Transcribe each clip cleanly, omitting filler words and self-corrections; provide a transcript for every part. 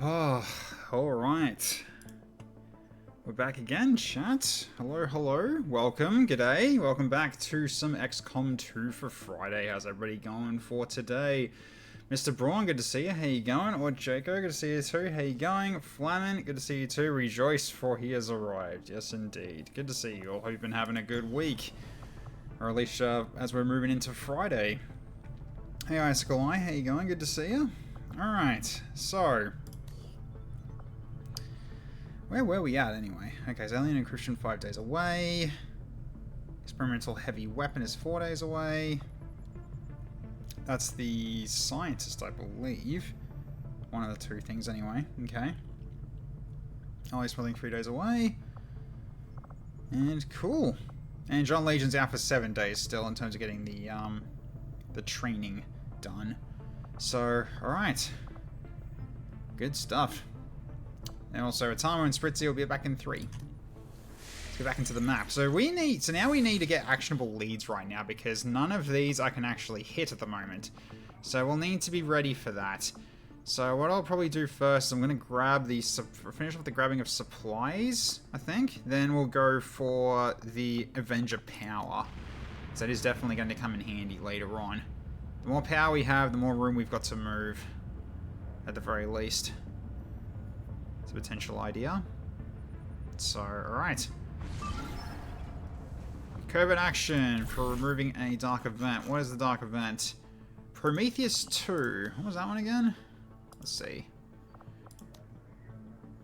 Oh, alright. We're back again, chat. Hello, hello. Welcome, g'day. Welcome back to some XCOM 2 for Friday. How's everybody going for today? Mr. Braun, good to see you. How you going? Or Jaco, good to see you too. How you going? Flamin, good to see you too. Rejoice, for he has arrived. Yes, indeed. Good to see you all. Hope you've been having a good week. Or at least as we're moving into Friday. Hey, Icicle Eye, how you going? Good to see you. Alright, so... where were we at anyway? Okay, so alien encryption 5 days away. Experimental heavy weapon is 4 days away. That's the scientist, I believe. One of the two things anyway. Okay. Always smelling 3 days away. And cool. And John Legion's out for 7 days still in terms of getting the training done. So, alright. Good stuff. And also, Atamo and Spritzy will be back in 3. Let's go back into the map. So now we need to get actionable leads right now because none of these I can actually hit at the moment. So we'll need to be ready for that. So what I'll probably do first, I'm going to grab finish off the grabbing of supplies, I think. Then we'll go for the Avenger power. So that is definitely going to come in handy later on. The more power we have, the more room we've got to move. At the very least. It's a potential idea. So, alright. Covert action for removing a dark event. What is the dark event? Prometheus 2. What was that one again? Let's see.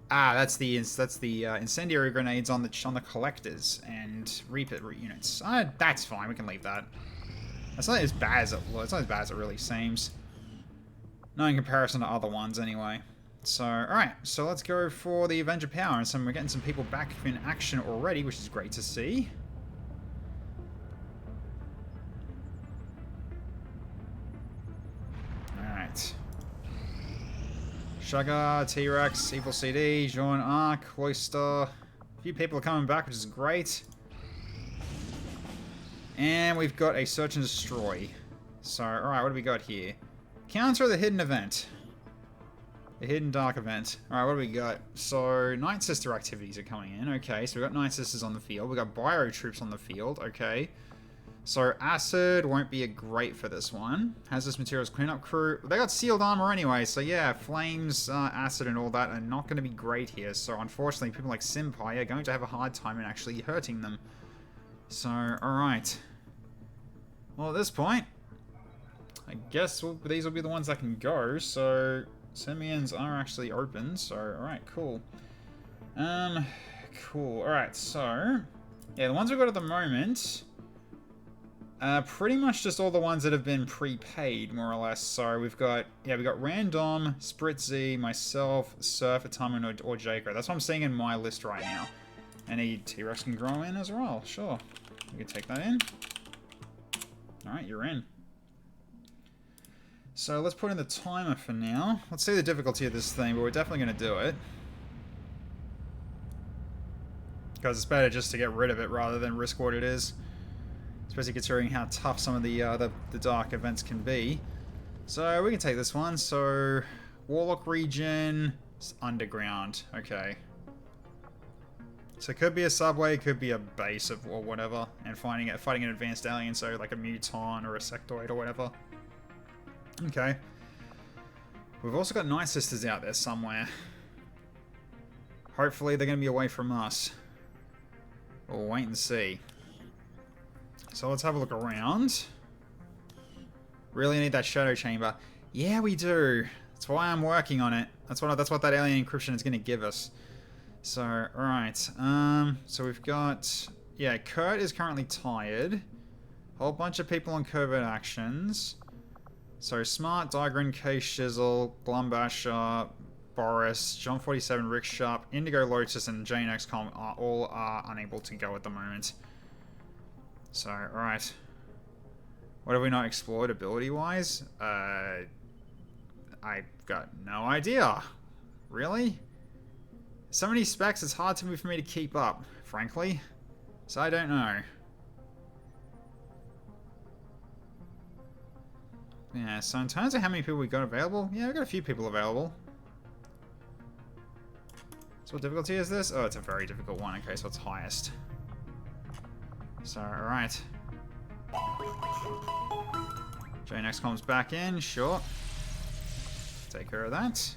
Ah, that's the incendiary grenades on the collectors and Reaper units. That's fine. We can leave that. That's not as bad as it's not as bad as it really seems. Not in comparison to other ones, anyway. So, alright, so let's go for the Avenger power, and so we're getting some people back in action already, which is great to see. Alright. Sugar, T-Rex, Evil CD, Jean Arc, Cloister. A few people are coming back, which is great. And we've got a Search and Destroy. So, alright, what do we got here? Counter the hidden event. The hidden dark event. Alright, what do we got? So, Night Sister activities are coming in. Okay, so we've got Night Sisters on the field. We've got Bio troops on the field. Okay. So, Acid won't be a great for this one. Hazardous Materials Cleanup Crew. They got sealed armor anyway, so yeah, Flames, Acid and all that are not going to be great here. So, unfortunately, people like Senpai are going to have a hard time in actually hurting them. So, alright. Well, at this point, I guess these will be the ones that can go, so Simians are actually open, so alright, cool. Cool, alright, so yeah, the ones we've got at the moment pretty much just all the ones that have been prepaid, more or less. So we've got Random, Spritzy, myself, Surf, Atama, or Jaco. That's what I'm seeing in my list right now. Any T-Rex can grow in as well, sure. We can take that in. Alright, you're in. So let's put in the timer for now. Let's see the difficulty of this thing, but we're definitely going to do it. Because it's better just to get rid of it rather than risk what it is. Especially considering how tough some of the dark events can be. So we can take this one. So Warlock region, underground. Okay. So it could be a subway, it could be a base or whatever, and fighting an advanced alien, so like a muton or a sectoid or whatever. Okay. We've also got Night Sisters out there somewhere. Hopefully they're going to be away from us. We'll wait and see. So let's have a look around. Really need that shadow chamber. Yeah, we do. That's why I'm working on it. That's what that alien encryption is going to give us. So, alright. So we've got... yeah, Kurt is currently tired. Whole bunch of people on covert actions. So, Smart, Digrin, K Shizzle, Glumbasher, Boris, John 47, Rick Sharp, Indigo Lotus, and Jane XCOM are all unable to go at the moment. So, alright. What have we not explored ability-wise? I've got no idea. Really? So many specs, it's hard for me to keep up, frankly. So I don't know. Yeah, so in terms of how many people we got available, yeah, we got a few people available. So what difficulty is this? Oh, it's a very difficult one. Okay, so it's highest. So, alright. JNX comes back in, sure. Take care of that.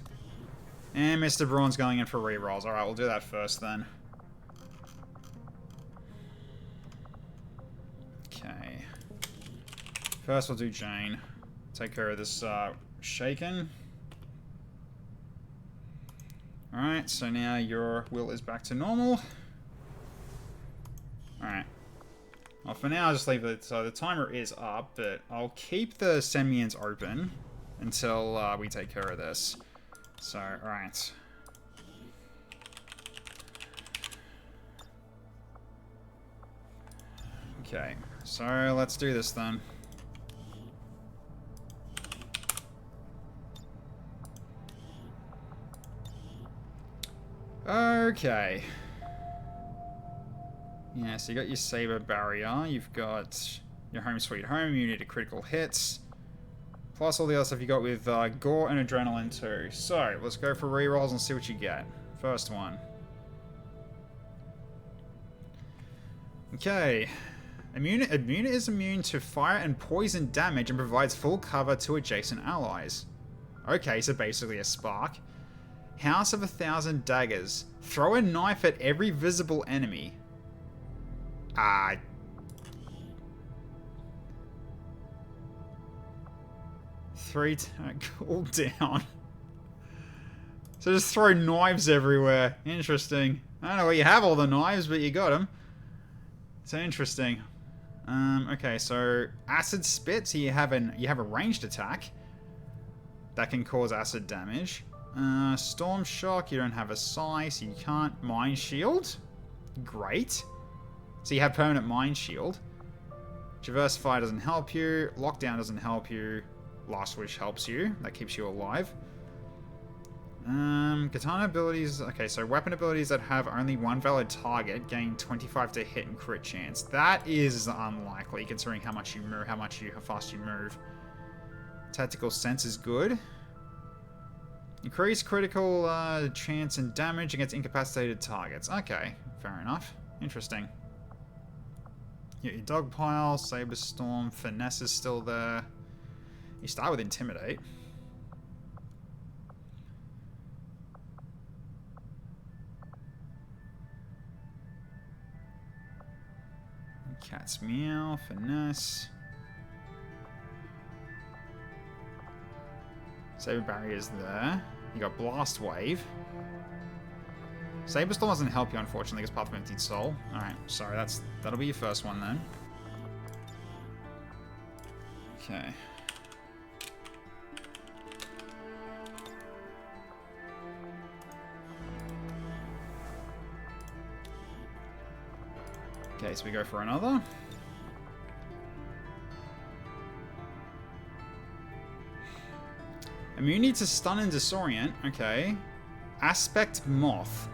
And Mr. Braun's going in for rerolls. Alright, we'll do that first then. Okay. First we'll do Jane. Take care of this shaken. Alright, so now your will is back to normal. Alright. Well, for now, I'll just leave it. So the timer is up, but I'll keep the Semians open until we take care of this. So, alright. Okay, so let's do this then. Okay. Yeah, so you got your Saber Barrier, you've got your Home Sweet Home, immunity to critical hits, plus all the other stuff you got with Gore and Adrenaline too. So, let's go for rerolls and see what you get. First one. Okay. Immune is immune to fire and poison damage and provides full cover to adjacent allies. Okay, so basically a spark. House of 1,000 Daggers. Throw a knife at every visible enemy. Cool down. So just throw knives everywhere. Interesting. I don't know where you have all the knives, but you got them. So interesting. Okay, so acid spit. So you have a ranged attack that can cause acid damage. Storm shock. You don't have a psi, so you can't. Mind shield. Great. So you have permanent mind shield. Traverse fire doesn't help you. Lockdown doesn't help you. Last wish helps you. That keeps you alive. Katana abilities. Okay, so weapon abilities that have only one valid target gain 25 to hit and crit chance. That is unlikely considering how much you move, how fast you move. Tactical sense is good. Increase critical chance and damage against incapacitated targets. Okay, fair enough. Interesting. Your dog pile, Saber Storm, Finesse is still there. You start with Intimidate. Cat's Meow, Finesse. Saber Barrier's there. You got Blast Wave. Saber Storm doesn't help you, unfortunately, because Path of Emptied Soul. Alright, sorry, that'll be your first one then. Okay. Okay, so we go for another. Immunity to stun and disorient. Okay. Aspect Moth.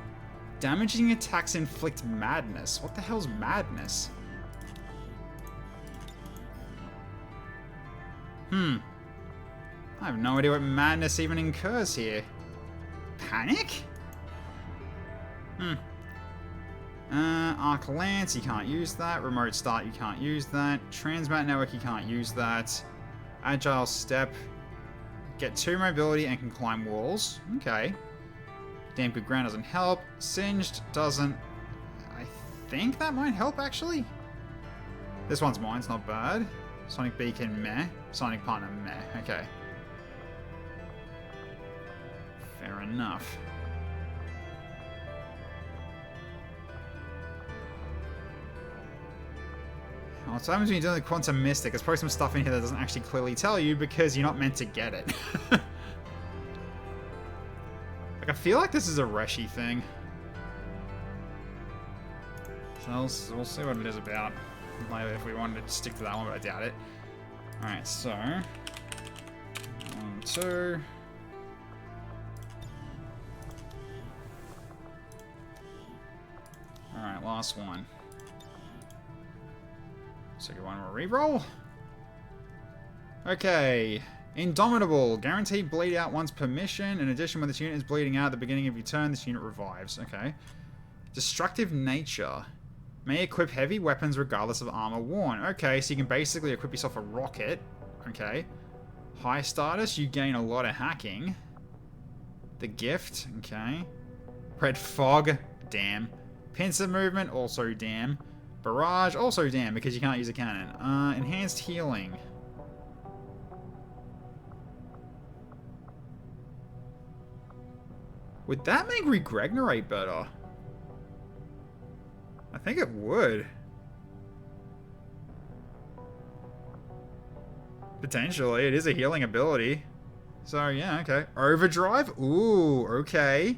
Damaging attacks inflict madness. What the hell's madness? I have no idea what madness even incurs here. Panic? Arc Lance, you can't use that. Remote Start, you can't use that. Transmat Network, you can't use that. Agile Step. Get 2 mobility and can climb walls. Okay. Damn Good Ground doesn't help. Singed doesn't... I think that might help, actually. This one's mine, it's not bad. Sonic Beacon, meh. Sonic Partner, meh. Okay. Fair enough. Well, what happens when you're doing the Quantum Mystic? There's probably some stuff in here that doesn't actually clearly tell you because you're not meant to get it. Like, I feel like this is a Reshi thing. So we'll see what it is about later if we wanted to stick to that one, but I doubt it. Alright, so... 1, 2... Alright, last one. Second one, we'll reroll. Okay. Indomitable. Guaranteed bleed out once per mission. In addition, when this unit is bleeding out at the beginning of your turn, this unit revives. Okay. Destructive nature. May equip heavy weapons regardless of armor worn. Okay, so you can basically equip yourself a rocket. Okay. High status, you gain a lot of hacking. The gift. Okay. Red fog. Damn. Pincer movement. Also damn. Barrage. Also damn, because you can't use a cannon. Enhanced healing. Would that make Regregnarate better? I think it would. Potentially. It is a healing ability. So, yeah, okay. Overdrive? Ooh, okay.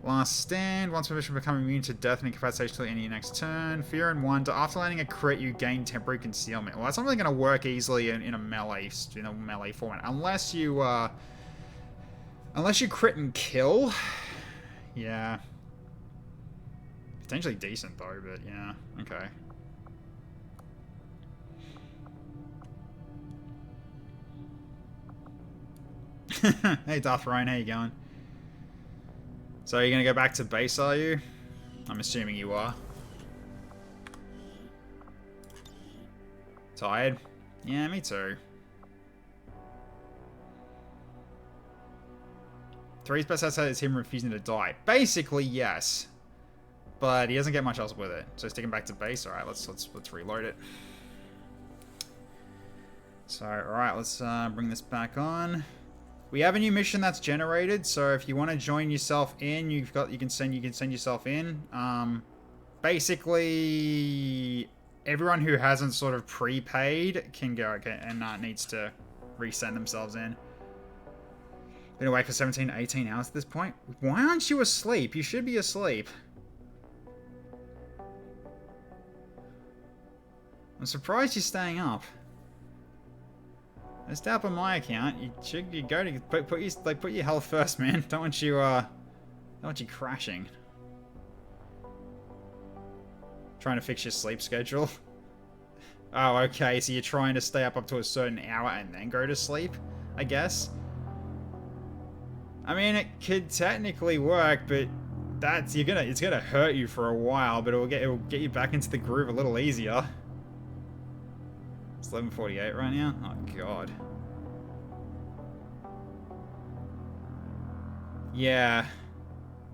Last Stand. Once per mission, become immune to death and incapacitation till the end of your next turn. Fear and Wonder. After landing a crit, you gain temporary concealment. Well, that's not really going to work easily in a melee format. Unless you crit and kill. Yeah. Potentially decent, though, but yeah. Okay. Hey, Darth Ryan, how you going? So, you're gonna go back to base, are you? I'm assuming you are. Tired? Yeah, me too. 3's best asset is him refusing to die. Basically, yes. But he doesn't get much else with it. So sticking back to base. Alright, let's reload it. So, alright, let's bring this back on. We have a new mission that's generated, so if you want to join yourself in, you can send yourself in. Basically, everyone who hasn't sort of prepaid can go and needs to resend themselves in. Been awake for 17 to 18 hours at this point. Why aren't you asleep? You should be asleep. I'm surprised you're staying up. Let's tap on my account. You go to put your health first, man. Don't want you crashing. Trying to fix your sleep schedule. Oh, okay. So you're trying to stay up to a certain hour and then go to sleep, I guess. I mean, it could technically work, but it's gonna hurt you for a while, but it'll get you back into the groove a little easier. It's 11:48 right now. Oh god. Yeah.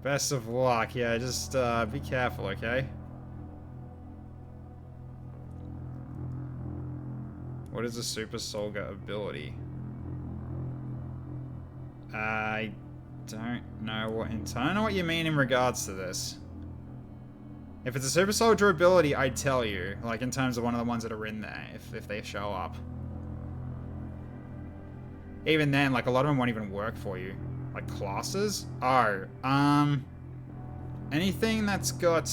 Best of luck. Yeah, just be careful, okay? What is a Super Soldier ability? I don't know what you mean in regards to this. If it's a Super Soldier ability, I'd tell you. Like, in terms of one of the ones that are in there, if they show up. Even then, like, a lot of them won't even work for you. Like, classes? Oh, anything that's got,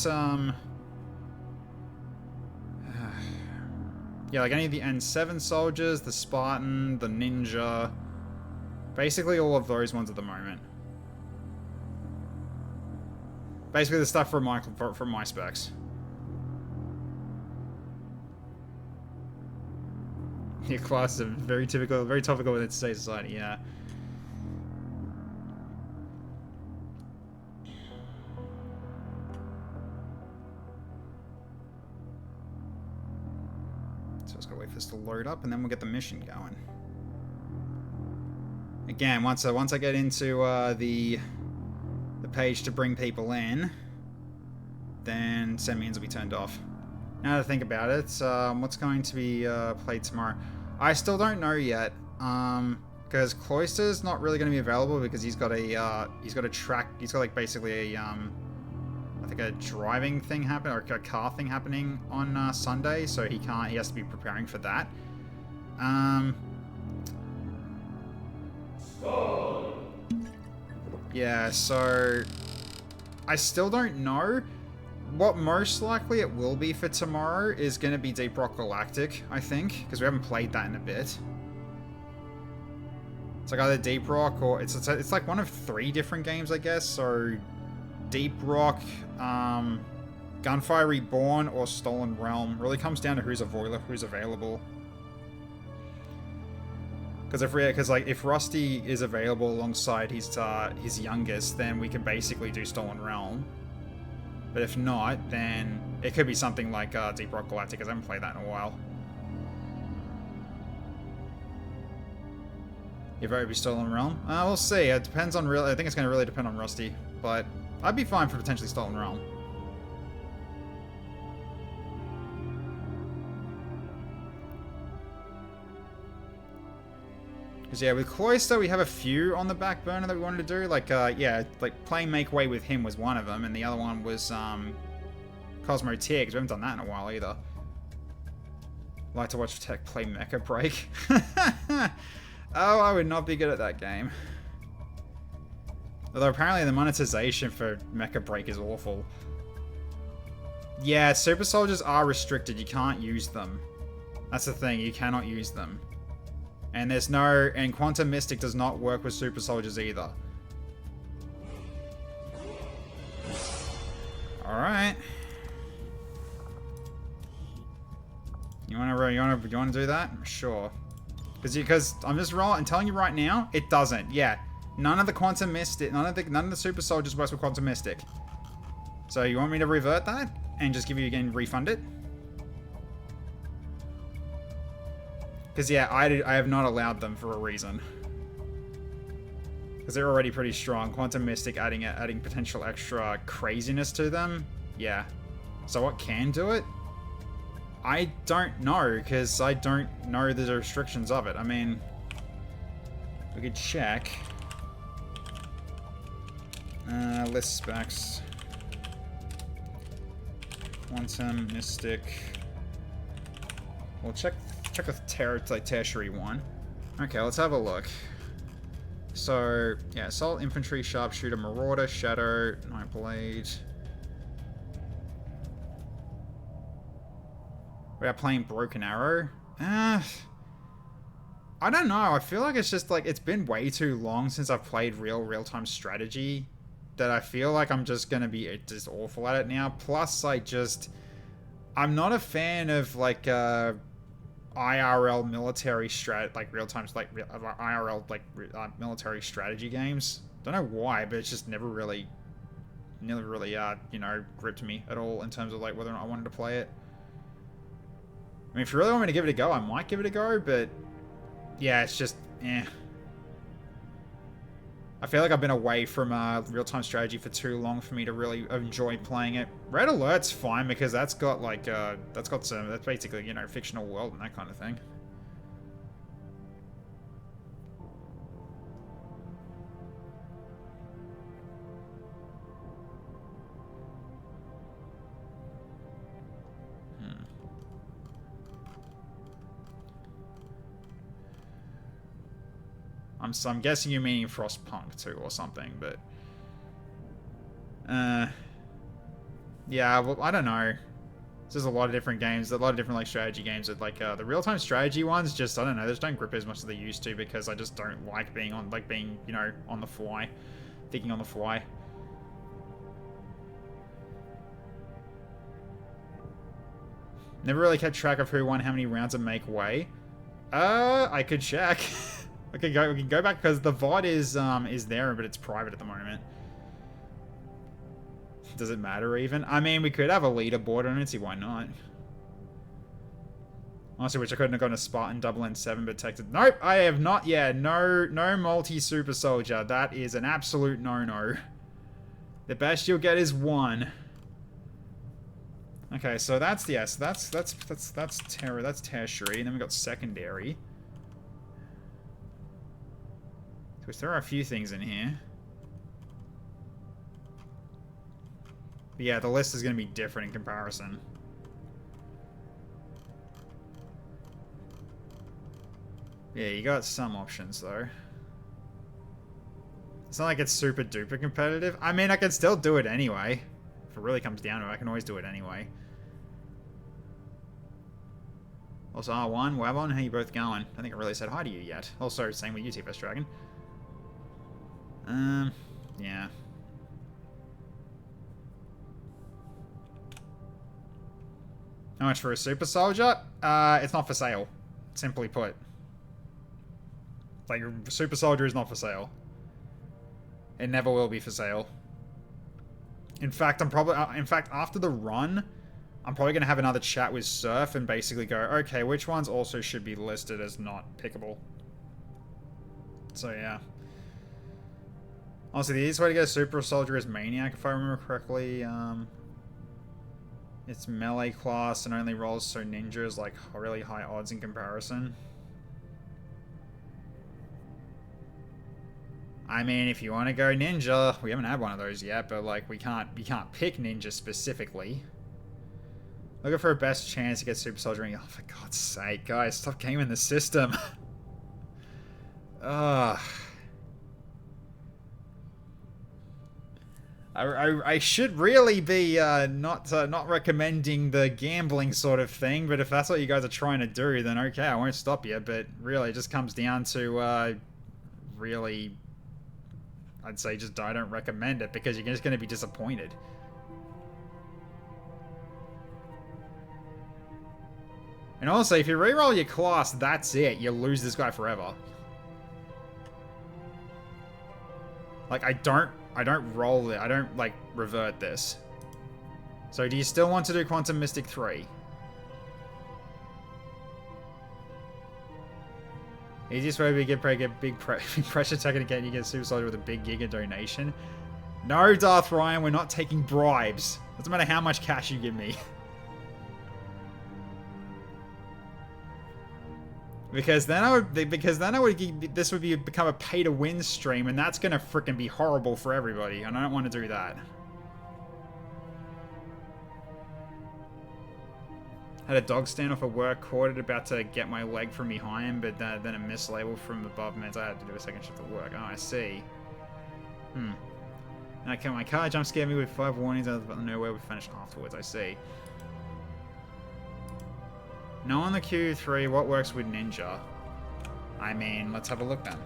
yeah, like any of the N7 soldiers, the Spartan, the Ninja. Basically all of those ones at the moment. Basically the stuff from my specs. Your classes are very typical, very topical within today's society, yeah. So let's go wait for this to load up and then we'll get the mission going. Again, once I get into the page to bring people in, then send-me-ins will be turned off. Now to think about it, what's going to be played tomorrow? I still don't know yet, because Cloister's not really going to be available because he's got like basically a I think a driving thing happen or a car thing happening on Sunday, so he has to be preparing for that. Yeah, so I still don't know. What most likely it will be for tomorrow is going to be Deep Rock Galactic, I think, because we haven't played that in a bit. It's like either Deep Rock or it's like one of 3 different games, I guess. So Deep Rock, Gunfire Reborn or Stolen Realm. Really comes down to who's available. Because if Rusty is available alongside his youngest, then we can basically do Stolen Realm. But if not, then it could be something like Deep Rock Galactic, because I haven't played that in a while. Your vote would be Stolen Realm? We'll see. It depends on I think it's going to really depend on Rusty, but I'd be fine for potentially Stolen Realm. Because yeah, with Cloister, we have a few on the back burner that we wanted to do. Like, yeah, like playing Make Way with him was one of them, and the other one was Cosmo Tier, because we haven't done that in a while either. Like to watch Tech play Mecha Break. Oh, I would not be good at that game. Although apparently the monetization for Mecha Break is awful. Yeah, Super Soldiers are restricted. You can't use them. That's the thing. You cannot use them. And there's no... And Quantum Mystic does not work with Super Soldiers either. Alright. You wanna do that? Sure. Because I'm telling you right now, it doesn't. Yeah. None of the Quantum Mystic, none of the Super Soldiers works with Quantum Mystic. So you want me to revert that? And just give you again, refund it? Because yeah, I have not allowed them for a reason. Because they're already pretty strong. Quantum Mystic adding potential extra craziness to them. Yeah. So what can do it? I don't know, because I don't know the restrictions of it. I mean, we could check. List specs. Quantum Mystic. We'll check a tertiary one. Okay, let's have a look. So, yeah, Assault, Infantry, Sharpshooter, Marauder, Shadow, Nightblade. We are playing Broken Arrow. I don't know. I feel like it's just like, it's been way too long since I've played real-time strategy that I feel like I'm just going to be just awful at it now. Plus, I'm not a fan of like, IRL military military strategy games. Don't know why, but it's just never really, you know, gripped me at all in terms of like whether or not I wanted to play it. I mean, if you really want me to give it a go, I might give it a go, but yeah, it's just, eh. I feel like I've been away from real-time strategy for too long for me to really enjoy playing it. Red Alert's fine because that's got like, that's basically, you know, fictional world and that kind of thing. I'm guessing you're meaning Frostpunk too or something, but... yeah, well, I don't know. There's a lot of different games, a lot of different like strategy games that like, the real-time strategy ones just, I don't know, they just don't grip as much as they used to because I just don't like being you know, on the fly. Thinking on the fly. Never really kept track of who won how many rounds of Make Way. I could check. We can go back because the VOD is there, but it's private at the moment. Does it matter even? I mean, we could have a leaderboard. I don't see why not. Honestly, which I couldn't have gotten a Spartan double N7 but detected. Nope, I have not. Yeah, no multi-super soldier. That is an absolute no-no. The best you'll get is one. Okay, so that's tertiary, and then we got secondary. Because there are a few things in here. But yeah, the list is going to be different in comparison. Yeah, you got some options though. It's not like it's super duper competitive. I mean, I can still do it anyway. If it really comes down to it, I can always do it anyway. Also, R1, Wabon, how you both going? I think I really said hi to you yet. Also, same with you, TFS Dragon. Yeah. How much for a super soldier? It's not for sale. Simply put. Like, a super soldier is not for sale. It never will be for sale. In fact, after the run, I'm probably going to have another chat with Surf and basically go, okay, which ones also should be listed as not pickable? So, yeah. Honestly, the easiest way to get a super soldier is Maniac, if I remember correctly. It's melee class and only rolls, so ninja is like really high odds in comparison. I mean, if you want to go ninja, we haven't had one of those yet, but like we can't pick ninja specifically. Looking for a best chance to get super soldier. Oh, for God's sake, guys, stop gaming the system. Ugh. I should really be not recommending the gambling sort of thing, but if that's what you guys are trying to do, then okay, I won't stop you. But really, it just comes down to really, I'd say just I don't recommend it because you're just going to be disappointed. And also, if you reroll your class, that's it. You lose this guy forever. Like, I don't roll it. I don't, like, revert this. So, do you still want to do Quantum Mystic 3? Easiest way to get big pressure taken again, you get Super Soldier with a big Giga donation. No, Darth Ryan, we're not taking bribes. Doesn't matter how much cash you give me. Because then this would become a pay-to-win stream, and that's gonna frickin' be horrible for everybody, and I don't want to do that. Had a dog stand off at work, caught it about to get my leg from behind, but then a mislabel from above meant I had to do a second shift at work. Oh, I see. Okay, my car jump scared me with 5 warnings out of nowhere. We finished afterwards. I see. No on the Q3, what works with Ninja? I mean, let's have a look then.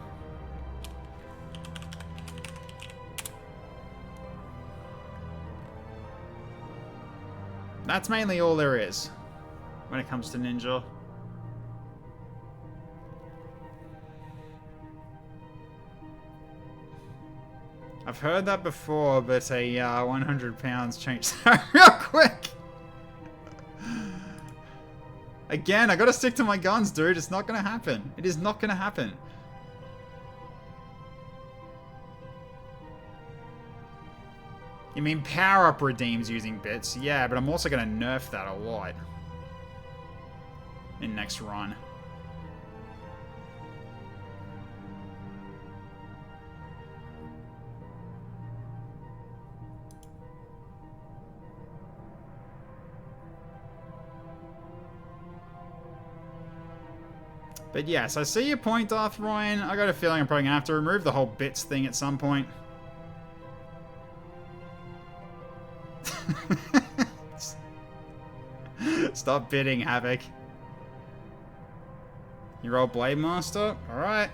That's mainly all there is when it comes to Ninja. I've heard that before, but a 100 pounds changed that real quick. Again, I gotta stick to my guns, dude. It's not gonna happen. It is not gonna happen. You mean power up redeems using bits? Yeah, but I'm also gonna nerf that a lot in next run. But yes, I see your point, Darth Ryan. I got a feeling I'm probably gonna have to remove the whole bits thing at some point. Stop bidding, Havoc. You roll Blade Master? Alright.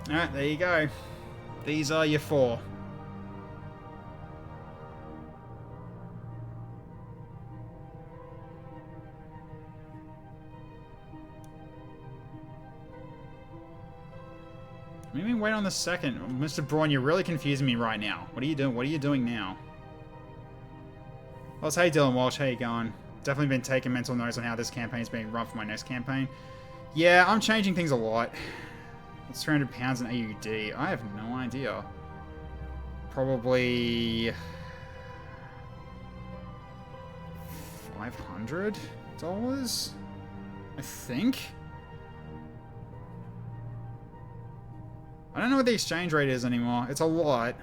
Alright, there you go. These are your 4. Maybe wait on the second. Mr. Braun, you're really confusing me right now. What are you doing? What are you doing now? Well, hey Dylan Walsh, how you going? Definitely been taking mental notes on how this campaign's being run for my next campaign. Yeah, I'm changing things a lot. It's 300 pounds in AUD. I have no idea. Probably $500, I think. I don't know what the exchange rate is anymore. It's a lot.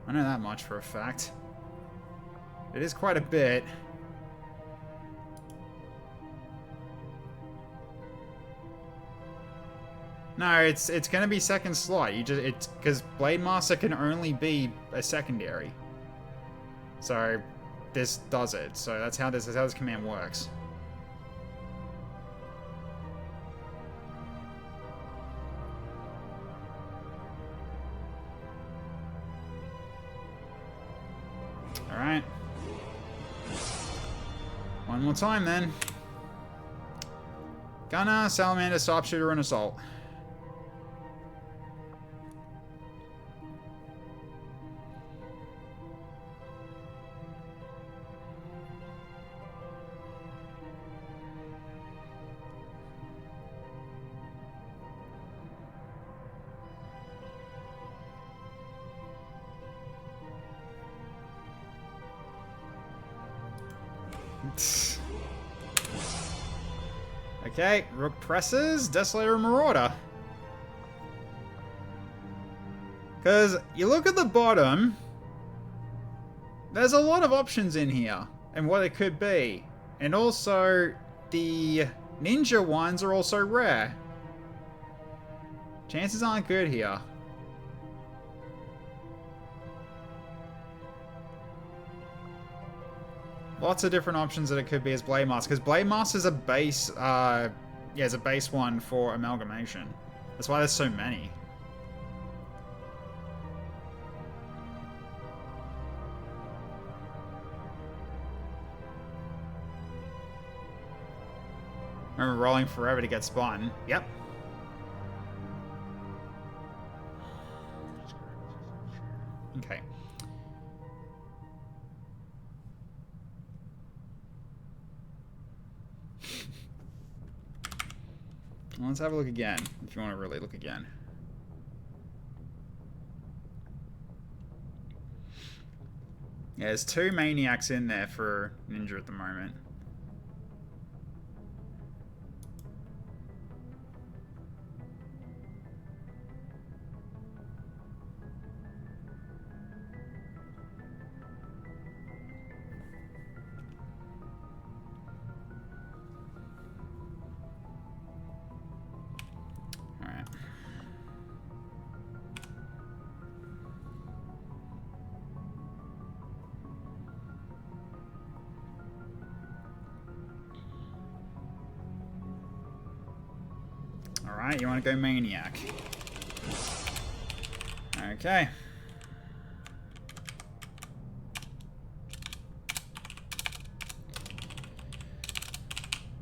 I know that much for a fact. It is quite a bit. No, it's gonna be second slot. It's because Blade Master can only be a secondary. So this does it. So that's how this command works. One more time then. Gunner, Salamander, Sharpshooter, and Assault. Okay, Rook presses, Desolator, and Marauder. Because you look at the bottom, there's a lot of options in here, and what it could be. And also, the ninja ones are also rare. Chances aren't good here. Lots of different options that it could be as Blade Master, because Blade Master is a base, it's a base one for Amalgamation. That's why there's so many. Remember rolling forever to get spun. Yep. Okay. Well, let's have a look again, if you want to really look again. Yeah, there's 2 Maniacs in there for Ninja at the moment. Alright, you want to go Maniac. Okay.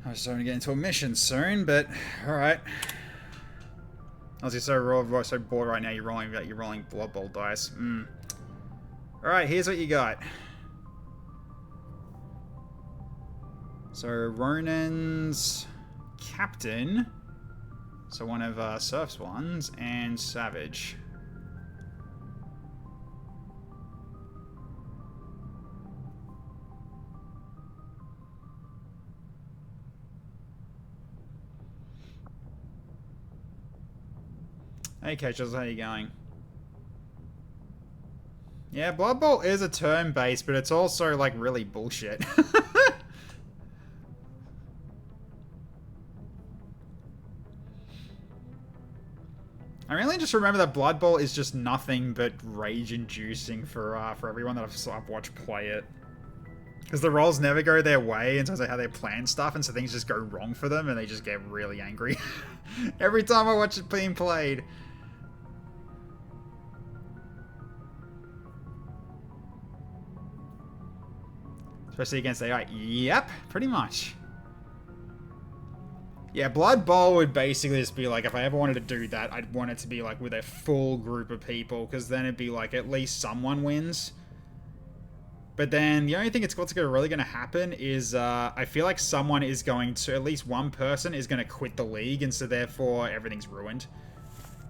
I was starting to get into a mission soon, but alright. I was just so bored right now, you're rolling Blood Bowl dice. Alright, here's what you got. So, Ronan's Captain. So one of Surf's ones, and Savage. Hey XCHAOS, how you going? Yeah, Blood Bowl is a turn-based, but it's also like really bullshit. I really just remember that Blood Bowl is just nothing but rage-inducing for everyone that I've watched play it. Because the rolls never go their way in terms of how they plan stuff, and so things just go wrong for them, and they just get really angry. Every time I watch it being played. Especially against AI. Yep, pretty much. Yeah, Blood Bowl would basically just be like, if I ever wanted to do that, I'd want it to be like with a full group of people, because then it'd be like at least someone wins. But then the only thing what's really going to happen is I feel like someone is going to, at least one person is going to quit the league, and so therefore everything's ruined.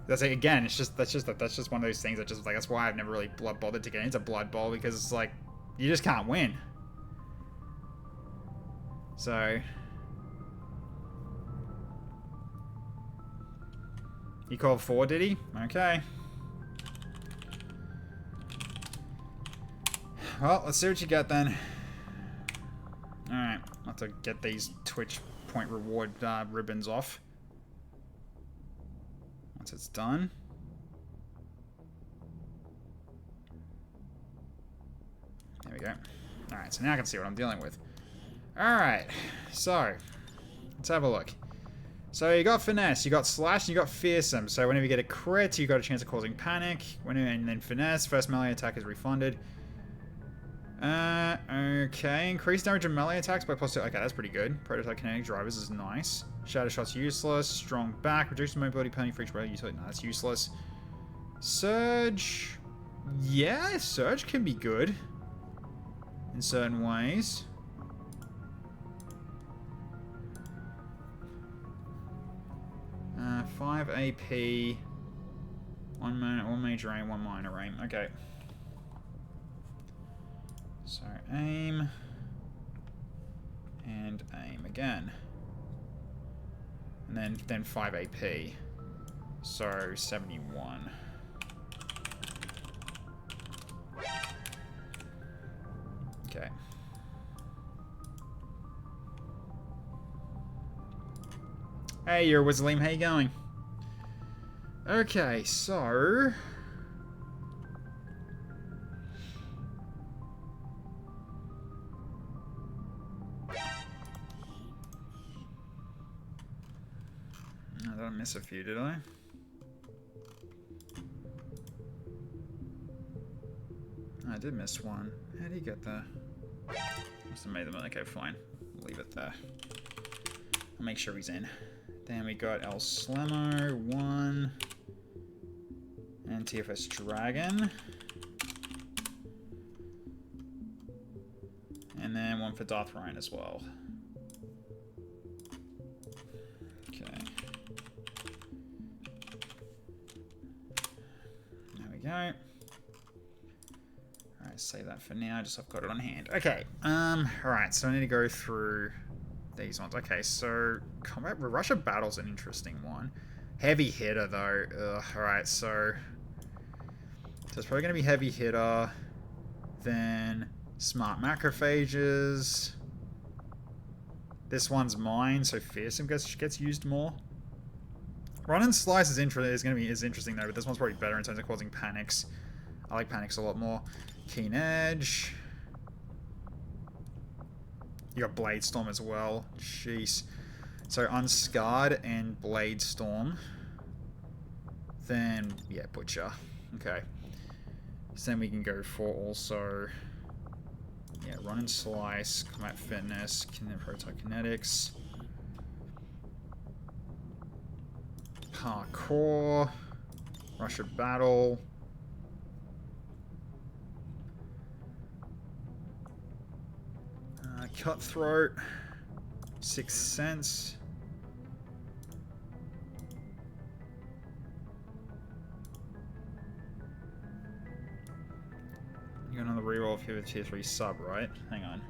That's like, again, that's just one of those things that just like, that's why I've never really bothered to get into Blood Bowl, because it's like you just can't win. So he called 4, did he? Okay. Well, let's see what you got then. Alright, I'll have to get these Twitch point reward ribbons off. Once it's done. There we go. Alright, so now I can see what I'm dealing with. Alright, so let's have a look. So you got Finesse, you got Slash, you got Fearsome. So whenever you get a crit, you got a chance of causing panic. And then Finesse, first melee attack is refunded. Okay. Increased damage and melee attacks by +2. Okay, that's pretty good. Prototype kinetic drivers is nice. Shadow shot's useless. Strong back. Reduced mobility penalty for each utility. No, that's useless. Surge. Yeah, Surge can be good. In certain ways. Uh, 5 AP. 1 major aim, 1 minor aim. Okay. So aim. And aim again. And then 5 AP. So 71. Okay. Hey, you're Wizaleem, how you going? Okay, so... Did I miss a few, did I? I did miss one. How do you get there? Must have made them. Okay, fine. Leave it there. I'll make sure he's in. Then we got El Slemo, 1. And TFS Dragon. And then 1 for Darth Ryan as well. Okay. There we go. Alright, save that for now, just so I've got it on hand. Okay, alright, so I need to go through these ones. Okay, so combat Russia Battle's an interesting one. Heavy hitter though. Ugh, alright, so it's probably gonna be heavy hitter. Then smart macrophages. This one's mine, so fearsome gets used more. Run and slice is interesting though, but this one's probably better in terms of causing panics. I like panics a lot more. Keen edge. You got Blade Storm as well. Jeez. So Unscarred and Blade Storm. Then, yeah, Butcher. Okay. So then we can go for also... Yeah, Run and Slice, Combat Fitness, Prototype Kinetics. Parkour. Russia Battle. Cutthroat. Sixth Sense. You got another reroll if you have a tier 3 sub, right? Hang on.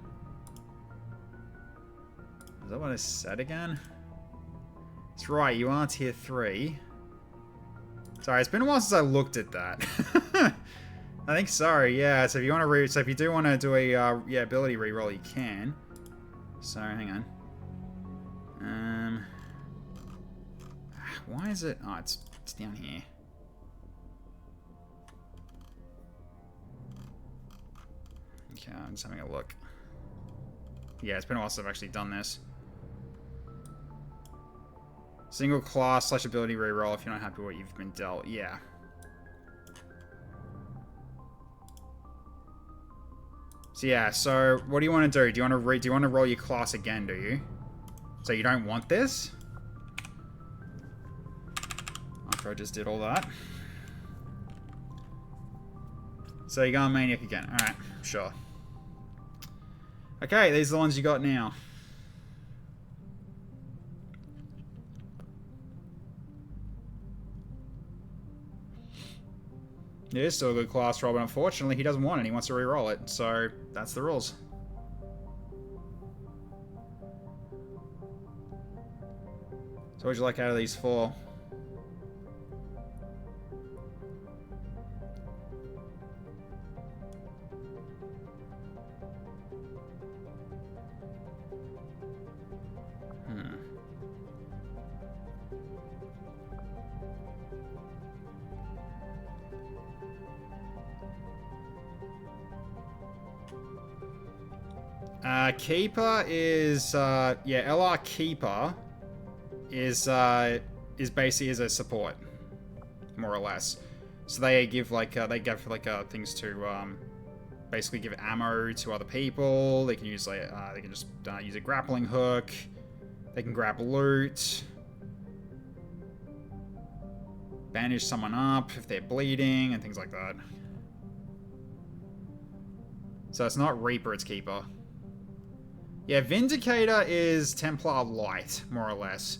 Is that what I said again? That's right, you are tier 3. Sorry, it's been a while since I looked at that. I think so, yeah. So if you want to if you do want to do a yeah, ability reroll, you can. So hang on. Why is it? Oh, it's down here. Okay, I'm just having a look. Yeah, it's been a while since I've actually done this. Single class / ability reroll if you're not happy with what you've been dealt. Yeah. So yeah, so what do you want to do? Do you want to roll your class again, do you? So you don't want this? After I just did all that. So you go on Maniac again. Alright, sure. Okay, these are the ones you got now. It is still a good class roll, but unfortunately he doesn't want it. He wants to re-roll it, so that's the rules. So what'd you like out of these 4? Keeper is yeah, LR Keeper is basically as a support, more or less. So they give like things to basically give ammo to other people. They can use like they can just use a grappling hook. They can grab loot. Bandage someone up if they're bleeding and things like that. So it's not Reaper, it's Keeper. Yeah, Vindicator is Templar Light, more or less.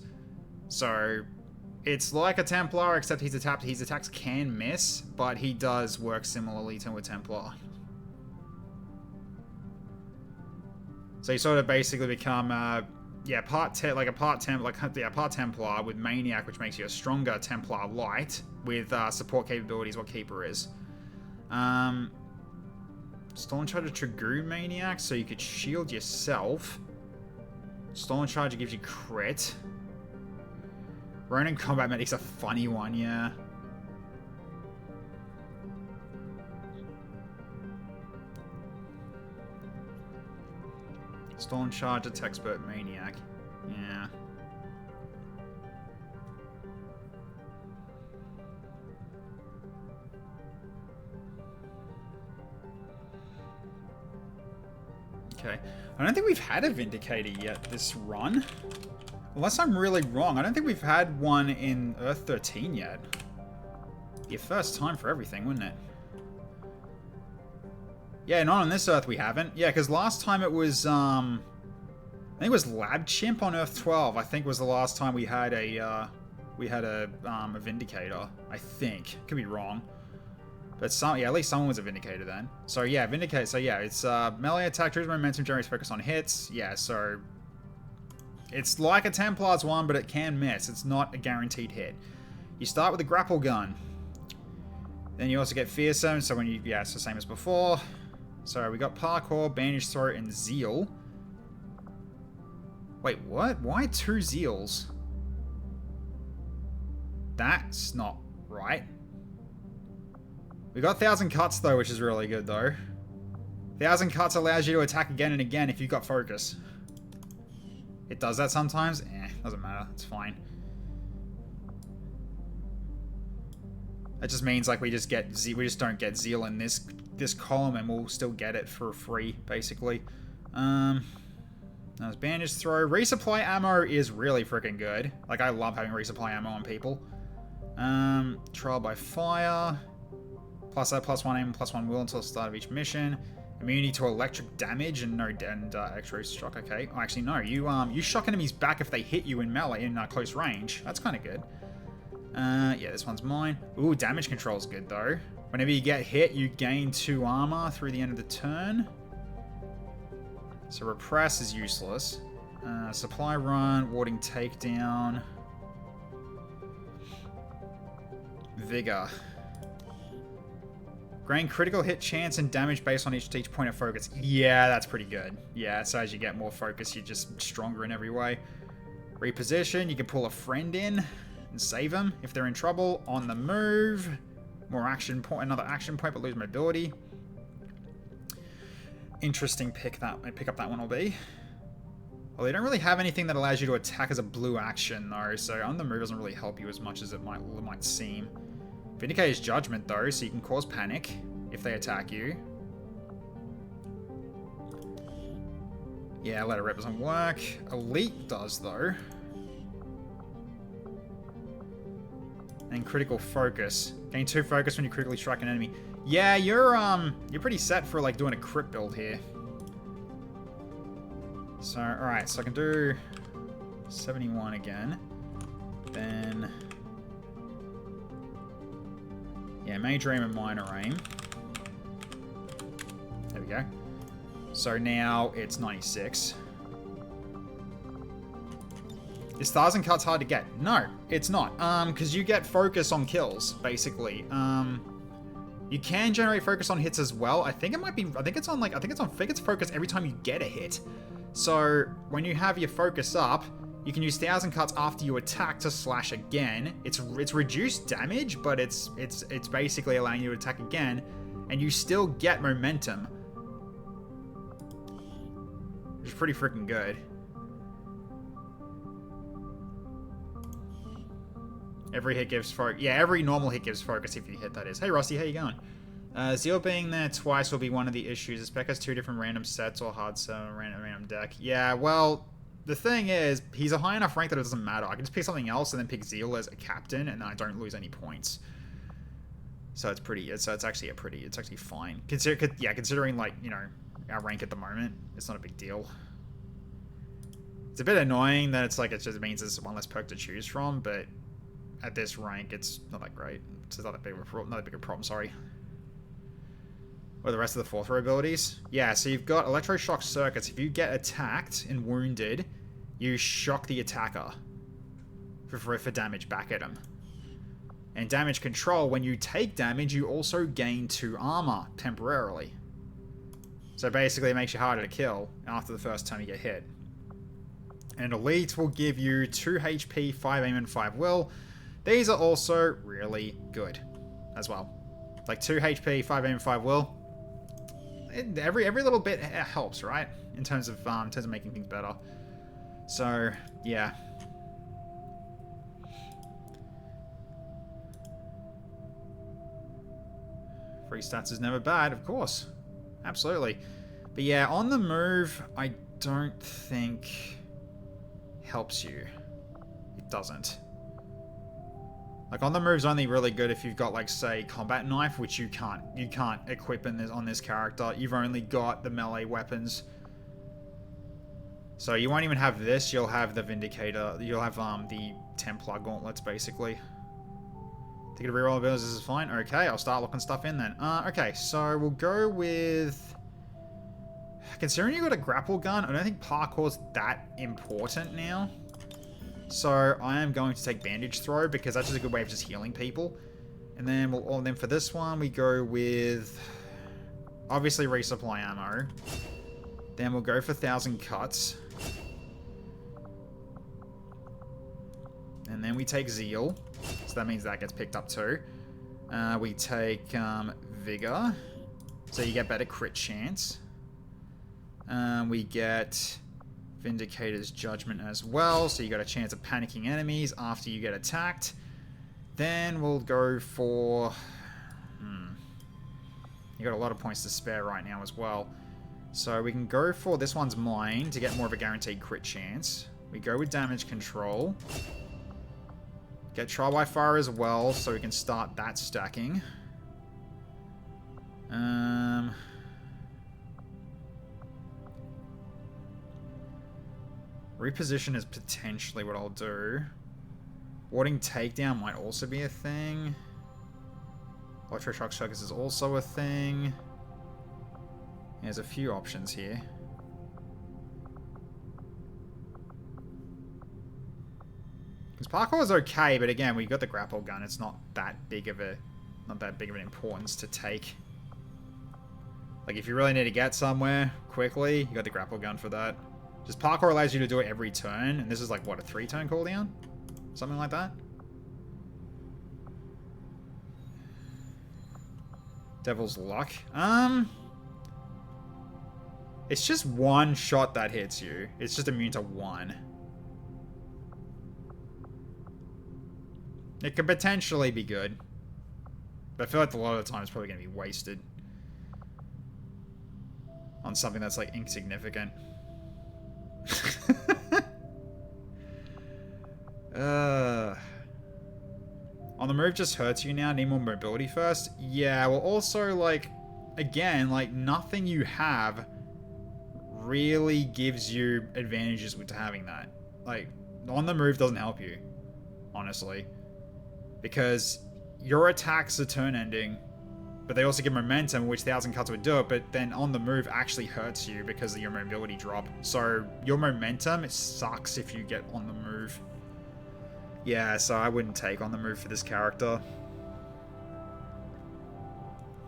So it's like a Templar, except his attacks can miss, but he does work similarly to a Templar. So you sort of basically become part Templar with Maniac, which makes you a stronger Templar Light with support capabilities. What Keeper is. Stolen Charger Dragoon Maniac, so you could shield yourself. Stolen Charger gives you crit. Ronin Combat Medic's a funny one, yeah. Stolen Charger Texpert Maniac. Yeah. Okay. I don't think we've had a Vindicator yet this run. Unless I'm really wrong. I don't think we've had one in Earth-13 yet. Be a first time for everything, wouldn't it? Yeah, not on this Earth we haven't. Yeah, because last time it was, I think it was Lab Chimp on Earth-12. I think was the last time we had a Vindicator. I think. Could be wrong. But yeah, at least someone was a Vindicator then. So yeah, Vindicator. So yeah, it's melee attack, trigger momentum, generates focus on hits. Yeah, so it's like a Templar's one, but it can miss. It's not a guaranteed hit. You start with a grapple gun. Then you also get fearsome. So when you it's the same as before. So we got parkour, bandage throw, and zeal. Wait, what? Why 2 zeals? That's not right. We got 1,000 cuts though, which is really good though. 1,000 cuts allows you to attack again and again if you've got focus. It does that sometimes. Doesn't matter. It's fine. That just means like we just don't get zeal in this column, and we'll still get it for free basically. There's bandage throw. Resupply ammo is really freaking good. Like I love having resupply ammo on people. Trial by fire. +1 aim, +1 will until the start of each mission. Immunity to electric damage and X-ray shock. Okay. Oh, actually, no. You shock enemies back if they hit you in melee in close range. That's kind of good. Yeah, this one's mine. Ooh, damage control's good though. Whenever you get hit, you gain 2 armor through the end of the turn. So repress is useless. Supply run, warding takedown. Vigor. Gain critical hit chance and damage based on each point of focus. Yeah, that's pretty good. Yeah, so as you get more focus, you're just stronger in every way. Reposition, you can pull a friend in and save them if they're in trouble. On the move. More action point, another action point, but lose mobility. Interesting pick up that one will be. Well, they don't really have anything that allows you to attack as a blue action though, so on the move doesn't really help you as much as it might seem. Vindicator's Judgment though, so you can cause panic if they attack you. Yeah, let it rip doesn't work. Elite does though. And critical focus. Gain 2 focus when you critically strike an enemy. Yeah, you're pretty set for like doing a crit build here. So alright, so I can do 71 again. Then yeah, major aim and minor aim. There we go. So now it's 96. Is 1,000 cuts hard to get? No, it's not. Because you get focus on kills, basically. You can generate focus on hits as well. I think it's focus every time you get a hit. So when you have your focus up, you can use 1,000 cuts after you attack to slash again. It's reduced damage, but it's basically allowing you to attack again, and you still get momentum, which is pretty freaking good. Every hit gives focus. Yeah, every normal hit gives focus if you hit, that is. Hey, Rusty, how you going? Zeal being there twice will be one of the issues. The spec has 2 different random sets or hard set on a random deck. Yeah, well, the thing is, he's a high enough rank that it doesn't matter. I can just pick something else and then pick Zeal as a captain, and then I don't lose any points. So it's pretty. It's actually it's actually fine. Considering like, you know, our rank at the moment, it's not a big deal. It's a bit annoying that it's like it just means there's one less perk to choose from, but at this rank, it's not that great. It's not that big of a problem. Sorry. What are the rest of the 4th row abilities? Yeah, so you've got electroshock circuits. If you get attacked and wounded, you shock the attacker for damage back at him. And damage control, when you take damage, you also gain 2 armor temporarily. So basically it makes you harder to kill after the first time you get hit. And elite will give you 2 HP, 5 aim, and 5 will. These are also really good as well. Like 2 HP, 5 aim, 5 will. Every little bit helps, right? In terms of making things better. So yeah. Free stats is never bad, of course. Absolutely. But yeah, on the move, I don't think helps you. It doesn't. Like, on the move's only really good if you've got, like, say, combat knife, which you can't equip on this character. You've only got the melee weapons. So you won't even have this. You'll have the Vindicator. You'll have the Templar gauntlets, basically. Take it to reroll abilities. This is fine. Okay, I'll start looking stuff in then. Okay, so we'll go with... Considering you got a grapple gun, I don't think parkour's that important now. So I am going to take Bandage Throw because that's just a good way of just healing people. And then for this one we go with obviously resupply ammo. Then we'll go for 1,000 cuts. And then we take Zeal. So that means that gets picked up too. We take Vigor. So you get better crit chance. We get Vindicator's Judgment as well, so you got a chance of panicking enemies after you get attacked. Then we'll go for... You got a lot of points to spare right now as well. So we can go for... This one's mine to get more of a guaranteed crit chance. We go with damage control. Get Trial by Fire as well, so we can start that stacking. Reposition is potentially what I'll do. Warding Takedown might also be a thing. Electroshock Circus is also a thing. There's a few options here. Because parkour is okay, but again, we got the grapple gun. It's not that big of an importance to take. Like, if you really need to get somewhere quickly, you got the grapple gun for that. Just parkour allows you to do it every turn, and this is like, what, a 3-turn cooldown? Something like that? Devil's Luck. It's just one shot that hits you. It's just immune to 1. It could potentially be good. But I feel like a lot of the time it's probably going to be wasted on something that's, like, insignificant. On the move just hurts you now. Need more mobility first. Yeah, well, also, like, again, like, nothing you have really gives you advantages with having that. Like, on the move doesn't help you, honestly, because your attacks are turn ending, but they also give momentum, which 1,000 cuts would do it, but then on the move actually hurts you because of your mobility drop. So your momentum, it sucks if you get on the move. Yeah, so I wouldn't take on the move for this character.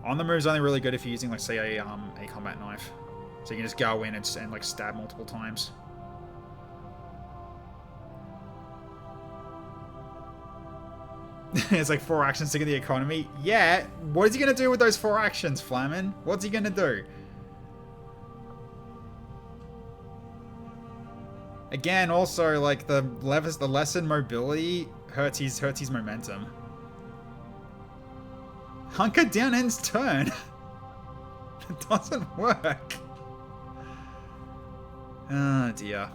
On the move is only really good if you're using, like, say, a combat knife. So you can just go in and like, stab multiple times. It's like 4 actions to get the economy. Yeah, what is he going to do with those 4 actions, Flamin? What's he going to do? Again, also, like, the lessened mobility hurts his momentum. Hunker down ends turn. It doesn't work. Oh dear.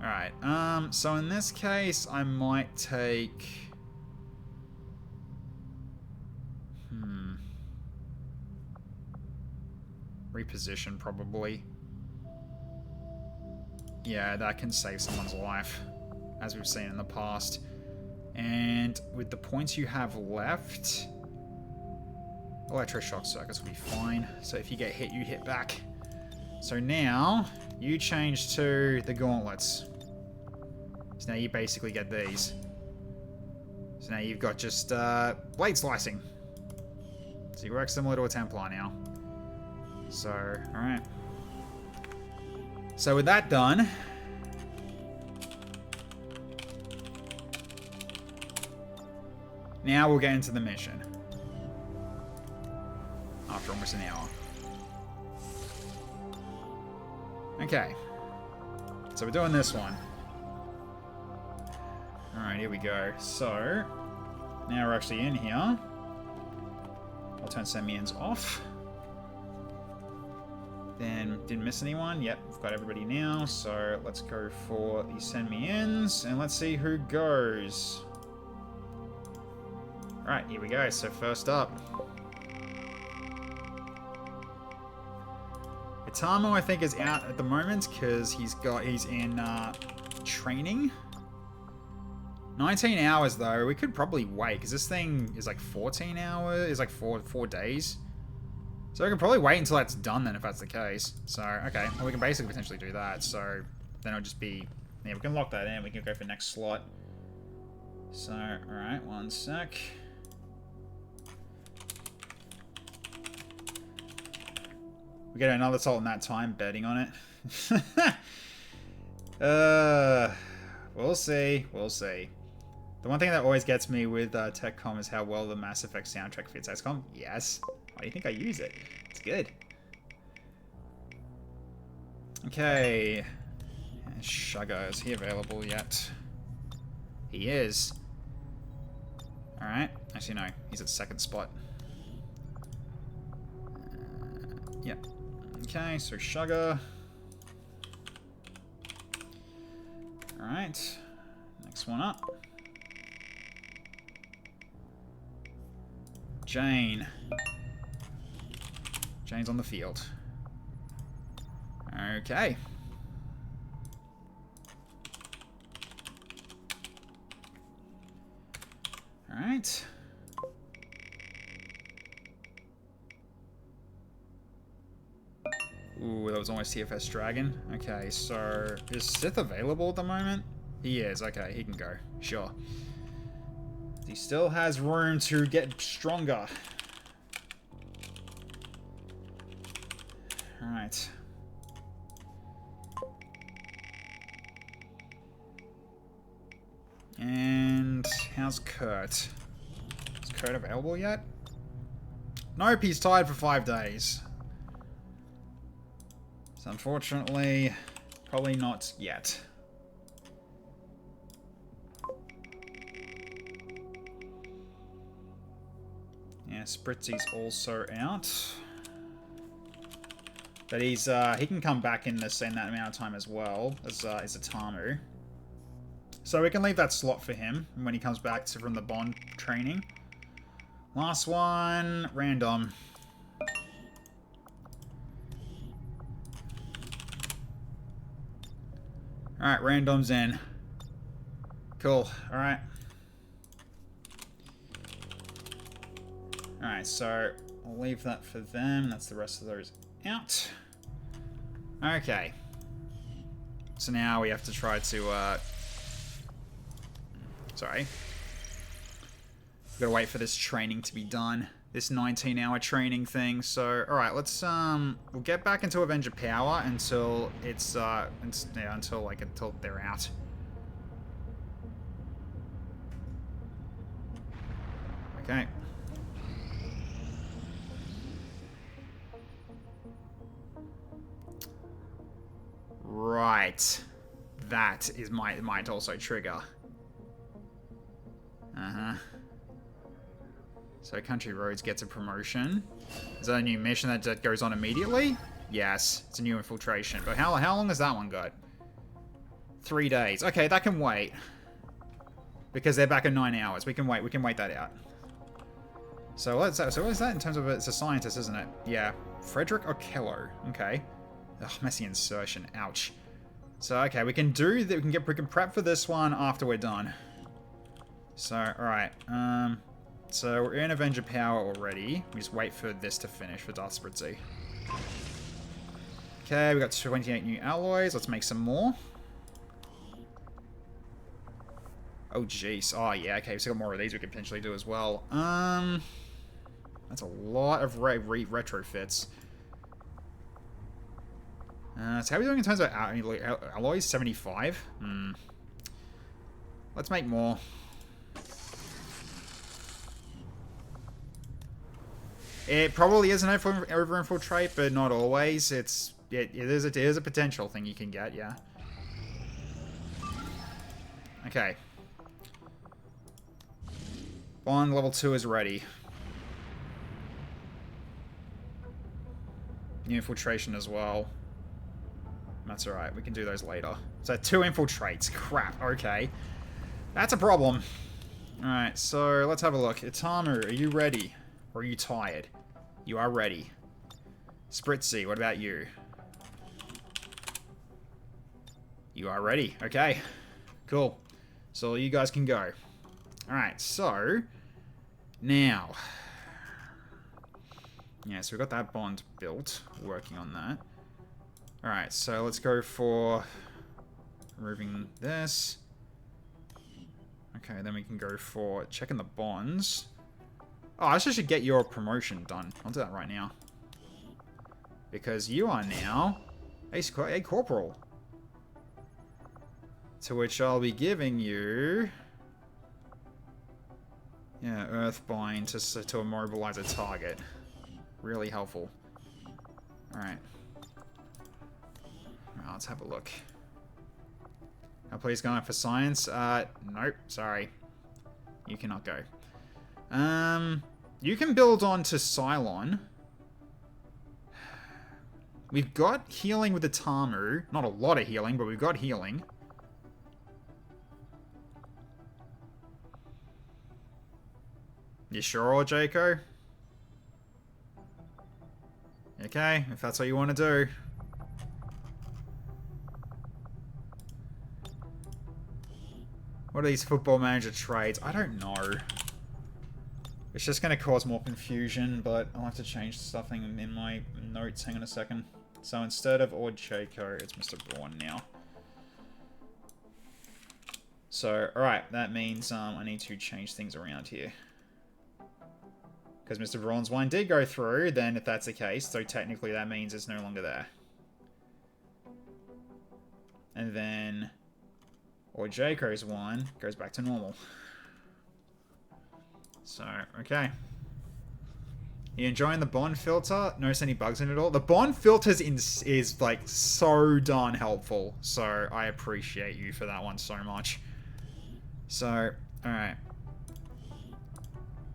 Alright, so in this case, I might take... Reposition, probably. Yeah, that can save someone's life, as we've seen in the past. And with the points you have left, electroshock circuits will be fine. So if you get hit, you hit back. So now, you change to the gauntlets. So now you basically get these. So now you've got just blade slicing. So you work similar to a Templar now. So, alright. So with that done, now we'll get into the mission. After almost an hour. Okay. So we're doing this one. Alright, here we go. So, now we're actually in here. I'll turn semi-ins off. Then, didn't miss anyone. Yep, we've got everybody now. So, let's go for the send-me-ins. And let's see who goes. Alright, here we go. So, first up. Itamo, I think, is out at the moment because he's in training. 19 hours, though. We could probably wait because this thing is like 14 hours. It's like four days. So we can probably wait until that's done then, if that's the case. So, okay. Well, we can basically potentially do that. So, then it'll just be... Yeah, we can lock that in. We can go for next slot. So, alright. One sec. We get another salt in that time, betting on it. We'll see. We'll see. The one thing that always gets me with TechCom is how well the Mass Effect soundtrack fits XCOM. Yes. Why do you think I use it? It's good. Okay. Sugar, is he available yet? He is. Alright. Actually, no. He's at second spot. Yep. Okay, so Sugar. Alright. Next one up. Jane. Jane's on the field. Okay. Alright. Ooh, that was almost TFS Dragon. Okay, so is Sith available at the moment? He is. Okay, he can go. Sure. He still has room to get stronger. Alright. And how's Kurt? Is Kurt available yet? Nope, he's tied for 5 days. So unfortunately, probably not yet. Yeah, Spritzy's also out. But he's he can come back in that amount of time as well as Itamu. So we can leave that slot for him when he comes back from the Bond training. Last one, random. Alright, random's in. Cool, alright. Alright, so I'll leave that for them. That's the rest of those out. Okay. So now we have to try to, sorry. We've got to wait for this training to be done. This 19-hour training thing. So, alright, let's, we'll get back into Avenger power until it's, until they're out. Okay. Right. That is might also trigger. Uh-huh. So Country Roads gets a promotion. Is that a new mission that goes on immediately? Yes, it's a new infiltration. But how long has that one got? 3 days. Okay, that can wait. Because they're back in 9 hours. We can wait that out. So what is that in terms of it's a scientist, isn't it? Yeah. Frederick Okello. Okay. Ugh, messy insertion. Ouch. So okay, we can do that. We can prep for this one after we're done. So alright. So we're in Avenger power already. We just wait for this to finish for Darth Spritzy. Okay, we got 28 new alloys. Let's make some more. Oh jeez. Oh yeah, okay, we've still got more of these we could potentially do as well. That's a lot of retrofits. So how are we doing in terms of alloys? 75? Let's make more. It probably is an over-infiltrate, but not always. It is a potential thing you can get, yeah. Okay. Bond level 2 is ready. New infiltration as well. That's alright, we can do those later. So 2 infiltrates. Crap, okay. That's a problem. Alright, so let's have a look. Itamu, are you ready? Or are you tired? You are ready. Spritzy, what about you? You are ready. Okay. Cool. So you guys can go. Alright, so... Now... Yeah, so we've got that bond built. Working on that. Alright, so let's go for... Removing this. Okay, then we can go for checking the bonds. Oh, I should get your promotion done. I'll do that right now. Because you are now a corporal. To which I'll be giving you... Yeah, Earthbind to immobilize a target. Really helpful. Alright. Let's have a look. Please going for science. Nope, sorry. You cannot go. You can build on to Cylon. We've got healing with the Tamu. Not a lot of healing, but we've got healing. You sure, Jaco? Okay, if that's what you want to do. What are these football manager trades? I don't know. It's just going to cause more confusion, but I'll have to change something in my notes. Hang on a second. So instead of Jaco, it's Mr. Braun now. So, alright, that means I need to change things around here. Because Mr. Braun's one did go through, then if that's the case, so technically that means it's no longer there. And then, Jaco's one goes back to normal. So, okay. You enjoying the bond filter? Notice any bugs in it all? The bond filter is like so darn helpful. So I appreciate you for that one so much. So, alright.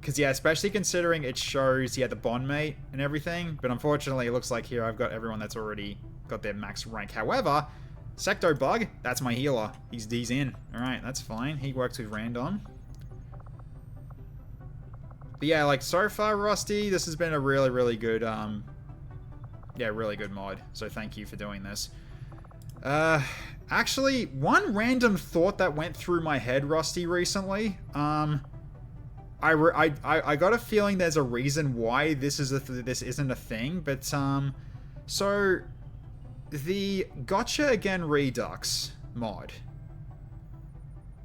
Because yeah, especially considering it shows, yeah, the bond mate and everything. But unfortunately, it looks like here I've got everyone that's already got their max rank. However, Secto Bug, that's my healer. He's in. Alright, that's fine. He works with random. But yeah, like, so far, Rusty, this has been a really, really good, yeah, really good mod. So thank you for doing this. Actually, one random thought that went through my head, Rusty, recently. I got a feeling there's a reason why this isn't a thing, but, so, the Gotcha Again Redux mod.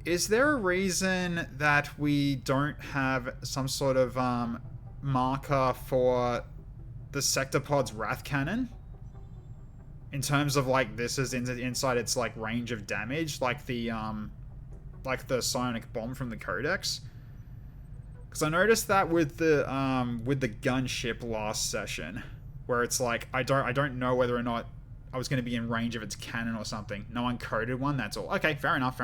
Is there a reason that we don't have some sort of marker for the Sectopod's Wrath Cannon? In terms of like this is inside its like range of damage, like the psionic bomb from the Codex. Because I noticed that with the gunship last session, where it's like I don't know whether or not I was going to be in range of its cannon or something. No uncoded one. That's all. Okay, fair enough.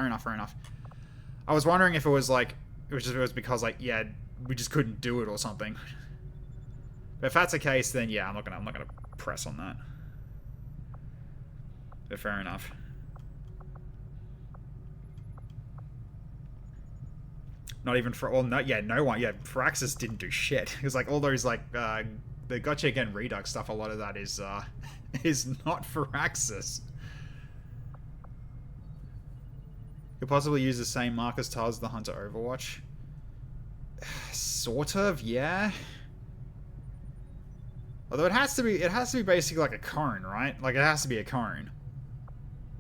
I was wondering if it was like, it was because like, yeah, we just couldn't do it or something. But if that's the case, then yeah, I'm not gonna press on that. But fair enough. Not even for, well, no, yeah, no one, yeah, Firaxis didn't do shit. It was like all those, like, the Gotcha Again Redux stuff, a lot of that is not Firaxis. Could possibly use the same markers tiles as the Hunter Overwatch. Sort of, yeah. Although it has to be basically like a cone, right? Like, it has to be a cone.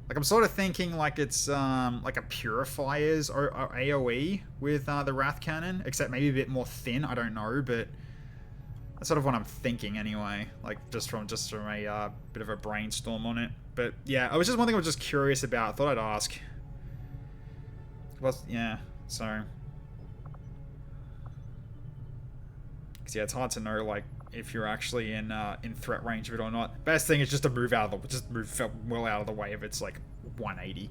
Like, I'm sort of thinking like it's like a Purifier's or AoE with the Wrath Cannon, except maybe a bit more thin. I don't know, but that's sort of what I'm thinking anyway. Like, just from a bit of a brainstorm on it. But yeah, it was just one thing I was just curious about. I thought I'd ask. Yeah, so. Because yeah, it's hard to know like if you're actually in threat range of it or not. Best thing is just to move well out of the way if it's like 180.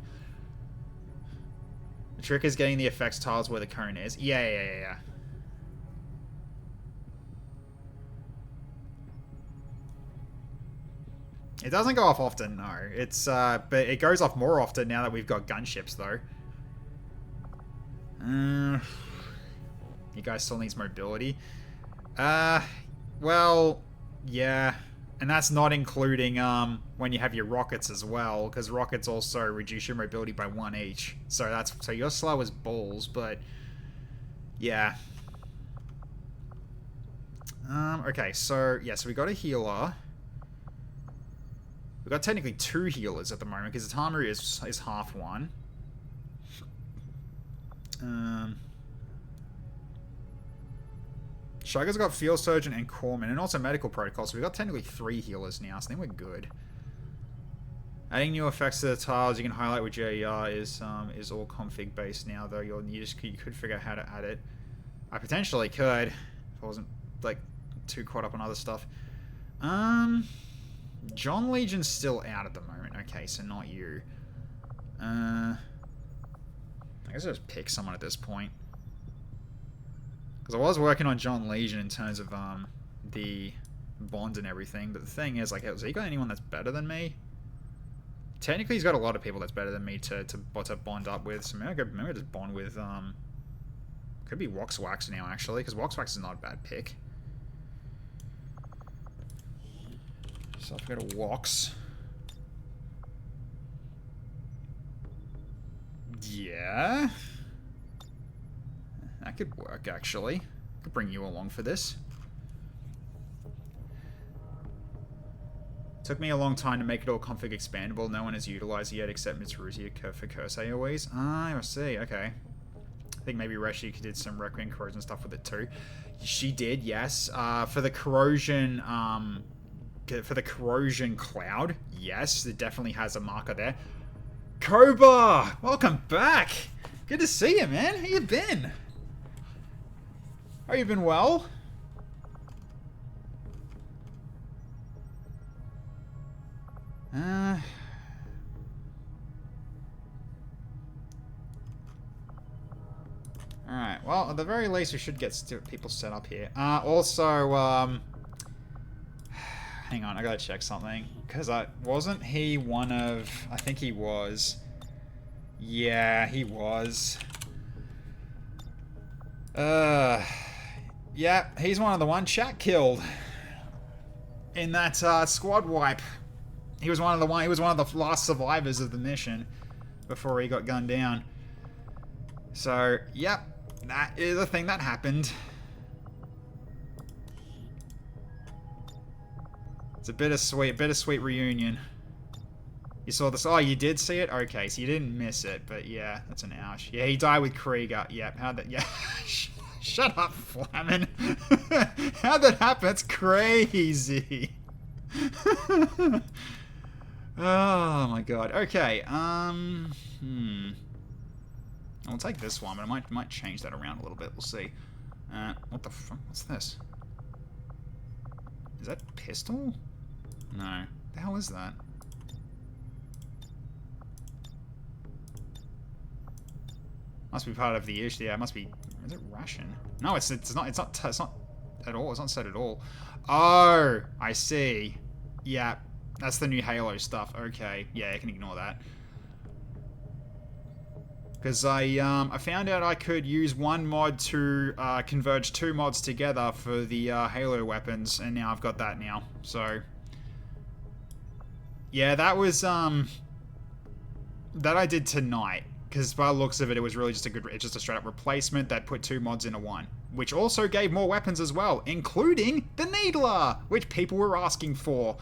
The trick is getting the effects tiles where the cone is. Yeah. It doesn't go off often, no. It's but it goes off more often now that we've got gunships though. You guys still needs mobility. Well, yeah, and that's not including when you have your rockets as well, because rockets also reduce your mobility by 1 each. So you're slow as balls, but yeah. Okay, so yeah, so we got a healer. We got technically 2 healers at the moment because the Tamaru is half one. Shaga's got Field Surgeon and Corpsman, and also Medical Protocol, so we've got technically 3 healers now, so I think we're good. Adding new effects to the tiles you can highlight with JER is all config based now, though. You could figure out how to add it. I potentially could, if I wasn't like too caught up on other stuff. John Legion's still out at the moment. Okay, so not you. I guess I'll just pick someone at this point. Because I was working on John Legion in terms of the bond and everything, but the thing is, like, has he got anyone that's better than me? Technically, he's got a lot of people that's better than me to bond up with. So maybe I just bond with could be Waxwax now actually, because Waxwax is not a bad pick. So I've got a Wax. Yeah. That could work, actually. Could bring you along for this. Took me a long time to make it all config expandable. No one has utilized it yet except Mitsuruti for curse AoEs. Ah, I see. Okay. I think maybe Reshi did some Requiem corrosion stuff with it too. She did, yes. For the corrosion, cloud, yes, it definitely has a marker there. Koba, welcome back. Good to see you, man. How you been? Oh, you been well? Alright, well, at the very least, we should get people set up here. Also, hang on, I gotta check something. Because wasn't he one of... I think he was. Yeah, he was. Yeah, he's one of the one chat killed in that squad wipe. He was one of the last survivors of the mission before he got gunned down. So, yep, that is a thing that happened. It's a bittersweet reunion. You saw this? Oh, you did see it? Okay, so you didn't miss it, but yeah, that's an ouch. Yeah, he died with Krieger. Yep, how'd that... Yeah. Shut up, Flamin. How'd that happen? That's crazy. Oh my god. Okay, I'll take this one, but I might change that around a little bit. We'll see. What the fuck? What's this? Is that pistol? No. The hell is that? Must be part of the issue. Yeah, it must be Is it ration? No, it's not at all. It's not set at all. Oh, I see. Yeah, that's the new Halo stuff. Okay, yeah, I can ignore that. Because I found out I could use one mod to converge 2 mods together for the Halo weapons, and now I've got that now. So yeah, that was that I did tonight. Because by the looks of it, it was really just a straight up replacement that put 2 mods into 1, which also gave more weapons as well, including the Needler, which people were asking for.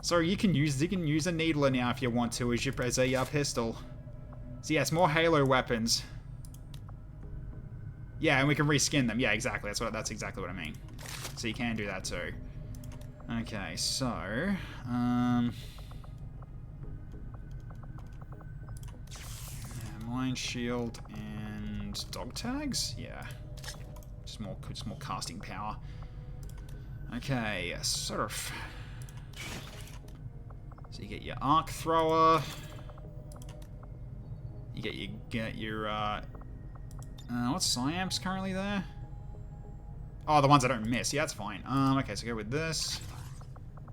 So you can use a Needler now if you want to as a pistol. So yes, more Halo weapons. Yeah, and we can reskin them. Yeah, exactly. That's exactly what I mean. So you can do that too. Okay, so yeah, mine shield and dog tags. Yeah, just more casting power. Okay, sort of. So you get your arc thrower. You get your what's Psyamps currently there? Oh, the ones I don't miss. Yeah, that's fine. Okay, so go with this.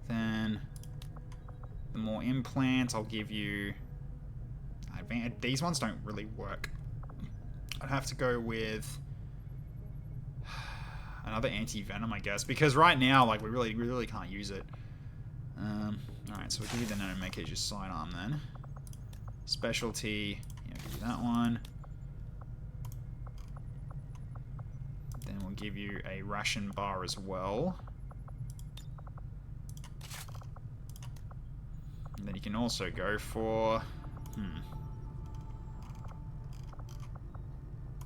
Then the more implants, I'll give you. These ones don't really work. I'd have to go with another anti-venom, I guess, because right now, like, we really can't use it. All right, so we'll give you the Nanomech as your sidearm then. Specialty. Give you that one. Then we'll give you a ration bar as well. And then you can also go for...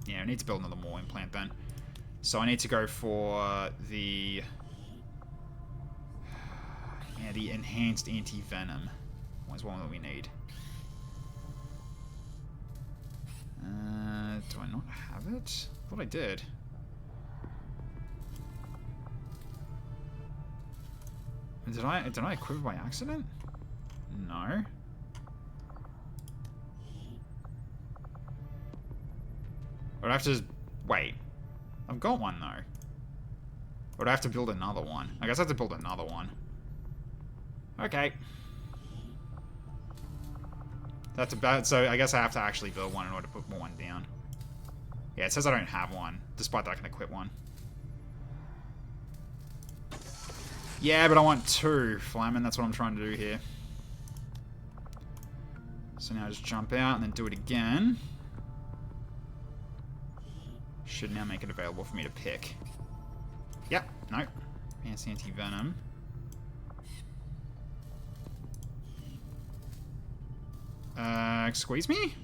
Yeah, I need to build another more implant then. So I need to go for the... Yeah, the enhanced anti-venom. That's one that we need. Do I not have it? I thought I did. Did I equip it by accident? No. Would I have to wait? I've got one though. Would I have to build another one? I guess I have to build another one. Okay. That's about, so I guess I have to actually build one in order to put one down. Yeah, it says I don't have one, despite that I can equip one. Yeah, but I want 2, Flamin', that's what I'm trying to do here. So now I just jump out and then do it again. Should now make it available for me to pick. Yep, nope. Enhanced anti-venom. Squeeze me?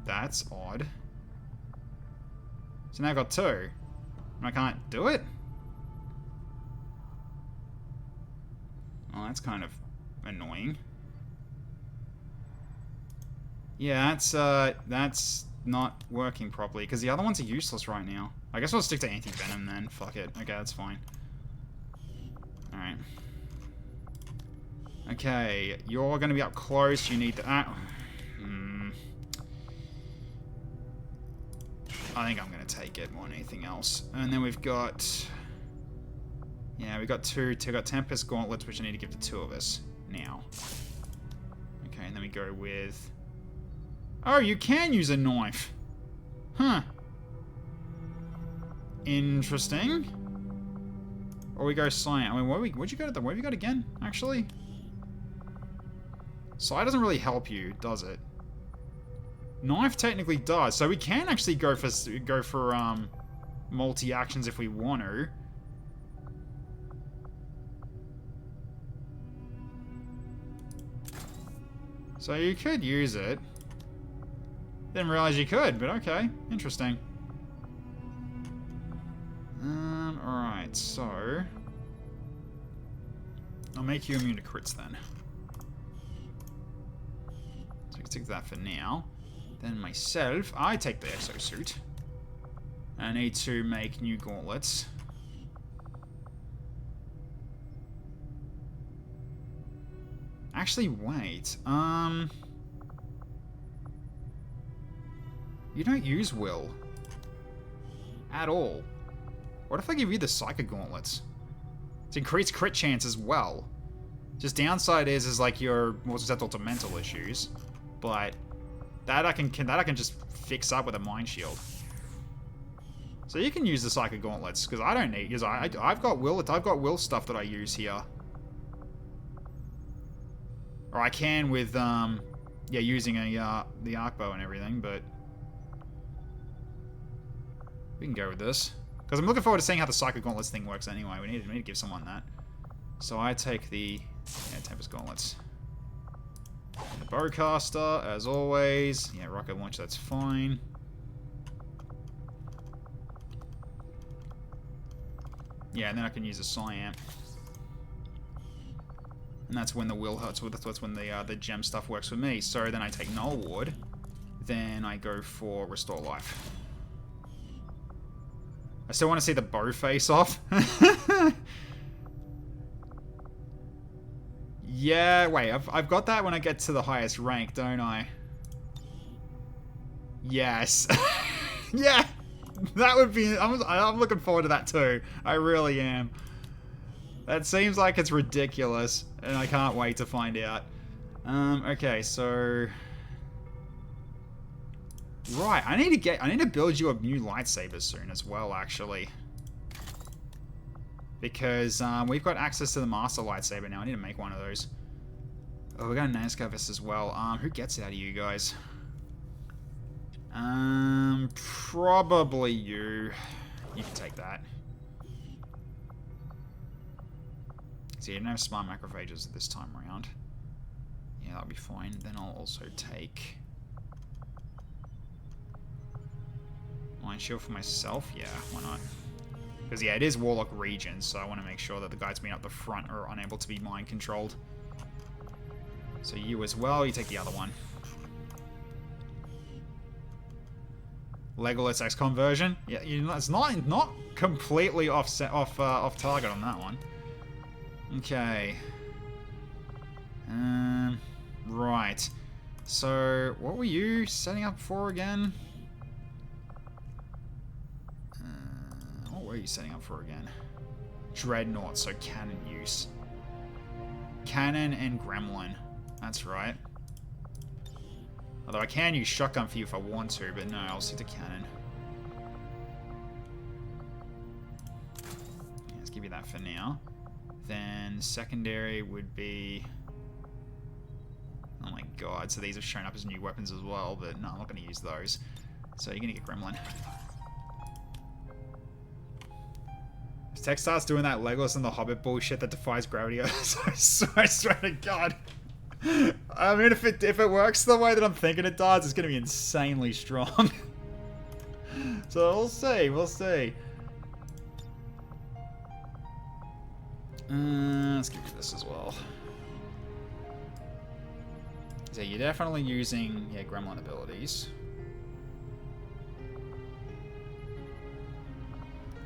That's odd. So now I've got 2. And I can't do it? Oh, that's kind of annoying. Yeah, that's not working properly, because the other ones are useless right now. I guess I'll stick to anti-venom then. Fuck it. Okay, that's fine. Alright. Okay, you're going to be up close. You need the... I think I'm going to take it more than anything else. And then we've got... Yeah, we've got got Tempest Gauntlets, which I need to give to 2 of us now. Okay, and then we go with... Oh, you can use a knife. Huh. Interesting. Or we go Cyan. I mean, where'd you go again, actually? Psi doesn't really help you, does it? Knife technically does, so we can actually go for multi-actions if we want to. So you could use it. Didn't realize you could, but okay. Interesting. Alright, so... I'll make you immune to crits then. So I can take that for now. Then myself, I take the exosuit. I need to make new gauntlets. Actually, wait. You don't use will. At all. What if I give you the Psycho Gauntlets? It's increased crit chance as well. Just downside is like your more susceptible to mental issues. But that I can just fix up with a Mind Shield. So you can use the Psycho Gauntlets, because I don't need, because I've got will stuff that I use here. Or I can with yeah, using the arc bow and everything, but we can go with this. Because I'm looking forward to seeing how the Psycho Gauntlets thing works anyway. We need to give someone that. So I take the Tempest Gauntlets. And the Bowcaster, as always. Yeah, rocket launch, that's fine. Yeah, and then I can use a Psyamp. And that's when the will hurts. That's when the gem stuff works for me. So then I take Null Ward. Then I go for Restore Life. I still want to see the bow face off. Yeah, wait, I've got that when I get to the highest rank, don't I? Yes. Yeah, that would be... I'm looking forward to that too. I really am. That seems like it's ridiculous, and I can't wait to find out. Okay, so... Right, I need to build you a new lightsaber soon as well, actually. Because we've got access to the Master Lightsaber now. I need to make one of those. Oh, we got a Nazgûl as well. Who gets it out of you guys? Probably you. You can take that. See, I don't have smart macrophages this time around. Yeah, that'll be fine. Then I'll also take... Mind Shield for myself? Yeah, why not? Because, yeah, it is Warlock region, so I want to make sure that the guys being up the front are unable to be mind-controlled. So you as well, you take the other one. Legolas XCOM version? Yeah, it's not completely off target on that one. Okay. Right. So, what were you setting up for again? What were you setting up for again? Dreadnought, so cannon use. Cannon and Gremlin. That's right. Although I can use shotgun for you if I want to, but no, I'll stick to cannon. Yeah, let's give you that for now. Then secondary would be... Oh my god, so these have shown up as new weapons as well, but no, I'm not going to use those. So you're going to get Gremlin. If Tech starts doing that Legolas and the Hobbit bullshit that defies gravity, I swear to god. I mean, if it works the way that I'm thinking it does, it's going to be insanely strong. So we'll see. Let's give you this as well. So you're definitely using, yeah, Gremlin abilities.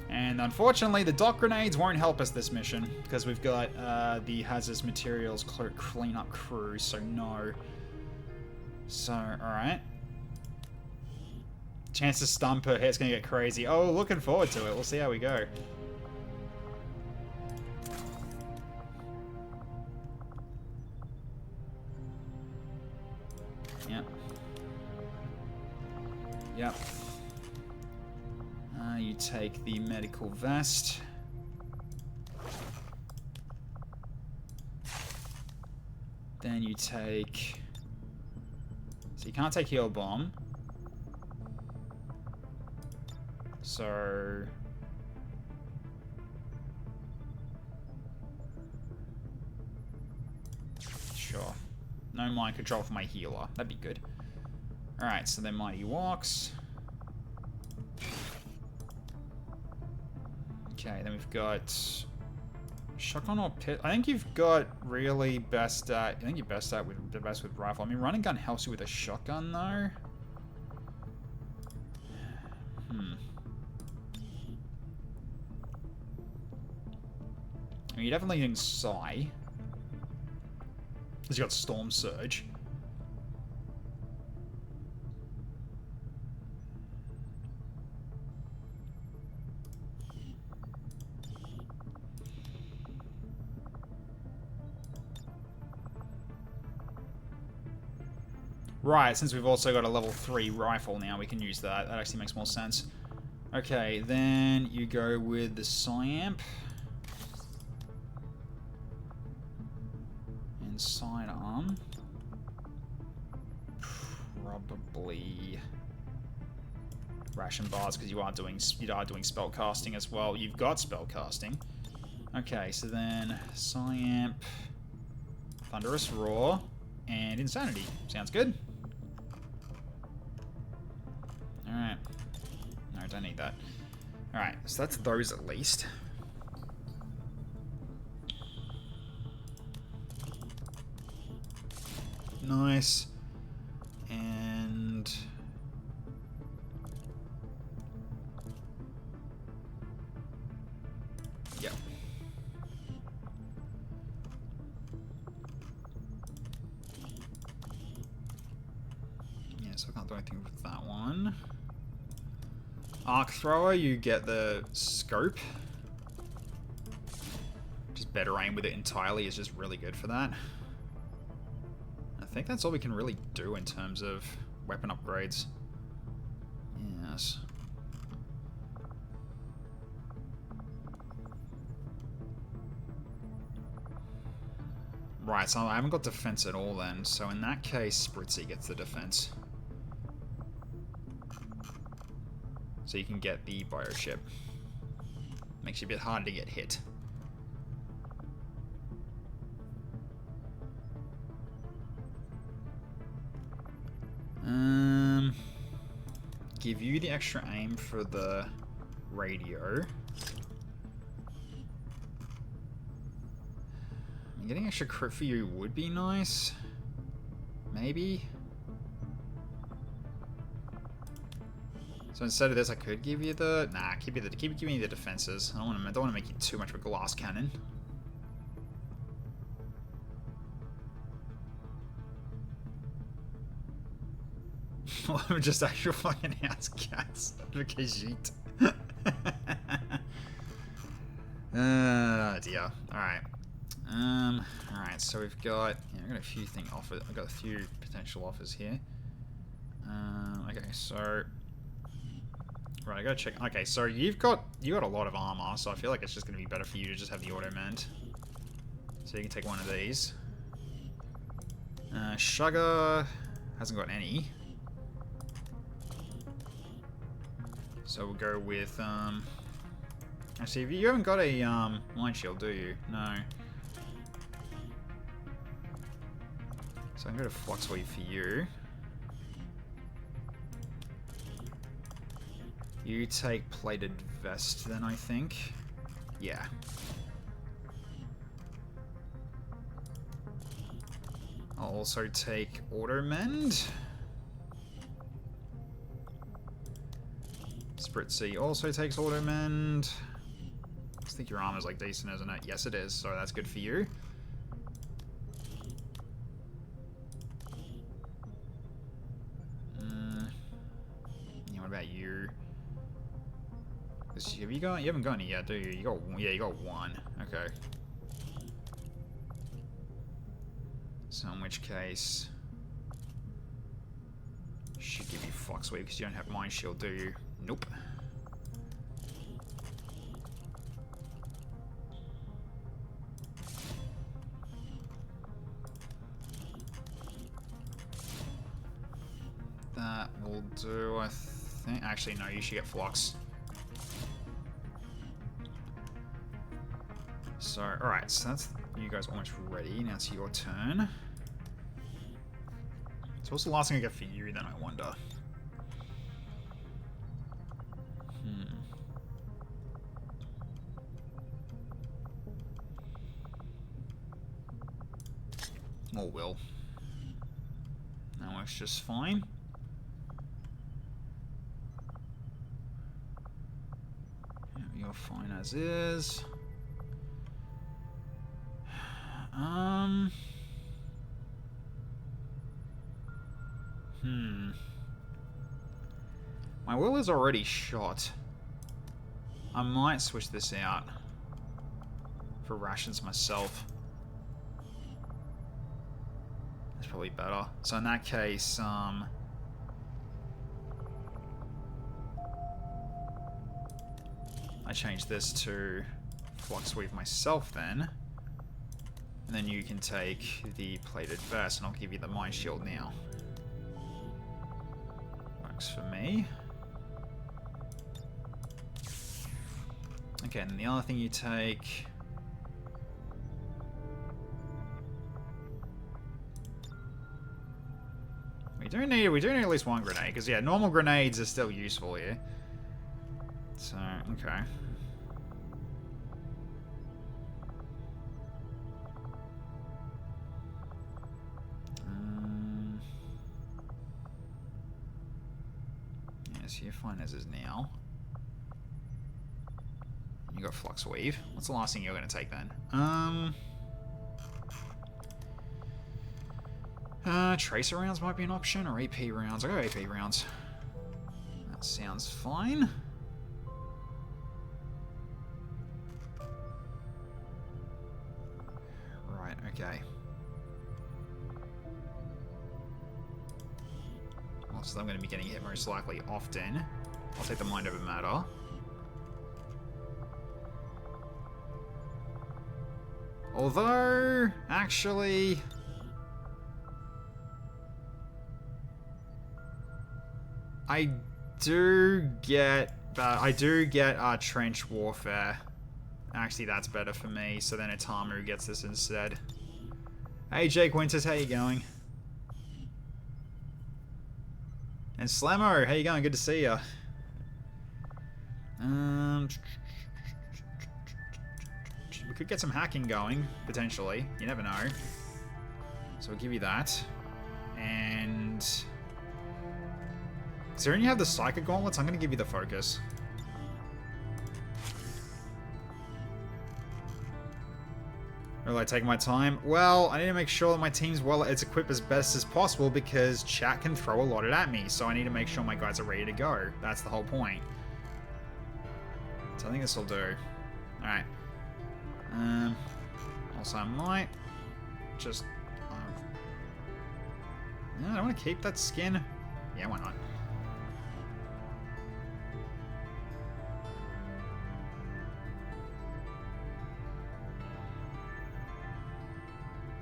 And unfortunately, the dot grenades won't help us this mission, because we've got the hazardous materials cleanup crew, so no. So, alright. Chance to stun per hit's gonna get crazy. Oh, looking forward to it. We'll see how we go. Yep. You take the medical vest. Then you take... So you can't take heal bomb. So... Sure. No mind control for my healer. That'd be good. Alright, so then Mighty Walks. Okay, then we've got shotgun or pit. I think you've got really best at. I think you're best at with rifle. I mean, run and gun helps you with a shotgun though. I mean, you're definitely using Psy. He's got Storm Surge. Right, since we've also got a level 3 rifle now, we can use that. That actually makes more sense. Okay, then you go with the Psyamp. And sidearm. Probably ration bars, because you are doing spell casting as well. You've got spell casting. Okay, so then Psyamp, Thunderous Roar, and Insanity. Sounds good. Alright. No, don't need that. Alright, so that's those at least. Nice. And... yep. Yeah, so I can't do anything with that one. Arc Thrower, you get the scope. Just better aim with it entirely is just really good for that. I think that's all we can really do in terms of weapon upgrades. Yes. Right, so I haven't got defense at all then, so in that case, Spritzy gets the defense. So you can get the biochip. Makes you a bit harder to get hit. Give you the extra aim for the radio. Getting extra crit for you would be nice. Maybe. So instead of this, I could give you the... Nah, keep giving me the defenses. I don't want to make you too much of a glass cannon. I'm just actual fucking house cats. Khajiit. Dear. Alright. Alright, so we've got... Yeah, I've got a few offers. I've got a few potential offers here. Okay, so... Right, I gotta check. Okay, so you got a lot of armor, so I feel like it's just gonna be better for you to just have the auto-mend. So you can take one of these. Sugar hasn't got any. So we'll go with actually, you haven't got a mind shield, do you? No. So I'm gonna flux wave for you. You take plated vest then, I think. Yeah. I'll also take auto mend. Spritzy also takes auto mend. I think your armor's like decent, isn't it? Yes, it is. So that's good for you. Yeah, what about you? Have you got? You haven't got any yet, do you? You got? Yeah, you got one. Okay. So in which case, should give you flux wave because you don't have mind shield, do you? Nope. That will do, I think. Actually, no, you should get flux. So, alright, so that's you guys almost ready. Now it's your turn. So what's the last thing I get for you then, I wonder? More will. That works just fine. Yeah, you're fine as is. My will is already shot. I might switch this out for rations myself. That's probably better. So in that case, I change this to Flux Weave myself then. And then you can take the plated vest and I'll give you the Mind Shield now. Works for me. Okay, and then the other thing you take... We do need at least one grenade, because yeah, normal grenades are still useful here. So, okay. Yeah, so you're fine as is now. You got Flux Weave. What's the last thing you're going to take then? Tracer rounds might be an option, or AP rounds. I'll go AP rounds. That sounds fine. Right, okay. Well, so I'm going to be getting hit most likely often. I'll take the Mind Over Matter. Although, actually... I do get Trench Warfare. Actually, that's better for me, so then it's Harmer who gets this instead. Hey Jake Winters, how you going? And Slammo, how you going? Good to see ya. We could get some hacking going, potentially. You never know. So we'll give you that. And... considering you have the Psychic Gauntlets, I'm going to give you the Focus. Will I take my time? Well, I need to make sure that my team's it's equipped as best as possible because chat can throw a lot at me, so I need to make sure my guys are ready to go. That's the whole point. So I think this will do. Alright. Also, I might just... no, I don't want to keep that skin. Yeah, why not?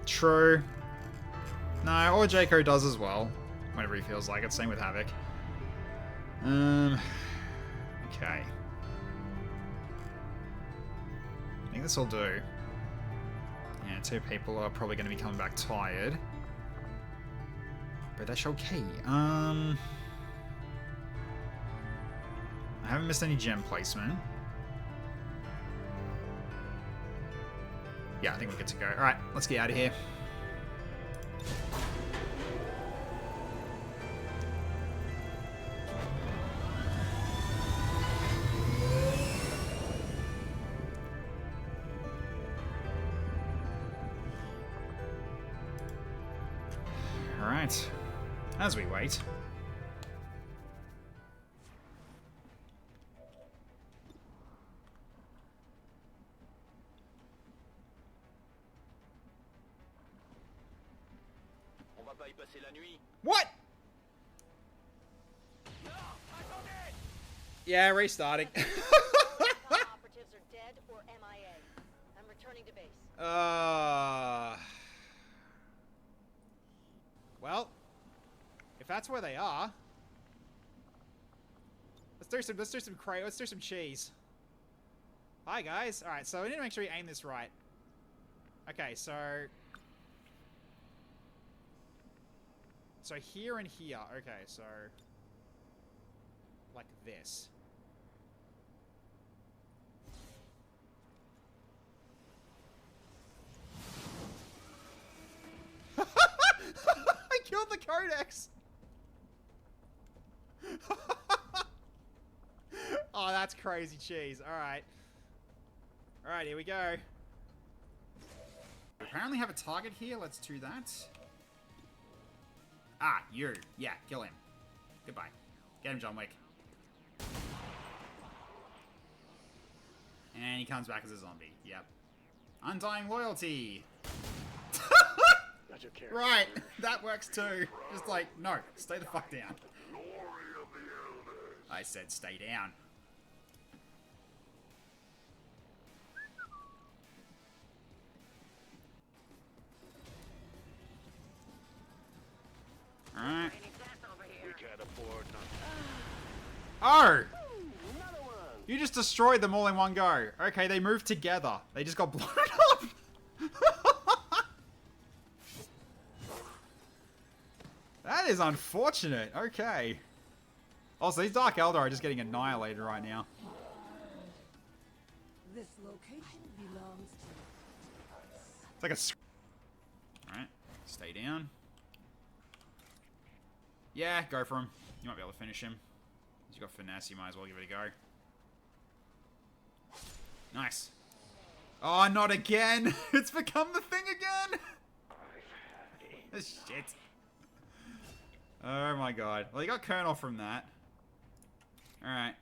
True. No, or Jaco does as well. Whenever he feels like it. Same with Havoc. Okay. I think this will do. Yeah, 2 people are probably going to be coming back tired. But that's okay. I haven't missed any gem placement. Yeah, I think we're good to go. Alright, let's get out of here. Alright. As we wait. What? Yeah, restarting. Operatives are dead or MIA. I'm returning to base. Well, if that's where they are, let's do some cheese. Hi guys. All right, so we need to make sure we aim this right. Okay, so here and here. Okay, so like this. I killed the Codex. Oh, that's crazy cheese. All right. All right, here we go. We apparently have a target here. Let's do that. Ah, you. Yeah, kill him. Goodbye. Get him, John Wick. And he comes back as a zombie. Yep. Undying loyalty. Right, that works too. Just like, no, stay the fuck down. I said stay down. Alright. Oh! You just destroyed them all in one go. Okay, they moved together. They just got blown up. That is unfortunate. Okay. Also, these Dark Eldar are just getting annihilated right now. This location belongs to It's like a... Alright. Stay down. Yeah, go for him. You might be able to finish him. He's got finesse, you might as well give it a go. Nice. Oh, not again! It's become the thing again! Shit. Oh my god. Well, he got Colonel from that. Alright.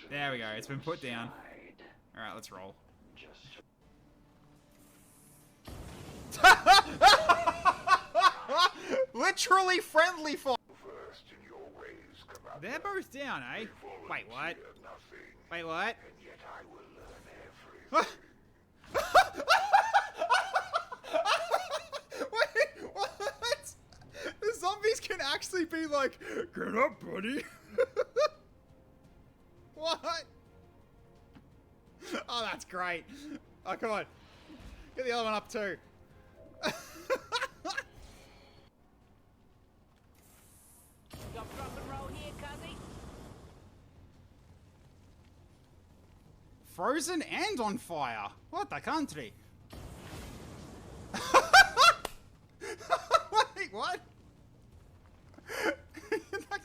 There we go, it's been put down. Alright, let's roll. Literally friendly fire! They're both down, eh? Wait, what? Wait, what? Wait, what? The zombies can actually be like, get up, buddy. What? Oh, that's great. Oh, come on. Get the other one up too. Frozen and on fire. What the country? Wait, what? that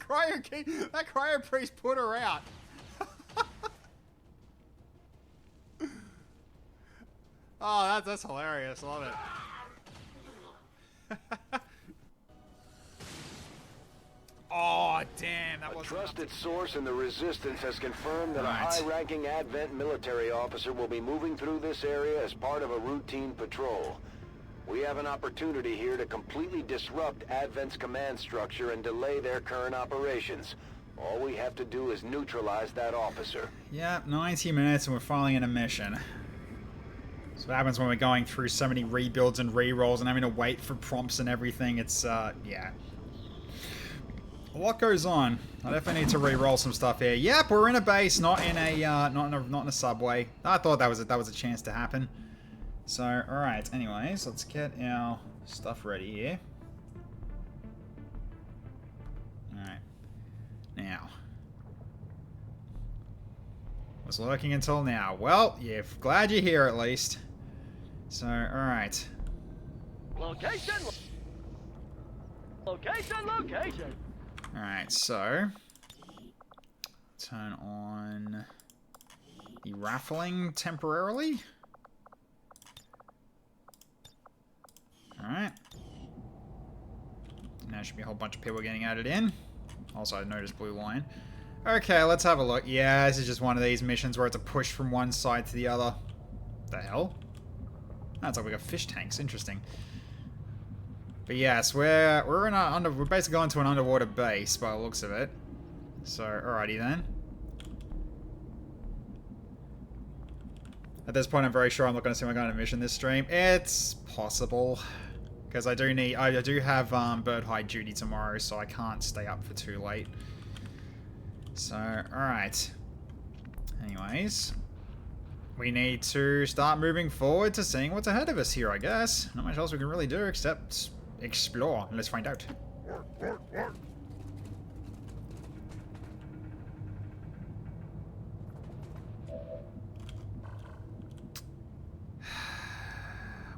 cryo priest put her out. Oh, that's hilarious. Love it. Oh, damn, that was a trusted source in the Resistance has confirmed that a high-ranking Advent military officer will be moving through this area as part of a routine patrol. We have an opportunity here to completely disrupt Advent's command structure and delay their current operations. All we have to do is neutralize that officer. Yep, 90 minutes and we're finally in a mission. So what happens when we're going through so many rebuilds and re-rolls and having to wait for prompts and everything. It's, yeah. A lot goes on. I definitely need to re-roll some stuff here. Yep, we're in a base, not in a subway. I thought that was a chance to happen. So, all right. Anyways, let's get our stuff ready here. All right. Now, was lurking until now. Well, yeah, glad you're here at least. So, all right. Location. Location. Alright, so turn on the raffling temporarily. Alright. Now should be a whole bunch of people getting added in. Also, I noticed blue line. Okay, let's have a look. Yeah, this is just one of these missions where it's a push from one side to the other. The hell? Oh, it's like we got fish tanks. Interesting. But yes, we're basically going to an underwater base by the looks of it. So, alrighty then. At this point, I'm very sure I'm not going to see my kind of mission this stream. It's possible, because I do have bird hide duty tomorrow, so I can't stay up for too late. So, alright. Anyways, we need to start moving forward to seeing what's ahead of us here, I guess. Not much else we can really do except explore. Let's find out.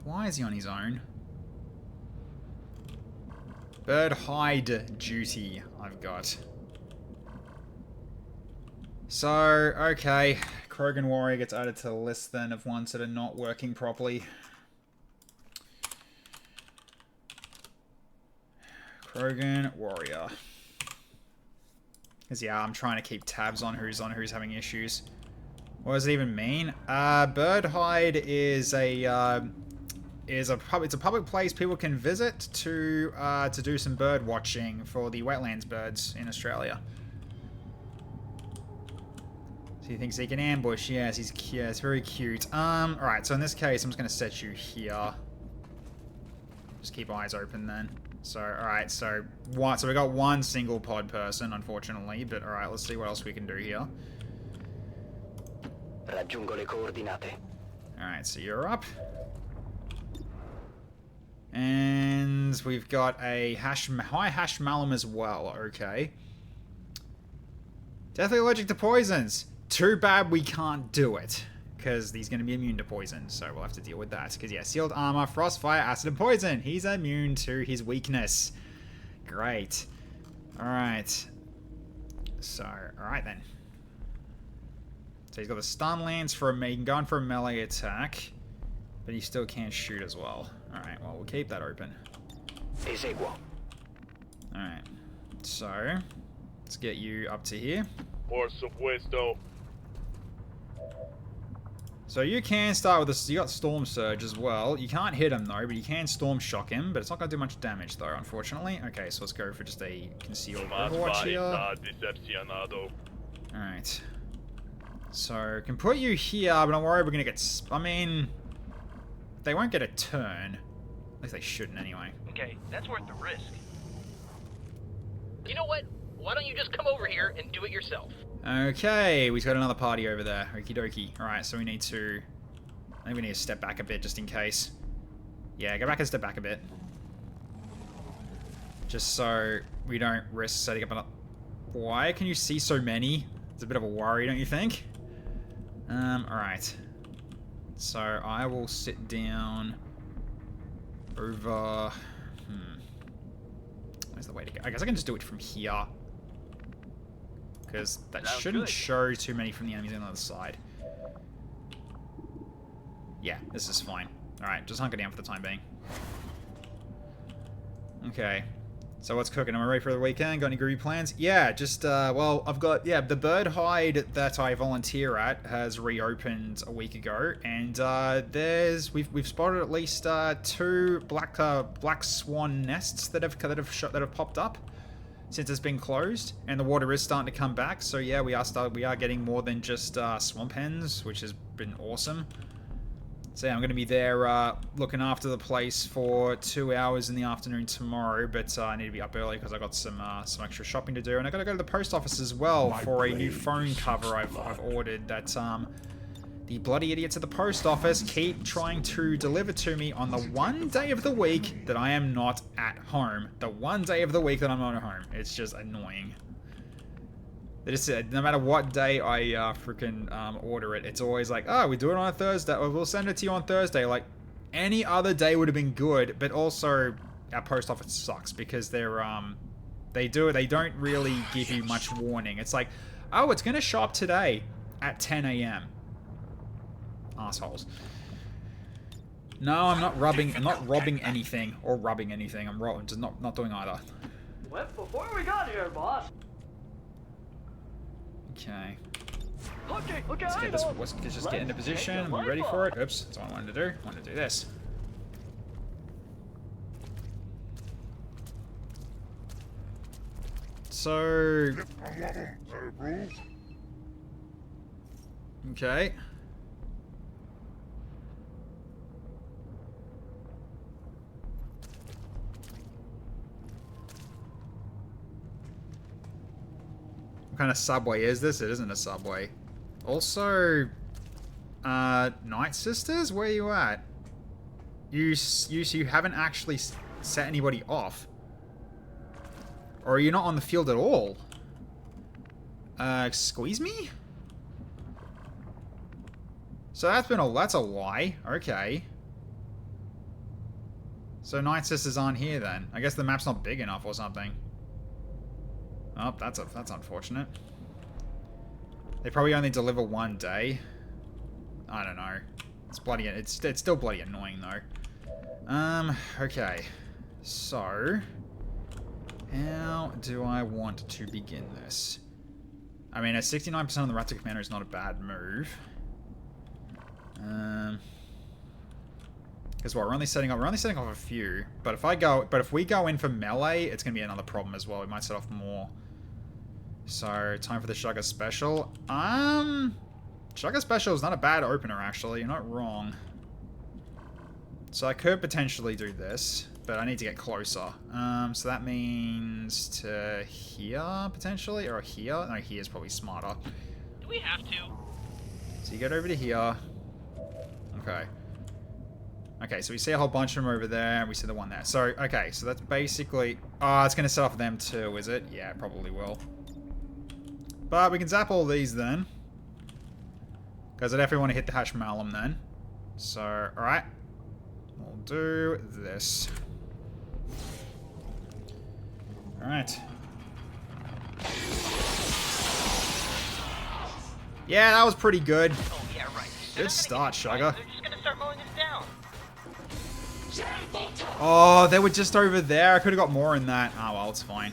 Why is he on his own? Bird hide duty I've got. So, okay. Krogan Warrior gets added to the list then of ones that are not working properly. Krogan Warrior. Because yeah, I'm trying to keep tabs on who's having issues. What does it even mean? Bird hide is it's a public place people can visit to do some bird watching for the wetlands birds in Australia. So he thinks he can ambush. Yes, he's cute. It's very cute. Alright, so in this case, I'm just going to set you here. Just keep eyes open then. So, alright, so we got one single pod person, unfortunately, but alright, let's see what else we can do here. Raggiungo le coordinate. Alright, so you're up. And we've got a high hash malum as well, okay. Deathly allergic to poisons. Too bad we can't do it, because he's going to be immune to poison, so we'll have to deal with that. Because, yeah, sealed armor, frost, fire, acid, and poison. He's immune to his weakness. Great. Alright. So, alright then. So he's got the stun lance for he can go in for a melee attack, but he still can't shoot as well. Alright, well, we'll keep that open. Eseguo. Alright. So, let's get you up to here. Por supuesto. So you can start with this. You got Storm Surge as well. You can't hit him though, but you can Storm Shock him. But it's not going to do much damage though, unfortunately. Okay, so let's go for just a concealed Overwatch here. Alright. So, can put you here, but don't worry, we're going to get... I mean... They won't get a turn. At least they shouldn't anyway. Okay, that's worth the risk. You know what? Why don't you just come over here and do it yourself? Okay, we've got another party over there. Okie dokie. Alright, so we need to... I think we need to step back a bit just in case. Yeah, go back and step back a bit. Just so we don't risk setting up another... Why can you see so many? It's a bit of a worry, don't you think? Alright. So I will sit down over... Where's the way to go? I guess I can just do it from here. Because that Sounds shouldn't good. show too many from the enemies on the other side. Yeah, this is fine. Alright, just hunker down for the time being. Okay. So what's cooking? Am I ready for the weekend? Got any groovy plans? Yeah, just, well, I've got, yeah, the bird hide that I volunteer at has reopened a week ago, and we've spotted at least 2 black swan nests that have popped up since it's been closed, and the water is starting to come back. So yeah, we are getting more than just swamp hens, which has been awesome. So yeah, I'm going to be there looking after the place for 2 hours in the afternoon tomorrow, but I need to be up early because I got some extra shopping to do, and I got to go to the post office as well for a new phone cover I've ordered that the bloody idiots at the post office keep trying to deliver to me on the one day of the week that I am not at home. The one day of the week that I'm not at home. It's just annoying. They just said, no matter what day I freaking order it, it's always like, oh, we do it on a Thursday, or we'll send it to you on Thursday. Like, any other day would have been good, but also our post office sucks because they don't really give you much warning. It's like, oh, it's gonna show up today at 10 a.m. Assholes. No, I'm not robbing anything or rubbing anything. I'm just not doing either. Went before we got here, boss. Okay. Okay, Let's just get into position. Am I ready for it? Oops, that's what I wanted to do. I wanted to do this. So... Okay. What kind of subway is this? It isn't a subway. Also, Night Sisters, where are you at? You haven't actually set anybody off, or are you not on the field at all? Squeeze me? So that's a lie. Okay. So Night Sisters aren't here then. I guess the map's not big enough or something. Oh, that's unfortunate. They probably only deliver one day. I don't know. It's still bloody annoying though. Okay. So How do I want to begin this? I mean, a 69% on the Raptor Commander is not a bad move. Because what, we're only setting off a few. But if we go in for melee, it's gonna be another problem as well. We might set off more. So, time for the Shugger Special. Shugger Special is not a bad opener, actually. You're not wrong. So I could potentially do this, but I need to get closer. So that means to here, potentially? Or here? No, here's probably smarter. Do we have to? So you get over to here. Okay. Okay, so we see a whole bunch of them over there, and we see the one there. So, okay, so that's basically... Oh, it's going to set off them too, is it? Yeah, it probably will. But we can zap all these then. Because I definitely want to hit the Hash Malum then. So, alright. We'll do this. Alright. Yeah, that was pretty good. Oh, yeah, right. Good start, Shugger. They're just gonna start mowing us down. Oh, they were just over there. I could have got more in that. Oh, well, it's fine.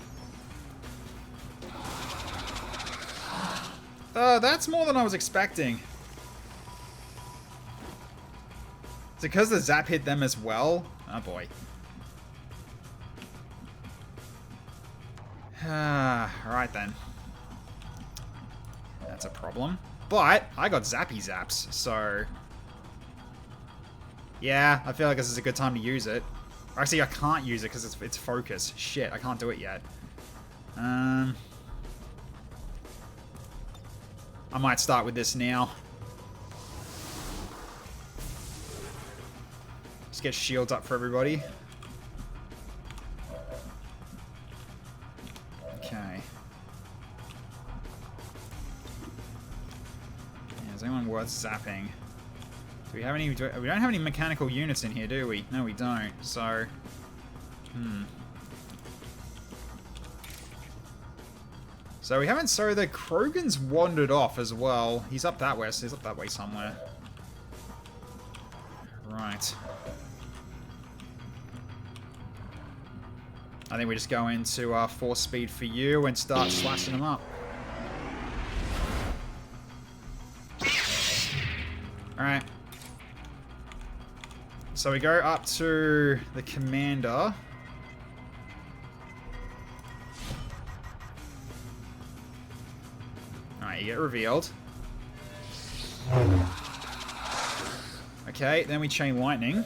Oh, that's more than I was expecting. Is it because the zap hit them as well? Oh, boy. Alright then. That's a problem. But, I got zappy zaps, so... Yeah, I feel like this is a good time to use it. Actually, I can't use it because it's focus. Shit, I can't do it yet. I might start with this now. Let's get shields up for everybody. Okay. Yeah, is anyone worth zapping? Do we have any? We don't have any mechanical units in here, do we? No, we don't. So, So we haven't. So the Krogan's wandered off as well. He's up that way. So he's up that way somewhere. Right. I think we just go into force speed for you and start slashing them up. All right. So we go up to the commander. Alright, you get revealed. Okay, then we chain lightning.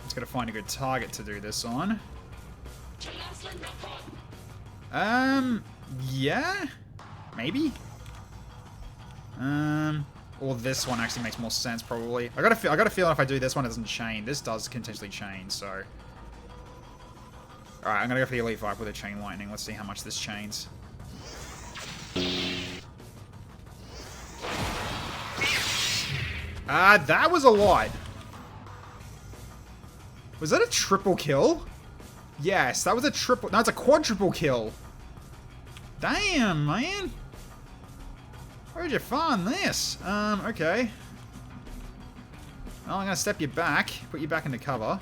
Just gotta find a good target to do this on. Yeah? Maybe? Or this one actually makes more sense, probably. I got a feeling if I do this one, it doesn't chain. This does potentially chain, so... Alright, I'm gonna go for the Elite Viper with a chain lightning. Let's see how much this chains. That was a lot. Was that a triple kill? Yes, that was a triple... No, it's a quadruple kill. Damn, man. Where'd you find this? Okay. Well, I'm gonna step you back, put you back into cover.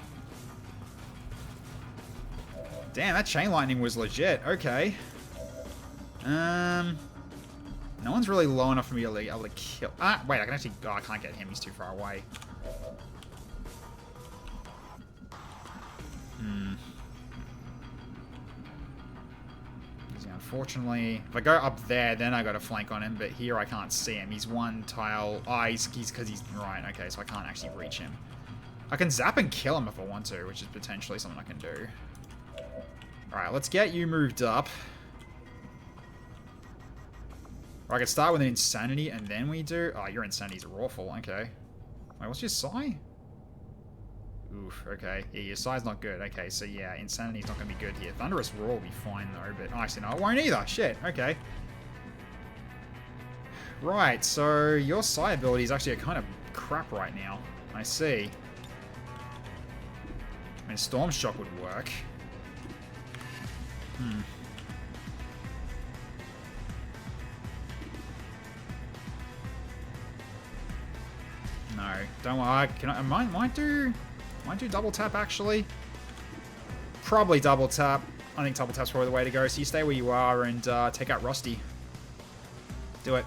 Damn, that chain lightning was legit. Okay. No one's really low enough for me to be able to kill. Wait, I can actually. Oh, I can't get him. He's too far away. Unfortunately, if I go up there, then I got to flank on him. But here I can't see him. He's one tile. He's because he's right. Okay, so I can't actually reach him. I can zap and kill him if I want to, which is potentially something I can do. Alright, let's get you moved up. Or I could start with an Insanity, and then we do... Oh, your Insanities are awful. Okay. Wait, what's your Psi? Oof, okay. Yeah, your Psi's not good. Okay, so yeah, Insanity's not going to be good here. Thunderous Roar will be fine, though, but... Oh, actually, no, it won't either. Shit, okay. Right, so your Psi ability is actually a kind of crap right now. I see. I mean, Storm Shock would work. No, don't worry. I might do... Might do double tap, actually. Probably double tap. I think double tap's probably the way to go. So you stay where you are and take out Rusty. Do it.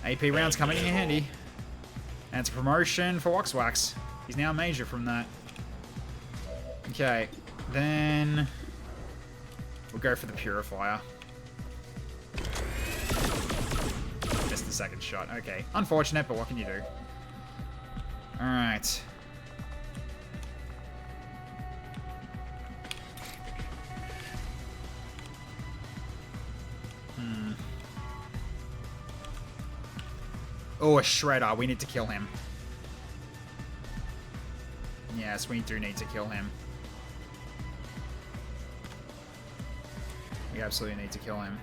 AP rounds coming in handy. And it's a promotion for Waxwax. He's now a major from that. Okay. Then we'll go for the Purifier. Missed the second shot. Okay. Unfortunate, but what can you do? Alright. Oh, a Shredder. We need to kill him. Yes, we do need to kill him. We absolutely need to kill him.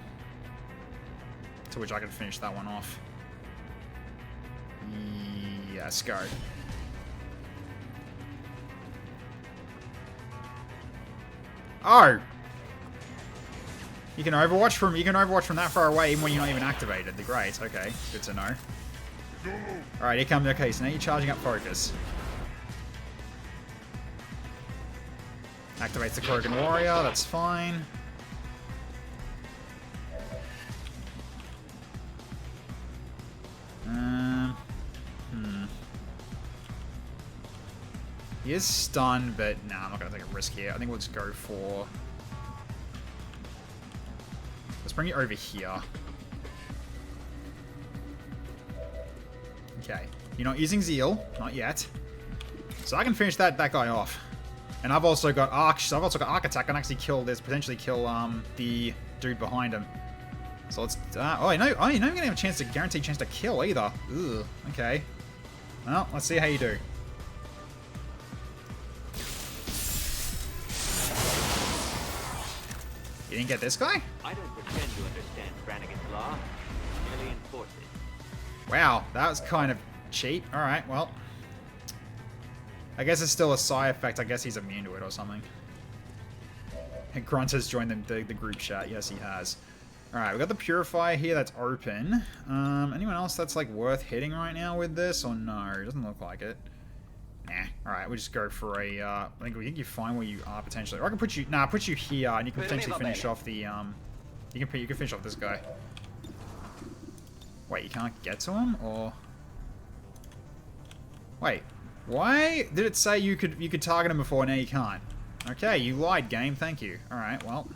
To which I can finish that one off. Yes, go. Oh! You can overwatch from that far away even when you're not even activated. The great. Okay, good to know. Alright, here comes. Okay, so now you're charging up focus. Activates the Krogan Warrior, that's fine. He is stunned, but nah, I'm not going to take a risk here. I think we'll just go for... Let's bring it over here. Okay. You're not using Zeal. Not yet. So I can finish that guy off. And I've also got Arc. So I've also got Arc Attack. I can actually kill this, potentially kill the dude behind him. So let's... oh, you're not even going to have a chance to guaranteed chance to kill either. Ugh. Okay. Well, let's see how you do. You didn't get this guy? I don't pretend to understand Brannigan's law. Merely enforce it. Wow, that was kind of cheap. Alright, well. I guess it's still a side effect. I guess he's immune to it or something. And Grunt has joined the group chat. Yes, he has. Alright, we got the Purifier here that's open. Anyone else that's like worth hitting right now with this? Or no? It doesn't look like it. Nah. Alright, we'll just go for a, I think you're fine where you are potentially. Or I can put you, put you here and you can potentially finish off the, you can finish off this guy. Wait, you can't get to him? Or... Wait. Why did it say you could target him before, now you can't? Okay, you lied, game, thank you. Alright, well.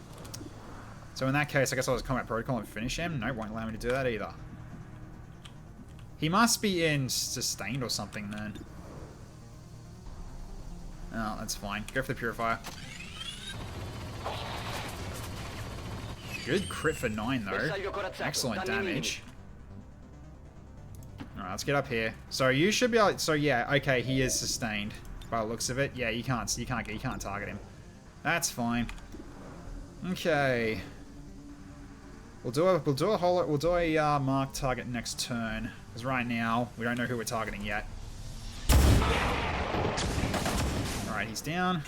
So in that case, I guess I'll just combat protocol and finish him. No, won't allow me to do that either. He must be in sustained or something then. Oh, that's fine. Go for the Purifier. Good crit for 9 though. Excellent damage. Alright, let's get up here. So you should be able... So yeah, okay, he is sustained. By the looks of it. Yeah, you can't target him. That's fine. Okay. We'll do a mark target next turn. Because right now, we don't know who we're targeting yet. Alright, he's down.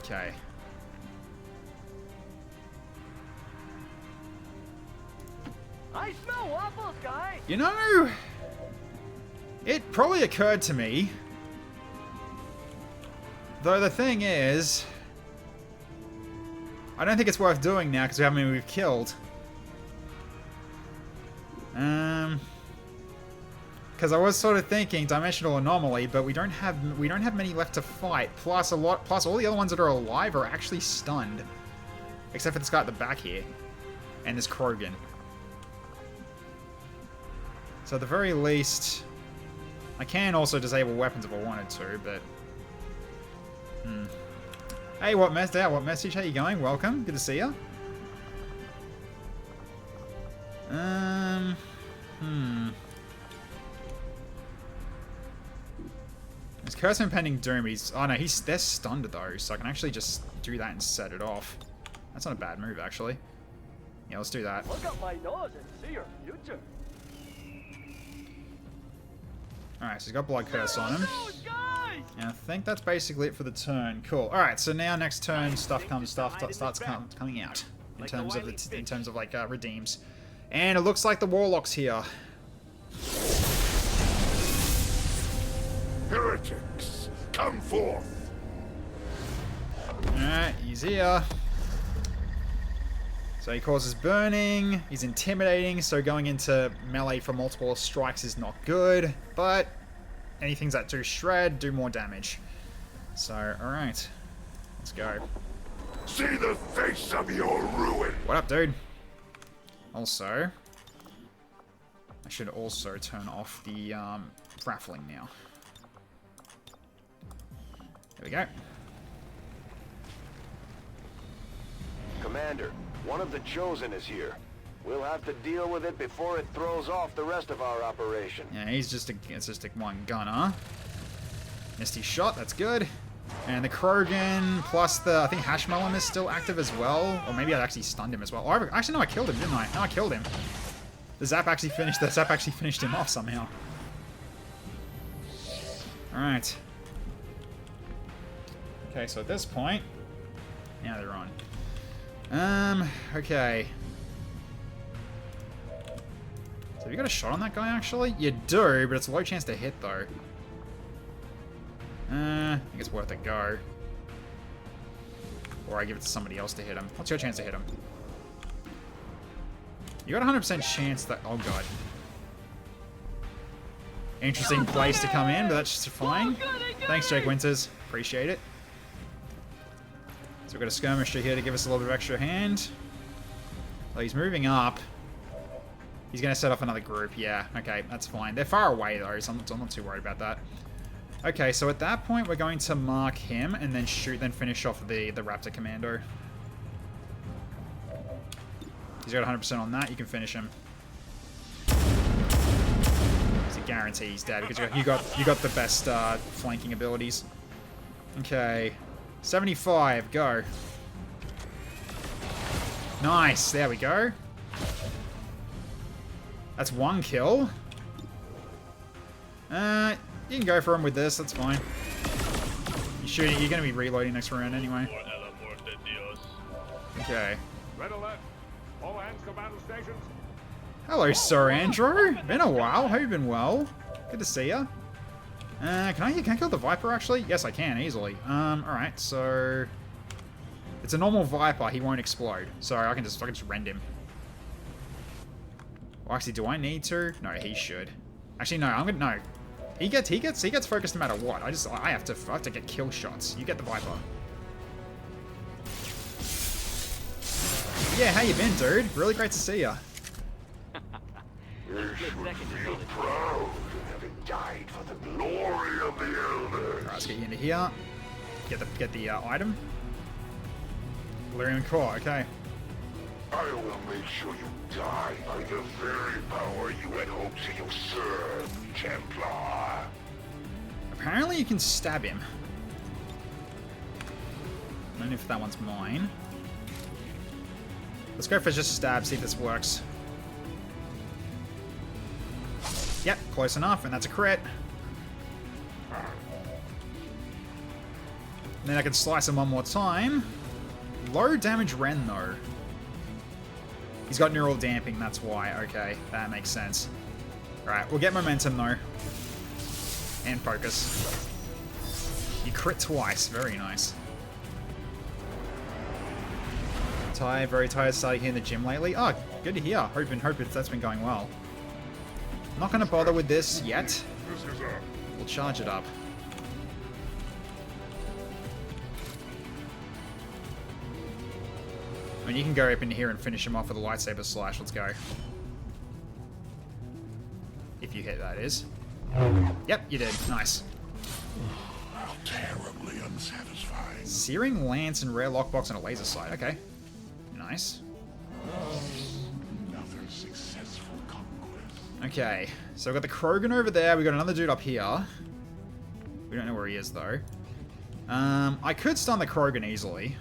Okay. I smell waffles, guys. You know, it probably occurred to me. Though the thing is, I don't think it's worth doing now because we haven't we've killed. Because I was sort of thinking dimensional anomaly, but we don't have many left to fight. Plus all the other ones that are alive are actually stunned, except for this guy at the back here, and this Krogan. So at the very least, I can also disable weapons if I wanted to, but... Hey, what message? How you going? Welcome. Good to see you. There's Curse of Impending Doom. Oh no, they're stunned though, so I can actually just do that and set it off. That's not a bad move, actually. Yeah, let's do that. Look up my nose and see your future. Alright, so he's got Blood Curse on him. And I think that's basically it for the turn. Cool. Alright, so now next turn stuff starts coming out. In terms of like redeems. And it looks like the Warlock's here. Heretics, come forth. Alright, he's here. So he causes burning, he's intimidating, so going into melee for multiple strikes is not good, but anything that do shred do more damage. So, alright. Let's go. See the face of your ruin. What up, dude? Also, I should also turn off the raffling now. There we go. Commander, one of the Chosen is here. We'll have to deal with it before it throws off the rest of our operation. Yeah, it's just a one gunner. Misty shot, that's good. And the Krogan plus the, I think Hashmelon is still active as well. Or maybe I actually stunned him as well. Or actually, no, I killed him, didn't I? No, I killed him. The zap actually finished him off somehow. Alright. Okay, so at this point, now they're on. Okay. So have you got a shot on that guy, actually? You do, but it's a low chance to hit, though. I think it's worth a go. Or I give it to somebody else to hit him. What's your chance to hit him? You got a 100% chance that... Oh, God. Interesting place to come in, but that's just fine. Thanks, Jake Winters. Appreciate it. So we've got a skirmisher here to give us a little bit of extra hand. Well, he's moving up. He's going to set off another group. Yeah, okay, that's fine. They're far away, though, so I'm not too worried about that. Okay, so at that point, we're going to mark him and then shoot, then finish off the Raptor Commando. He's got 100% on that. You can finish him. It's a guarantee he's dead because you got the best flanking abilities. Okay, 75, go. Nice, there we go. That's one kill. You can go for him with this, that's fine. You're going to be reloading next round anyway. Okay. Red alert. All hands to battle stations. Hello, Sir Andrew. Been a while. Hope you've been well. Good to see ya. Can I kill the Viper, actually? Yes, I can, easily. Alright, so... It's a normal Viper. He won't explode. So I can just rend him. Well, actually, do I need to? No, he should. Actually, no, no. He gets focused no matter what. I have to get kill shots. You get the Viper. Yeah, how you been, dude? Really great to see ya. You should feel proud of having died for the glory of the Elders. Alright, let's get you into here. Get the item. Valerian Core, okay. I will make sure you die by the very power you had hoped to usurp, Templar. Apparently you can stab him. I don't know if that one's mine. Let's go for just a stab, see if this works. Yep, close enough, and that's a crit. And then I can slice him one more time. Low damage Ren, though. He's got neural damping, that's why. Okay, that makes sense. Alright, we'll get momentum, though. And focus. You crit twice. Very nice. Very tired starting here in the gym lately. Oh, good to hear. Hope that's been going well. Not going to bother with this yet. We'll charge it up. I mean, you can go up in here and finish him off with a lightsaber slash. Let's go. If you hit, that is. Yep, you did. Nice. Terribly unsatisfying. Searing Lance and rare lockbox and a laser sight. Okay. Nice. Another successful conquest. Okay, so we've got the Krogan over there. We've got another dude up here. We don't know where he is, though. I could stun the Krogan easily.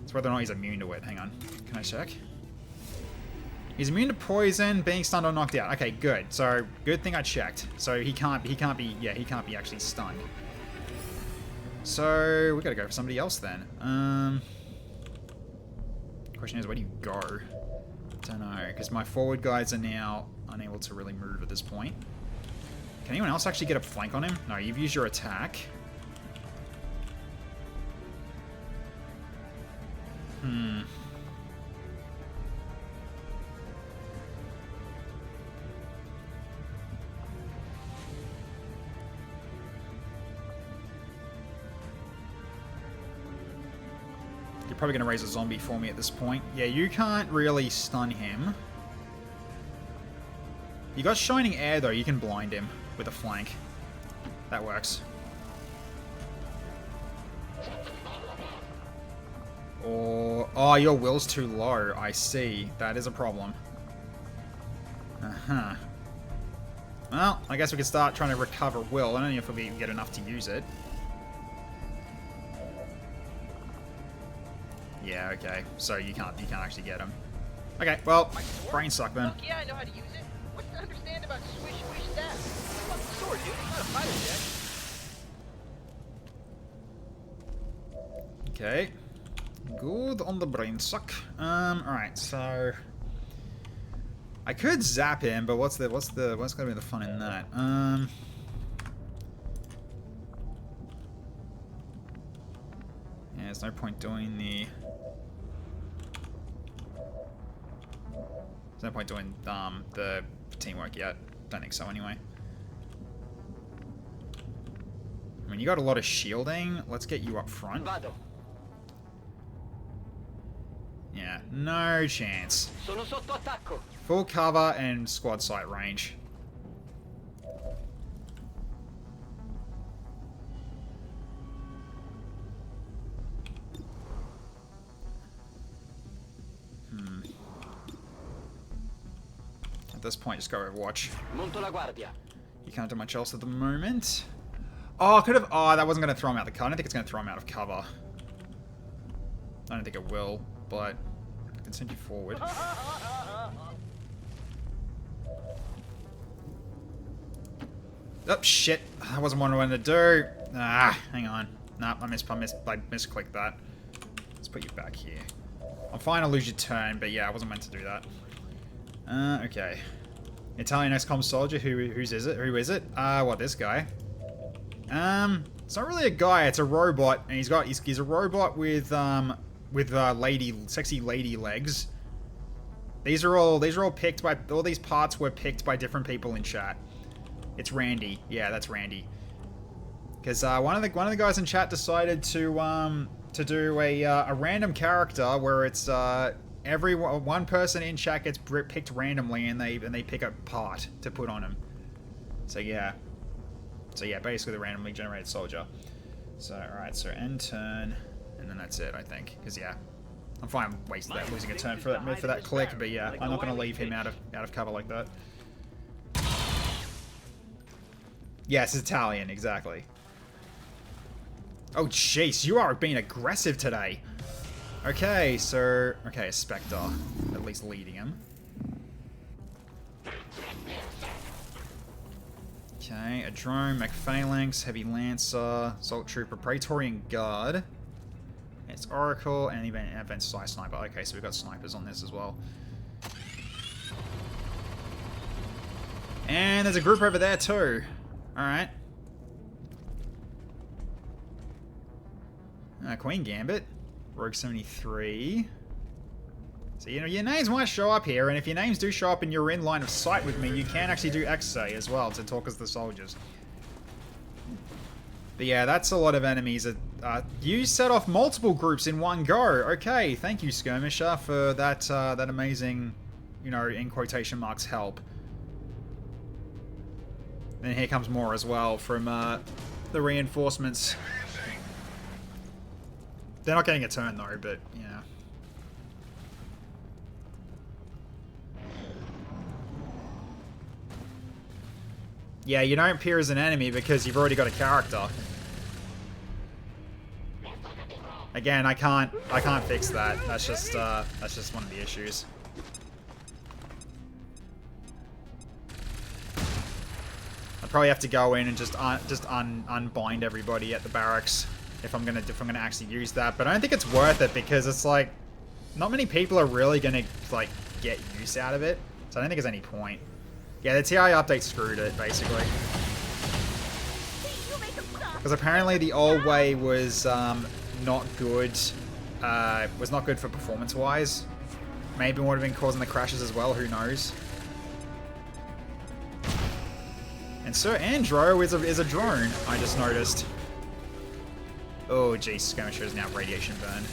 It's whether or not he's immune to it. Hang on. Can I check? He's immune to poison, being stunned or knocked out. Okay, good. So, good thing I checked. So he can't be actually stunned. So, we gotta go for somebody else then. Question is, where do you go? Don't know, because my forward guys are now unable to really move at this point. Can anyone else actually get a flank on him? No, you've used your attack. You're probably going to raise a zombie for me at this point. Yeah, you can't really stun him. You got Shining Air, though. You can blind him with a flank. That works. Or... Oh, your will's too low. I see. That is a problem. Uh-huh. Well, I guess we could start trying to recover will. I don't know if we'll get enough to use it. Yeah, okay. So you can't actually get him. Okay, well, brain suck then. Fuck yeah, I know how to use it. What's to understand about swish swish that? Fuck the sword, dude. It's not a fighter jet. Okay. Good on the brain suck. Alright, so I could zap him, but what's gonna be the fun in that? Yeah, there's no point doing the the teamwork yet. Don't think so anyway. I mean, you got a lot of shielding. Let's get you up front. Yeah, no chance. Full cover and squad sight range. At this point, just go Overwatch. You can't do much else at the moment. Oh, I could have... Oh, that wasn't going to throw him out the cover. I don't think it's going to throw him out of cover. I don't think it will, but I can send you forward. Oh, shit. That wasn't what I wanted to do. Ah, hang on. Nah, I misclicked that. Let's put you back here. I'm fine to lose your turn, but yeah, I wasn't meant to do that. Okay. Italian XCOM soldier, who is it? Who is it? What, this guy? It's not really a guy, it's a robot, and he's a robot with sexy lady legs. These are all picked by, all these parts were picked by different people in chat. It's Randy. Yeah, that's Randy. Because one of the guys in chat decided to do a random character where it's one person in chat gets picked randomly and they pick a part to put on him. So yeah. Basically the randomly generated soldier. So alright, so end turn, and then that's it, I think. Because yeah, I'm fine losing a turn for that click, but yeah, I'm not going to leave him out of cover like that. Yes, it's Italian, exactly. Oh jeez, you are being aggressive today. Okay, so a Spectre, at least leading him. Okay, a drone, McPhalanx, Heavy Lancer, Assault Trooper, Praetorian Guard. It's Oracle, and Event Sniper. Okay, so we've got snipers on this as well. And there's a group over there too. Alright. Queen Gambit. Rogue 73. So, you know, your names might show up here, and if your names do show up and you're in line of sight with me, you can actually do XCHAOS as well to talk as the soldiers. But yeah, that's a lot of enemies. You set off multiple groups in one go. Okay, thank you, Skirmisher, for that that amazing, you know, in quotation marks, help. And here comes more as well from the reinforcements. They're not getting a turn though, but yeah. Yeah, you don't appear as an enemy because you've already got a character. Again, I can't fix that. That's just one of the issues. I probably have to go in and just unbind everybody at the barracks if I'm gonna actually use that. But I don't think it's worth it because it's like not many people are really gonna like get use out of it. So I don't think there's any point. Yeah, the TI update screwed it, basically. Because apparently the old way was not good. Was not good for performance-wise. Maybe would have been causing the crashes as well. Who knows? And Sir Andro is a drone. I just noticed. Oh, geez, skirmisher is now radiation burn.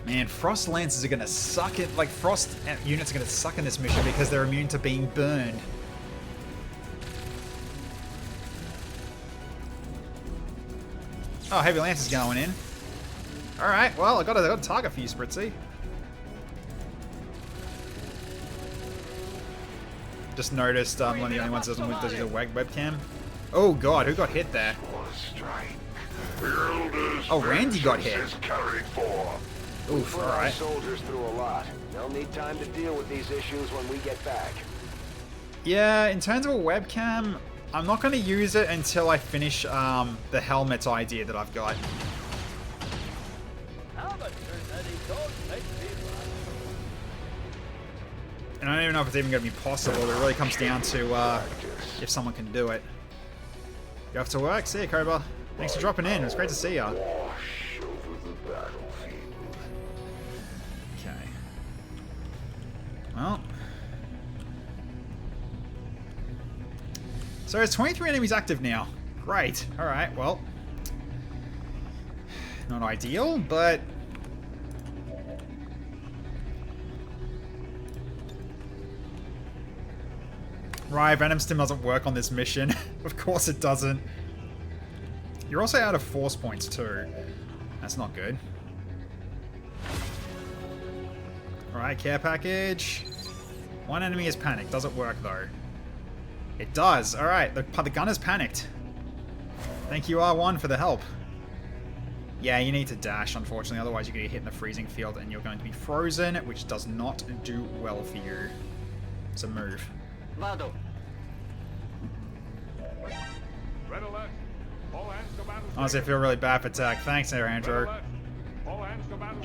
Man, Frost Lancers are gonna suck it. Like, Frost units are gonna suck in this mission because they're immune to being burned. Oh, Heavy Lance is going in. Alright, well, I got a target for you, Spritzy. Just noticed one of the only ones that does use a webcam. Oh god, who got hit there? Oh, Randy got hit. Oof, alright. Soldiers through a lot. They'll need time to deal with these issues when we get back. Yeah, in terms of a webcam, I'm not going to use it until I finish the helmet idea that I've got. And I don't even know if it's even going to be possible. It really comes down to if someone can do it. You off to work? See you, Cobra. Thanks for dropping in. It's great to see you. Okay. Well. So there's 23 enemies active now. Great. Alright, well. Not ideal, but... Right, Venom Stim doesn't work on this mission. Of course it doesn't. You're also out of force points too. That's not good. Alright, care package. One enemy is panicked. Does it work though? It does. Alright, the gun is panicked. Thank you, R1, for the help. Yeah, you need to dash, unfortunately. Otherwise, you're going to get hit in the freezing field and you're going to be frozen, which does not do well for you. So move. Vado. Red alert. All hands go battle. Honestly, I feel really bad for Tech. Thanks there, Andrew. All hands go battle.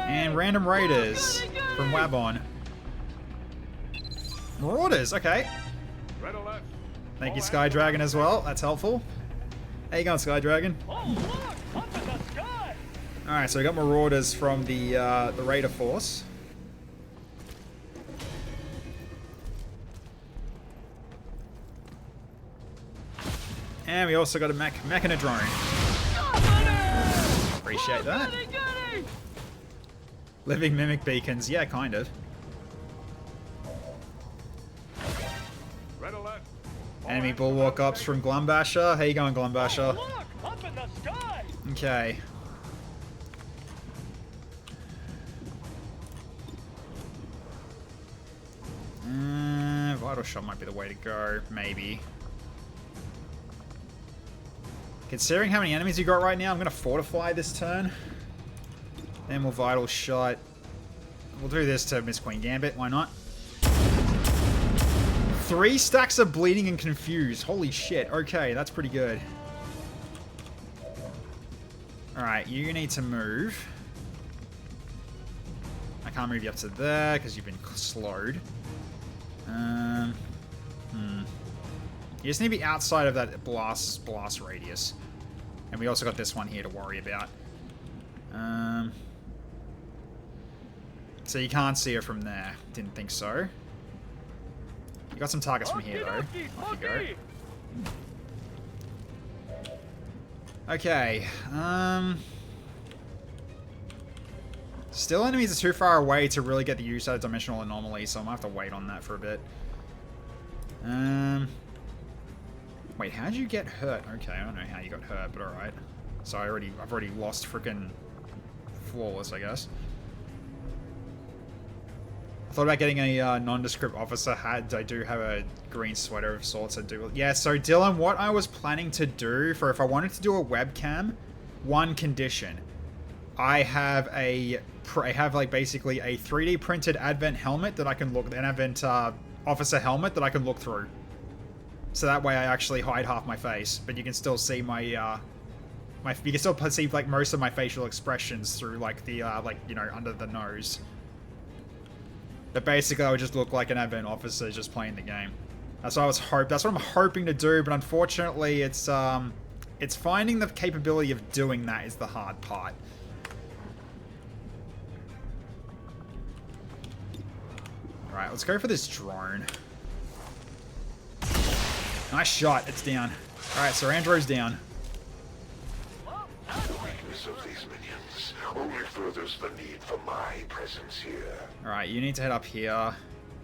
And Random Raiders from Wabon. Marauders, okay. Red alert. Thank you, Sky Dragon, as well. That's helpful. How you going, Sky Dragon? Oh, look! Up in the sky! Alright, so we got Marauders from the Raider Force. And we also got a mech and a drone. Appreciate that. Living Mimic Beacons, yeah, kind of. Red alert. Enemy Bulwark Ops from Glumbasher. How you going, Glumbasher? Look! Up in the sky! Okay. Vital Shot might be the way to go, maybe. Considering how many enemies you got right now, I'm going to Fortify this turn. Then we'll Vital Shot. We'll do this to Miss Queen Gambit, why not? 3 stacks of Bleeding and Confused. Holy shit, okay, that's pretty good. Alright, you need to move. I can't move you up to there because you've been slowed. You just need to be outside of that blast radius. And we also got this one here to worry about. So you can't see her from there. Didn't think so. You got some targets from here, though. Off you go. Okay. Still, enemies are too far away to really get the use out of Dimensional Anomaly, so I'm gonna have to wait on that for a bit. Wait, how'd you get hurt? Okay, I don't know how you got hurt, but alright. So I've already lost frickin' Flawless, I guess. I thought about getting a nondescript officer hat. I do have a green sweater of sorts. I do. Yeah, so Dylan, what I was planning to do for if I wanted to do a webcam, one condition. I have like basically a 3D printed Advent helmet that I can look, an Advent officer helmet that I can look through. So that way I actually hide half my face, but you can still see my you can still perceive like most of my facial expressions through like the like, you know, under the nose. But basically, I would just look like an Advent officer just playing the game. That's what I'm hoping to do. But unfortunately, it's finding the capability of doing that is the hard part. All right, let's go for this drone. Nice shot. It's down. All right, so Andrew's down. The weakness of these minions only furthers the need for my presence here. All right, you need to head up here.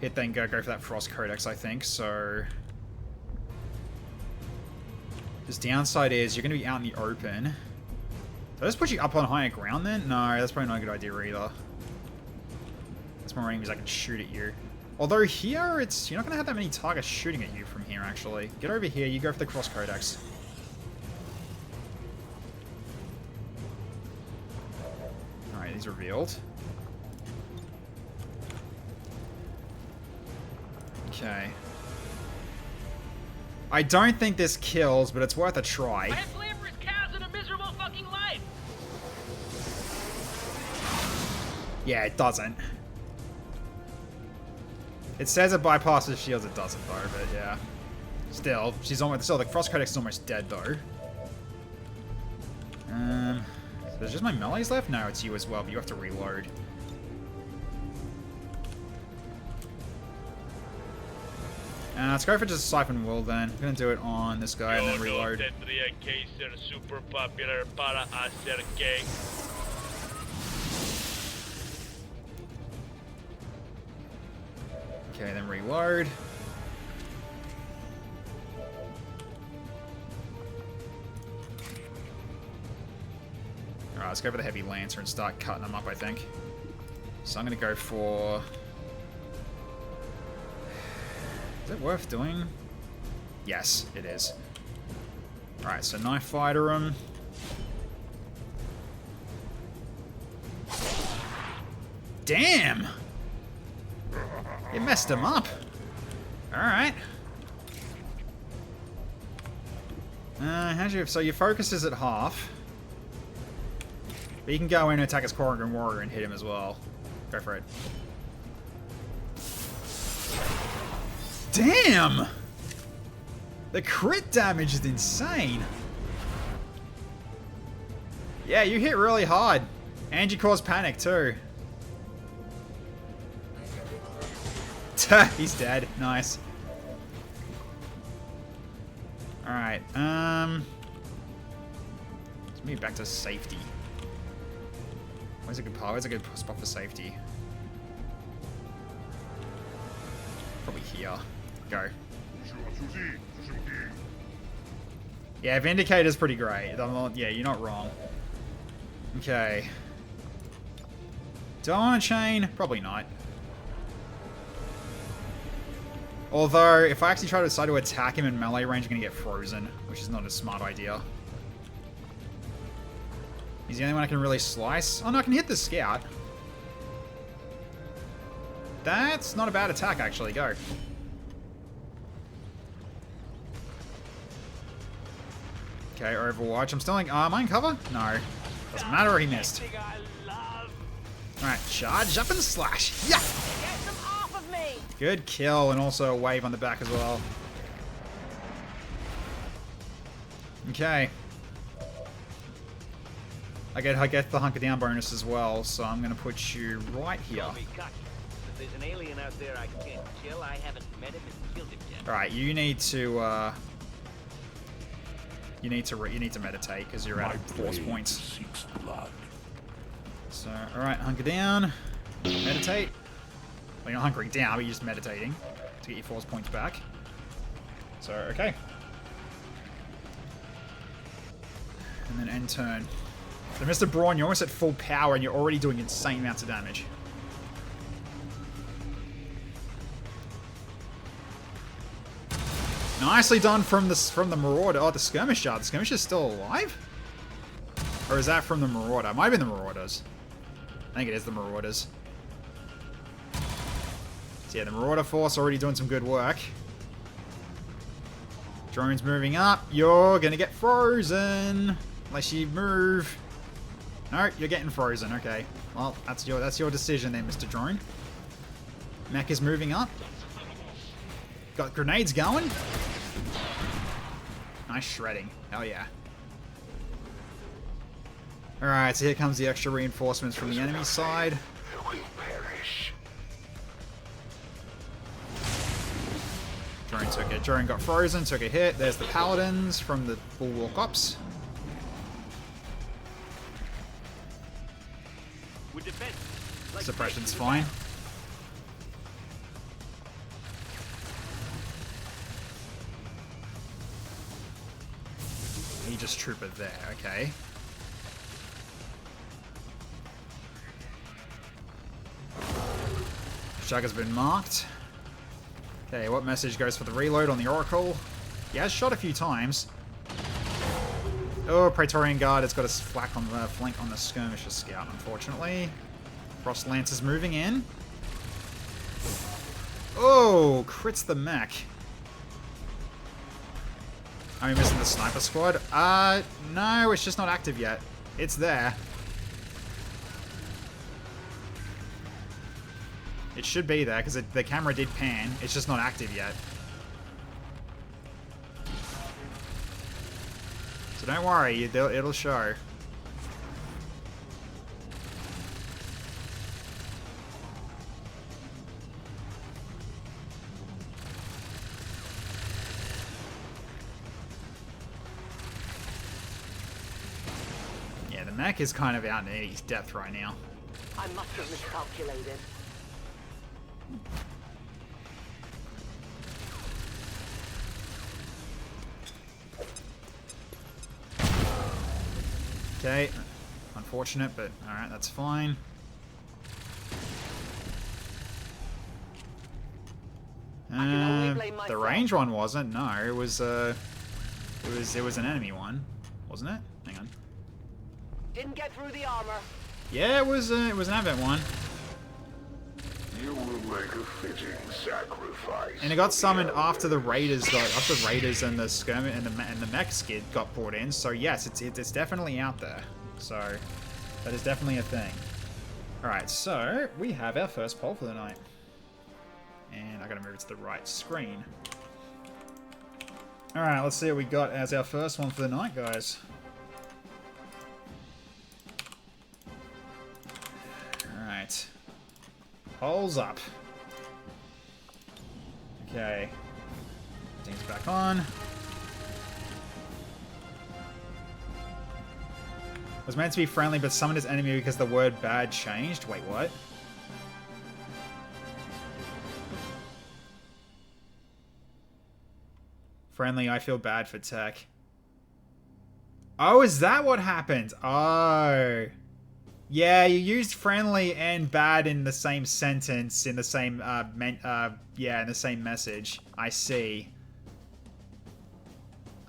Hit, then go for that Frost Codex, I think. So this downside is you're going to be out in the open. Did I just put you up on higher ground then? No, that's probably not a good idea either. That's more enemies I can shoot at you. Although here, you're not going to have that many targets shooting at you from here, actually. Get over here, you go for the Cross Codex. Alright, he's revealed. Okay. I don't think this kills, but it's worth a try. I have glamorous cows and a miserable fucking life. Yeah, it doesn't. It says it bypasses shields, it doesn't though, but yeah. Still, the Frost Codex is almost dead though. So there's just my melees left? No, it's you as well, but you have to reload. Let's go for just Siphon Will then. I'm gonna do it on this guy and then reload. Super popular para hacer cake. Okay, then reload. Alright, let's go for the Heavy Lancer and start cutting them up, I think. So I'm gonna go for... Is it worth doing? Yes, it is. Alright, so Knife Fighter him. Damn! You messed him up. Alright. So your focus is at half. But you can go in and attack his Corrigan Warrior and hit him as well. Go for it. Damn! The crit damage is insane. Yeah, you hit really hard. And you cause panic too. He's dead. Nice. Alright, let's move back to safety. Where's a good part? Where's a good spot for safety? Probably here. Go. Yeah, Vindicator's pretty great. Yeah, you're not wrong. Okay. Do I want to chain? Probably not. Although, if I actually try to decide to attack him in melee range, I'm going to get frozen, which is not a smart idea. He's the only one I can really slice. Oh no, I can hit the scout. That's not a bad attack, actually. Go. Okay, Overwatch. I'm still like, am I in cover? No. Doesn't matter, he missed. Alright, charge up and slash. Yeah! Get them off of me! Good kill, and also a wave on the back as well. Okay. I get the hunker down bonus as well, so I'm gonna put you right here. If there's an alien out there I can't kill, I haven't met him and killed him yet. Alright, you need to you need to meditate because you're out of force points. So, alright, hunker down. Meditate. Well, you're not hunkering down, but you're just meditating to get your force points back. So, okay. And then end turn. So, Mr. Braun, you're almost at full power and you're already doing insane amounts of damage. Nicely done from the Marauder. Oh, the Skirmisher. The Skirmisher's still alive? Or is that from the Marauder? It might have been the Marauders. I think it is the Marauders. So yeah, the Marauder force already doing some good work. Drone's moving up. You're gonna get frozen. Unless you move. No, you're getting frozen. Okay. Well, that's your decision then, Mr. Drone. Mech is moving up. Got grenades going. Nice shredding. Hell yeah. Alright, so here comes the extra reinforcements from the enemy side. We perish. Drone took it. Drone got frozen, took a hit. There's the paladins from the Bulwark Ops. Suppression's fine. Aegis Trooper there, okay. Shug has been marked. Okay, what message goes for the reload on the Oracle? He has shot a few times. Oh, Praetorian Guard has got a flank on the Skirmisher Scout, unfortunately. Frost Lance is moving in. Oh, crits the mech. Are we missing the Sniper Squad? No, it's just not active yet. It's there. It should be there, because the camera did pan. It's just not active yet. So don't worry, it'll show. Yeah, the mech is kind of out in his depth right now. I must have miscalculated. Okay, unfortunate, but alright, that's fine. The range one wasn't. No, it was an enemy one, wasn't it? Hang on. Didn't get through the armor. Yeah, it was an Advent one. You will make a fitting sacrifice. And it got summoned after the Raiders and the skirmish and the mech skid got brought in. So yes, it's definitely out there. So that is definitely a thing. All right, so we have our first poll for the night, and I gotta move it to the right screen. All right, let's see what we got as our first one for the night, guys. All right. Polls up. Okay. Team's back on. Was meant to be friendly, but summoned as enemy because the word bad changed. Wait, what? Friendly, I feel bad for tech. Oh, is that what happened? Oh. Yeah, you used friendly and bad in the same sentence, in the same, yeah, in the same message. I see.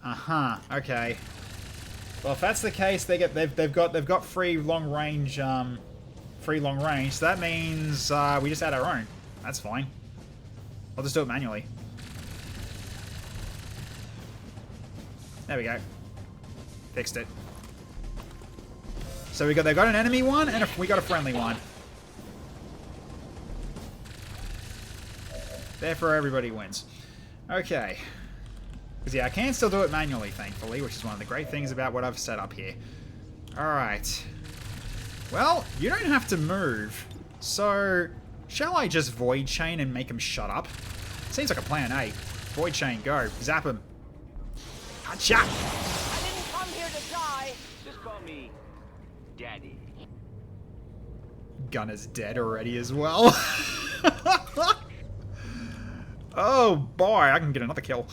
Uh-huh, okay. Well, if that's the case, they've got free long range, so that means, we just add our own. That's fine. I'll just do it manually. There we go. Fixed it. So they've got an enemy one, and we got a friendly one. Therefore, everybody wins. Okay. Because, yeah, I can still do it manually, thankfully, which is one of the great things about what I've set up here. Alright. Well, you don't have to move. So, shall I just Void Chain and make him shut up? Seems like a plan, eh? Void Chain, go. Zap him. Gotcha! I didn't come here to die. Just call me Daddy. Gunner's dead already as well. Oh boy, I can get another kill.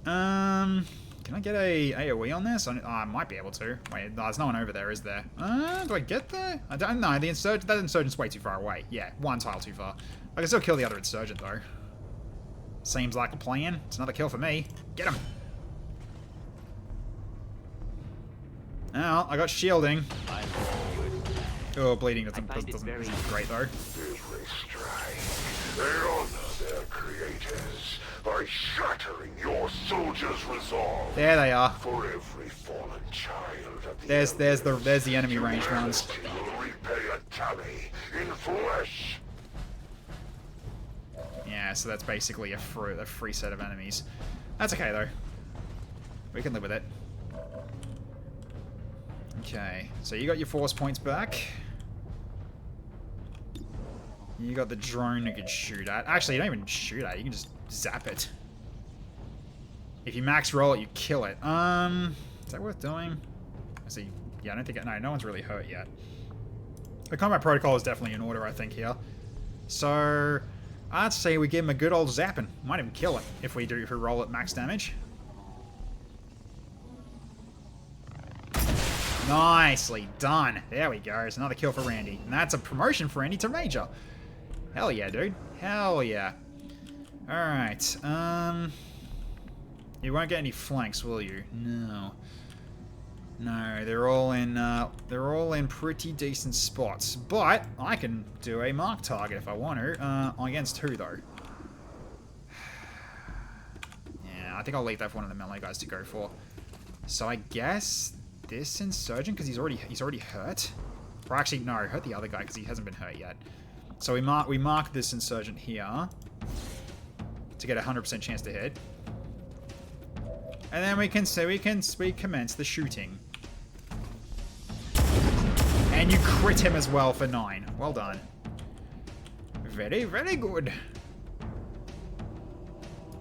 Can I get a AoE on this? I might be able to. Wait, there's no one over there, is there? Do I get there? I don't know. That insurgent's way too far away. Yeah, one tile too far. I can still kill the other insurgent though. Seems like a plan. It's another kill for me. Get him. Oh, I got shielding. Oh, bleeding doesn't great though. They honor their creators by shattering your soldiers' resolve. There they are. For every fallen child of the There's the enemy range ones. Humanity will repay a tally in flesh. Yeah, so that's basically a free set of enemies. That's okay though. We can live with it. Okay, so you got your force points back. You got the drone you can shoot at. Actually, you don't even shoot at it, you can just zap it. If you max roll it, you kill it. Is that worth doing? I see. Yeah, I don't think no one's really hurt yet. The combat protocol is definitely in order, I think, here. So I'd say we give him a good old zapping. Might even kill it if we roll at max damage. Nicely done. There we go. It's another kill for Randy. And that's a promotion for Randy to Major. Hell yeah, dude. Hell yeah. Alright. You won't get any flanks, will you? No. No, they're all in pretty decent spots. But I can do a mark target if I want to. Against who though? Yeah, I think I'll leave that for one of the melee guys to go for. So I guess this insurgent, because he's already hurt. Or actually, no, hurt the other guy because he hasn't been hurt yet. So we mark this insurgent here to get a 100% chance to hit, and then we commence the shooting. And you crit him as well for 9. Well done. Very, very good.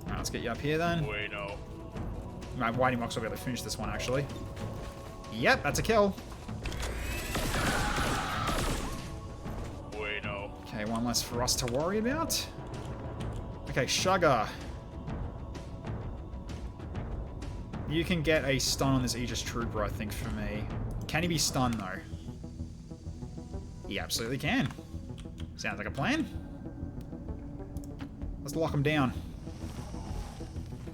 Alright, let's get you up here then. Bueno. My Whitey Mox will be able to finish this one actually. Yep, that's a kill. Bueno. Okay, one less for us to worry about. Okay, Sugar. You can get a stun on this Aegis Trooper, I think, for me. Can he be stunned, though? He absolutely can. Sounds like a plan. Let's lock him down.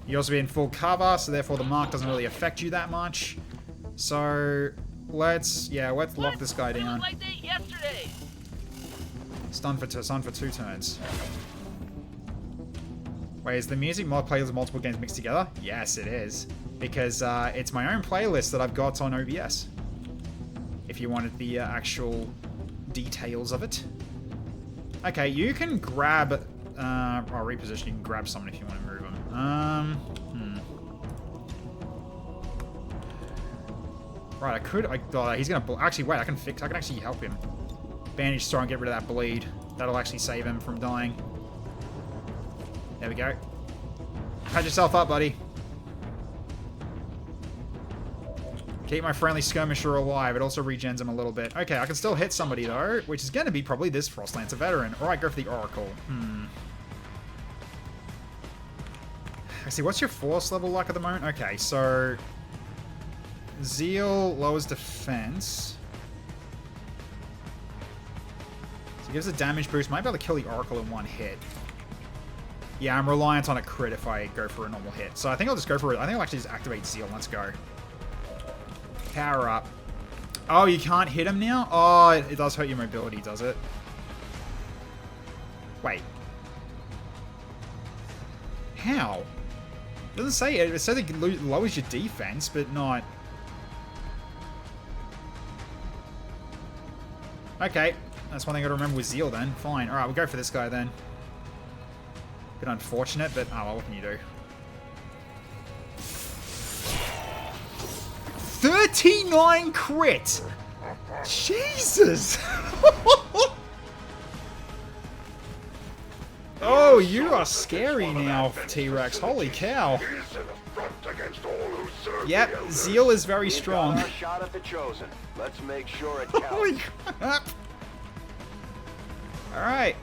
You also be in full cover, so therefore the mark doesn't really affect you that much. So let's lock this guy down. Like that yesterday. Stun for 2 turns. Wait, is the music mod playlist multiple games mixed together? Yes, it is. Because it's my own playlist that I've got on OBS. If you wanted the actual details of it. Okay, you can grab... or reposition, you can grab someone if you want to move them. Right, he's gonna... Actually, wait, I can actually help him. Bandage Star and get rid of that bleed. That'll actually save him from dying. There we go. Patch yourself up, buddy. Keep my friendly skirmisher alive. It also regens him a little bit. Okay, I can still hit somebody, though, which is going to be probably this Frostlancer veteran. Alright, go for the Oracle. I see, what's your force level like at the moment? Okay, so... Zeal lowers defense. So it gives a damage boost. Might be able to kill the Oracle in one hit. Yeah, I'm reliant on a crit if I go for a normal hit. So I think I'll just go for it. I think I'll actually just activate Zeal. Let's go. Power up. Oh, you can't hit him now? Oh, it does hurt your mobility, does it? Wait. How? It doesn't say it. It says it lowers your defense, but not... Okay. That's one thing I gotta remember with Zeal then. Fine. Alright, we'll go for this guy then. Bit unfortunate, but oh well, what can you do? 39 crit! Jesus! Oh, you are scary now, T-Rex. Holy cow. Yep, Zeal is very strong. Got our shot at the Chosen. Let's make sure it counts. Holy crap. Alright.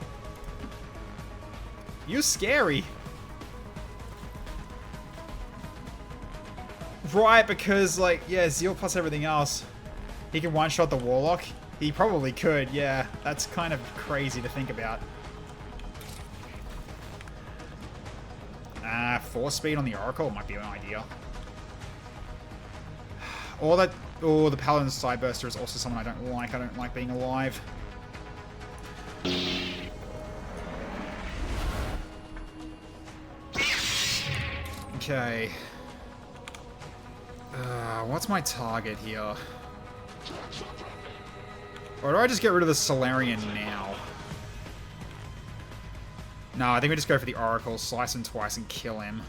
You're scary. Right, because, like, yeah, Zeal plus everything else. He can one-shot the Warlock. He probably could, yeah. That's kind of crazy to think about. Force speed on the Oracle might be an idea. Or the Paladin's Sideburster is also someone I don't like. I don't like being alive. Okay. What's my target here? Or do I just get rid of the Solarian now? No, I think we just go for the Oracle, slice him twice and kill him.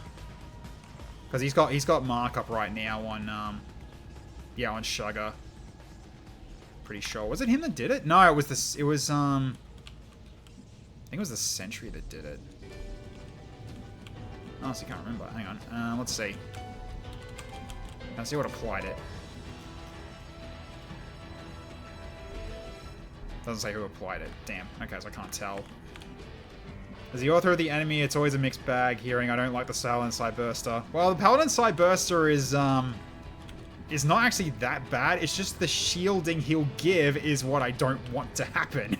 Because he's got markup right now on on Sugar. Pretty sure. Was it him that did it? No, it was I think it was the Sentry that did it. Honestly, can't remember. Hang on. Let's see. Let's see what applied it. Doesn't say who applied it. Damn. Okay, so I can't tell. As the author of the enemy, it's always a mixed bag. Hearing I don't like the Paladin Sideburster. Well, the Paladin Sideburster is not actually that bad. It's just the shielding he'll give is what I don't want to happen.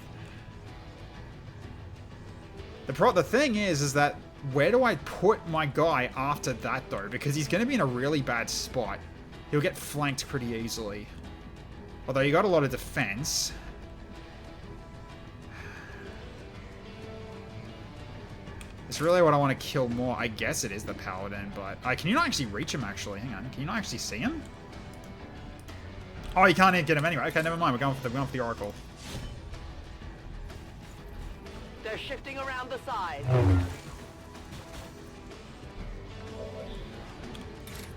The thing is that where do I put my guy after that, though? Because he's going to be in a really bad spot. He'll get flanked pretty easily. Although you got a lot of defense. It's really what I want to kill more. I guess it is the Paladin, but... can you not actually reach him, actually? Hang on. Can you not actually see him? Oh, you can't get him anyway. Okay, never mind. We're going for the Oracle. They're shifting around the side.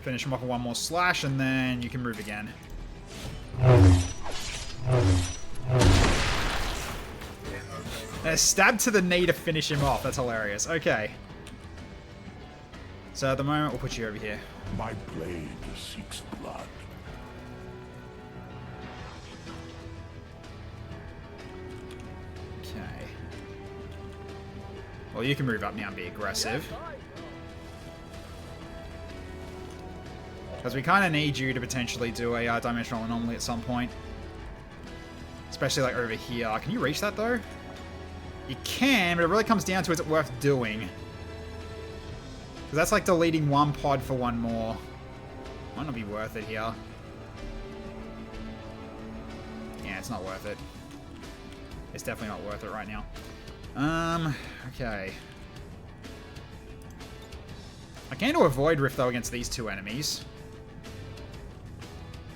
Finish him off with one more slash, and then you can move again. A stab to the knee to finish him off. That's hilarious. Okay. So at the moment, we'll put you over here. My blade seeks blood. Okay. Well, you can move up now and be aggressive. Because we kind of need you to potentially do a dimensional anomaly at some point. Especially like over here. Can you reach that though? You can, but it really comes down to is it worth doing? Because that's like deleting one pod for one more. Might not be worth it here. Yeah, it's not worth it. It's definitely not worth it right now. Okay. I can do a Void Rift though against these two enemies.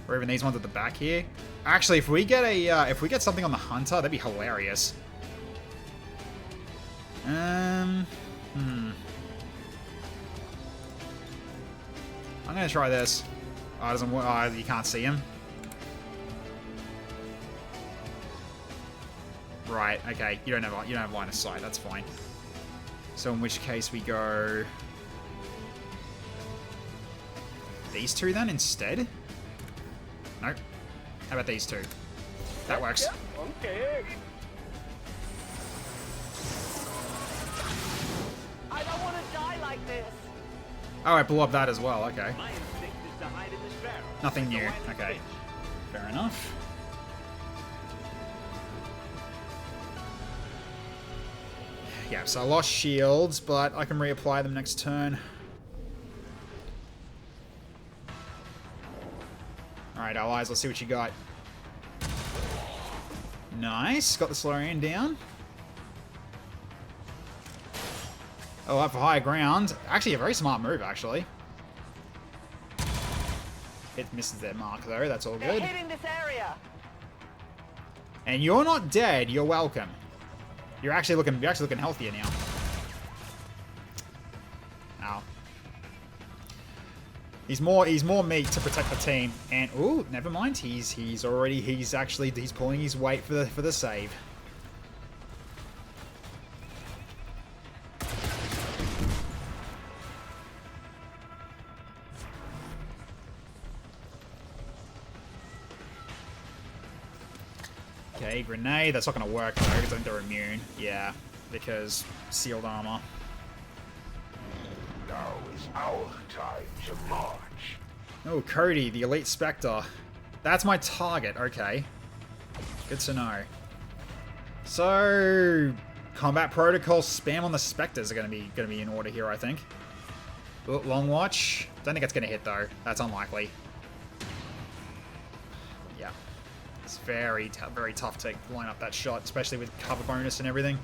Or even these ones at the back here. Actually, if we get something on the Hunter, that'd be hilarious. I'm gonna try this. Oh, it doesn't work. Oh, you can't see him. Right. Okay. You don't have line of sight. That's fine. So in which case we go these two then instead. Nope. How about these two? That works. Okay. I don't want to die like this. Oh, I blew up that as well. Okay. My instinct is to hide in this barrel. Nothing new. Okay. Fair enough. Yeah, so I lost shields, but I can reapply them next turn. Alright, allies, let's see what you got. Nice. Got the Solarian down. Oh, up for higher ground. Actually, a very smart move, actually. It misses their mark, though. That's all They're good. hitting this area. And you're not dead. You're welcome. You're actually looking healthier now. Ow. He's more meat to protect the team. And ooh, never mind. He's pulling his weight for the save. Okay, grenade. That's not going to work though, because I think they're immune. Yeah, because sealed armor. Now is our time to march. Oh, Cody, the Elite Spectre. That's my target. Okay. Good to know. So, combat protocol spam on the Spectres are going to be in order here, I think. Oh, Long Watch. Don't think it's going to hit though. That's unlikely. Yeah. It's very tough to line up that shot, especially with cover bonus and everything.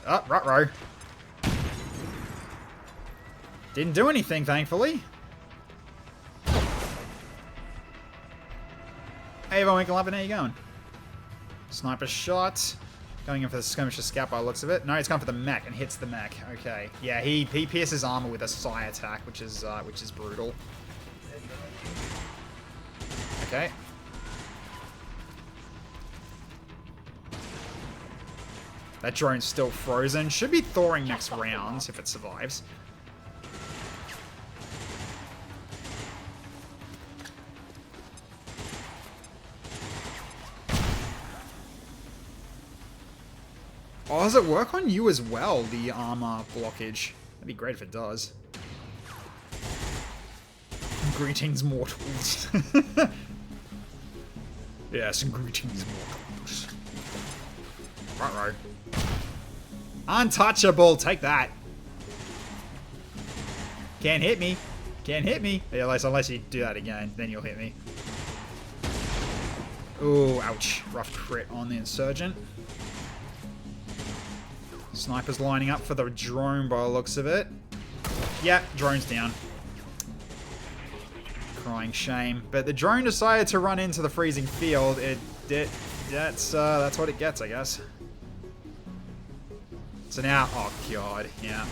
Oh, ruh-roh. Didn't do anything, thankfully. Hey, Winkleupin, how you going? Sniper shot. Going in for the skirmisher scout by the looks of it. No, it's going for the mech and hits the mech. Okay. Yeah, he pierces armor with a psi attack, which is brutal. Okay. That drone's still frozen. Should be thawing next round if it survives. Oh, does it work on you as well, the armor blockage? That'd be great if it does. Greetings, mortals. Yes, greetings, mortals. Right. Untouchable, take that. Can't hit me. Can't hit me. Yeah, unless you do that again, then you'll hit me. Ooh, ouch. Rough crit on the insurgent. Sniper's lining up for the drone by the looks of it. Yep, drone's down. Crying shame. But the drone decided to run into the freezing field. That's what it gets, I guess. So now, oh god, yeah.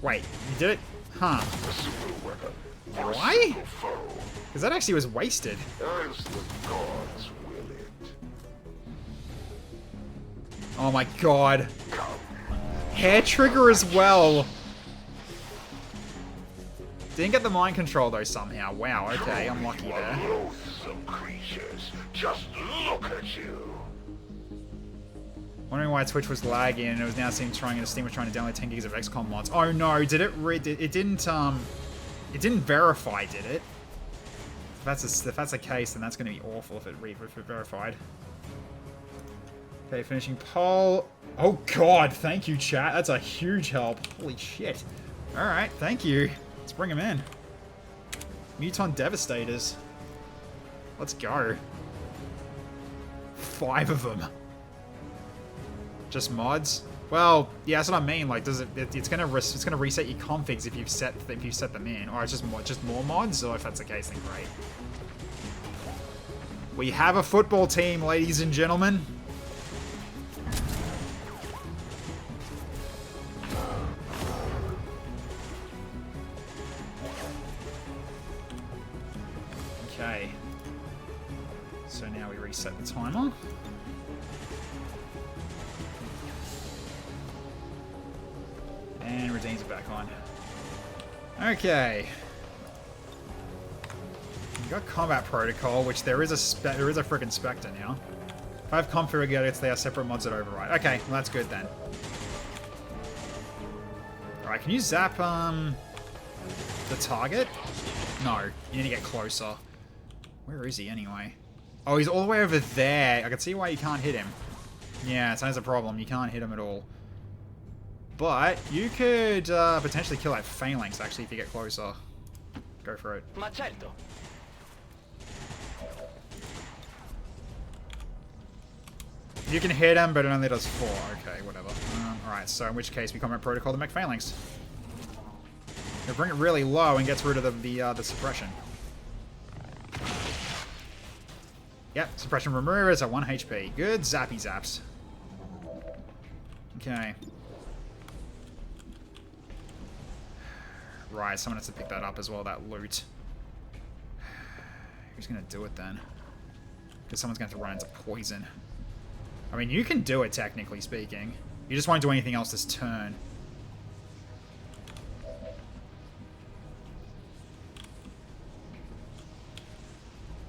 Wait, you did it? Huh. Why? Because that actually was wasted. As the gods will it. Oh my god. Hair trigger as well. Didn't get the mind control though somehow. Wow, okay, I'm lucky there. Loathsome creatures. Just look at you. Wondering why Twitch was lagging and it was now Steam trying to download 10 gigs of XCOM mods. Oh no, did it didn't verify, did it? If that's the case, then that's going to be awful if it verified. Okay, finishing poll. Oh god, thank you, chat. That's a huge help. Holy shit. Alright, thank you. Let's bring them in. Muton Devastators. Let's go. 5 of them. Just mods? Well, yeah, that's what I mean. Like, it's gonna reset your configs if you've set them in, or it's just more mods. Or if that's the case, then great. We have a football team, ladies and gentlemen. Okay. So now we reset the timer. And Redeem's back on. Okay. We got combat protocol, which there is a freaking Spectre now. If I have configured it, they are separate mods that override. Okay, well that's good then. Alright, can you zap the target? No, you need to get closer. Where is he anyway? Oh, he's all the way over there. I can see why you can't hit him. Yeah, so that's a problem. You can't hit him at all. But you could potentially kill that phalanx actually if you get closer. Go for it. Macelto. You can hit him, but it only does 4. Okay, whatever. Alright, so in which case we combat protocol the mech phalanx. They bring it really low and gets rid of the suppression. Yep, suppression removers at 1 HP. Good zappy zaps. Okay. Right, someone has to pick that up as well, that loot. Who's gonna do it then? Because someone's gonna have to run into poison. I mean, you can do it, technically speaking. You just won't do anything else this turn.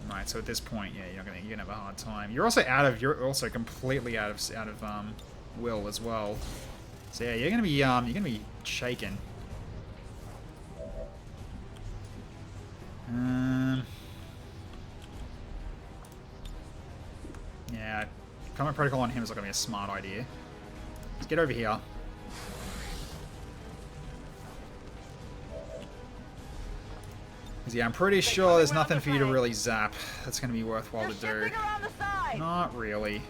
Right, so at this point, yeah, you're gonna have a hard time. You're also completely out of will as well. So yeah, you're gonna be shaken. Yeah, combat protocol on him is not gonna be a smart idea. Let's get over here. Yeah, I'm pretty sure there's nothing for you to really zap that's going to be worthwhile to do. Not really.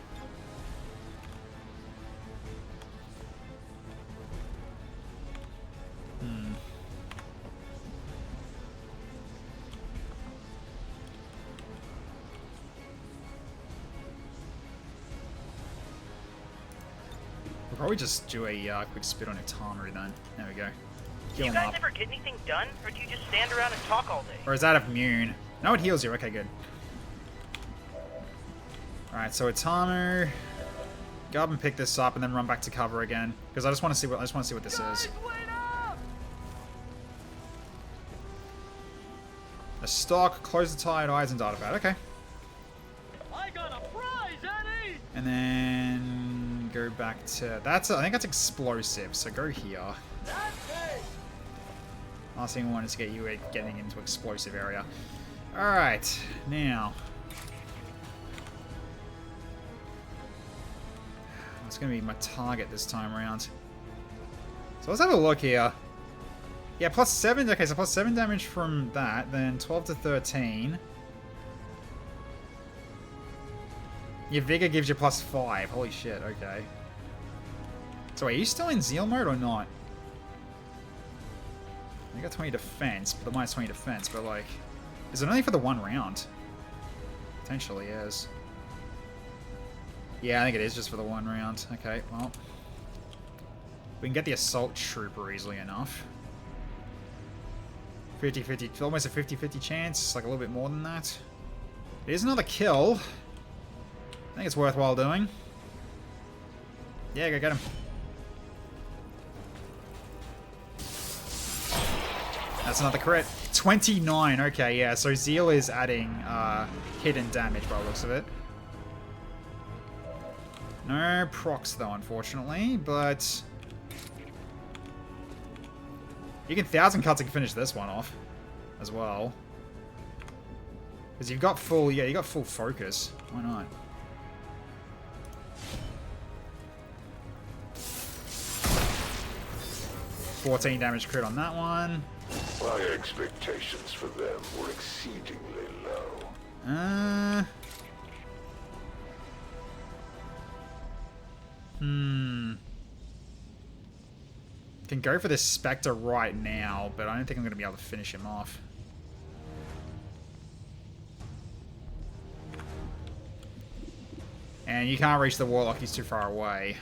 probably just do a quick spit on Itamu then. There we go. Do Heal you him guys up. ever get anything done, or do you just stand around and talk all day? Or is that immune? No, it heals you. Okay, good. Alright, so Itamu. Go up and pick this up and then run back to cover again. Because I just want to see what this is. A stock, close the tired eyes and data pad. Okay. I got a prize, Eddie! And then go back to I think that's explosive, so go here. Last thing we want is to get you getting into explosive area. Alright, now. It's gonna be my target this time around. So let's have a look here. Yeah, plus 7. Okay, so plus 7 damage from that, then 12 to 13. Your Vigor gives you plus 5. Holy shit, okay. So wait, are you still in Zeal mode or not? You got 20 defense, but the minus 20 defense, but like... Is it only for the 1 round? Potentially is. Yeah, I think it is just for the 1 round. Okay, well... We can get the Assault Trooper easily enough. 50-50, almost a 50-50 chance, like a little bit more than that. It is another kill. I think it's worthwhile doing. Yeah, go get him. That's another crit. 29, okay, yeah, so Zeal is adding hidden damage by the looks of it. No procs though, unfortunately, but... You can 1000 cuts and finish this one off as well. Because you've got full, yeah, you got full focus. Why not? $14 damage crit on that one. My expectations for them were exceedingly low. Can go for this Spectre right now, but I don't think I'm going to be able to finish him off. And you can't reach the Warlock, he's too far away.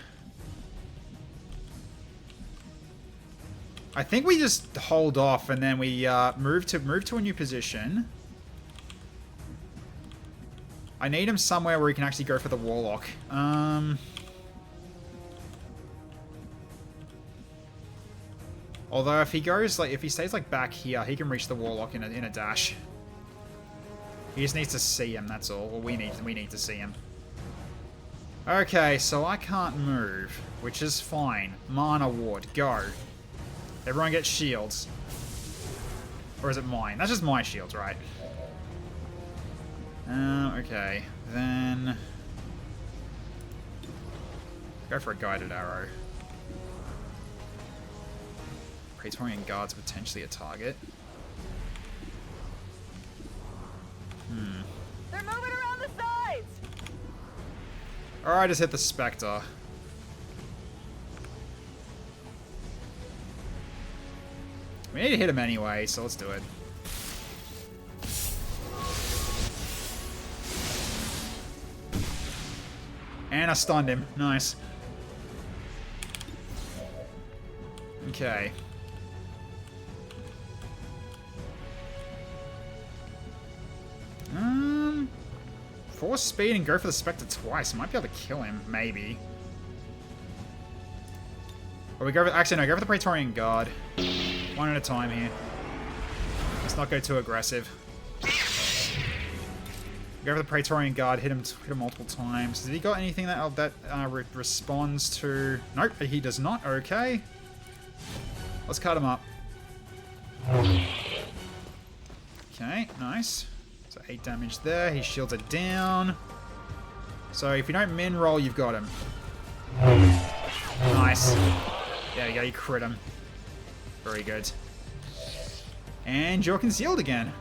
I think we just hold off and then we move to a new position. I need him somewhere where he can actually go for the Warlock. Although if he goes if he stays back here, he can reach the Warlock in a dash. He just needs to see him, that's all. Well, we need to see him. Okay, so I can't move, which is fine. Mana Ward, go. Everyone gets shields. Or is it mine? That's just my shields, right? Okay, then... Go for a guided arrow. Praetorian Guard's potentially a target. They're moving around the sides! Alright, just hit the Spectre. We need to hit him anyway, so let's do it. And I stunned him. Nice. Okay. Force speed and go for the Spectre twice. Might be able to kill him, maybe. Or we go for, actually no, go for the Praetorian Guard. One at a time here. Let's not go too aggressive. Go for the Praetorian Guard, hit him multiple times. Has he got anything that responds to... Nope, he does not. Okay. Let's cut him up. Okay, nice. So 8 damage there. His shields are down. So if you don't min roll, you've got him. Nice. There you go, you crit him. Very good. And you're concealed again.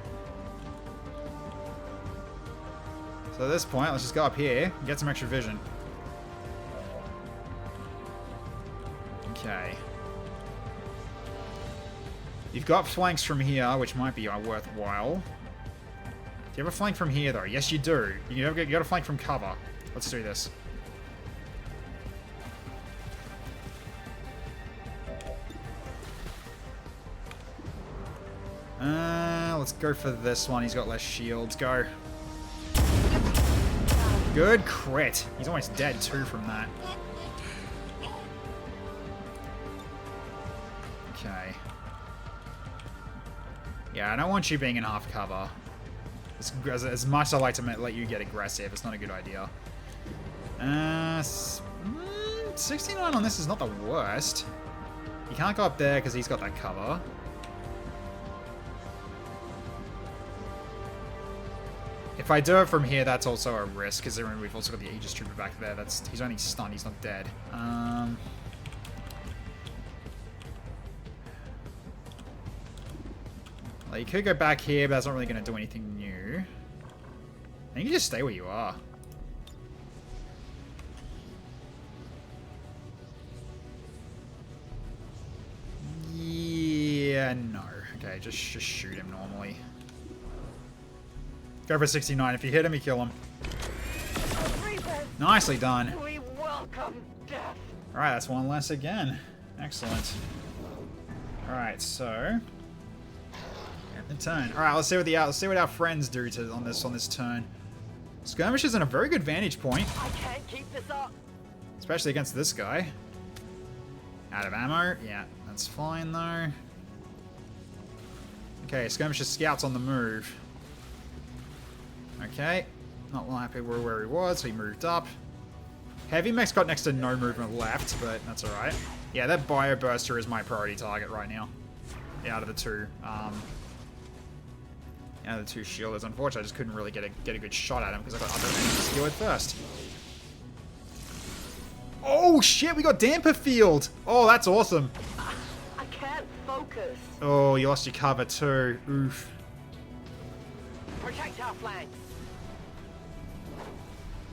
So at this point, let's just go up here and get some extra vision. Okay. You've got flanks from here, which might be worthwhile. Do you have a flank from here, though? Yes, you do. You got a flank from cover. Let's do this. Let's go for this one. He's got less shields. Go. Good crit. He's almost dead too from that. Okay. Yeah, I don't want you being in half cover. As much as I like to let you get aggressive, it's not a good idea. 69 on this is not the worst. You can't go up there because he's got that cover. If I do it from here, that's also a risk, because we've also got the Aegis Trooper back there. He's only stunned, he's not dead. Well, you could go back here, but that's not really going to do anything new. And you can just stay where you are. Yeah, no. Okay, just shoot him normally. Go for 69. If you hit him, you kill him. Nicely done. We welcome death. Alright, that's one less again. Excellent. Alright, so the turn. Alright, let's see what our friends do on this turn. Skirmish is in a very good vantage point. I can't keep this up. Especially against this guy. Out of ammo. Yeah, that's fine though. Okay, Skirmish's scouts on the move. Okay, not happy where he was, so he moved up. Heavy Mech's got next to no movement left, but that's alright. Yeah, that Bio Burster is my priority target right now. Yeah, out of the two. Out of the two shielders. Unfortunately, I just couldn't really get a good shot at him because I got other enemies to deal with first. Oh shit, we got Damper Field! Oh, that's awesome. I can't focus. Oh, you lost your cover too. Oof. Protect our flanks.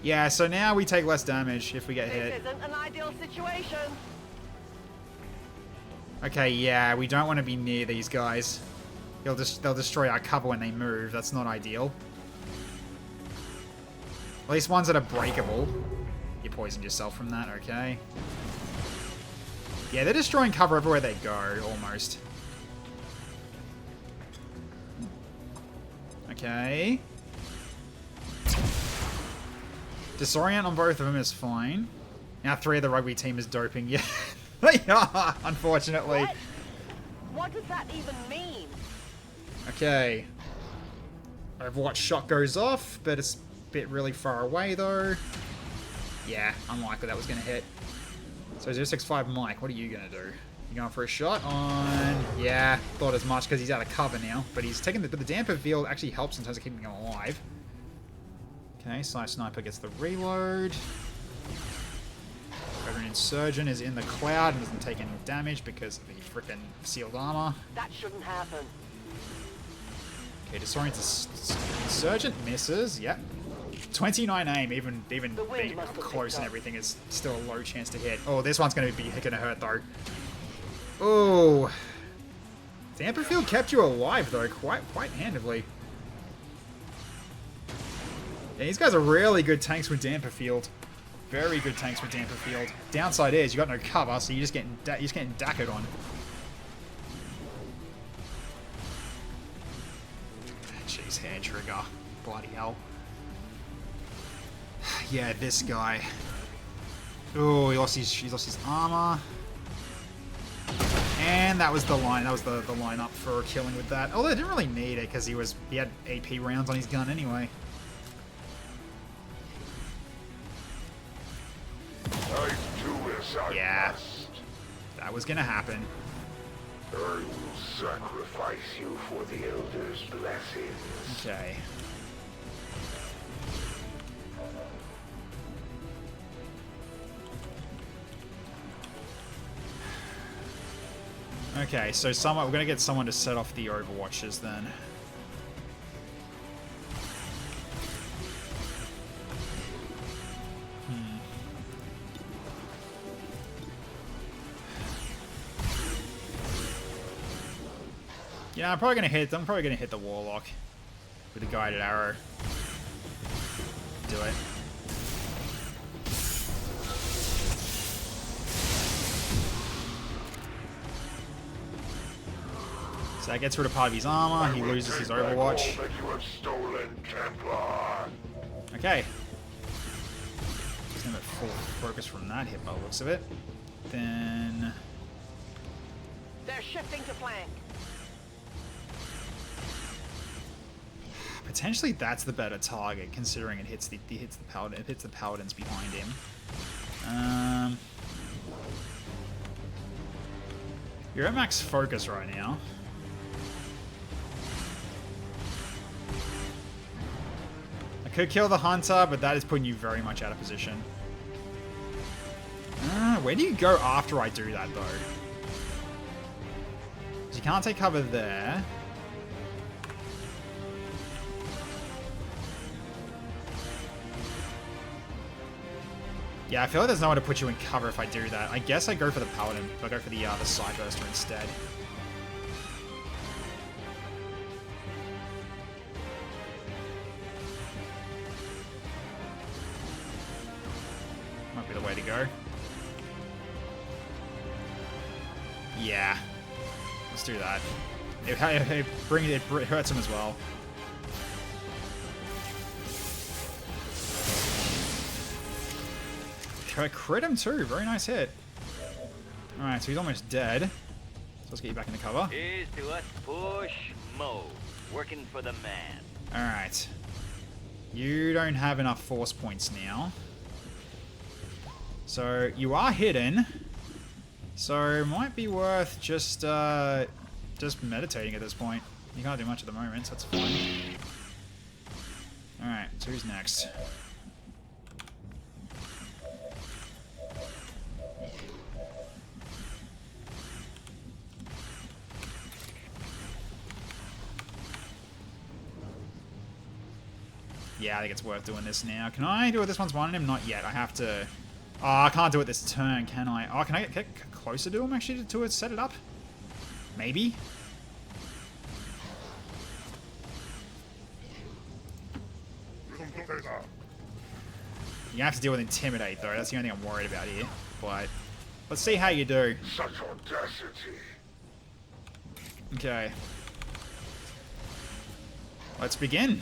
Yeah, so now we take less damage if we get hit. This isn't an ideal situation. Okay, yeah, we don't want to be near these guys. They'll destroy our cover when they move. That's not ideal. At least ones that are breakable. You poisoned yourself from that, okay. Yeah, they're destroying cover everywhere they go, almost. Okay. Disorient on both of them is fine. Now 3 of the rugby team is doping. Yeah, they are, unfortunately. What does that even mean? Okay. Overwatch shot goes off, but it's a bit really far away though. Yeah, unlikely that was going to hit. So 065 Mike, what are you going to do? You going for a shot on... Yeah, thought as much because he's out of cover now. But he's taking the damper field actually helps in terms of keeping him alive. Okay, Sniper gets the reload. Veteran Insurgent is in the cloud and doesn't take any damage because of the frickin' sealed armor. That shouldn't happen. Okay, Disorient's Insurgent misses, yep. 29 aim, even being up close and everything is still a low chance to hit. Oh, this one's going to hurt though. Oh, Damper Field kept you alive though, quite handily. Yeah, these guys are really good tanks with Damper Field. Very good tanks with Damper Field. Downside is you got no cover, so you're just getting dackered on. Jeez, hair trigger, bloody hell. Yeah, this guy. Oh, he lost his armor. And that was the line. That was the lineup for killing with that. Although I didn't really need it because he had AP rounds on his gun anyway. Yeah, that was gonna happen. I will sacrifice you for the Elder's blessings. Okay. Okay, so we're gonna get someone to set off the Overwatches then. Yeah, I'm probably gonna hit the Warlock with a guided arrow. Do it. So that gets rid of part of his armor. He loses his Overwatch. That you have stolen, Templar. Okay. He's gonna full focus from that hit by the looks of it. Then They're shifting to flank. potentially that's the better target, considering it hits the paladin. It hits the paladins behind him. You're at max focus right now. I could kill the hunter, but that is putting you very much out of position. Where do you go after I do that, though? 'Cause you can't take cover there. Yeah, I feel like there's nowhere to put you in cover if I do that. I guess I go for the paladin. I go for the Psyburster instead. Might be the way to go. Yeah. Let's do that. It hurts him as well. I crit him too. Very nice hit. Alright, so he's almost dead. So let's get you back into cover. Here's to us push mode. Working for the man. Alright. You don't have enough force points now. So you are hidden. So it might be worth just meditating at this point. You can't do much at the moment, so that's fine. Alright, so who's next? Yeah, I think it's worth doing this now. Can I do it? This one's one on him? Not yet. I have to... Oh, I can't do it this turn, can I? Oh, can I get closer to him, actually, to set it up? Maybe? You have to deal with Intimidate, though. That's the only thing I'm worried about here. But let's see how you do. Such audacity. Okay. Let's begin.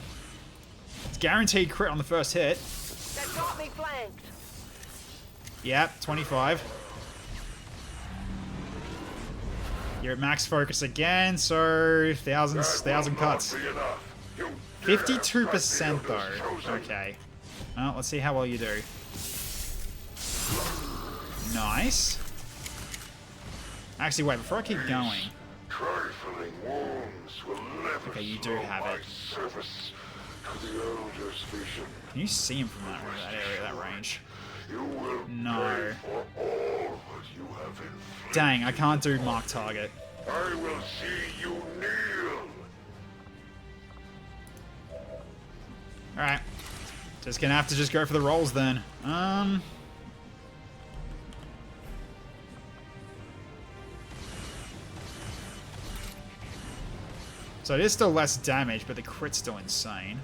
It's guaranteed crit on the first hit. That got me flanked. Yep, 25. You're at max focus again, so 1,000 cuts. 52% though. Okay. Well, let's see how well you do. Nice. Actually, wait, before I keep going. Trifling wounds will never Okay, you do have it. service to the Elder's vision. Can you see him from that area, that range? You will No. pay for all what you have inflicted. Dang, I can't do mark target. I will see you kneel. Alright. Just gonna have to just go for the rolls then. So it is still less damage, but the crit's still insane.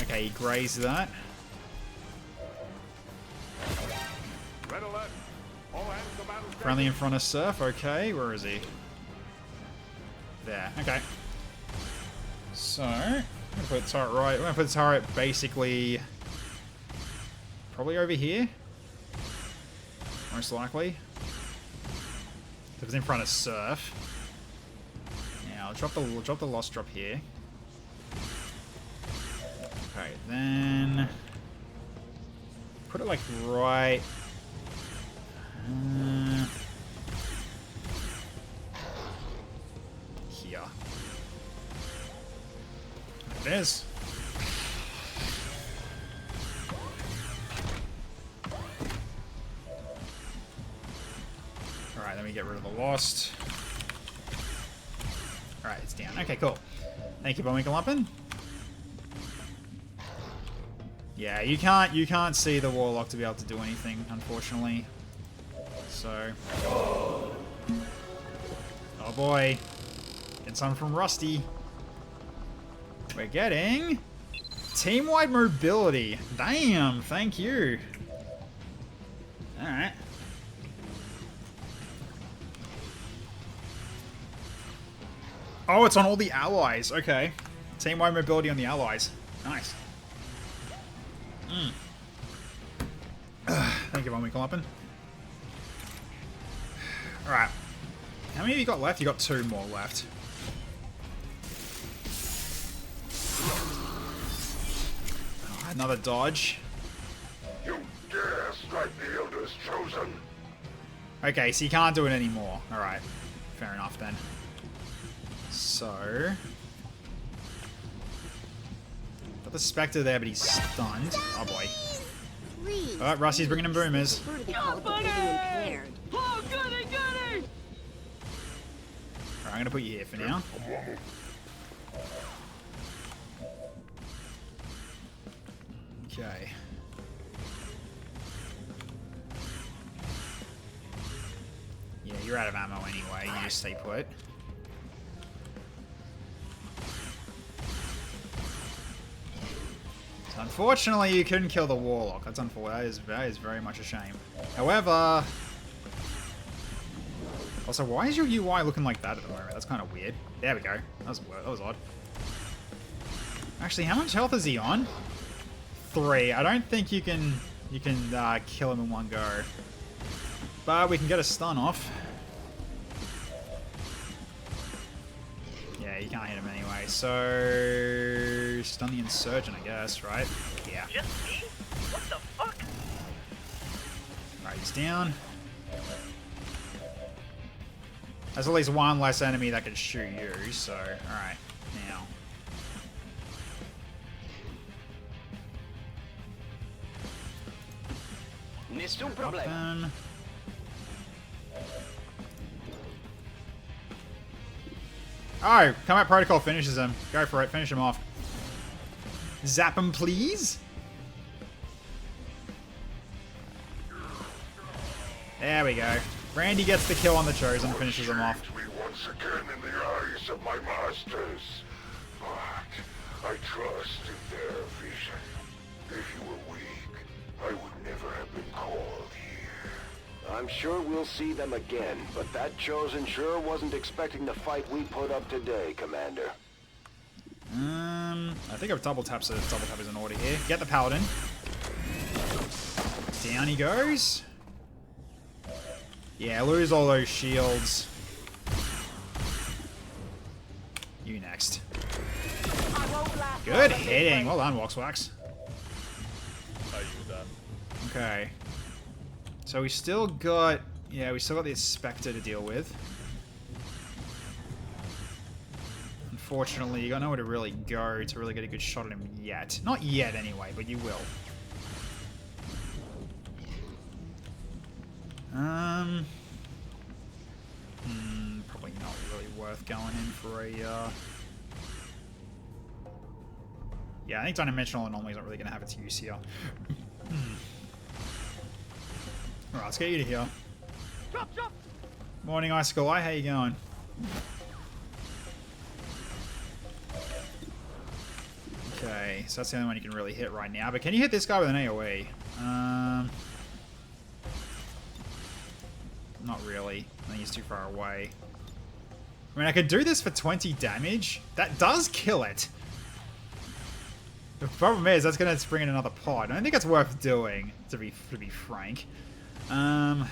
Okay, he grazed that. Red alert. All hands to battle. Friendly in front of Surf, okay, where is he? There, okay. So, I'm gonna put the turret right. I'm gonna put the turret basically probably over here. Most likely. If it's in front of Surf. Yeah, I'll drop the lost drop here. Okay, then put it like right here. There it is. Alright, then we get rid of the lost. Alright, it's down. Okay, cool. Thank you, Bominkalampin. Yeah, you can't see the Warlock to be able to do anything, unfortunately. So, oh boy, get some from Rusty. We're getting team-wide mobility. Damn, thank you. All right. Oh, it's on all the allies. Okay. Team-wide mobility on the allies. Nice. Thank you, Von Winklehappen. Alright. How many have you got left? You got 2 more left. Oh, another dodge. You dare strike the Elders Chosen? Okay, so you can't do it anymore. Alright. Fair enough then. So... got the Spectre there, but he's stunned. Oh boy. Alright, Rusty's bringing in boomers. Oh, goody, goody! Alright, I'm gonna put you here for now. Okay. Yeah, you're out of ammo anyway. You just stay put. So unfortunately, you couldn't kill the Warlock. That's unfortunate. That is very much a shame. However... also, why is your UI looking like that at the moment? That's kind of weird. There we go. That was odd. Actually, how much health is he on? 3. I don't think you can kill him in one go. But we can get a stun off. Yeah, you can't hit him anyway. So stun the Insurgent, I guess, right? Yeah. Just me? What the fuck? Right, he's down. There's at least one less enemy that can shoot you, so alright, now. Nessun problema. Then. Oh, Combat Protocol finishes him. Go for it, finish him off. Zap him, please. There we go. Randy gets the kill on the Chosen, finishes him off. Me once again in the eyes of my masters, but I trust in their vision. If you were weak, I would never have been called here. I'm sure we'll see them again, but that Chosen sure wasn't expecting the fight we put up today, Commander. I think I've double tap is in order here. Get the Paladin. Down he goes. Yeah, lose all those shields. You next. Good hitting. Well done, Waxwax. I use that. Okay. So we still got... yeah, we still got the Spectre to deal with. Unfortunately, you got nowhere to really go to really get a good shot at him yet. Not yet, anyway, but you will. Probably not really worth going in for a, yeah, I think Dimensional Anomaly's not really going to have its use here. Alright, let's get you to here. Drop, drop! Morning, Icicle Eye, how you going? Okay, so that's the only one you can really hit right now. But can you hit this guy with an AoE? Not really. I think he's too far away. I mean, I could do this for 20 damage. That does kill it. The problem is, that's going to bring in another pod. I don't think it's worth doing, to be frank. I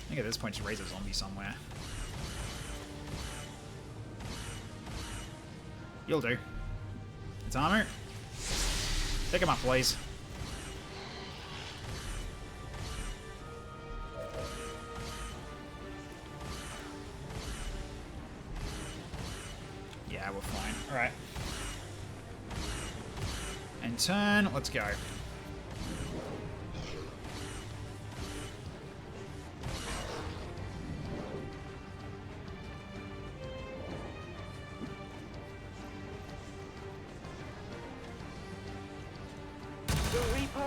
think at this point, just raise a zombie somewhere. You'll do. It's armor. Pick him up, please. Yeah, we're fine. Alright. And turn. Let's go.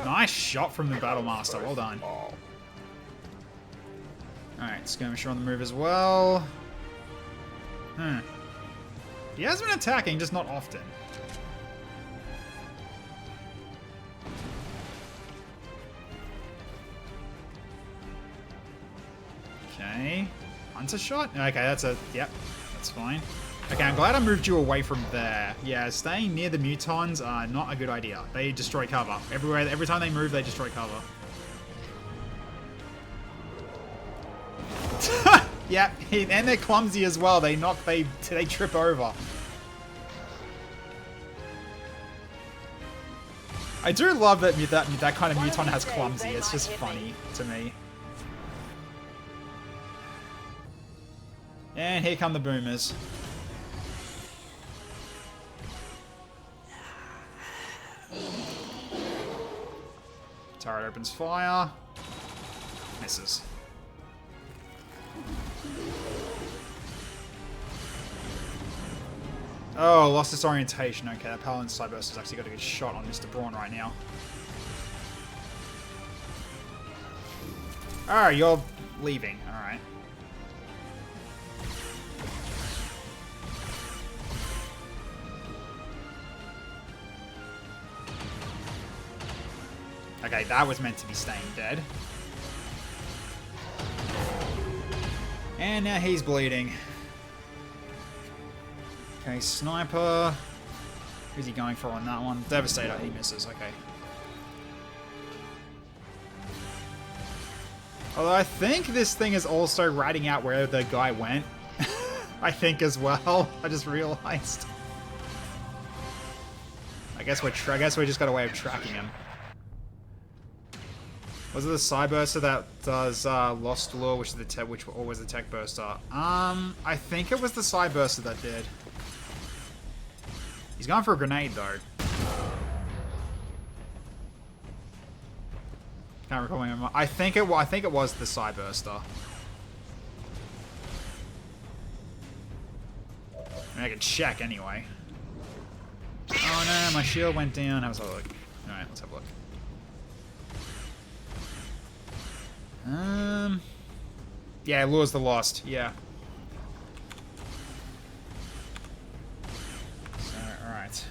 Nice shot from the Battle Master. Well done. Alright, Skirmisher on the move as well. He has been attacking, just not often. Okay. Hunter shot? Okay, that's a... Yep, that's fine. Okay, I'm glad I moved you away from there. Yeah, staying near the mutons are not a good idea. They destroy cover. Every time they move, they destroy cover. Yeah, and they're clumsy as well. They trip over. I do love that that kind of muton has clumsy. It's just funny to me. And here come the boomers. Turret opens fire. Misses. Oh, lost its orientation. Okay, that Paladin Cyburst has actually got a good shot on Mr. Braun right now. Alright, you're leaving. Alright. Okay, that was meant to be staying dead. And now he's bleeding. Okay, sniper. Who's he going for on that one? Devastator, he misses, okay. Although I think this thing is also ratting out where the guy went. I think as well. I just realized. I guess we just got a way of tracking him. Was it the Cyburster that does Lost Lure, which was the Tech Burster? I think it was the Cyburster that did. He's gone for a grenade though. Can't recall him. I think it was the Cyburster. I mean, I can check anyway. Oh no, my shield went down. Have a look. All right, let's have a look. Yeah, Lure's the Lost. Yeah. So, all right.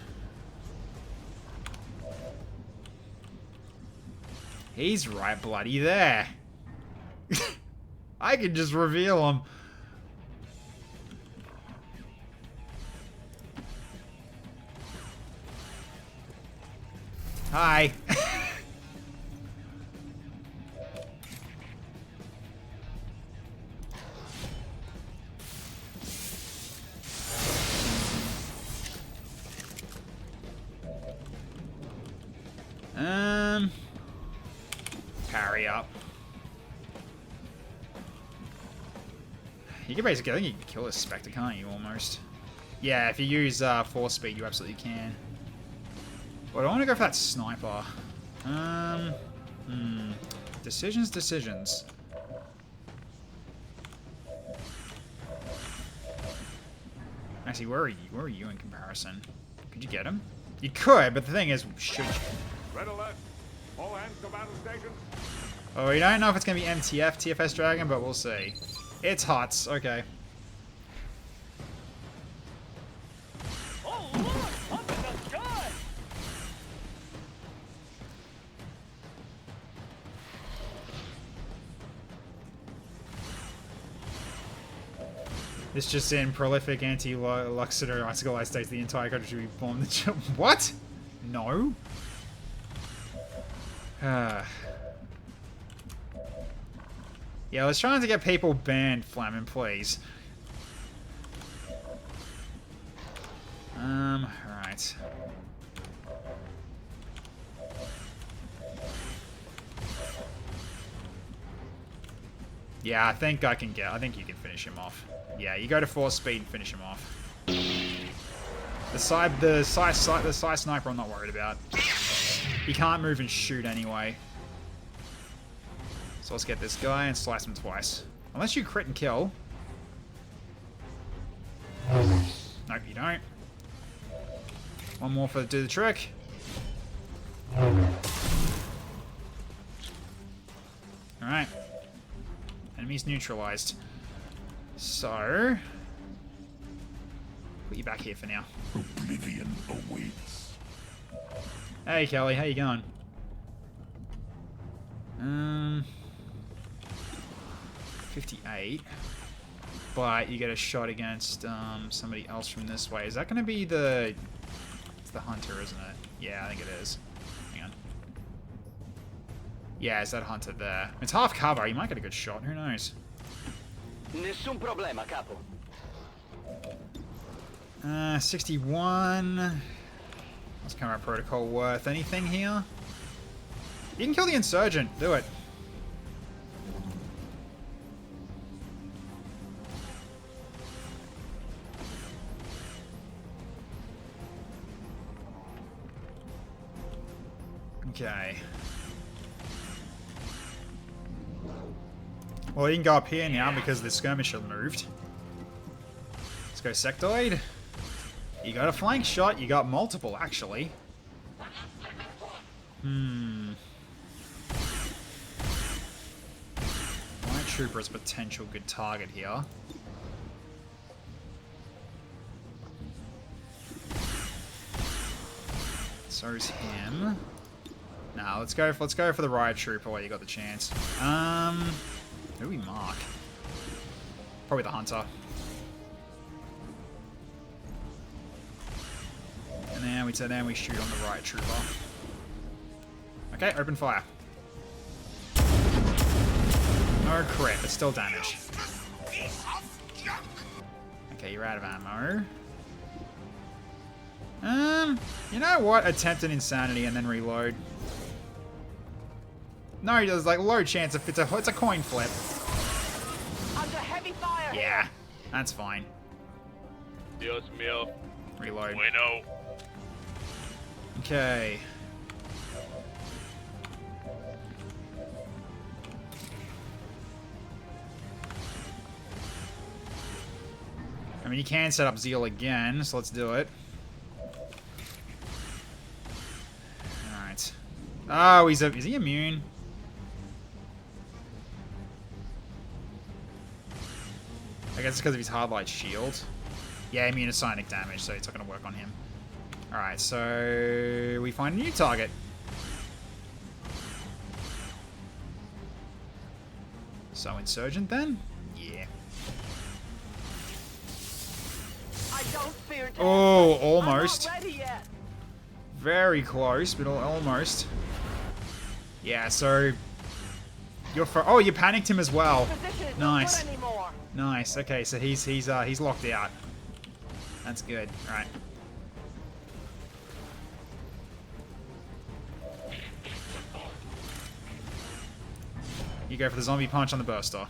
He's right bloody there. I can just reveal him. Hi. Parry up. You can basically, I think you can kill this Spectre, can't you, almost? Yeah, if you use force speed, you absolutely can. But I want to go for that sniper. Decisions. Actually, where are you in comparison? Could you get him? You could, but the thing is, should you? Red alert. All hands to battle stations. Oh, we don't know if it's going to be MTF, TFS Dragon, but we'll see. It's HOTS, okay. Oh, look! Up in the sky! This just in, prolific anti-Luxor article states the entire country should be bombed. What? No. Yeah, let's try to get people banned, Flamin', please. Alright. Yeah, I think you can finish him off. Yeah, you go to force speed and finish him off. The Psy Sniper I'm not worried about. He can't move and shoot anyway. So let's get this guy and slice him twice. Unless you crit and kill. Nope, you don't. One more for do the trick. Alright. Enemy's neutralized. So... put you back here for now. Oblivion awaits. Hey Kelly, how you going? 58. But you get a shot against somebody else from this way. Is that going to be the... It's the hunter, isn't it? Yeah, I think it is. Hang on. Yeah, it's that hunter there. It's half cover. You might get a good shot. Who knows? Nessun problema, capo. 61. What's camera protocol worth? Anything here? You can kill the insurgent. Do it. Okay. Well, you can go up here now because the skirmisher moved. Let's go sectoid. You got a flank shot. You got multiple, actually. Light Trooper is a potential good target here. So's him. Nah, let's go for the Riot Trooper while you got the chance. Who do we mark? Probably the Hunter. And then we shoot on the Riot Trooper. Okay, open fire. No crit, but still damage. Okay, you're out of ammo. You know what? Attempt an insanity and then reload. No, there's like low chance if it's a coin flip. Under heavy fire. Yeah, that's fine. Dios mío. Reload. Bueno. Okay. I mean, you can set up Zeal again, so let's do it. Alright. Oh, is he immune? I guess it's because of his hard light shield. Yeah, immune to psionic damage, so it's not going to work on him. Alright, so we find a new target. So Insurgent then? Yeah. I don't fear death. Oh, almost. I'm not ready yet. Very close, but almost. Yeah, so you're oh, you panicked him as well. Position is Nice. not good anymore. Nice. Okay, so he's locked out. That's good. All right. You go for the zombie punch on the burster.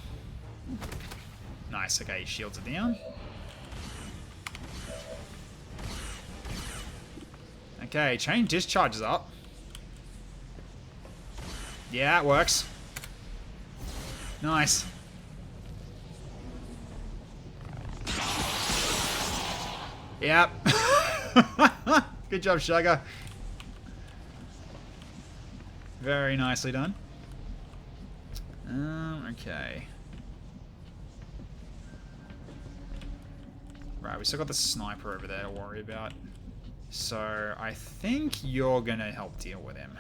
Nice. Okay, shields are down. Okay, chain discharges up. Yeah, it works. Nice. Yep. Good job, Sugar. Very nicely done. Okay. Right, we still got the sniper over there to worry about. So, I think you're gonna help deal with him.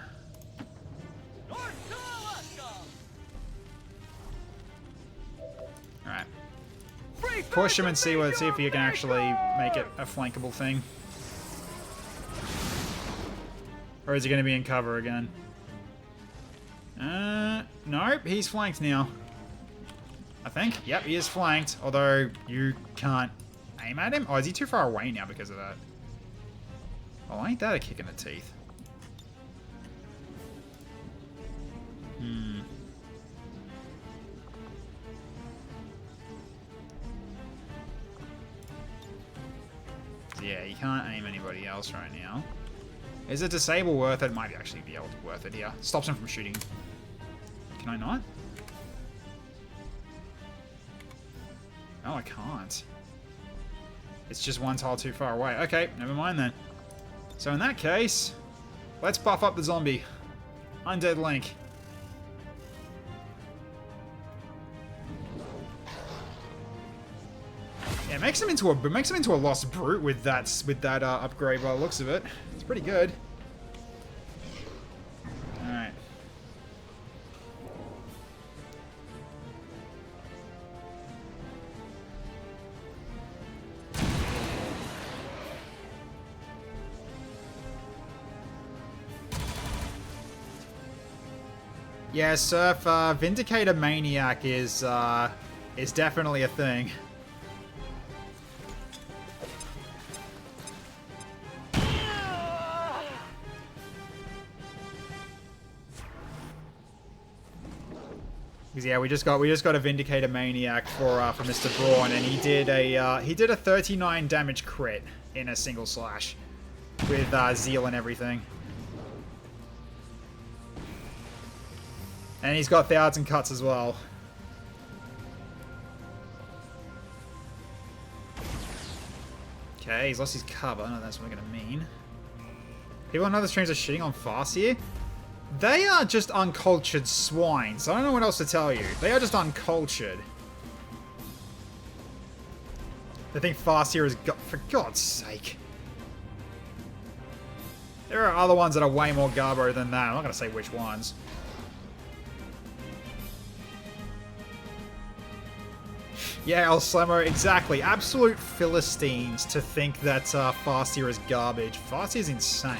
Alright. Push him and see if you can actually make it a flankable thing. Or is he gonna be in cover again? Nope, he's flanked now. I think. Yep, he is flanked, although you can't aim at him. Oh, is he too far away now because of that? Oh, ain't that a kick in the teeth? Yeah, you can't aim anybody else right now. Is it disable worth it? Might actually be able to worth it here. Stops him from shooting. Can I not? Oh, I can't. It's just one tile too far away. Okay, never mind then. So in that case, let's buff up the zombie. Undead Link. Yeah, it makes him into a lost brute with that upgrade by the looks of it. It's pretty good. All right. Yeah, Surf, Vindicator Maniac is definitely a thing. Because yeah, we just got a Vindicator Maniac for Mr. Braun, and he did a 39 damage crit in a single slash with Zeal and everything. And he's got 1,000 cuts as well. Okay, he's lost his cover. No, that's what I'm gonna mean. People on other streams are shitting on Farseer. They are just uncultured swine, so I don't know what else to tell you. They are just uncultured. They think Farseer is for God's sake. There are other ones that are way more garbo than that. I'm not gonna say which ones. Yeah, El Slemo, exactly. Absolute Philistines to think that Farseer is garbage. Farseer is insane.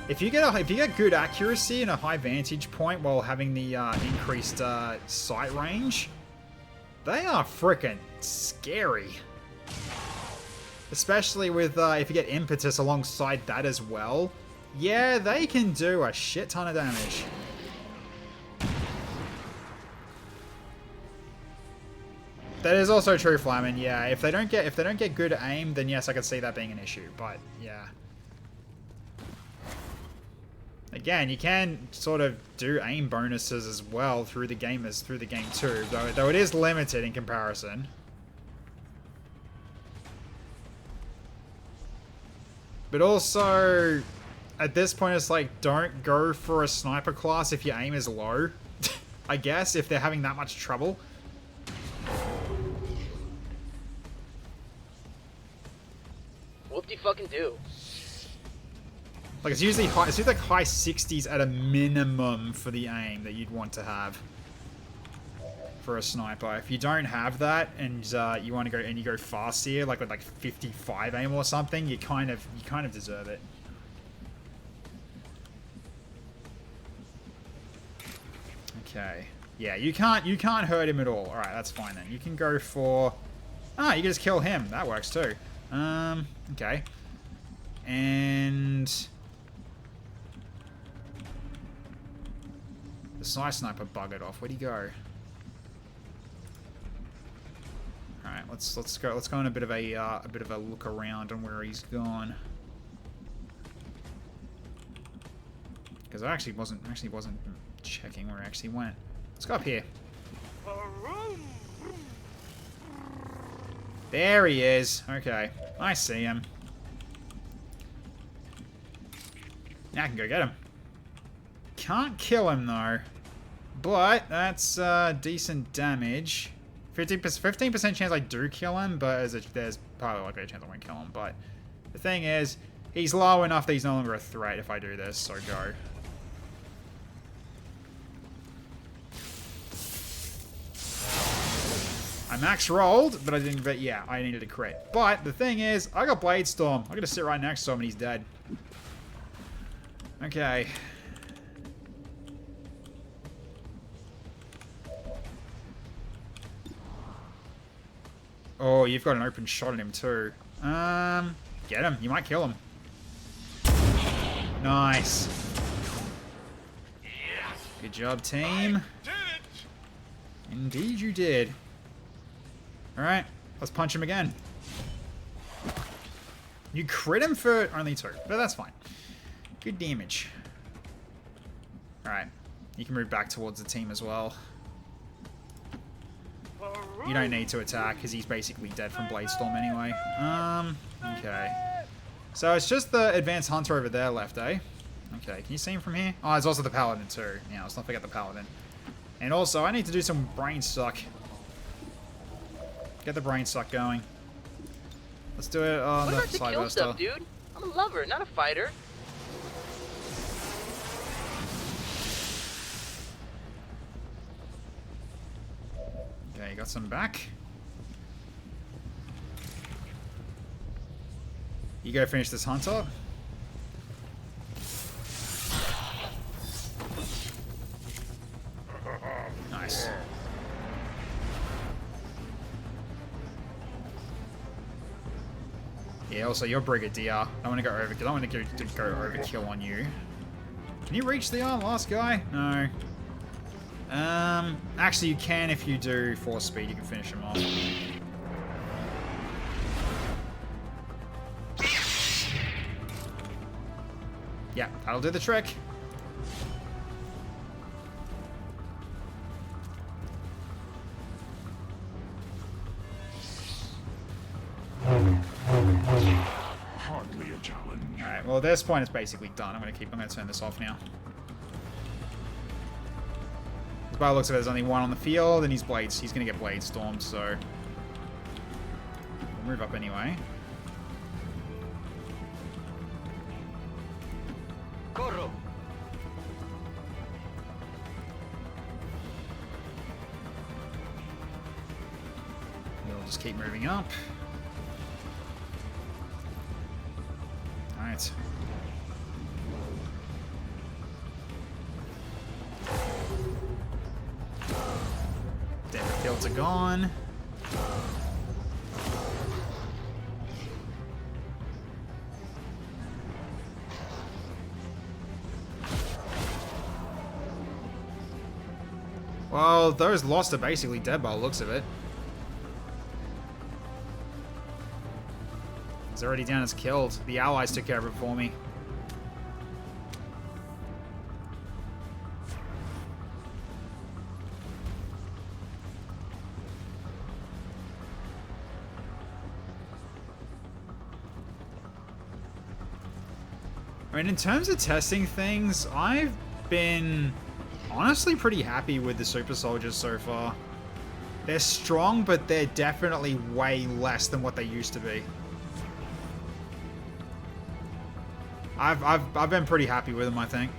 If you get good accuracy and a high vantage point while having the increased sight range, they are freaking scary. Especially with if you get impetus alongside that as well. Yeah, they can do a shit ton of damage. That is also true, Flamin. Yeah, if they don't get good aim, then yes, I could see that being an issue. But yeah. Again, you can sort of do aim bonuses as well through the game too, though it is limited in comparison. But also, at this point, it's like, don't go for a sniper class if your aim is low. I guess, if they're having that much trouble. Whoop de fucking do. Like, it's usually like high 60s at a minimum for the aim that you'd want to have for a sniper. If you don't have that and you want to go and you go Farseer, like with like 55 aim or something, you kind of deserve it. Okay. Yeah, you can't hurt him at all. All right, that's fine then. You can go for you can just kill him. That works too. Okay. And the sniper buggered off. Where'd he go? All right, let's go on a bit of a look around on where he's gone. Because I actually wasn't checking where he actually went. Let's go up here. There he is. Okay, I see him. Now I can go get him. Can't kill him though, but that's decent damage. 15% chance I do kill him, but there's probably likely a chance I won't kill him. But the thing is, he's low enough that he's no longer a threat if I do this. So go. I max rolled, but I didn't. But yeah, I needed a crit. But the thing is, I got Blade Storm. I'm gonna sit right next to him, and he's dead. Okay. Oh, you've got an open shot at him too. Get him. You might kill him. Nice. Good job, team. Indeed you did. Alright, let's punch him again. You crit him for only 2, but that's fine. Good damage. Alright, you can move back towards the team as well. You don't need to attack because he's basically dead from Blade Storm anyway. Okay. So it's just the Advanced Hunter over there left, eh? Okay, can you see him from here? Oh, there's also the Paladin too. Yeah, let's not forget the Paladin. And also, I need to do some Brain Suck. Get the Brain Suck going. Let's do it on the What about the kill stuff, dude? I'm a lover, not a fighter. Okay, you got some back. You go finish this hunter. Yeah, also you're Brigadier. I want to go overkill. I want to go overkill on you. Can you reach the last guy? No. Actually you can if you do force speed. You can finish him off. Yeah, that'll do the trick. Hardly a challenge. Alright, well at this point it's basically done. I'm gonna turn this off now. By the looks of it, there's only one on the field, and he's gonna get blade stormed, so we'll move up anyway. Corro. We'll just keep moving up. Alright. Damn, the fields are gone. Well, those lost are basically dead by the looks of it. It's already down as killed. The allies took care of it for me. I mean, in terms of testing things, I've been honestly pretty happy with the super soldiers so far. They're strong, but they're definitely way less than what they used to be. I've been pretty happy with them, I think.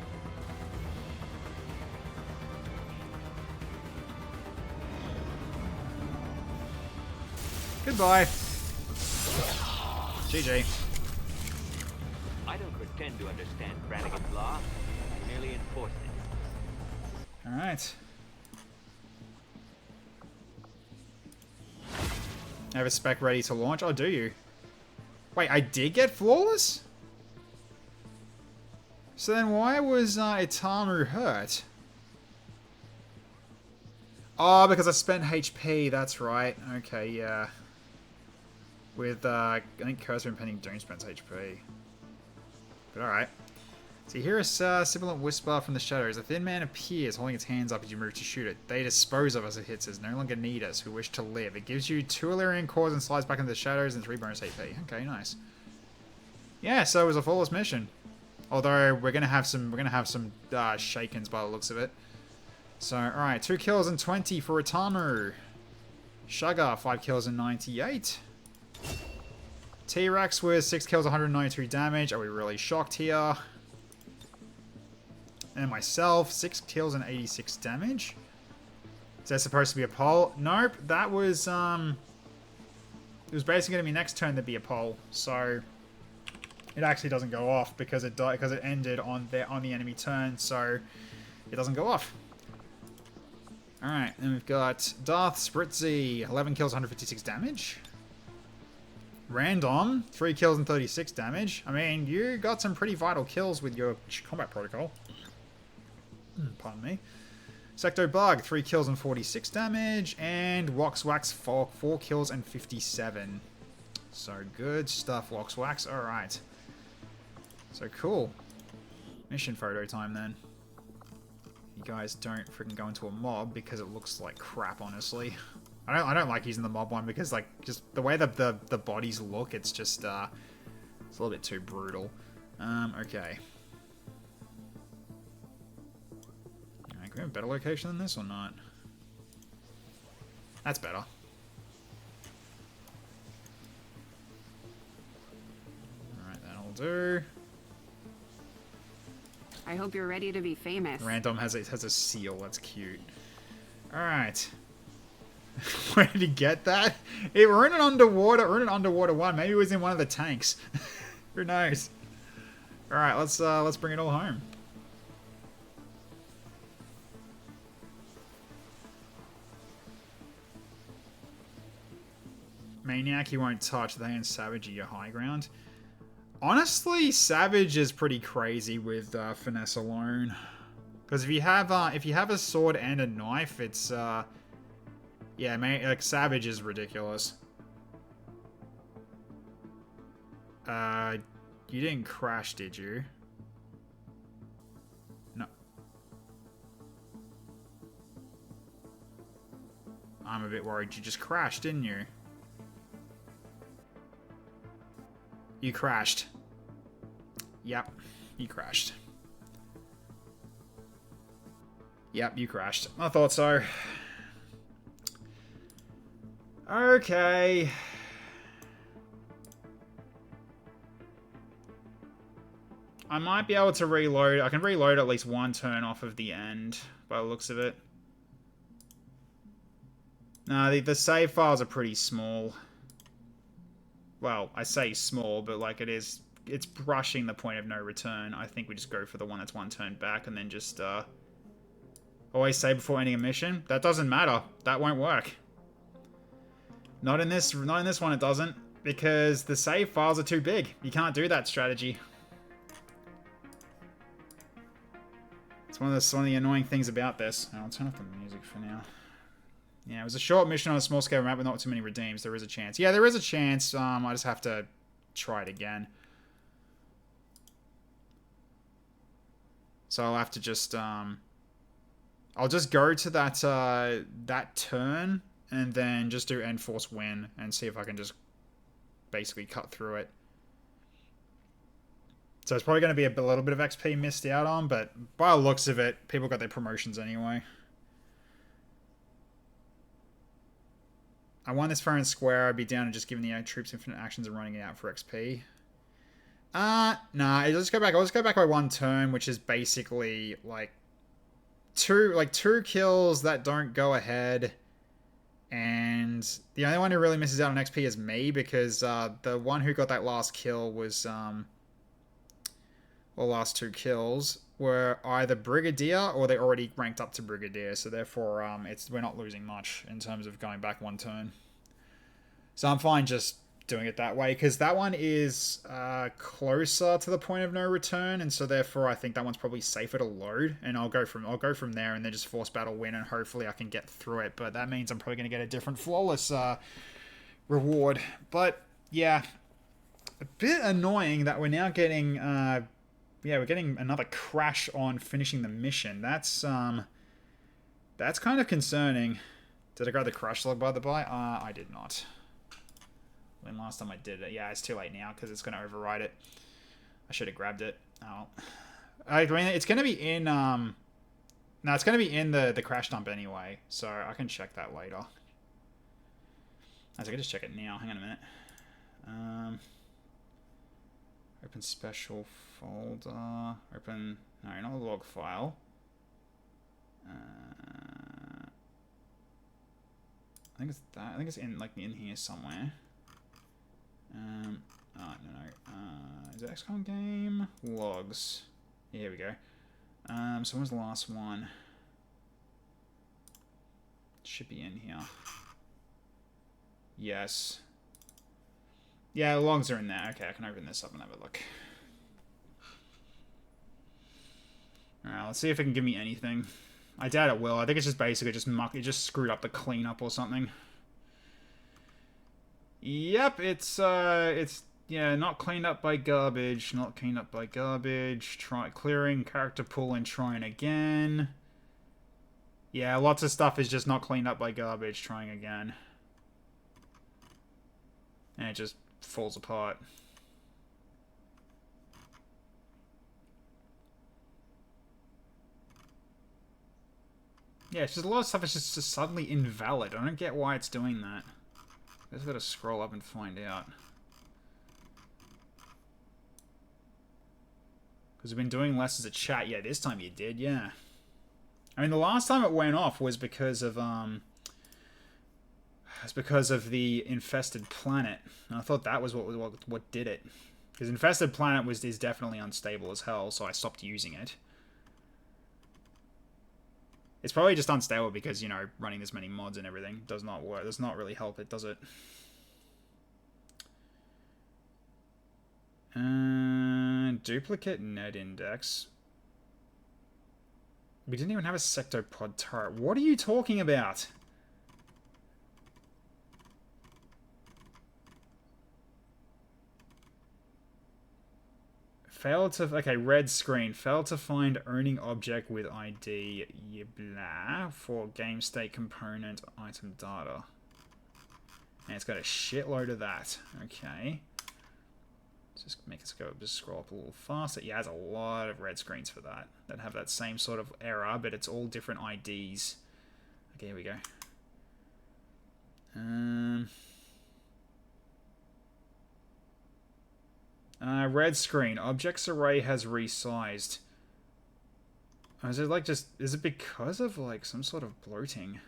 Goodbye. GG. I don't pretend to understand Brannigan's law. I merely enforce it. Alright. I have a spec ready to launch. Oh, do you? Wait, I did get flawless? So then why was Itamu hurt? Oh, because I spent HP. That's right. Okay, yeah. With, I think Cursor Impending Doom spends HP. But alright. So you hear a sibilant whisper from the shadows. A thin man appears, holding its hands up as you move to shoot it. They dispose of us, it hits us. No longer need us, who wish to live. It gives you 2 Illyrian cores and slides back into the shadows and 3 bonus HP. Okay, nice. Yeah, so it was a flawless mission. Although we're gonna have some shakens by the looks of it. So alright, 2 kills and 20 for Itamu. Sugar, 5 kills and 98. T-Rex with 6 kills, 192 damage. Are we really shocked here? And myself, 6 kills and 86 damage. Is that supposed to be a poll? Nope, that was, it was basically going to be next turn there'd be a poll. So, it actually doesn't go off because it ended on the enemy turn, so it doesn't go off. Alright, then we've got Darth Spritzy, 11 kills, 156 damage. Random, 3 kills and 36 damage. I mean, you got some pretty vital kills with your combat protocol. Pardon me. Secto Bug, 3 kills and 46 damage. And Wax Wax, 4 kills and 57. So good stuff, Wax Wax. Alright. So cool. Mission photo time then. You guys don't freaking go into a mob because it looks like crap, honestly. I don't like using the mob one because, like, just the way the bodies look, it's just, it's a little bit too brutal. Okay. Alright, can we have a better location than this or not? That's better. Alright, that'll do. I hope you're ready to be famous. Random has a seal, that's cute. Alright. Where did he get that? We're in an underwater one. Maybe it was in one of the tanks. Who knows? Alright, let's bring it all home. Maniac you won't touch. They and Savage are your high ground. Honestly, Savage is pretty crazy with finesse alone. Because if you have a sword and a knife, it's yeah, man, like Savage is ridiculous. You didn't crash, did you? No. I'm a bit worried you just crashed, didn't you? You crashed. Yep, you crashed. Yep, you crashed. I thought so. Okay. I might be able to reload. I can reload at least one turn off of the end, by the looks of it. No, the save files are pretty small. Well, I say small, but like it's brushing the point of no return. I think we just go for the one that's one turn back and then just always save before ending a mission. That doesn't matter. That won't work. Not in this one it doesn't, because the save files are too big. You can't do that strategy. It's one of the annoying things about this. I'll turn off the music for now. Yeah, it was a short mission on a small scale map with not too many redeems. There is a chance. Yeah, there is a chance. I just have to try it again. So I'll have to just I'll just go to that turn and then just do Enforce Win and see if I can just basically cut through it. So it's probably going to be a little bit of XP missed out on, but by the looks of it, people got their promotions anyway. I won this fair and square. I'd be down and just giving the troops infinite actions and running it out for XP. Nah, I'll just go back by one turn, which is basically like two kills that don't go ahead. And the only one who really misses out on XP is me, because the one who got that last kill was or last two kills were either Brigadier or they already ranked up to Brigadier, so therefore we're not losing much in terms of going back one turn. So I'm fine just doing it that way, because that one is closer to the point of no return, and so therefore I think that one's probably safer to load, and I'll go from there and then just force battle win, and hopefully I can get through it. But that means I'm probably going to get a different flawless reward. But yeah, a bit annoying that we're now getting yeah, we're getting another crash on finishing the mission. That's kind of concerning. Did I grab the crash log by the by? I did not. When last time I did it. Yeah, it's too late now because it's going to override it. I should have grabbed it. Oh. I mean, it's going to be in no, it's going to be in the crash dump anyway, so I can check that later. I can just check it now. Hang on a minute. Open special folder. Open. No, not a log file. I think it's that. I think it's in in here somewhere. Oh no. Is it XCOM game logs? Yeah, here we go. So when's the last one? It should be in here. Yes. Yeah, the logs are in there. Okay, I can open this up and have a look. Alright, let's see if it can give me anything. I doubt it will. I think it's just basically it just screwed up the cleanup or something. Yep, it's yeah, not cleaned up by garbage. Not cleaned up by garbage. Try clearing, character pool, and trying again. Yeah, lots of stuff is just not cleaned up by garbage. Trying again. And it just falls apart. Yeah, it's just a lot of stuff is just suddenly invalid. I don't get why it's doing that. I just gotta scroll up and find out. Because we've been doing less as a chat. Yeah, this time you did, yeah. I mean, the last time it went off was because of, it's because of the infested planet. And I thought that was what did it. Because infested planet is definitely unstable as hell, so I stopped using it. It's probably just unstable because, you know, running this many mods and everything does not work. Does not really help it, does it? Duplicate net index. We didn't even have a sectopod turret. What are you talking about? Failed to... Okay, red screen. Failed to find owning object with ID blah for game state component item data. And it's got a shitload of that. Okay. Just scroll up a little faster. Yeah, there's a lot of red screens for that. That have that same sort of error, but it's all different IDs. Okay, here we go. Red screen. Objects array has resized. Is it like just... Is it because of like some sort of bloating?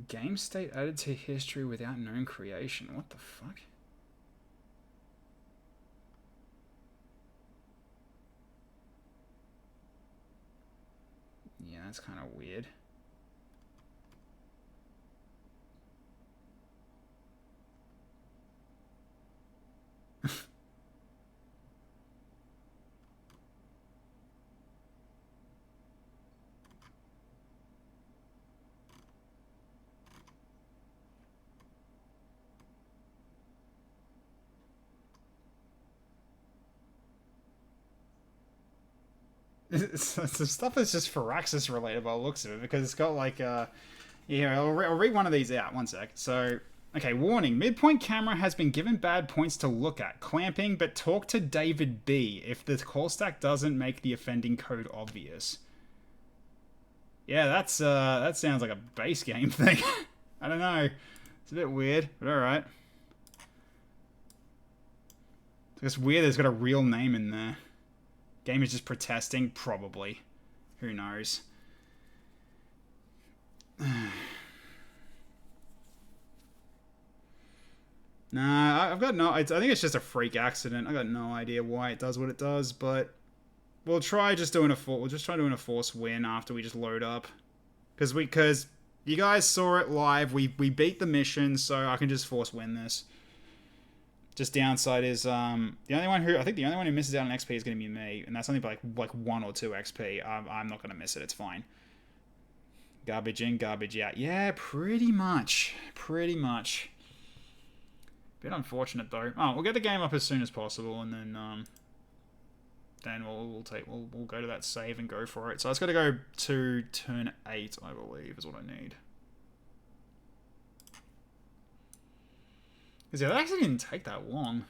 Game state added to history without known creation. What the fuck? Yeah, that's kind of weird. Some stuff is just Firaxis related by the looks of it, because it's got like yeah, I'll read one of these out. One sec. So, okay, warning. Midpoint camera has been given bad points to look at. Clamping, but talk to David B if the call stack doesn't make the offending code obvious. Yeah, that sounds like a base game thing. I don't know. It's a bit weird, but alright. It's weird there's got a real name in there. Game is just protesting? Probably. Who knows? Nah, I've got no... I think it's just a freak accident. I got no idea why it does what it does, but... We'll try just doing we'll just try doing a force win after we just load up. Because you guys saw it live. We beat the mission, so I can just force win this. Just downside is the only one who misses out on XP is going to be me, and that's only by like 1 or 2 XP. I'm not going to miss it. It's fine. Garbage in, garbage out. Yeah, pretty much. Bit unfortunate though. Oh, we'll get the game up as soon as possible, and then we'll go to that save and go for it. So it's got to go to turn 8, I believe, is what I need. Because yeah, that actually didn't take that long.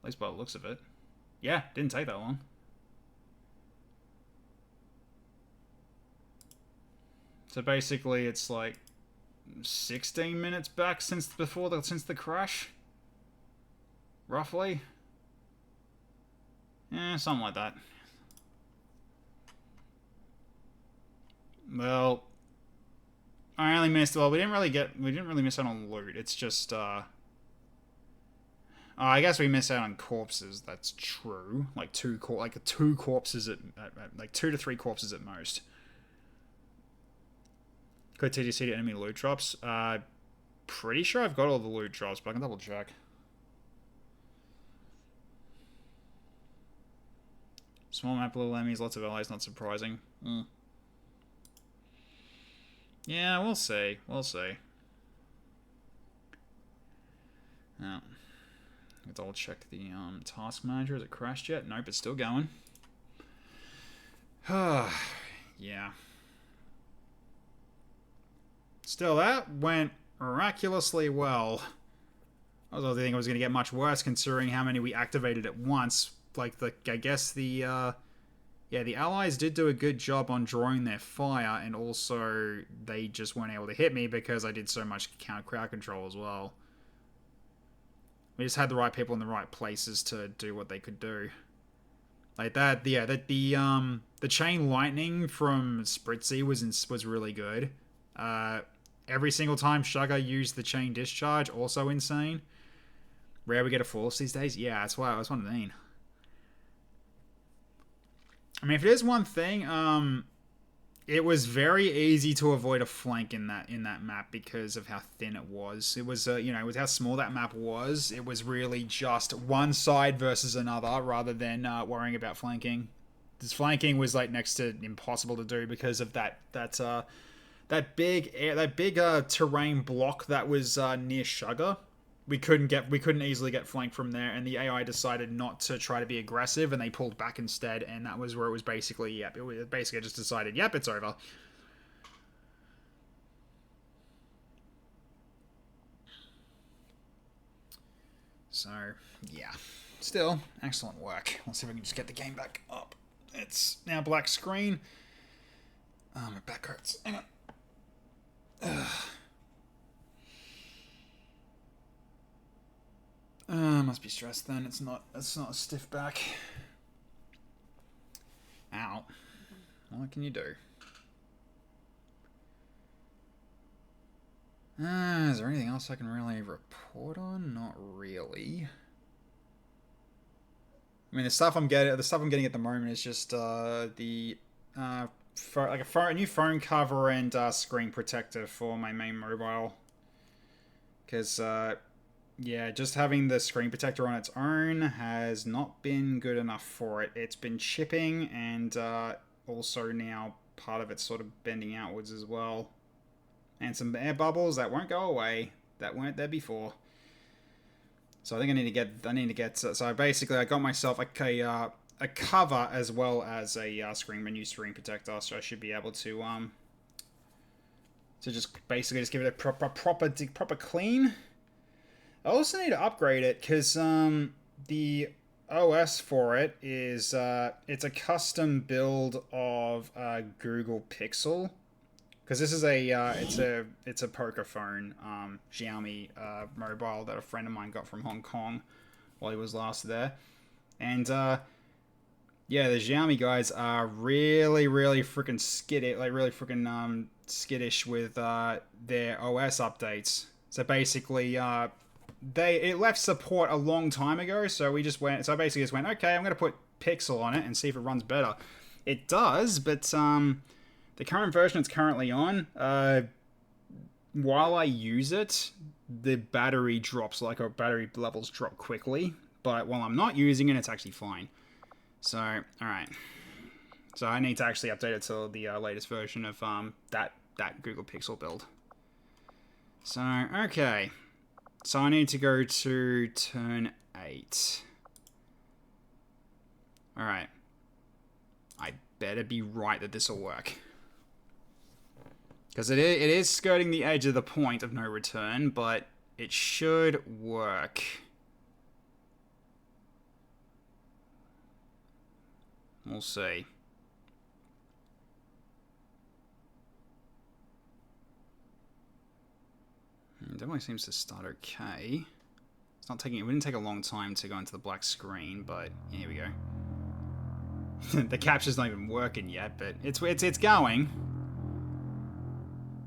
At least by the looks of it. Yeah, didn't take that long. So basically it's like 16 minutes back since the crash. Roughly. Yeah, something like that. Well, I only missed... Well, we didn't really miss out on loot. It's just, I guess we missed out on corpses. That's true. Like two corpses like 2 to 3 corpses at most. Good TTC to enemy loot drops. Pretty sure I've got all the loot drops, but I can double check. Small map, little enemies, lots of allies, not surprising. Yeah, we'll see. We'll see. Now, let's double check the task manager. Has it crashed yet? Nope, it's still going. Yeah. Still, that went miraculously well. I was thinking it was going to get much worse considering how many we activated at once. Like, I guess the Allies did do a good job on drawing their fire, and also they just weren't able to hit me because I did so much counter crowd control as well. We just had the right people in the right places to do what they could do. Like that, yeah, the chain lightning from Spritzy was really good. Every single time Shugger used the chain discharge, also insane. Rare we get a force these days? Yeah, that's what I mean. I mean, if there's one thing, it was very easy to avoid a flank in that map because of how thin it was. It was, you know, with how small that map was, it was really just one side versus another rather than worrying about flanking. This flanking was like next to impossible to do because of that big terrain block that was near Sugar. We couldn't easily get flanked from there, and the AI decided not to try to be aggressive, and they pulled back instead, and that was where it was basically, yep, it was basically just decided, yep, it's over. So, yeah. Still, excellent work. Let's see if we can just get the game back up. It's now black screen. Oh, my back hurts. Hang on. Must be stressed then. It's not a stiff back. Ow. What can you do? Is there anything else I can really report on? Not really. I mean, the stuff I'm getting at the moment is just a new phone cover and screen protector for my main mobile. Because yeah, just having the screen protector on its own has not been good enough for it. It's been chipping, and also now part of it's sort of bending outwards as well. And some air bubbles that won't go away, that weren't there before. So I think I need to get. So basically, I got myself a cover as well as a screen protector. So I should be able to just basically just give it a proper clean. I also need to upgrade it because the OS for it is it's a custom build of Google Pixel, because this is it's a poker phone Xiaomi mobile that a friend of mine got from Hong Kong while he was last there, and yeah, the Xiaomi guys are really freaking skittish with their OS updates. So basically it left support a long time ago, so I basically just went, okay, I'm going to put Pixel on it and see if it runs better. It does, but the current version it's currently on, while I use it, the battery levels drop quickly, but while I'm not using it, it's actually fine. So, alright. So I need to actually update it to the latest version of that Google Pixel build. So, okay. So I need to go to turn 8. Alright. I better be right that this will work. Because it is skirting the edge of the point of no return, but it should work. We'll see. It definitely seems to start okay. It's not taking. It wouldn't take a long time to go into the black screen, but here we go. The capture's not even working yet, but it's going.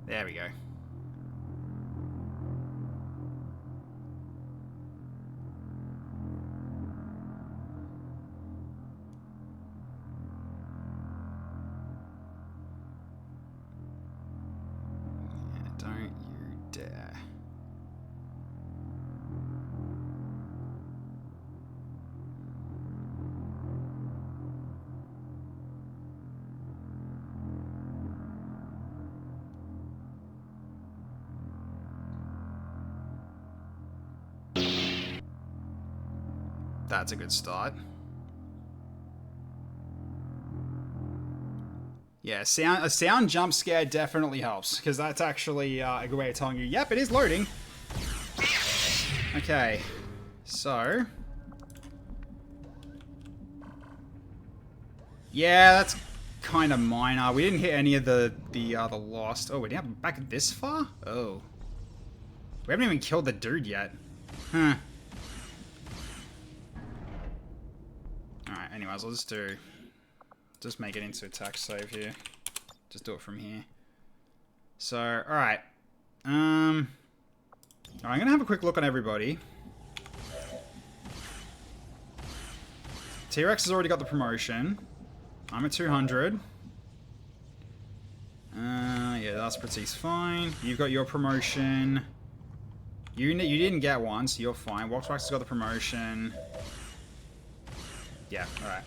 There we go. Don't you dare. That's a good start. Yeah, a sound jump scare definitely helps, because that's actually a good way of telling you, yep, it is loading. Okay, so... yeah, that's kind of minor. We didn't hit any of the lost... oh, we didn't have back this far? Oh. We haven't even killed the dude yet. Huh. Alright, anyways, I'll just make it into attack save here. Just do it from here. So, alright. I'm gonna have a quick look on everybody. T-Rex has already got the promotion. I'm at 200. Yeah, that's pretty fine. You've got your promotion. You didn't get one, so you're fine. Volkswagen has got the promotion. Yeah, alright.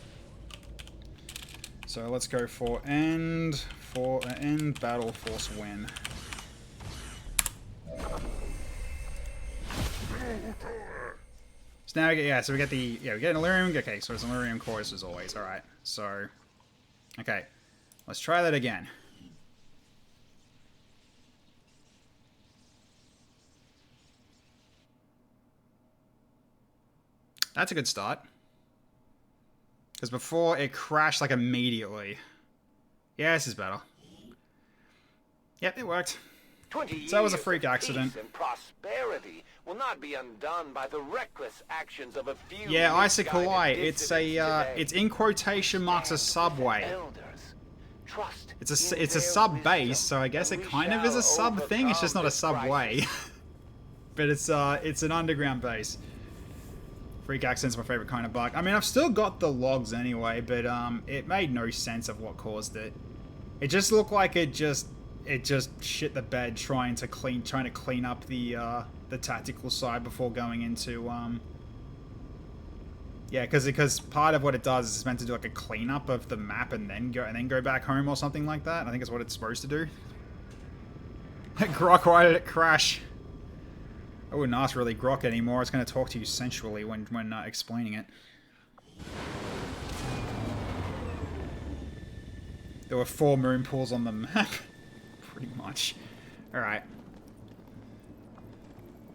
So let's go for end battle force win. So now we get, we get an Illyrium. Okay, so it's an Illyrium chorus as always. Alright, so okay. Let's try that again. That's a good start. Because before, it crashed like immediately. Yeah, this is better. Yep, it worked. 20 So that was a freak accident. Peace and prosperity will not be undone by the reckless actions of a few. Yeah, Icicle misguided Eye. It's a, dissidents it's in quotation marks a subway. Elders. Trust It's in a their sub base, wisdom, so I guess and it we kind of is a shall sub thing. It's just not a overcome this subway. crisis. But it's an underground base. Freak accident's my favorite kind of bug. I mean, I've still got the logs anyway, but it made no sense of what caused it. It just looked like it just shit the bed trying to clean up the tactical side before going into yeah, because part of what it does is it's meant to do like a cleanup of the map and then go back home or something like that. I think it's what it's supposed to do. Grok, why did it crash? I wouldn't ask really Grok anymore. It's going to talk to you sensually when explaining it. There were 4 moon pools on the map. Pretty much. Alright.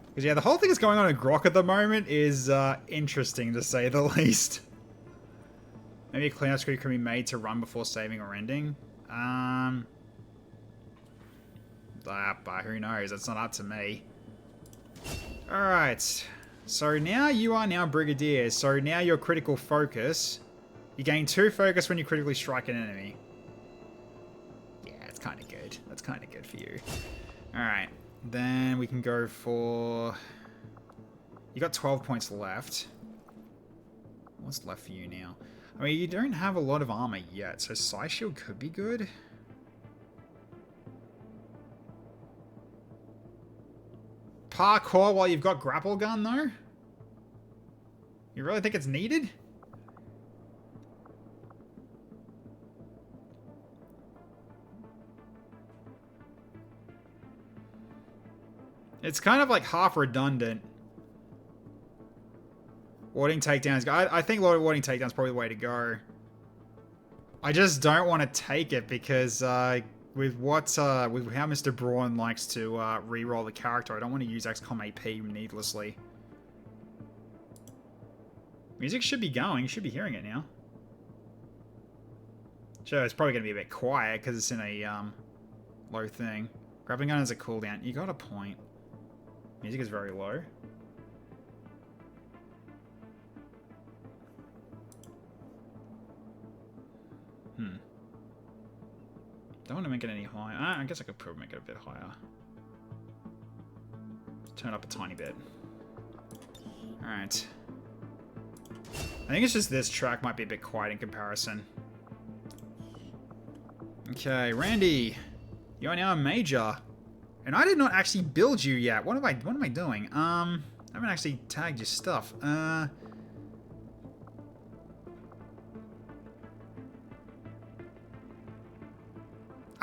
Because yeah, the whole thing that's going on in Grok at the moment is interesting to say the least. Maybe a cleanup script can be made to run before saving or ending. But who knows? That's not up to me. Alright, so now you are now Brigadier, so now your critical focus, you gain 2 focus when you critically strike an enemy. Yeah, it's kind of good. That's kind of good for you. Alright, then we can go for... You got 12 points left. What's left for you now? I mean, you don't have a lot of armor yet, so Psy Shield could be good. Parkour while you've got grapple gun, though? You really think it's needed? It's kind of like half redundant. Warding takedowns. I think warding takedowns is probably the way to go. I just don't want to take it because with how Mr. Braun likes to re-roll the character, I don't want to use XCOM AP needlessly. Music should be going. You should be hearing it now. Sure, it's probably going to be a bit quiet because it's in a low thing. Grappling gun has a cooldown. You got a point. Music is very low. Don't want to make it any higher. I guess I could probably make it a bit higher. Turn up a tiny bit. Alright. I think it's just this track might be a bit quiet in comparison. Okay, Randy. You are now a major. And I did not actually build you yet. What am I doing? I haven't actually tagged your stuff.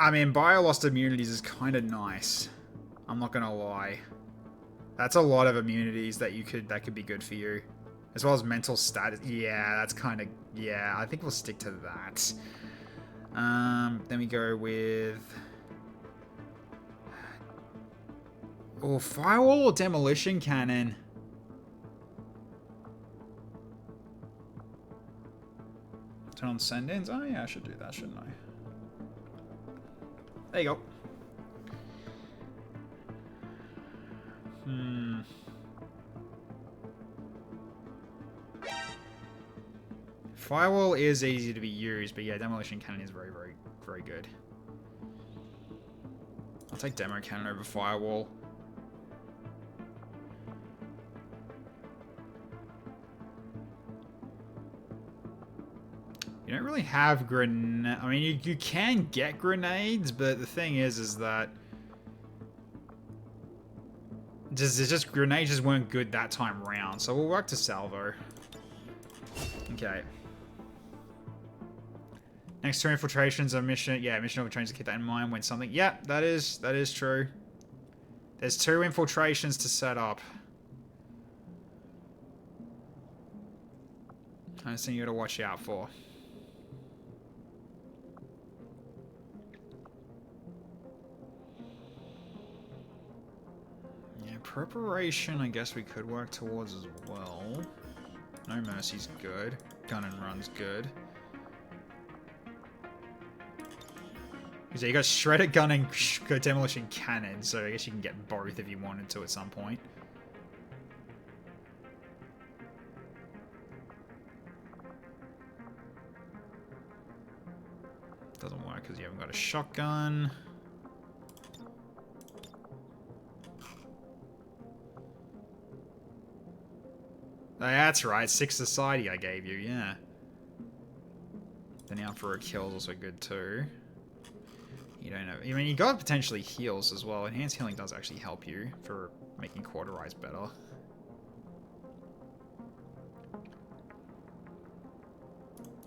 I mean, Bio-Lost immunities is kind of nice. I'm not gonna lie. That's a lot of immunities that could be good for you. As well as mental status. Yeah, that's kind of... Yeah, I think we'll stick to that. Then we go with... Oh, firewall or demolition cannon? Turn on send-ins? Oh yeah, I should do that, shouldn't I? There you go. Firewall is easy to be used, but yeah, demolition cannon is very, very, very good. I'll take demo cannon over firewall. You don't really have grenade. I mean, you can get grenades, but the thing is that just grenades just weren't good that time round. So we'll work to salvo. Okay. Next 2 infiltrations are mission. Yeah, mission overtrains to keep that in mind when something. Yeah, that is true. There's 2 infiltrations to set up. I just think you gotta watch out for. Yeah, preparation I guess we could work towards as well. No Mercy's good. Gun and run's good. So you got shredded gun and demolition cannon, so I guess you can get both if you wanted to at some point. Doesn't work because you haven't got a shotgun. Oh, that's right, 6 society I gave you, yeah. Then the Emperor kills also good too. You don't know. I mean, you got potentially heals as well. Enhanced healing does actually help you for making cauterize better.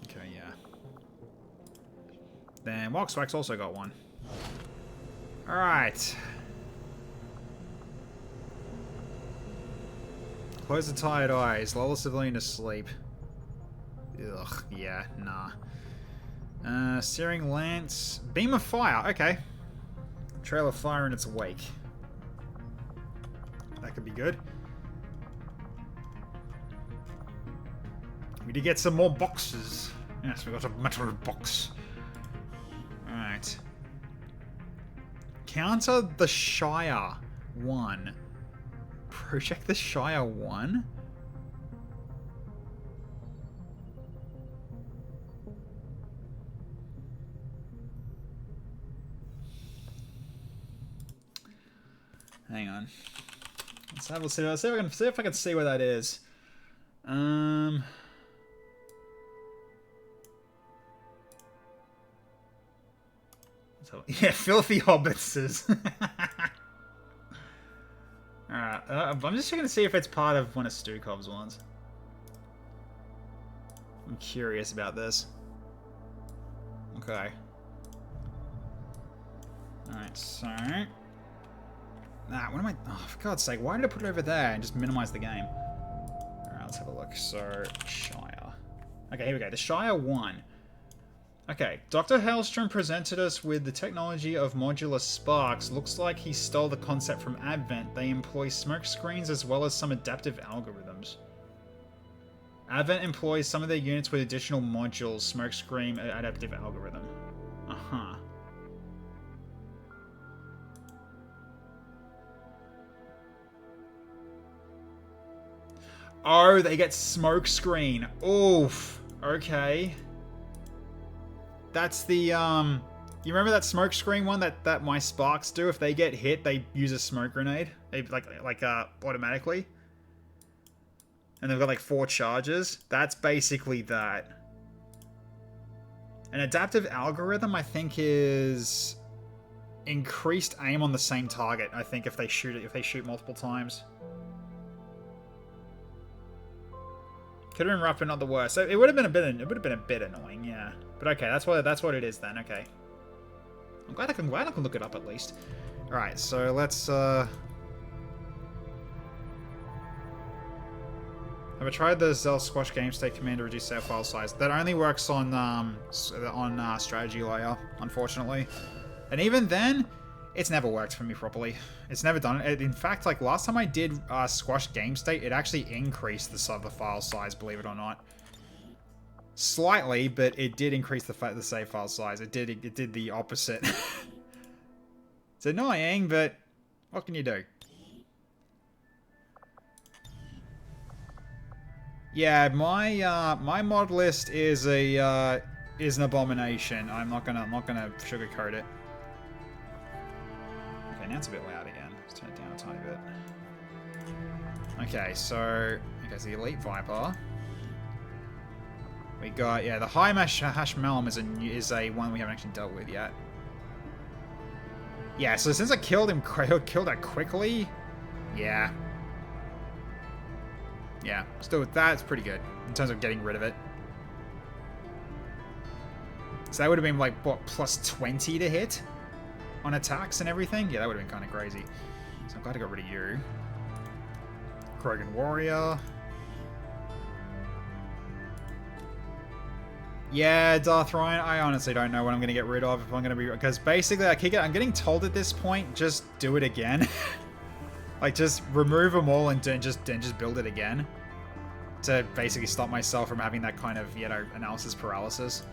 Okay, yeah. Then Wax also got one. Alright. Close the tired eyes. Lull the civilian to sleep. Ugh, yeah, nah. Searing lance. Beam of fire, okay. Trail of fire in its wake. That could be good. We did get some more boxes. Yes, we got a metal box. Alright. Counter the Shire 1. Project the Shire 1? Hang on. Let's have a see. Let's see if I can see where that is. Yeah, filthy hobbitses. Alright, I'm just going to see if it's part of one of Stukov's ones. I'm curious about this. Okay. Alright, so... Nah, what am I... Oh, for God's sake, why did I put it over there and just minimize the game? Alright, let's have a look. So, Shire. Okay, here we go. The Shire 1. Okay, Dr. Hellstrom presented us with the technology of modular sparks. Looks like he stole the concept from Advent. They employ smoke screens as well as some adaptive algorithms. Advent employs some of their units with additional modules, smoke screen, adaptive algorithm. Uh-huh. Oh, they get smoke screen. Oof. Okay. That's the, you remember that smoke screen one that my sparks do? If they get hit, they use a smoke grenade. They, automatically. And they've got, like, 4 charges. That's basically that. An adaptive algorithm, I think, is increased aim on the same target, I think, if they shoot multiple times. Could have been rough, but not the worst. So it would have been a bit annoying, yeah. But okay, that's what it is then. Okay. I'm glad I can look it up at least. All right, so let's. Have I tried the Zell Squash Game State command to reduce save file size? That only works on strategy layer, unfortunately. And even then, it's never worked for me properly. It's never done it. In fact, like last time I did Squash Game State, it actually increased the file size, believe it or not. Slightly, but it did increase the save file size. It did the opposite. It's annoying, but what can you do? Yeah, my mod list is an abomination. I'm not gonna sugarcoat it. Okay, now it's a bit loud again. Let's turn it down a tiny bit. Okay, so the Elite Viper. We got, yeah, the high hash melon is a one we haven't actually dealt with yet. Yeah, so since I killed that quickly, yeah. Yeah, still with that, it's pretty good in terms of getting rid of it. So that would have been like, what, plus 20 to hit on attacks and everything? Yeah, that would have been kind of crazy. So I'm glad I got rid of you. Krogan Warrior. Yeah, Darth Ryan, I honestly don't know what I'm going to get rid of if I'm going to be... Because basically, I'm getting told at this point, just do it again. Like, just remove them all and just build it again. To basically stop myself from having that kind of, you know, analysis paralysis.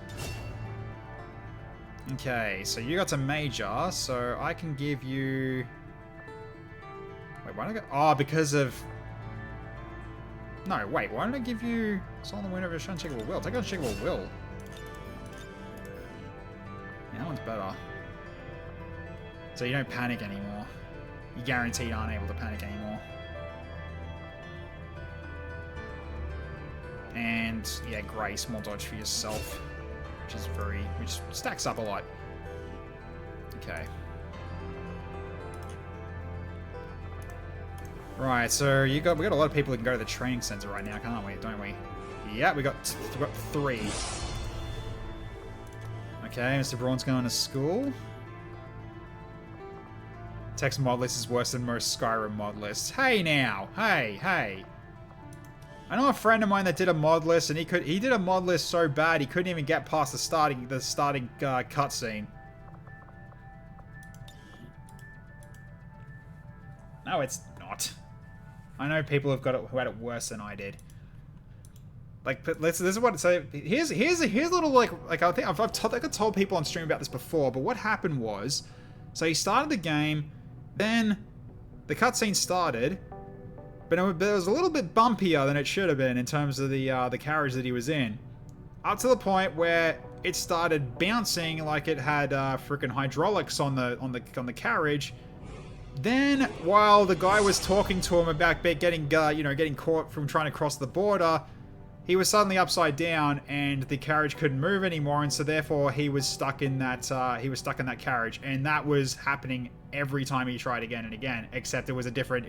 Okay, so you got to Major, so I can give you... Wait, why don't I go... Oh, because of... No, wait, why don't I give you... Soul in the Winter of a Unshakable Will? Take Unshakable Will. Yeah, that one's better. So you don't panic anymore. You guaranteed aren't able to panic anymore. And, yeah, Grace, more dodge for yourself. Which stacks up a lot. Okay. Right, so we got a lot of people who can go to the training center right now, can't we? Don't we? Yeah, we got 3. Okay, Mr. Braun's going to school. Text mod list is worse than most Skyrim mod lists. Hey now! Hey! I know a friend of mine that did a mod list, and he did a mod list so bad he couldn't even get past the starting cutscene. No, it's not. I know people who had it worse than I did. Like, but this is what. So here's a little like I think I've told people on stream about this before. But what happened was, so he started the game, then the cutscene started. But it was a little bit bumpier than it should have been in terms of the carriage that he was in. Up to the point where it started bouncing like it had freaking hydraulics on the carriage. Then, while the guy was talking to him about getting caught from trying to cross the border, he was suddenly upside down and the carriage couldn't move anymore, and so therefore he was stuck in that carriage, and that was happening every time he tried again and again, except it was a different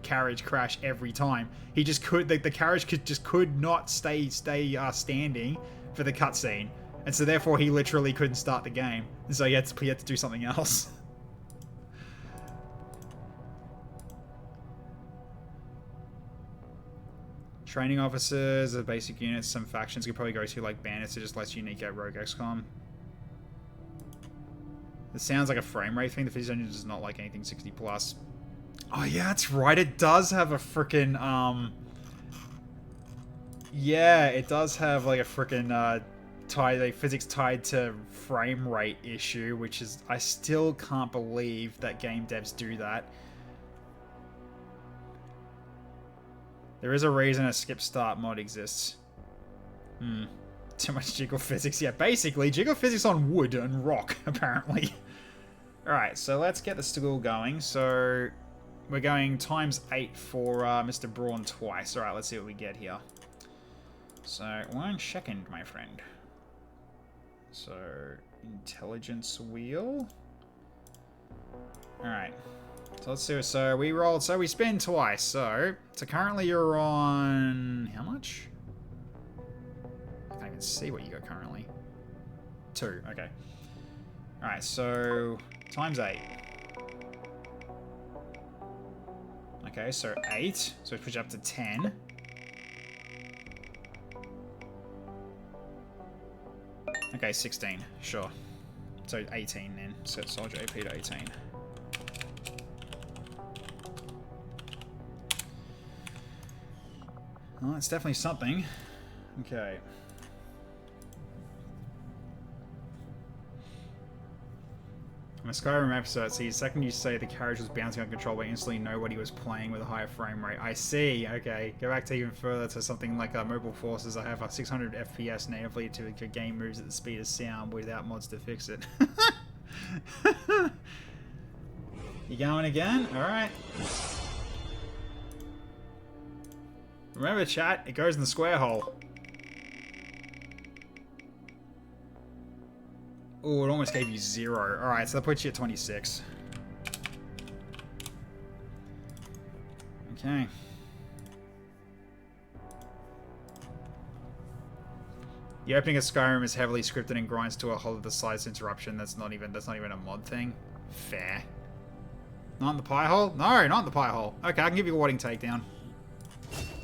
carriage crash every time. He just the carriage could not stay standing for the cutscene, and so therefore he literally couldn't start the game, and so he had to do something else. Training officers, the basic units, some factions could probably go to, like bandits, are just less unique at Rogue XCOM. It sounds like a frame rate thing. The physics engine does not like anything 60 plus. Oh yeah, that's right. It does have a freaking yeah, it does have like a freaking physics tied to frame rate issue, which is, I still can't believe that game devs do that. There is a reason a skip start mod exists. Too much jiggle physics. Yeah, basically, jiggle physics on wood and rock, apparently. Alright, so let's get the school going. So, we're going ×8 for Mr. Braun twice. Alright, let's see what we get here. So, 1 second, my friend. So, intelligence wheel. Alright. So let's see. So we rolled. So we spin twice. So currently you're on how much? I can't even see what you got currently. 2. Okay. All right. So ×8. Okay. So 8. So we push up to 10. Okay. 16. Sure. So 18 then. Set soldier AP to 18. Well, it's definitely something. Okay. On a Skyrim episode, see, the second you say the carriage was bouncing uncontrollably, I instantly know what he was playing with a higher frame rate. I see, okay. Go back to even further to something like Mobile Forces. I have a 600 FPS natively to the game moves at the speed of sound without mods to fix it. You going again? Alright. Remember, chat, it goes in the square hole. Oh, it almost gave you 0. Alright, so that puts you at 26. Okay. The opening of Skyrim is heavily scripted and grinds to a halt at the slightest interruption. That's not even a mod thing. Fair. Not in the pie hole? No, not in the pie hole. Okay, I can give you a warding takedown.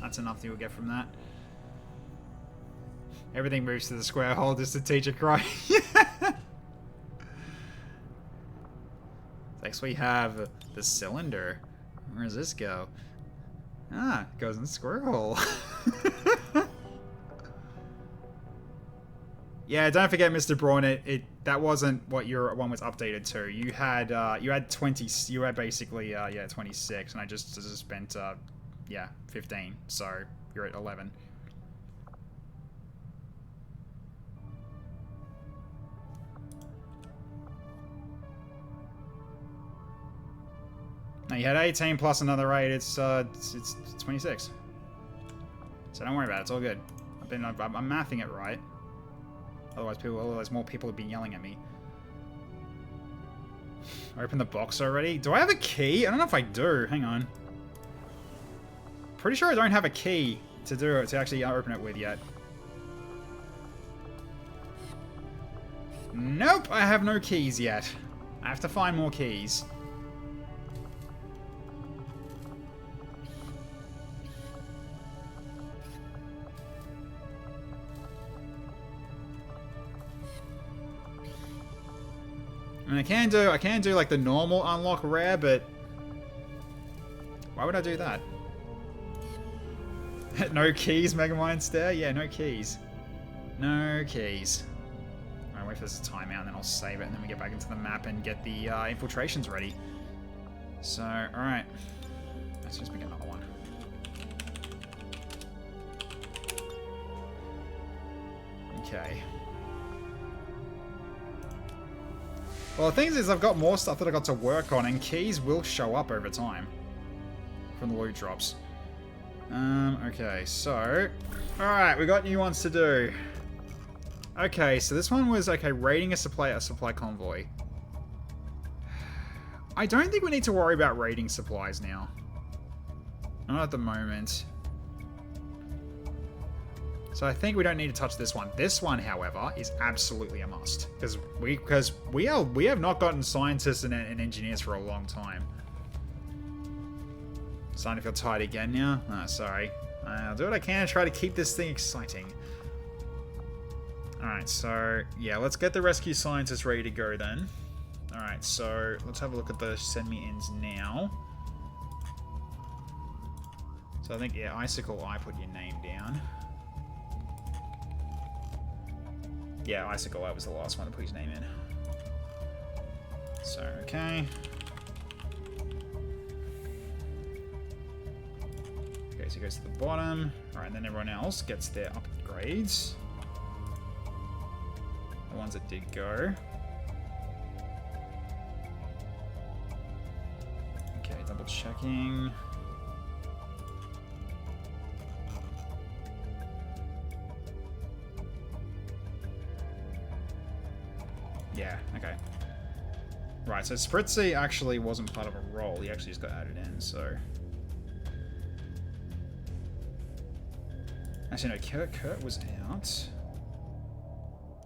That's enough you'll get from that. Everything moves to the square hole just to teach a cry. Next we have the cylinder. Where does this go? Ah, it goes in the square hole. Yeah, don't forget, Mr. Braun. That wasn't what your one was updated to. You had 20. You had basically 26, and I just spent 15. So you're at 11. No, you had 18 plus another 8. It's 26. So don't worry about it. It's all good. I'm mathing it right. Otherwise more people would be yelling at me. Open the box already? Do I have a key? I don't know if I do. Hang on. Pretty sure I don't have a key to do it, to actually open it with yet. Nope, I have no keys yet. I have to find more keys. I mean, I can do like the normal unlock rare, but why would I do that? No keys, Megamind Stare? Yeah, no keys. No keys. Alright, wait for this to time out, and then I'll save it, and then we get back into the map and get the infiltrations ready. So, alright. Let's just make another one. Okay. Well, the thing is I've got more stuff that I got to work on, and keys will show up over time from the loot drops. Okay, so... Alright, we got new ones to do. Okay, so this one was, raiding a supply convoy. I don't think we need to worry about raiding supplies now. Not at the moment. So I think we don't need to touch this one. This one, however, is absolutely a must. Because we have not gotten scientists and engineers for a long time. Starting to feel tired again now? Oh, sorry. I'll do what I can to try to keep this thing exciting. Alright, so yeah, let's get the rescue scientists ready to go then. Alright, so let's have a look at the send me ins now. So I think, yeah, Icicle, I put your name down. Yeah, Icicle, that was the last one to put his name in. So, okay. Okay, so he goes to the bottom. Alright, and then everyone else gets their upgrades. The ones that did go. Okay, double checking. Yeah, okay. Right, so Spritzy actually wasn't part of a roll. He actually just got added in, so... Actually, no, Kurt was out.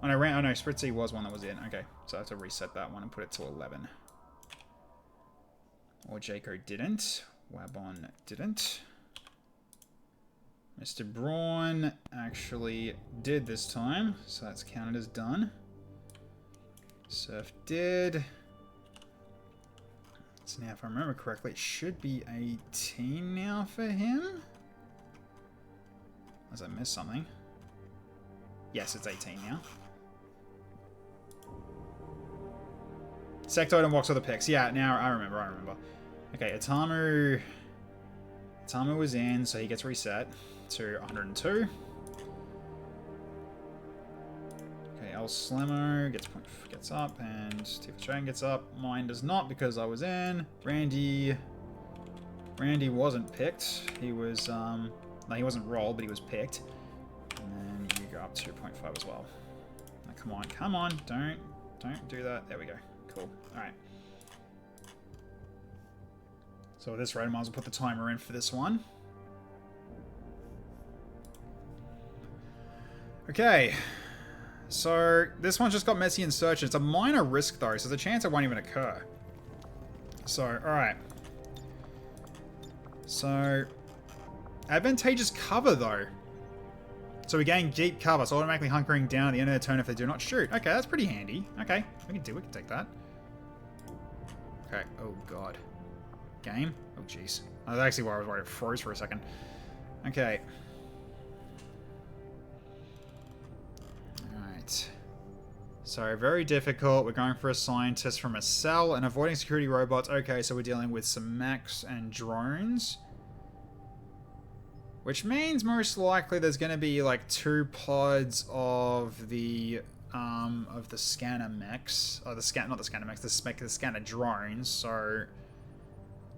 Oh no, Spritzy was one that was in. Okay, so I have to reset that one and put it to 11. Or Jaco didn't. Wabon didn't. Mr. Braun actually did this time, so that's counted as done. Surf did. So now, if I remember correctly, it should be 18 now for him. Unless I missed something. Yes, it's 18 now. Sectoid and walks with the picks. Yeah, now I remember. Okay, Atamu was in, so he gets reset to 102. Okay, El Slimmo gets up, and Tifa Train gets up. Mine does not because I was in. Randy wasn't picked. He was no, he wasn't rolled, but he was picked. And then you go up to 0.5 as well. Now, come on, don't Don't do that. There we go. Cool. Alright. So at this rate, I might as well put the timer in for this one. Okay. So this one's just got messy insertion. It's a minor risk though, so there's a chance it won't even occur. So, alright. So, advantageous cover though. So we gain deep cover, so automatically hunkering down at the end of the turn if they do not shoot. Okay, that's pretty handy. Okay, we can take that. Okay, oh god. Game? Oh jeez. That's actually why I was worried it froze for a second. Okay. Alright. So, very difficult. We're going for a scientist from a cell and avoiding security robots. Okay, so we're dealing with some mechs and drones. Which means most likely there's going to be like 2 pods of the scanner mechs. Oh, not the scanner mechs, the scanner drones. So,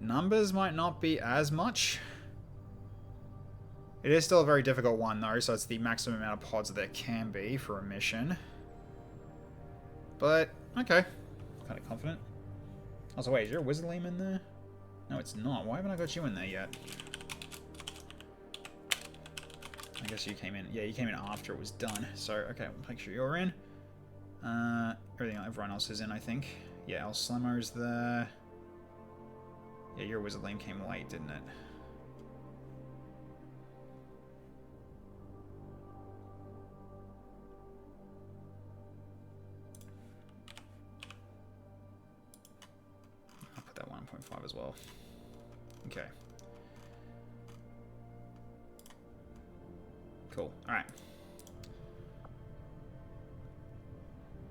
numbers might not be as much. It is still a very difficult one though, so it's the maximum amount of pods that there can be for a mission. But, okay. Kind of confident. Also, wait, is your wizard liam in there? No, it's not. Why haven't I got you in there yet? I guess you came in. Yeah, you came in after it was done. So, okay, we'll make sure you're in. Everyone else is in, I think. Yeah, El Slimo's there. Yeah, your wizard liam came late, didn't it? I'll put that 1.5 as well. Okay. Cool. Alright.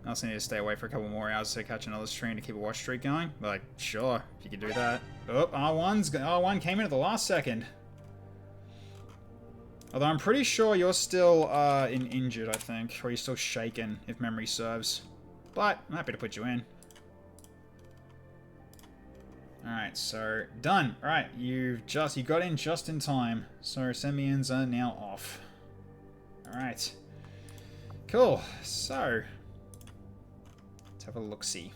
I also need to stay away for a couple more hours to catch another stream to keep a watch streak going. Like, sure, if you can do that. Oh, R1 came in at the last second. Although I'm pretty sure you're still injured, I think. Or you're still shaken, if memory serves. But, I'm happy to put you in. Alright, so, done. Alright, you got in just in time. So, Semians are now off. Alright. Cool. So, let's have a look-see.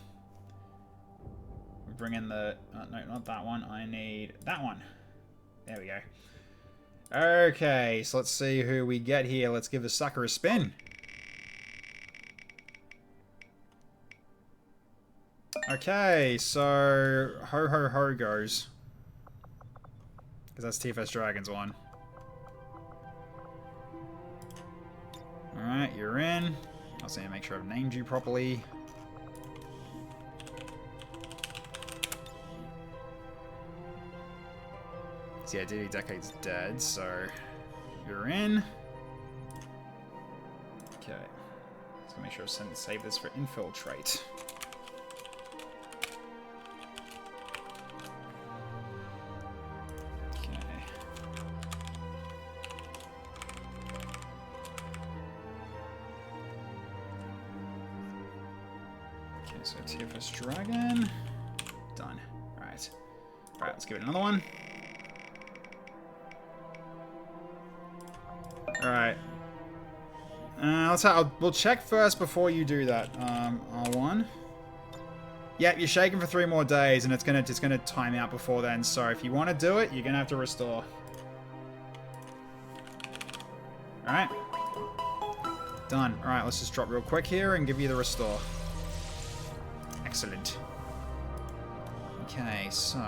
Bring in the... no, not that one. I need that one. There we go. Okay, so let's see who we get here. Let's give the sucker a spin. Okay, so... Ho ho ho goes. Because that's TFS Dragon's one. Alright, you're in. I'll see, make sure I've named you properly. See, DD Decade's dead, so you're in. Okay. Let's make sure I save this for Infiltrate. So TFS Dragon. Done. Alright. Alright, let's give it another one. Alright. We'll check first before you do that. R1. Yep, you're shaking for 3 more days and it's gonna time out before then, so if you wanna do it, you're gonna have to restore. Alright. Done. Alright, let's just drop real quick here and give you the restore. Excellent. Okay, so...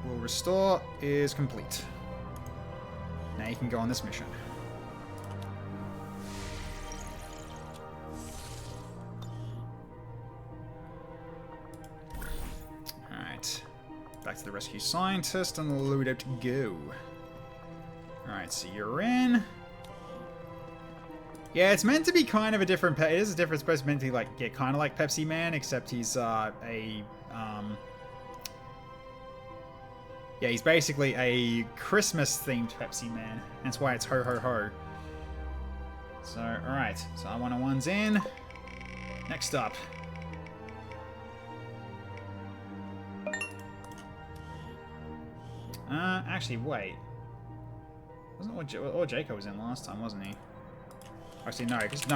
Will restore is complete. Now you can go on this mission. Alright. Back to the rescue scientist and the loadout to go. Alright, so you're in. Yeah, it's meant to be kind of a different... It is a different... It's supposed to be meant to be like... Yeah, kind of like Pepsi Man, except he's yeah, he's basically a Christmas-themed Pepsi Man. That's why it's ho ho ho. So, alright. So R101's in. Next up. Actually, wait. Wasn't or Jaco was in last time, wasn't he? Actually, no, because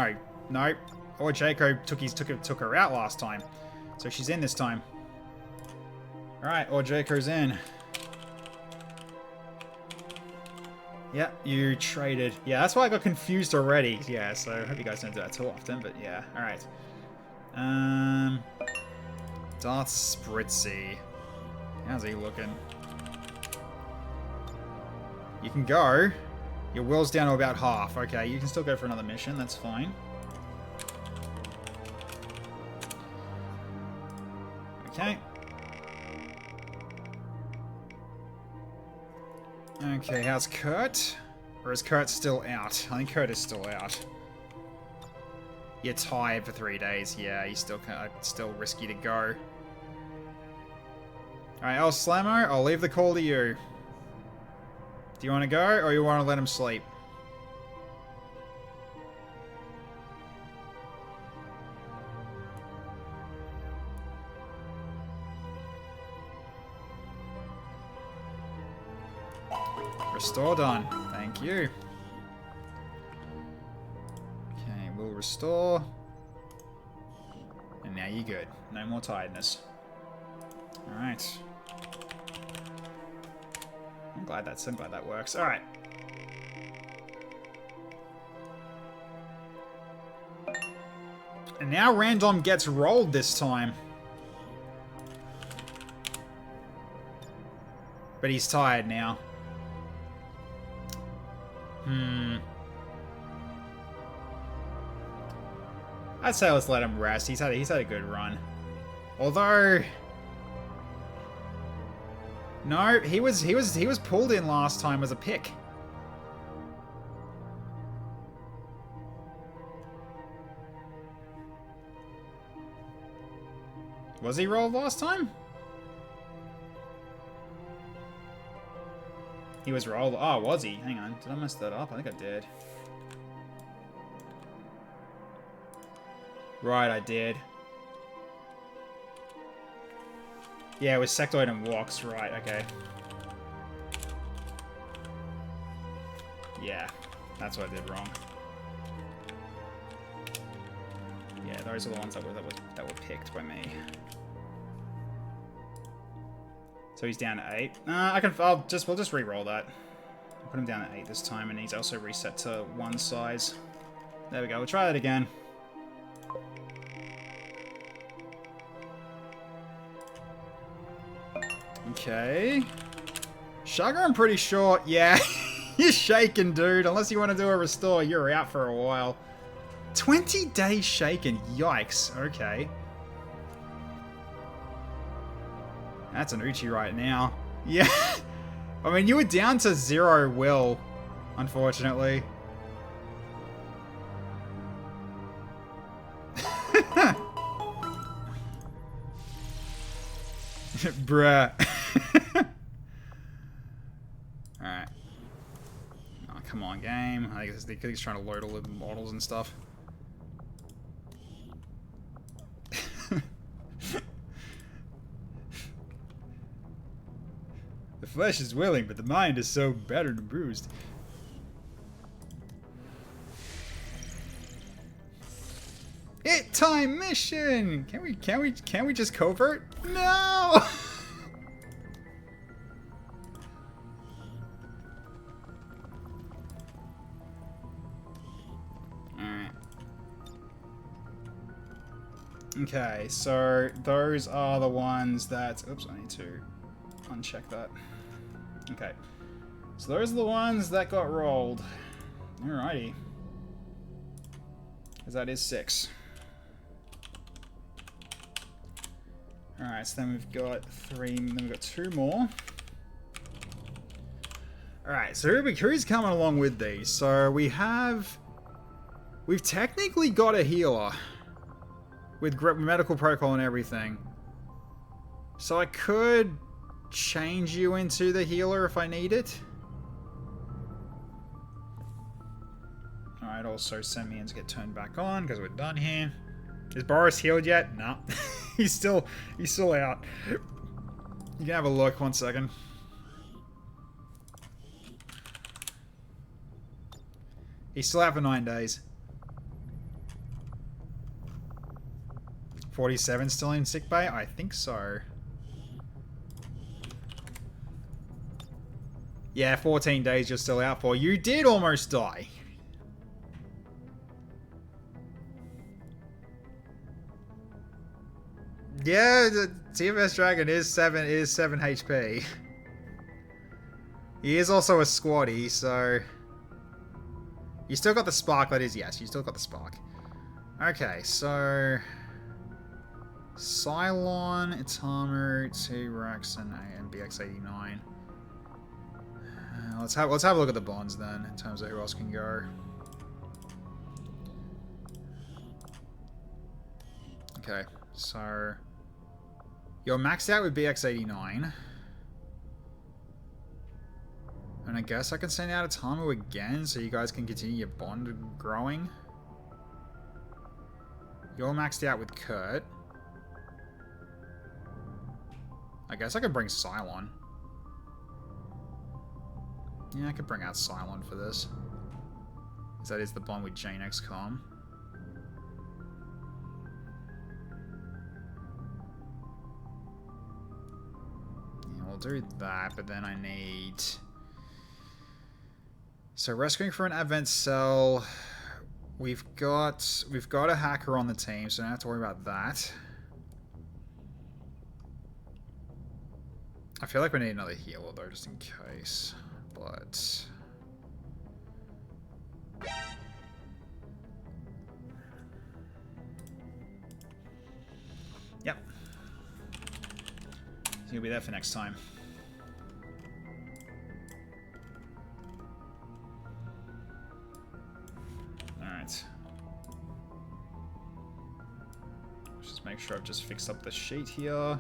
no. Or Jaco took her out last time. So she's in this time. Alright, or Jaco's in. Yeah, you traded. Yeah, that's why I got confused already. Yeah, so I hope you guys don't do that too often, but yeah. Alright. Darth Spritzy. How's he looking? You can go. Your will's down to about half. Okay, you can still go for another mission. That's fine. Okay. Okay, how's Kurt? Or is Kurt still out? I think Kurt is still out. You're tired for 3 days. Yeah, you still still risky to go. Alright, El Slammo, I'll leave the call to you. Do you want to go, or you want to let him sleep? Restore done. Thank you. Okay, we'll restore. And now you're good. No more tiredness. Alright. I'm glad that works. Alright. And now Random gets rolled this time. But he's tired now. I'd say let's let him rest. He's had a good run. Although no, he was pulled in last time as a pick. Was he rolled last time? He was rolled. Oh, was he? Hang on. Did I mess that up? I think I did. Right, I did. Yeah, it was Sectoid and Walks. Right, okay. Yeah, that's what I did wrong. Yeah, those are the ones that were picked by me. So he's down to 8. We'll just re-roll that. I'll put him down at 8 this time, and he's also reset to 1 size. There we go. We'll try that again. Okay. Sugar, I'm pretty sure. Yeah, you're shaking, dude. Unless you want to do a restore, you're out for a while. 20 days shaken. Yikes. Okay. That's an Uchi right now. Yeah. I mean, you were down to 0 will, unfortunately. Bruh. Alright. Oh, come on, game. I think he's trying to load all the models and stuff. The flesh is willing, but the mind is so battered and bruised. Hit time mission! Can we just covert? No! Alright. Okay, so those are the ones that... Oops, I need to uncheck that. Okay. So those are the ones that got rolled. Alrighty. Because that is 6. Alright, so then we've got 3, then we've got 2 more. Alright, so who's coming along with these? So we've technically got a healer. With medical protocol and everything. So I could change you into the healer if I need it. Alright, also send me in to get turned back on because we're done here. Is Boris healed yet? No. he's still out. You can have a look, 1 second. He's still out for 9 days. 47 still in sickbay? I think so. Yeah, 14 days you're still out for. You did almost die. Yeah, the TFS Dragon is 7 HP. He is also a squatty, so you still got the spark. That is, yes, you still got the spark. Okay, so Cylon, Itamu, T-Rex, and BX-89. Let's have a look at the bonds then, in terms of who else can go. Okay, so you're maxed out with BX-89. And I guess I can send out Itamu again so you guys can continue your bond growing. You're maxed out with Kurt. I guess I could bring Cylon. Yeah, I could bring out Cylon for this. Because that is the bond with Jane XCOM. Yeah, we'll do that, but then I need... So rescuing from an advent cell. We've got a hacker on the team, so I don't have to worry about that. I feel like we need another healer though, just in case. But yep. He'll be there for next time. Alright. Let's just make sure I've just fixed up the sheet here.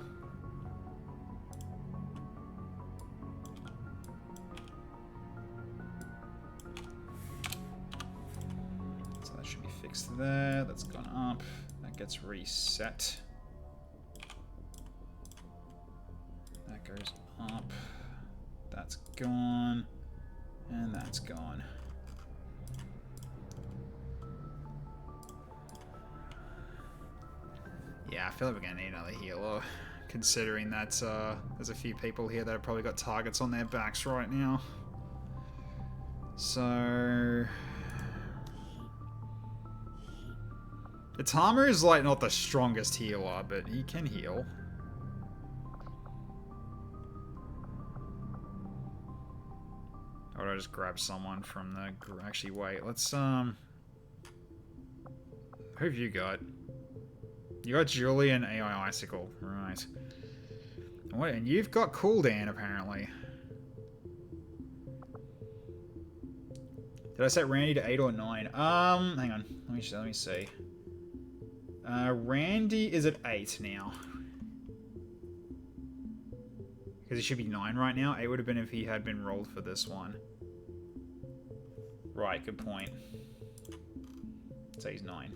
So that should be fixed there. That's gone up. That gets reset. That goes up. That's gone. And that's gone. Yeah, I feel like we're going to need another healer, considering that there's a few people here that have probably got targets on their backs right now. So... Itamu is like not the strongest healer, but he can heal. Or do I just grab someone from the... Actually, wait, let's... Who have you got? You got Julian, AI Icicle, right. What, and you've got Cooldan, apparently. Did I set Randy to 8 or 9? Hang on, let me see. Randy is at 8 now. Because he should be 9 right now. 8 would have been if he had been rolled for this one. Right, good point. So he's 9.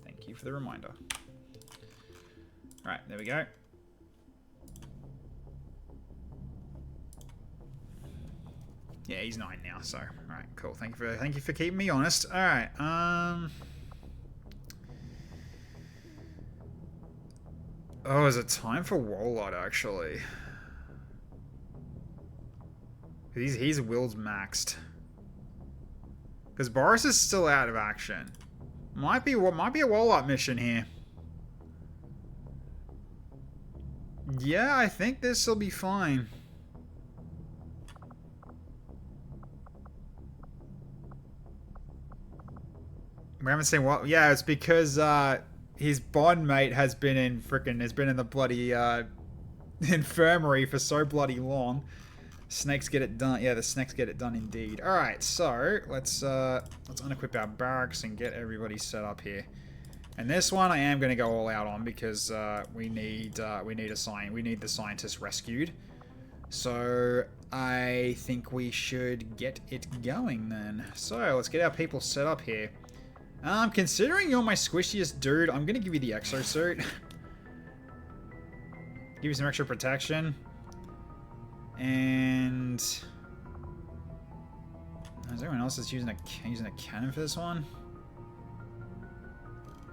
Thank you for the reminder. Alright, there we go. Yeah, he's 9 now, so alright, cool. Thank you for keeping me honest. Alright, oh, is it time for Wallot actually? He's Will's maxed. Because Boris is still out of action. Might be a Wallot mission here. Yeah, I think this will be fine. We haven't seen what? Yeah, it's because his bond mate has been in the bloody infirmary for so bloody long. Snakes get it done. Yeah, the snakes get it done indeed. All right, so let's unequip our barracks and get everybody set up here. And this one I am going to go all out on because we need the scientist rescued. So I think we should get it going then. So let's get our people set up here. Considering you're my squishiest dude, I'm going to give you the exosuit. Give you some extra protection. And is there anyone else that's using a cannon for this one?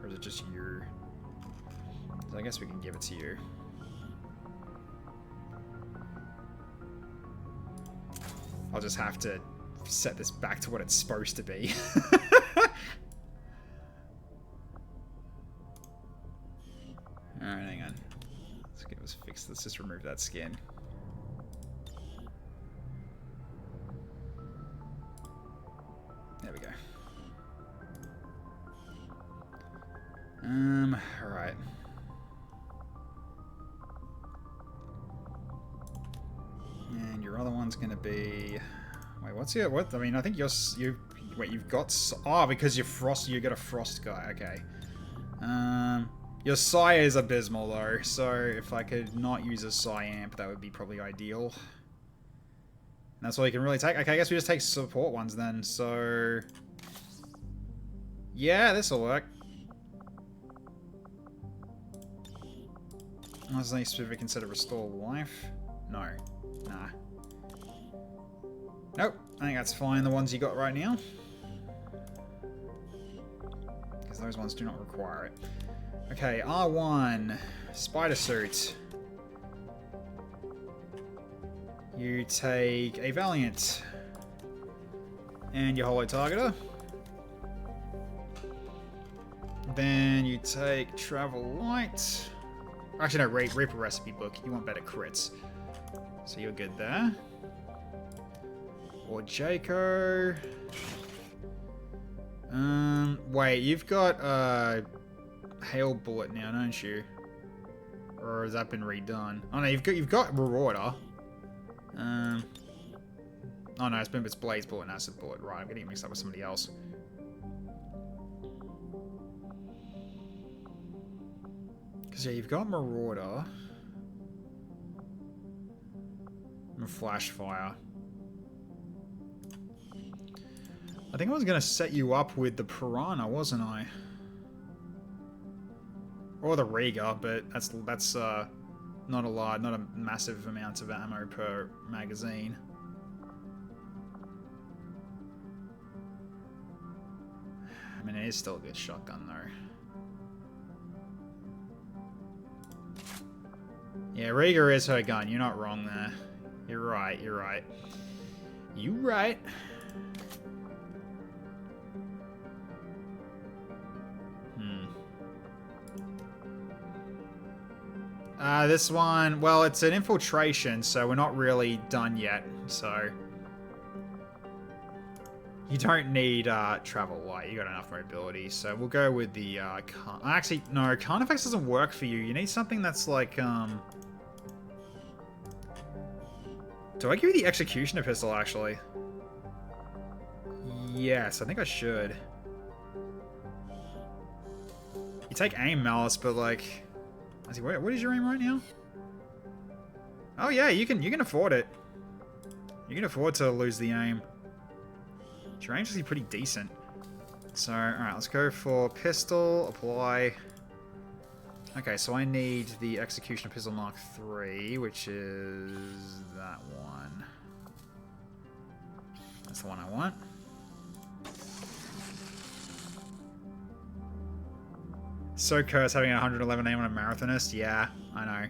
Or is it just you? So I guess we can give it to you. I'll just have to set this back to what it's supposed to be. Alright, hang on. Let's just remove that skin. There we go. Alright. And your other one's gonna be... Wait, what's your... What? I mean, I think wait, you've got... Oh, because you're frost... You got a frost guy. Okay. Your Psi is abysmal, though. So, if I could not use a Psi amp, that would be probably ideal. And that's all you can really take. Okay, I guess we just take support ones, then. So... Yeah, this'll work. Unless there's any specific instead of restore life. No. Nah. Nope. I think that's fine, the ones you got right now. Because those ones do not require it. Okay, R1. Spider suit. You take a Valiant. And your Holo Targeter. Then you take Travel Light. Actually, no, Reaper Recipe Book. You want better crits. So you're good there. Or Jaco. Wait, you've got Hail Bullet now, don't you? Or has that been redone? Oh no, you've got Marauder. Oh no, it's Blaze Bullet and Acid Bullet. Right, I'm getting it mixed up with somebody else. Because yeah, you've got Marauder. And Flash Fire. I think I was going to set you up with the Piranha, wasn't I? Or the Riga, but that's not a lot, not a massive amount of ammo per magazine. I mean, it is still a good shotgun, though. Yeah, Riga is her gun. You're not wrong there. You're right, you're right. You right. This one, well, it's an infiltration, so we're not really done yet, so... You don't need travel light, you got enough mobility, so we'll go with the actually, no, Carnifex doesn't work for you. You need something that's like, Do I give you the Executioner pistol, actually? Yes, I think I should. You take aim malice, but like... What is your aim right now? Oh yeah, you can afford it. You can afford to lose the aim. Your aim's actually pretty decent. So, alright, let's go for pistol, apply. Okay, so I need the Executioner Pistol Mark III, which is that one. That's the one I want. So cursed having 111 aim on a Marathonist. Yeah, I know.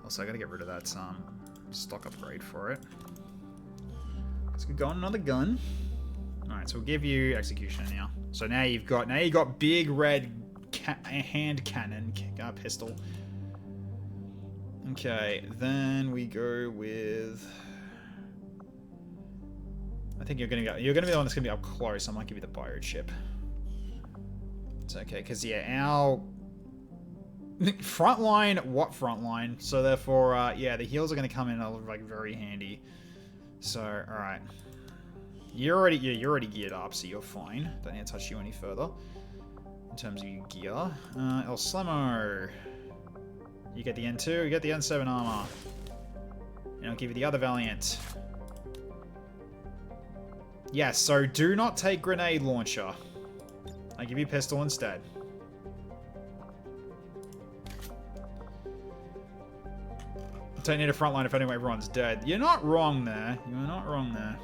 Also, I gotta get rid of that stock upgrade for it. Let's go on another gun. Alright, so we'll give you Executioner now. So now you've got big red hand cannon pistol. Okay, then we go with... I think you're gonna be the one that's gonna be up close. I might give you the biochip. It's okay, because yeah, our frontline, what frontline? So therefore, yeah, the heals are gonna come in like very handy. So, all right, you're already geared up, so you're fine. Don't need to touch you any further in terms of your gear. El Slemo, you get the N2, you get the N7 armor, and I'll give you the other Valiant. Yes, so do not take grenade launcher. I give you pistol instead. Don't need a frontline if anyway everyone's dead. You're not wrong there. You're not wrong there.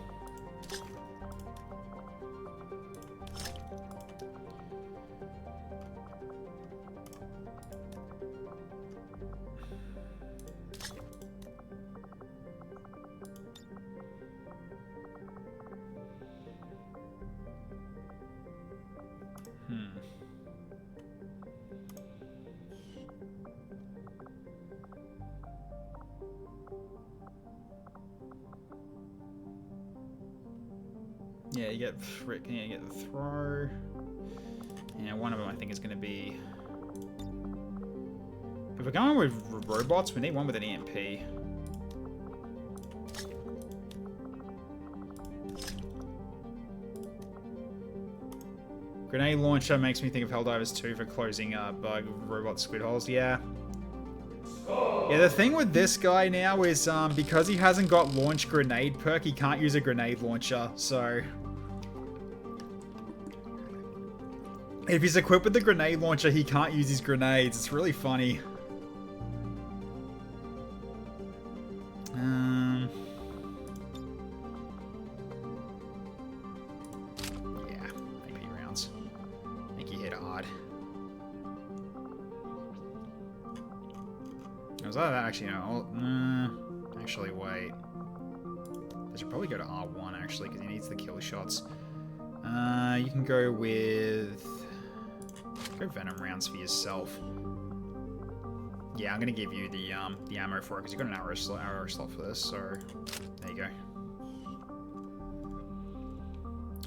Yeah, you get the throw. Yeah, one of them I think is going to be... If we're going with robots, we need one with an EMP. Grenade launcher makes me think of Helldivers 2 for closing bug robot squid holes. Yeah. Yeah, the thing with this guy now is because he hasn't got launch grenade perk, he can't use a grenade launcher. So if he's equipped with the grenade launcher, he can't use his grenades. It's really funny. Yeah, AP rounds. Make you hit hard. Was that actually no? Actually, wait. I should probably go to R1 actually because he needs the kill shots. You can go with Venom rounds for yourself. Yeah, I'm gonna give you the ammo for it because you got an arrow slot for this. So there you go.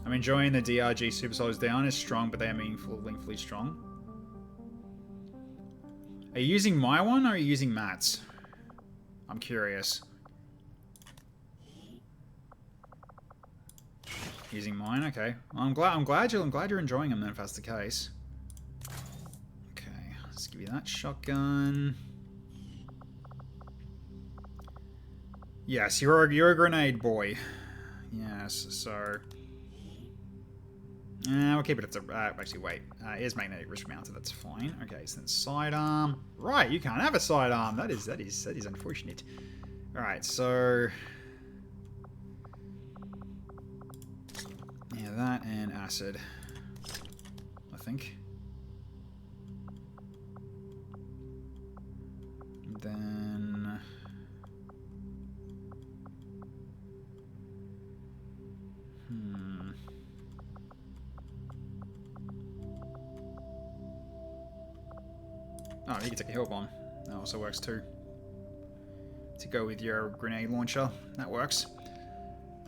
I'm enjoying the DRG Super Soldiers. They aren't as strong, but they are meaningfully strong. Are you using my one or are you using Matt's? I'm curious. Using mine, okay. I'm glad you're enjoying them then, if that's the case. Okay, let's give you that shotgun. Yes, you're a grenade boy. Yes, so. We'll keep it at the... actually, wait. It is magnetic wrist mounted. That's fine. Okay, so then sidearm. Right, you can't have a sidearm. That is unfortunate. All right, so... Yeah, that and acid. I think. Then... Oh, you can take a heal bomb. That also works too. To go with your grenade launcher. That works.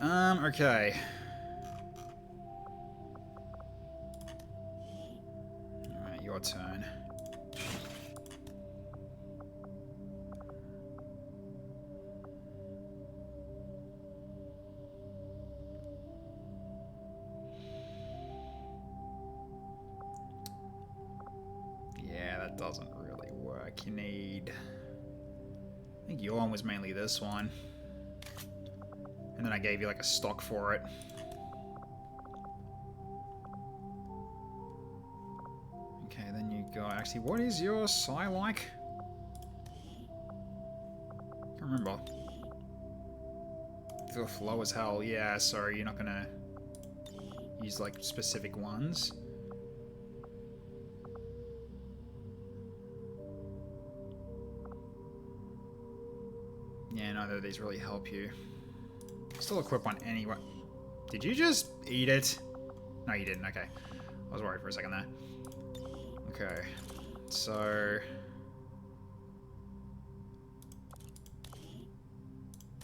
Okay. Alright, your turn. Yeah, that doesn't really work. You need... I think your one was mainly this one. And then I gave you like a stock for it. Okay, then you got... Actually, what is your psi like? Can't remember. Feel low as hell. Yeah, sorry, you're not gonna use like specific ones. Yeah, neither of these really help you. Still equip one anyway. Did you just eat it? No, you didn't. Okay. I was worried for a second there. Okay. So...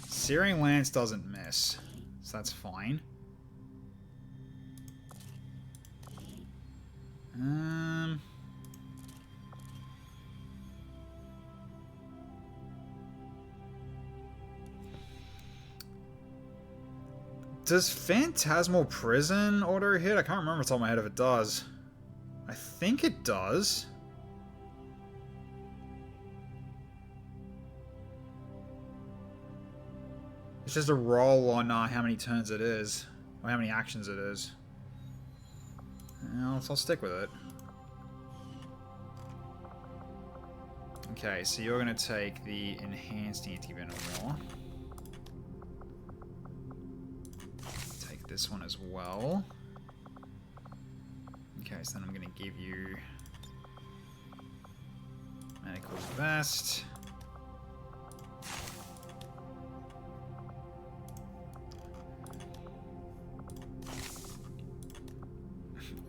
Searing Lance doesn't miss. So that's fine. Does Phantasmal Prison auto hit? I can't remember off the top of my head if it does. I think it does. It's just a roll on how many turns it is. Or how many actions it is. I'll stick with it. Okay, so you're going to take the Enhanced Anti-Venom. This one as well. Okay, so then I'm going to give you Medical Vest.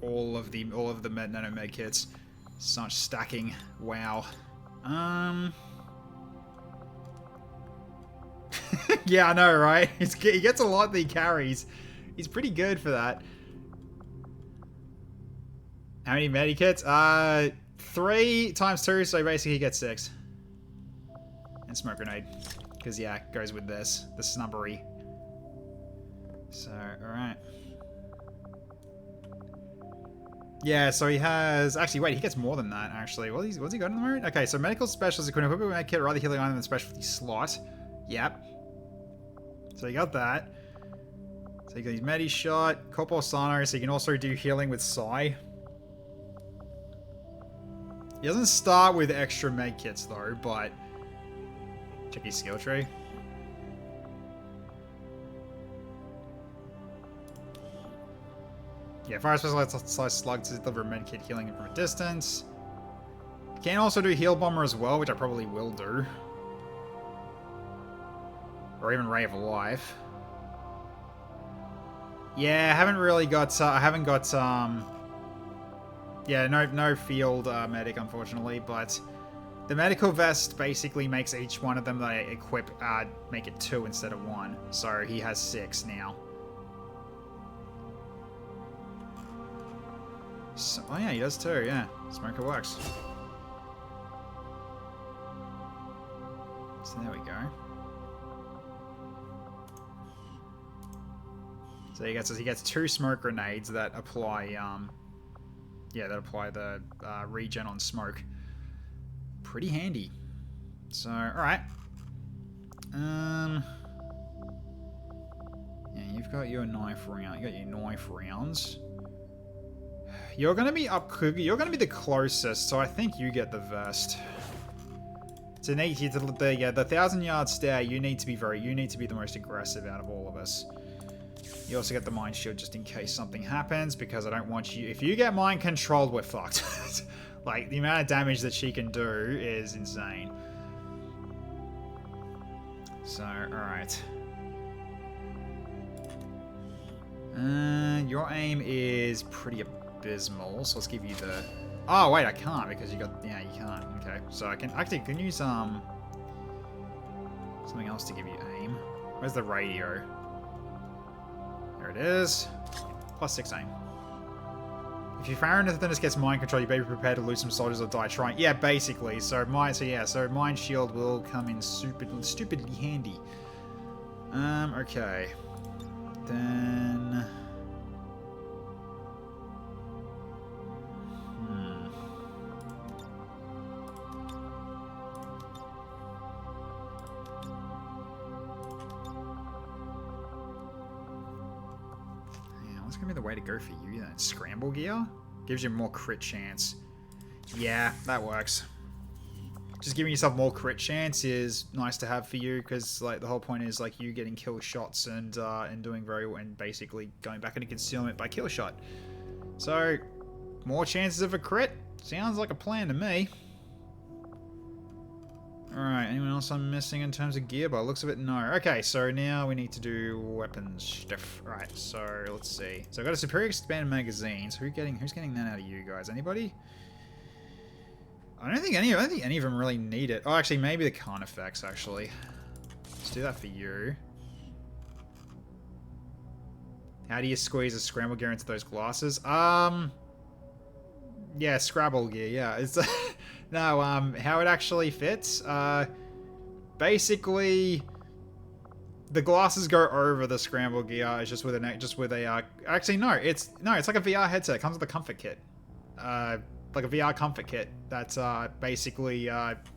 all of the nano med kits. Such stacking. Wow. Yeah, I know, right? He gets a lot that he carries. He's pretty good for that. How many medikits? 3 times 2, so basically he gets 6. And smoke grenade. Because, yeah, it goes with this. The snubbery. So, alright. Yeah, so he has... Actually, wait, he gets more than that, actually. What's he got in the moment? Okay, so medical specialist equipment. Equip with medkit or other healing item in the specialty slot. Yep. So you got that. So you got his medi shot. Corporal Sano, so you can also do healing with Psi. He doesn't start with extra medkits, though, but... Check his skill tree. Yeah, fire specialized slug to deliver medkit healing from a distance. You can also do heal bomber as well, which I probably will do. Or even ray of life. Yeah, I haven't really got. I haven't got. Yeah, no field medic, unfortunately, but the medical vest basically makes each one of them that I equip make it 2 instead of 1. So he has 6 now. So, oh yeah, he does too, yeah. Smoker works. So there we go. So he gets 2 smoke grenades that apply that apply the regen on smoke. Pretty handy. So, alright. Yeah, you've got your knife round. You got your knife rounds. You're gonna be you're gonna be the closest, so I think you get the vest. To need the 1,000-yard stare, you need to be the most aggressive out of all of us. You also get the mind shield just in case something happens, because I don't want you. If you get mind controlled, we're fucked. Like, the amount of damage that she can do is insane. So, alright. Your aim is pretty abysmal, so let's give you the... Oh, wait, I can't, because you got... Yeah, you can't. Okay, so I can... Actually, can use, something else to give you aim. Where's the radio? There it is. +6 aim. If your Farron Thinness gets mind control, you better be prepared to lose some soldiers or die trying. Yeah, basically. So mind shield will come in stupidly handy. Okay. Then... What's gonna be the way to go for you then? Scramble gear? Gives you more crit chance. Yeah, that works. Just giving yourself more crit chance is nice to have for you, because like the whole point is like you getting kill shots and doing very well, and basically going back into concealment by kill shot. So more chances of a crit sounds like a plan to me. Alright, anyone else I'm missing in terms of gear? By the looks of it, no. Okay, so now we need to do weapons stuff. Alright, so let's see. So I've got a superior expanded magazine. So who's getting that out of you guys? Anybody? I don't think any of them really need it. Oh, actually, maybe the Carnifex, actually. Let's do that for you. How do you squeeze a scramble gear into those glasses? Yeah, Scrabble gear, yeah. It's no, how it actually fits, basically the glasses go over the scramble gear. It's just with a actually no, it's like a VR headset. It comes with a comfort kit. Like a VR comfort kit that's basically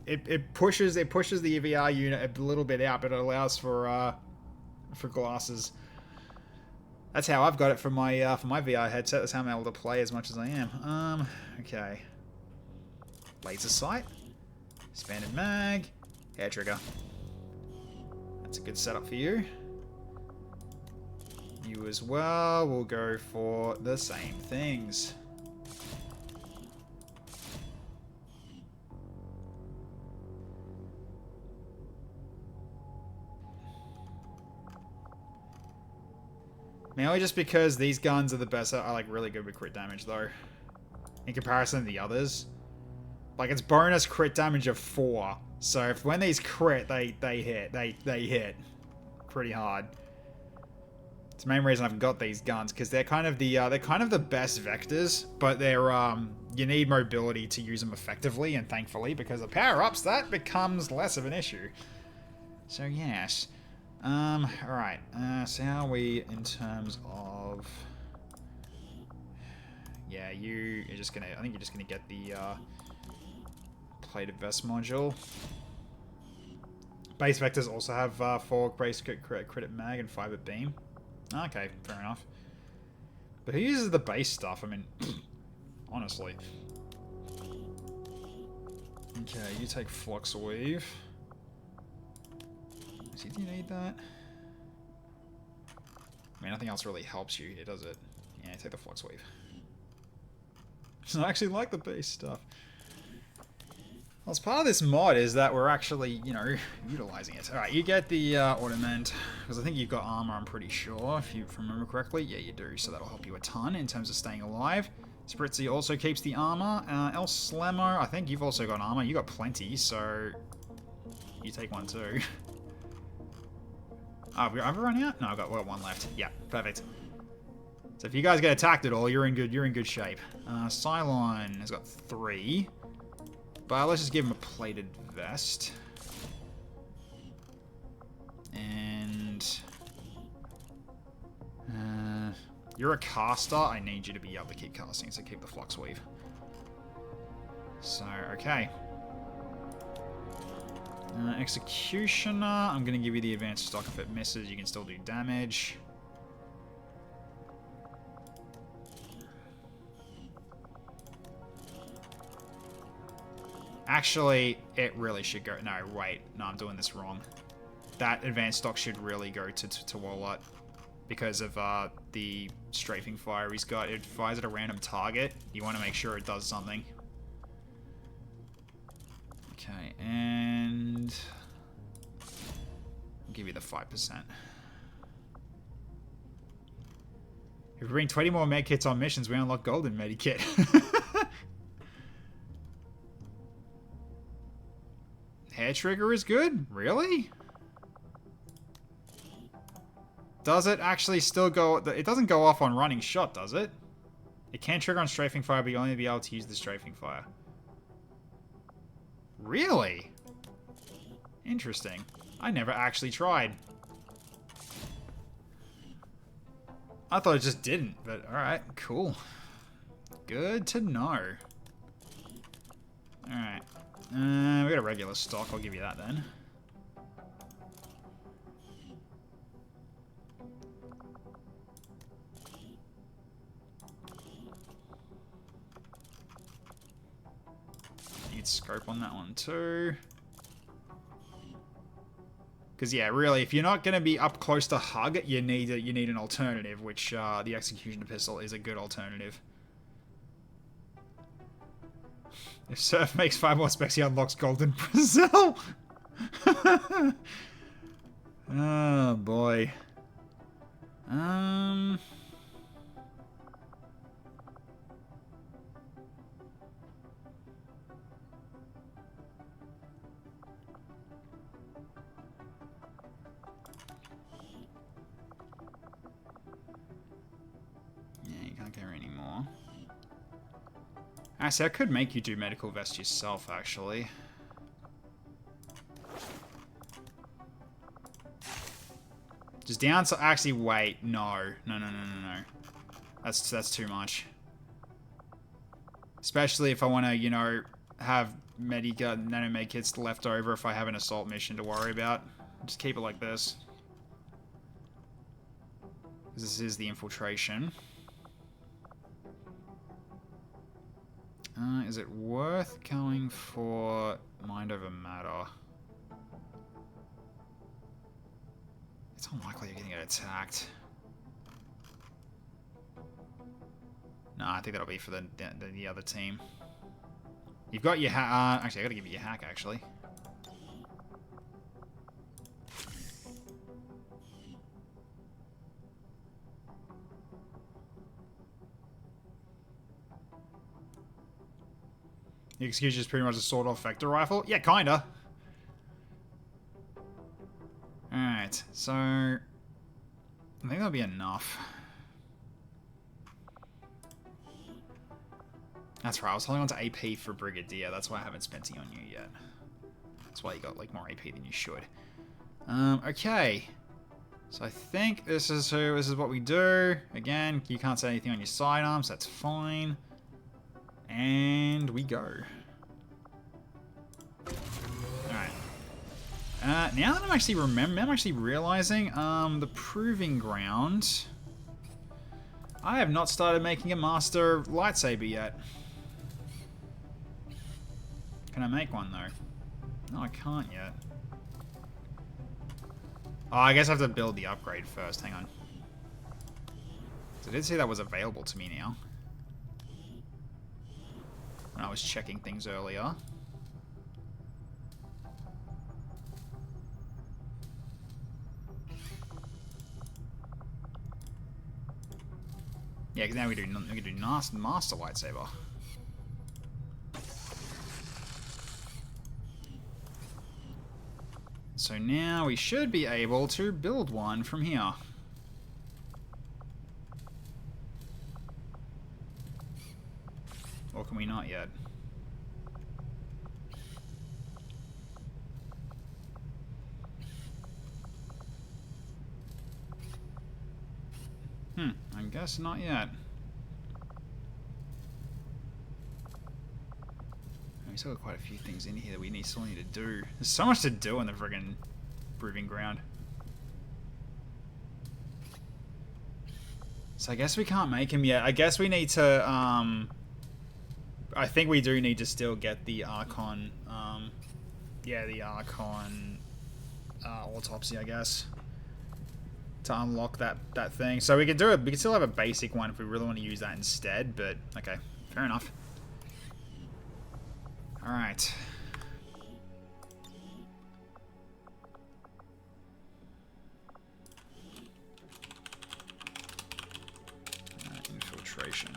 it pushes the VR unit a little bit out, but it allows for glasses. That's how I've got it for my VR headset. That's how I'm able to play as much as I am. Okay. Laser sight. Expanded mag. Hair trigger. That's a good setup for you. You as well will go for the same things. Mainly just because these guns are the best, are like really good with crit damage though. In comparison to the others. Like it's bonus crit damage of 4. So if when these crit, they hit pretty hard. It's the main reason I've got these guns, because they're kind of the best vectors, but they're you need mobility to use them effectively, and thankfully, because of power-ups, that becomes less of an issue. So yes. Alright. So how are we in terms of... Yeah, you're just gonna... I think you're just gonna get the plated vest module. Base vectors also have 4 base credit mag and 5 at beam. Okay, fair enough. But who uses the base stuff? I mean, honestly. Okay, you take Flux Weave. Do you need that? I mean, nothing else really helps you here, does it? Yeah, take the Flux Weave. I actually like the base stuff. Well, as part of this mod is that we're actually, you know, utilizing it. Alright, you get the ornament, because I think you've got armor, I'm pretty sure, if you remember correctly. Yeah, you do, so that'll help you a ton in terms of staying alive. Spritzy also keeps the armor. El Slammo, I think you've also got armor. You got plenty, so you take one too. Oh, have we run out? No, I've got one left. Yeah, perfect. So if you guys get attacked at all, you're in good shape. Cylon has got 3. But let's just give him a plated vest. And... you're a caster. I need you to be able to keep casting, so keep the Flux Weave. So, okay. Executioner. I'm going to give you the advanced stock. If it misses, you can still do damage. Actually, it really should go... No, wait. No, I'm doing this wrong. That advanced stock should really go to Walnut. Because of the strafing fire he's got. It fires at a random target. You want to make sure it does something. Okay, and... I'll give you the 5%. If we bring 20 more medkits on missions, we unlock golden medikit. Hair trigger is good? Really? Does it actually still go... It doesn't go off on running shot, does it? It can trigger on strafing fire, but you only be able to use the strafing fire. Really? Interesting. I never actually tried. I thought it just didn't, but alright, cool. Good to know. Alright. We got a regular stock, I'll give you that then. Need scope on that one too. Because yeah, really, if you're not going to be up close to hug, you need an alternative, which the Executioner pistol is a good alternative. If Surf makes 5 more specs, he unlocks Golden Brazil. Oh boy. Anymore. Actually, I could make you do medical vest yourself, actually. Just down to... Actually, wait. No. No. That's too much. Especially if I want to, you know, have nano medkits left over if I have an assault mission to worry about. Just keep it like this. This is the infiltration. Is it worth going for mind over matter? It's unlikely you're going to get attacked. No, I think that'll be for the other team. You've got your hack. Actually, I gotta give you your hack, actually. The Executioner is pretty much a sawed-off vector rifle? Yeah, kinda. Alright, so... I think that'll be enough. That's right, I was holding on to AP for Brigadier. That's why I haven't spent it on you yet. That's why you got like more AP than you should. Okay. So I think this is what we do. Again, you can't set anything on your sidearms. That's fine. And we go. Alright. Now that I'm actually realizing, the Proving Ground. I have not started making a master lightsaber yet. Can I make one though? No, I can't yet. Oh, I guess I have to build the upgrade first. Hang on. So I did see that was available to me now. When I was checking things earlier. Yeah, because now we can do master lightsaber. So now we should be able to build one from here. Or can we not yet? I guess not yet. We still got quite a few things in here that we still need to do. There's so much to do on the friggin' Proving Ground. So I guess we can't make him yet. I guess we need to, I think we do need to still get the Archon, yeah, the Archon, Autopsy, I guess. To unlock that thing. So we could do it, we could still have a basic one if we really want to use that instead, but, okay, fair enough. Alright. Infiltration.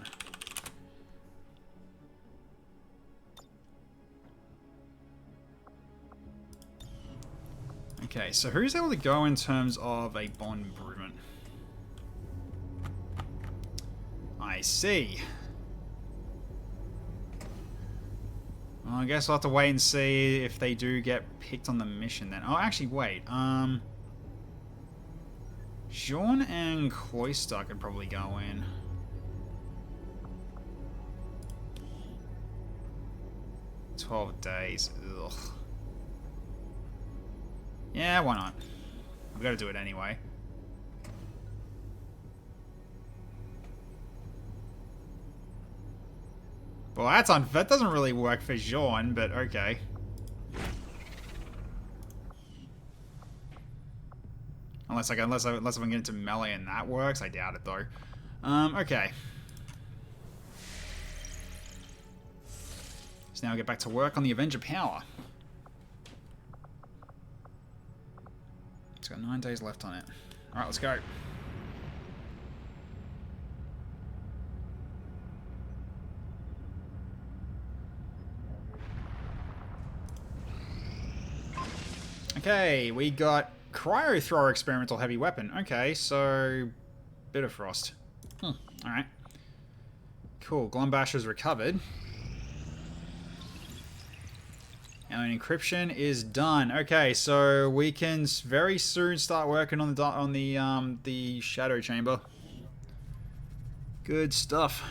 Okay, so who's able to go in terms of a bond improvement? I see. Well, I guess I'll have to wait and see if they do get picked on the mission then. Oh, actually, wait. Jean and Cloister could probably go in. "12 days. Ugh. Yeah, why not? We've got to do it anyway. Well, that doesn't really work for Jean, but okay. Unless I can get into melee and that works, I doubt it though. Okay. So now we get back to work on the Avenger power. It's got 9 days left on it. All right, let's go. Okay, we got Cryo Thrower Experimental Heavy Weapon. Okay, so bit of frost. Alright. Cool, Glumbash is recovered. And encryption is done. Okay, so we can very soon start working on the Shadow Chamber. Good stuff.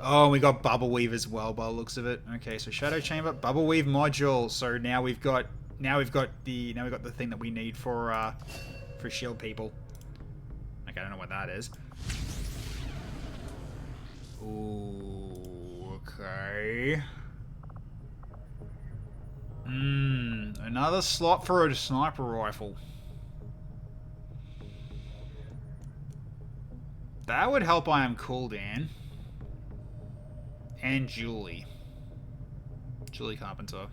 Oh, we got Bubble Weave as well by the looks of it. Okay, so Shadow Chamber, Bubble Weave module. So now we've got the thing that we need for shield people. Okay, I don't know what that is. Ooh, okay. Another slot for a sniper rifle. That would help I am Cooldan. And Julie Carpenter.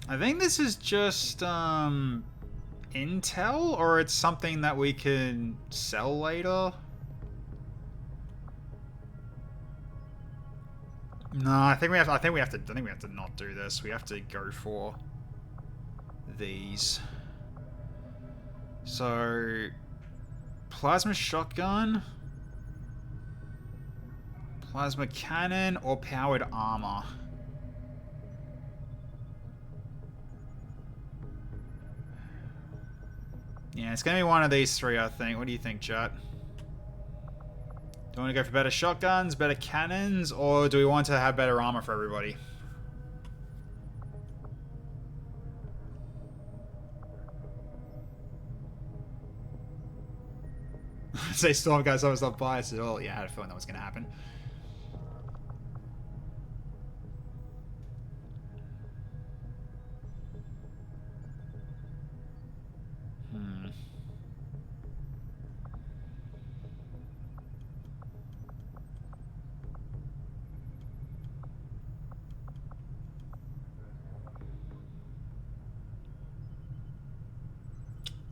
I think this is just intel, or it's something that we can sell later. No, I think we have to not do this. We have to go for these. So, plasma shotgun, plasma cannon, or powered armor. Yeah, it's gonna be one of these three, I think. What do you think, chat? Do we want to go for better shotguns, better cannons, or do we want to have better armor for everybody? Say Storm guys, I was not biased at all. Yeah, I had a feeling that was going to happen.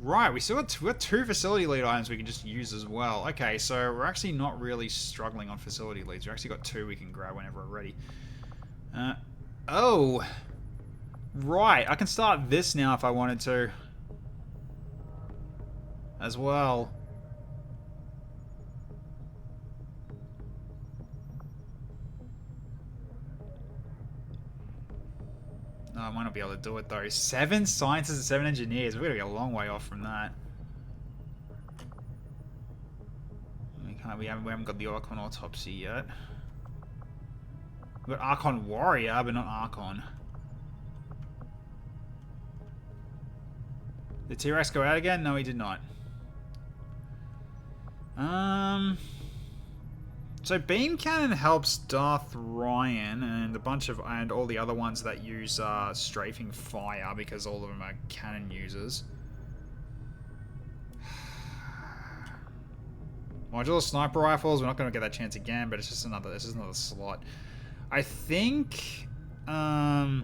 Right, we still got two facility lead items we can just use as well. Okay, so we're actually not really struggling on facility leads. We've actually got two we can grab whenever we're ready. Oh! Right, I can start this now if I wanted to. As well. No, I might not be able to do it though. 7 scientists and 7 engineers. We're gonna be a long way off from that. We haven't got the Archon autopsy yet. We've got Archon warrior, but not Archon. Did T-Rex go out again? No, he did not. So beam cannon helps Darth Ryan and all the other ones that use strafing fire because all of them are cannon users. Modular sniper rifles, we're not going to get that chance again, but it's just another slot. I think I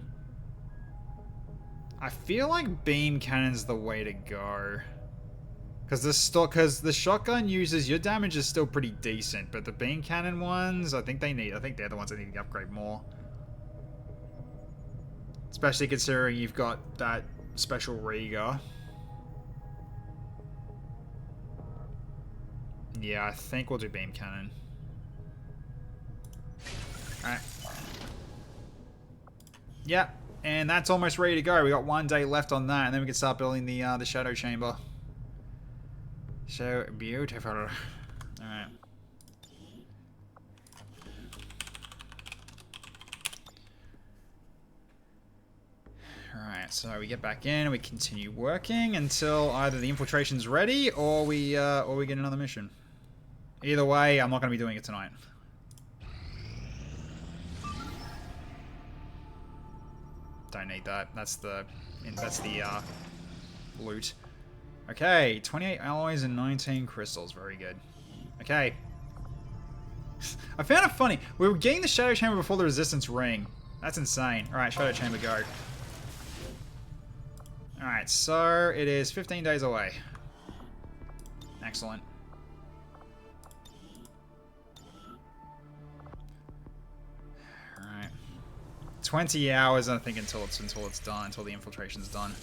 feel like beam cannon's the way to go. Because the shotgun users, your damage is still pretty decent, but the beam cannon ones, I think they're the ones that need to upgrade more. Especially considering you've got that special Rieger. Yeah, I think we'll do beam cannon. Alright. Yeah, and that's almost ready to go. We got 1 day left on that, and then we can start building the shadow chamber. So beautiful. Alright. Alright, so we get back in and we continue working until either the infiltration's ready or we get another mission. Either way, I'm not going to be doing it tonight. Don't need that. That's the loot. Okay, 28 alloys and 19 crystals. Very good. Okay. I found it funny. We were getting the Shadow Chamber before the Resistance Ring. That's insane. Alright, Shadow Chamber, go. Alright, so it is 15 days away. Excellent. Alright. 20 hours, I think, until it's done, until the infiltration's done.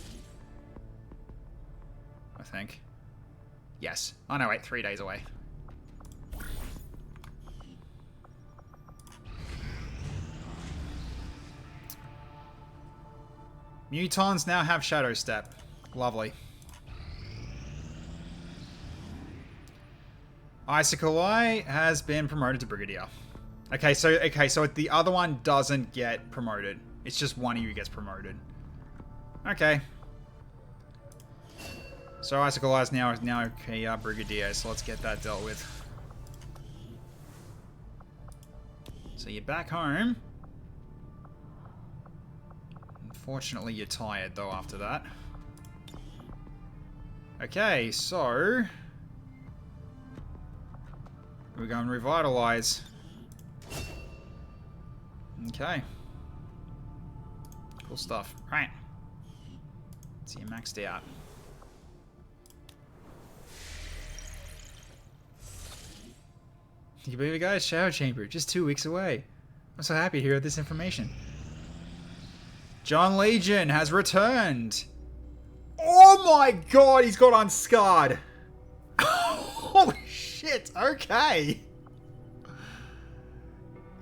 I think. Yes. Oh no, wait, 3 days away. Mutons now have Shadow Step. Lovely. Icicle Eye has been promoted to Brigadier. Okay, so the other one doesn't get promoted. It's just one of you gets promoted. Okay. So Icicle Eye is now a Brigadier, so let's get that dealt with. So you're back home. Unfortunately, you're tired, though, after that. Okay, so... we're going to revitalize. Okay. Cool stuff. Right. So you're maxed out. Can you believe it, guys? Shadow Chamber, just 2 weeks away. I'm so happy to hear this information. John Legion has returned. Oh my god, he's got unscarred. Holy shit, okay.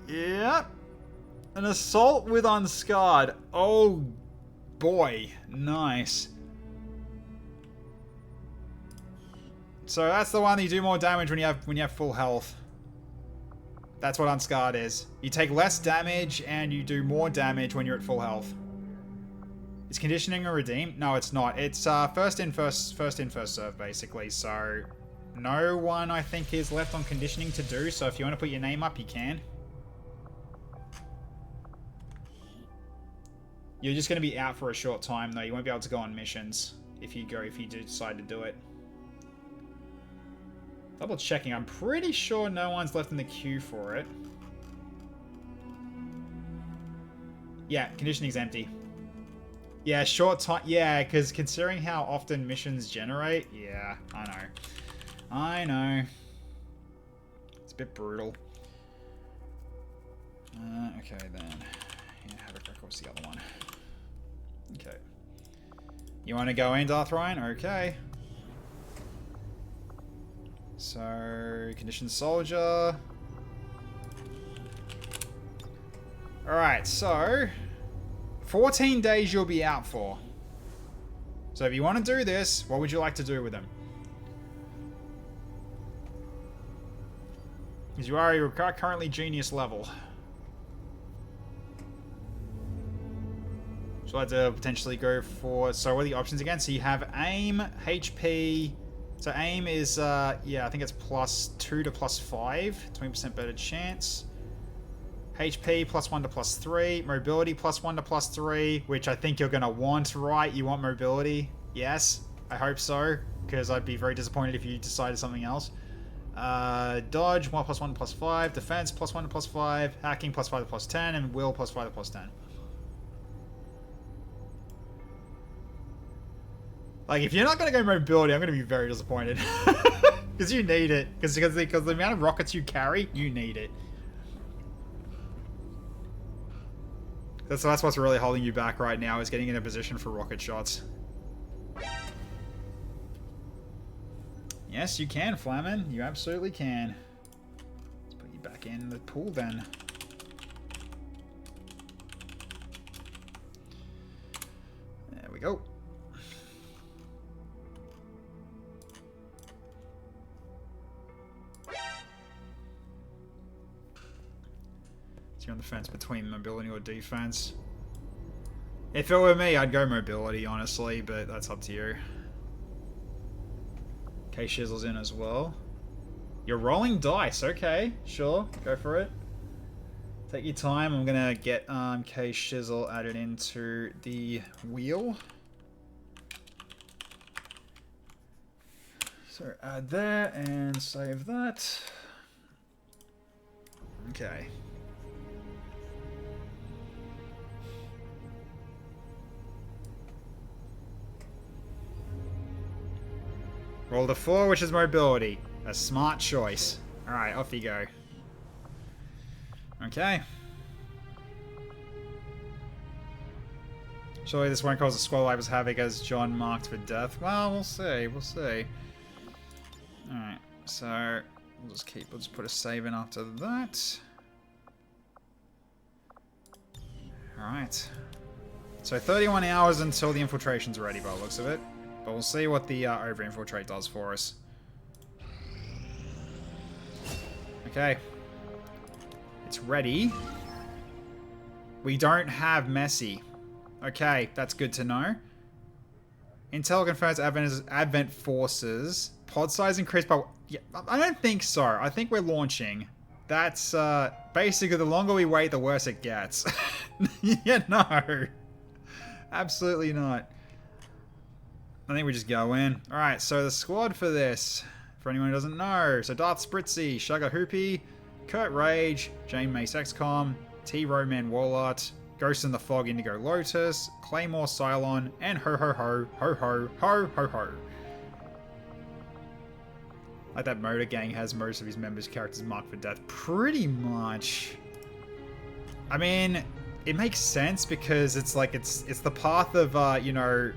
Yep. An assault with unscarred. Oh boy, nice. So that's the one that you do more damage when you have full health. That's what unscarred is. You take less damage and you do more damage when you're at full health. Is conditioning a redeem? No, it's not. It's first in, first serve, basically. So no one, I think, is left on conditioning to do. So if you want to put your name up, you can. You're just going to be out for a short time, though. You won't be able to go on missions if you do decide to do it. Double checking. I'm pretty sure no one's left in the queue for it. Yeah, conditioning's empty. Yeah, short time. Yeah, because considering how often missions generate, yeah, I know. I know. It's a bit brutal. Okay, then. Yeah, Havoc Records, the other one. Okay. You want to go in, Darthrine? Okay. So, conditioned soldier. Alright, so 14 days you'll be out for. So if you want to do this, what would you like to do with them? Because you're currently genius level. So I'd like to potentially go for... So what are the options again? So you have aim, HP... So aim is, yeah, I think it's +2 to +5. 20% better chance. HP +1 to +3. Mobility +1 to +3, which I think you're going to want, right? You want mobility? Yes, I hope so, because I'd be very disappointed if you decided something else. Dodge, +1 to +5. Defense, +1 to +5. Hacking, +5 to +10. And will, +5 to +10. Like, if you're not going to go mobility, I'm going to be very disappointed. Because you need it. Because the amount of rockets you carry, you need it. That's what's really holding you back right now, is getting in a position for rocket shots. Yes, you can, Flamin. You absolutely can. Let's put you back in the pool, then. There we go. You're on the fence between mobility or defense. If it were me, I'd go mobility, honestly, but that's up to you. K Shizzle's in as well. You're rolling dice, okay, sure, go for it. Take your time. I'm gonna get K Shizzle added into the wheel. So add there and save that. Okay. Roll the 4, which is mobility. A smart choice. Alright, off you go. Okay. Surely this won't cause a squad wipers havoc as John marked for death. Well, we'll see. We'll see. Alright, so we'll just put a save in after that. Alright. So 31 hours until the infiltration's ready by the looks of it. But we'll see what the over-infiltrate does for us. Okay. It's ready. We don't have Messi. Okay, that's good to know. Intel confirms Advent forces. Pod size increased by... Yeah, I don't think so. I think we're launching. That's, basically, the longer we wait, the worse it gets. Yeah, no. Absolutely not. I think we just go in. Alright, so the squad for this, for anyone who doesn't know. So Darth Spritzy, Sugar Hoopy, Kurt Rage, Jane Mace XCOM, T Roman Warlot, Ghost in the Fog Indigo Lotus, Claymore Cylon, and Ho Ho Ho, Ho Ho, Ho Ho Ho. Like that Motor Gang has most of his members' characters marked for death. Pretty much. I mean, it makes sense because it's like it's the path of you know,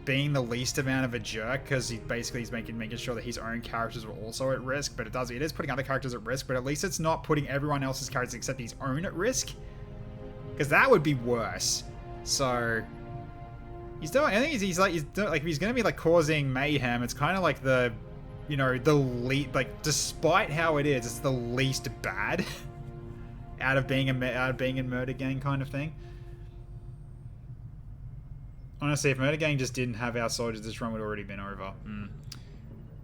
being the least amount of a jerk, because he's making sure that his own characters are also at risk. But it is putting other characters at risk. But at least it's not putting everyone else's characters except his own at risk, because that would be worse. So he's doing. I think he's if he's gonna be like causing mayhem, it's kind of like the, you know, the least, like, despite how it is, it's the least bad out of being a murder gang kind of thing. Honestly, if Murder Gang just didn't have our soldiers, this run would have already been over.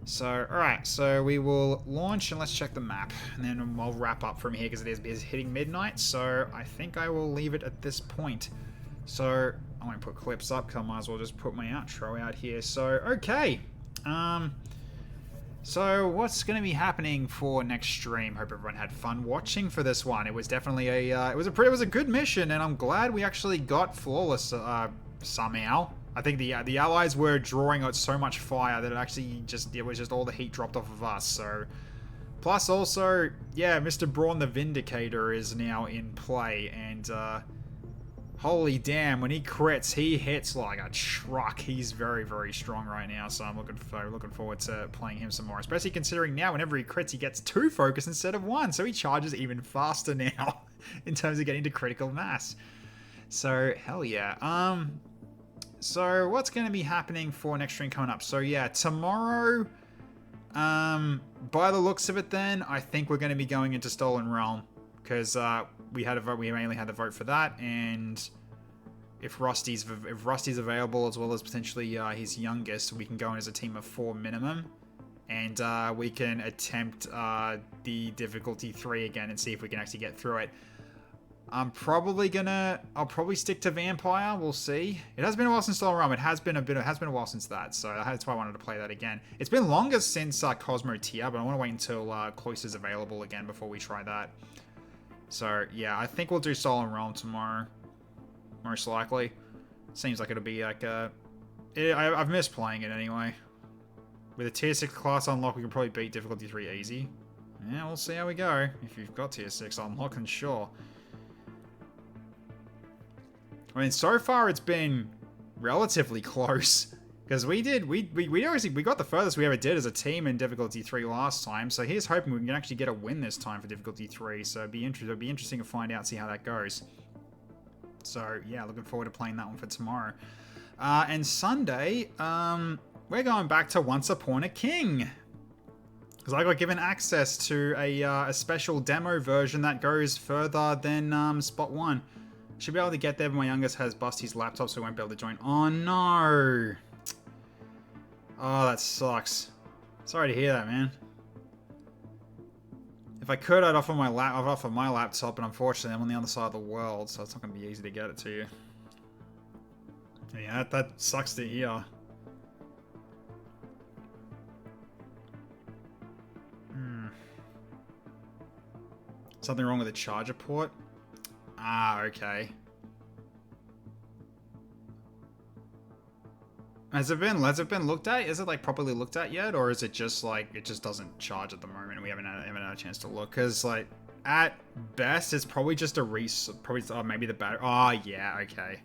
So, alright, so we will launch and let's check the map. And then I'll wrap up from here because it is hitting midnight. So I think I will leave it at this point. So I won't put clips up because I might as well just put my outro out here. So, okay. So what's going to be happening for next stream? Hope everyone had fun watching for this one. It was definitely it was a good mission, and I'm glad we actually got flawless somehow. I think the allies were drawing out so much fire that it was just all the heat dropped off of us. So, plus also, yeah, Mr. Braun the Vindicator is now in play, and holy damn, when he crits, he hits like a truck. He's very, very strong right now, so I'm looking forward to playing him some more, especially considering now whenever he crits, he gets 2 focus instead of 1, so he charges even faster now in terms of getting to critical mass. So, hell yeah. So what's going to be happening for next stream coming up? So yeah, tomorrow, by the looks of it then, I think we're going to be going into Stolen Realm, because we had a vote. We mainly had the vote for that, and if Rusty's available, as well as potentially his youngest, we can go in as a team of 4 minimum, and we can attempt the difficulty 3 again and see if we can actually get through it. I'll probably stick to Vampire. We'll see. It has been a while since Stolen Realm. It has been a while since that, so that's why I wanted to play that again. It's been longer since Cosmo Tier, but I want to wait until Cloister's available again before we try that. So yeah, I think we'll do Stolen Realm tomorrow, most likely. Seems like it'll be like I've missed playing it anyway. With a tier 6 class unlock, we can probably beat difficulty 3 easy. Yeah, we'll see how we go. If you've got tier 6 unlock, then sure. I mean, so far it's been relatively close, because we got the furthest we ever did as a team in difficulty 3 last time. So here's hoping we can actually get a win this time for difficulty 3. So it'll be interesting to find out, see how that goes. So yeah, looking forward to playing that one for tomorrow. And Sunday, we're going back to Once Upon a King, because I got given access to a special demo version that goes further than Spot 1. Should be able to get there, but my youngest has busted his laptop, so he won't be able to join. Oh no! Oh, that sucks. Sorry to hear that, man. If I could, I'd offer my laptop, but unfortunately, I'm on the other side of the world, so it's not going to be easy to get it to you. Yeah, that sucks to hear. Something wrong with the charger port? Ah, okay. Has it been looked at? Is it like properly looked at yet, or is it just like it just doesn't charge at the moment and we haven't had a chance to look? Because like at best it's probably just a maybe the battery. Oh yeah, okay.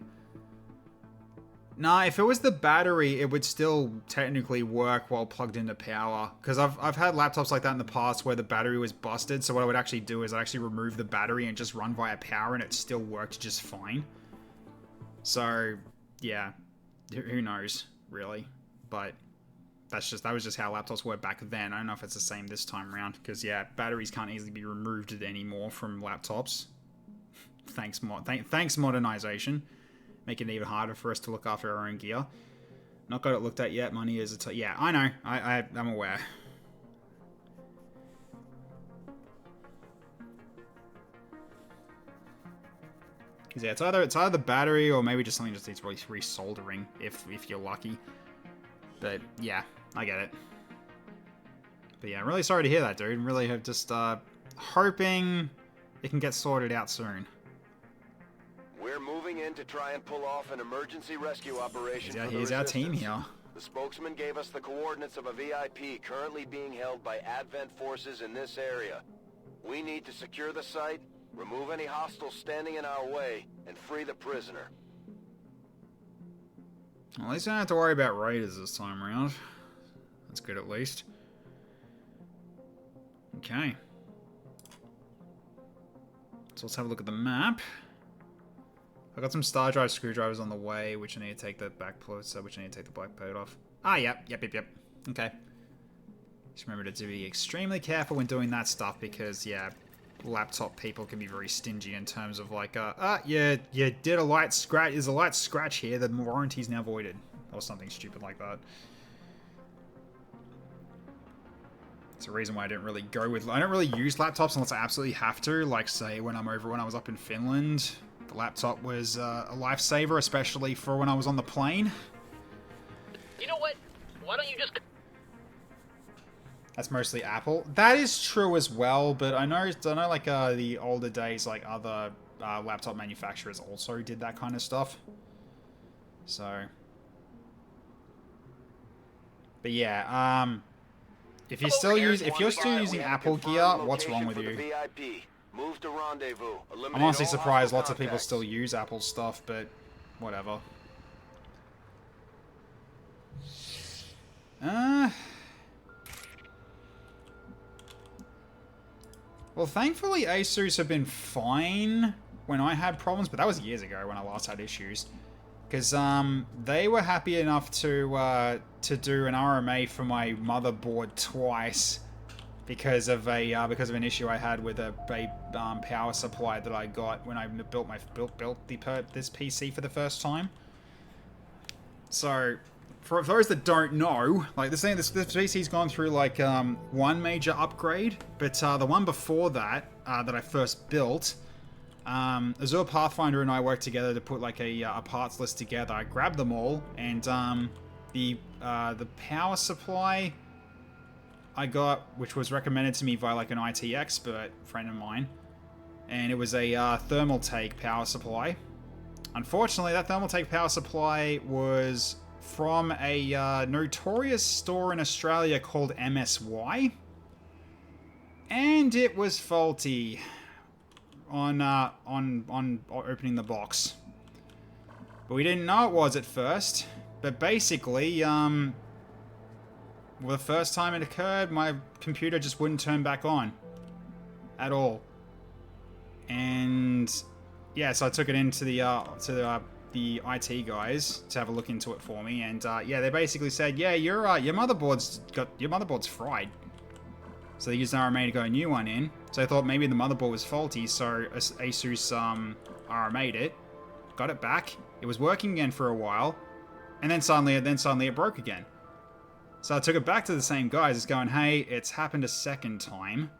Nah, if it was the battery, it would still technically work while plugged into power. Because I've had laptops like that in the past where the battery was busted. So what I would actually do is I'd actually remove the battery and just run via power, and it still worked just fine. So yeah, who knows really? But that was just how laptops were back then. I don't know if it's the same this time around. Because yeah, batteries can't easily be removed anymore from laptops. Thanks modernization. Making it even harder for us to look after our own gear. Not got it looked at yet. Money is yeah, I know. I'm aware. Yeah, it's either the battery or maybe just something that needs resoldering if you're lucky. But yeah, I get it. But yeah, I'm really sorry to hear that, dude. Really have just hoping it can get sorted out soon. We're moving in to try and pull off an emergency rescue operation. Yeah, here's our team here. The spokesman gave us the coordinates of a VIP currently being held by Advent forces in this area. We need to secure the site Remove any hostiles standing in our way and free the prisoner. Well, at least I don't have to worry about raiders this time around. That's good at least. Okay. So let's have a look at the map. I got some star drive screwdrivers on the way, which I need to take the back plate, which I need to take the black plate off. Ah, yep. Okay. Just remember to be extremely careful when doing that stuff because, yeah, laptop people can be very stingy in terms of like, you did a light scratch. There's a light scratch here. The warranty's now voided, or something stupid like that. It's the reason why I didn't really go with. I don't really use laptops unless I absolutely have to. Like, say, when I was up in Finland, the laptop was a lifesaver, especially for when I was on the plane. You know what? Why don't you just... That's mostly Apple. That is true as well, but I know like the older days, like other laptop manufacturers also did that kind of stuff. So, but yeah, if you're still using Apple gear, what's wrong with you? Move to rendezvous. I'm honestly surprised lots of people still use Apple stuff, but whatever. Well, thankfully ASUS have been fine when I had problems, but that was years ago when I last had issues. Because they were happy enough to do an RMA for my motherboard twice because of an issue I had with a power supply that I got when I built this PC for the first time. So, for those that don't know, like this PC's gone through like one major upgrade, but the one before that that I first built, Azure Pathfinder and I worked together to put like a parts list together. I grabbed them all, and the power supply I got, which was recommended to me by like an IT expert friend of mine, and it was a thermal take power supply. Unfortunately, that thermal take power supply was from a notorious store in Australia called MSY, and it was faulty on opening the box. But we didn't know it was at first. But basically, well, the first time it occurred, my computer just wouldn't turn back on at all. And yeah, so I took it into the IT guys to have a look into it for me, and yeah, they basically said, yeah, your motherboard's fried. So they used an RMA to go a new one in. So I thought maybe the motherboard was faulty, so ASUS RMA'd it, got it back. It was working again for a while, and then suddenly it broke again. So I took it back to the same guys. It's going, hey, it's happened a second time.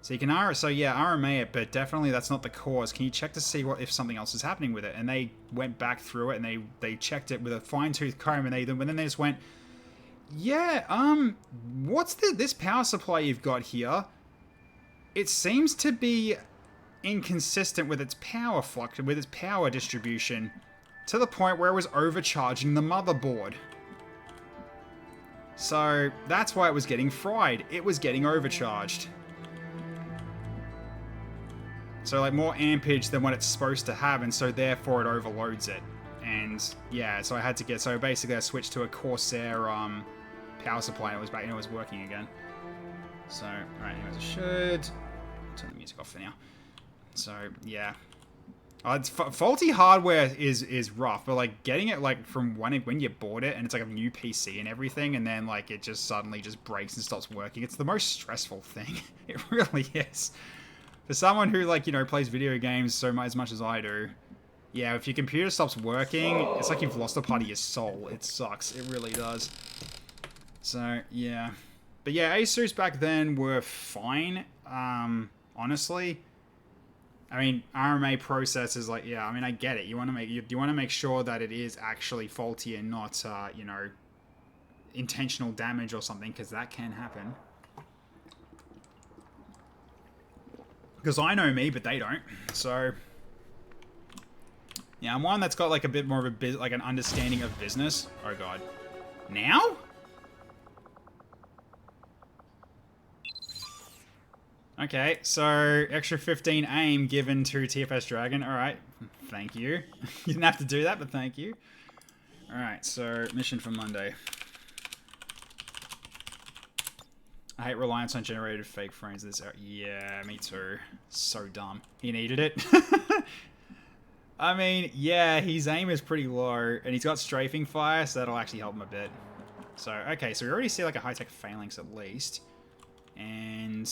So you can RMA it, but definitely that's not the cause. Can you check to see if something else is happening with it? And they went back through it and they checked it with a fine-tooth comb, and then they just went, yeah, what's this power supply you've got here? It seems to be inconsistent with its power distribution, to the point where it was overcharging the motherboard. So that's why it was getting fried. It was getting overcharged. So like more ampage than what it's supposed to have, and so therefore it overloads it. And yeah, so basically I switched to a Corsair power supply, and it was working again. So, alright, anyways, I should turn the music off for now. So, yeah. Faulty hardware is rough, but like getting it like from when you bought it and it's like a new PC and everything, and then like it just suddenly just breaks and stops working, it's the most stressful thing. It really is. For someone who like, you know, plays video games as much as I do, yeah, if your computer stops working, it's like you've lost a part of your soul. It sucks. It really does. So, yeah. But yeah, ASUS back then were fine, honestly. I mean, RMA processors, like, yeah, I mean, I get it. You want to make sure that it is actually faulty and not, you know, intentional damage or something, because that can happen. Because I know me, but they don't. So, yeah, I'm one that's got like a bit more of an understanding of business. Oh god. Now? Okay, so extra 15 aim given to TFS Dragon. Alright, thank you. You didn't have to do that, but thank you. Alright, so mission for Monday. I hate reliance on generated fake frames. This yeah, me too. So dumb. He needed it. I mean, yeah, his aim is pretty low, and he's got strafing fire, so that'll actually help him a bit. So, okay, so we already see like a high-tech phalanx at least. And...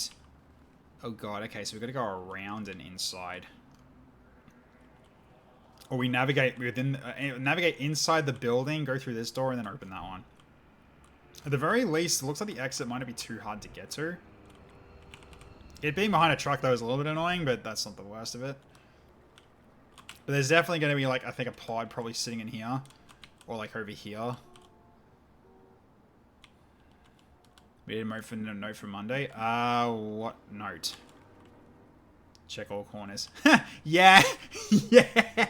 oh god, okay, so we've got to go around and inside. Or we navigate within, navigate inside the building, go through this door, and then open that one. At the very least, it looks like the exit might not be too hard to get to. It being behind a truck, though, is a little bit annoying, but that's not the worst of it. But there's definitely going to be, like, I think a pod probably sitting in here. Or, like, over here. We need a note for Monday. What note? Check all corners. Yeah! Yeah!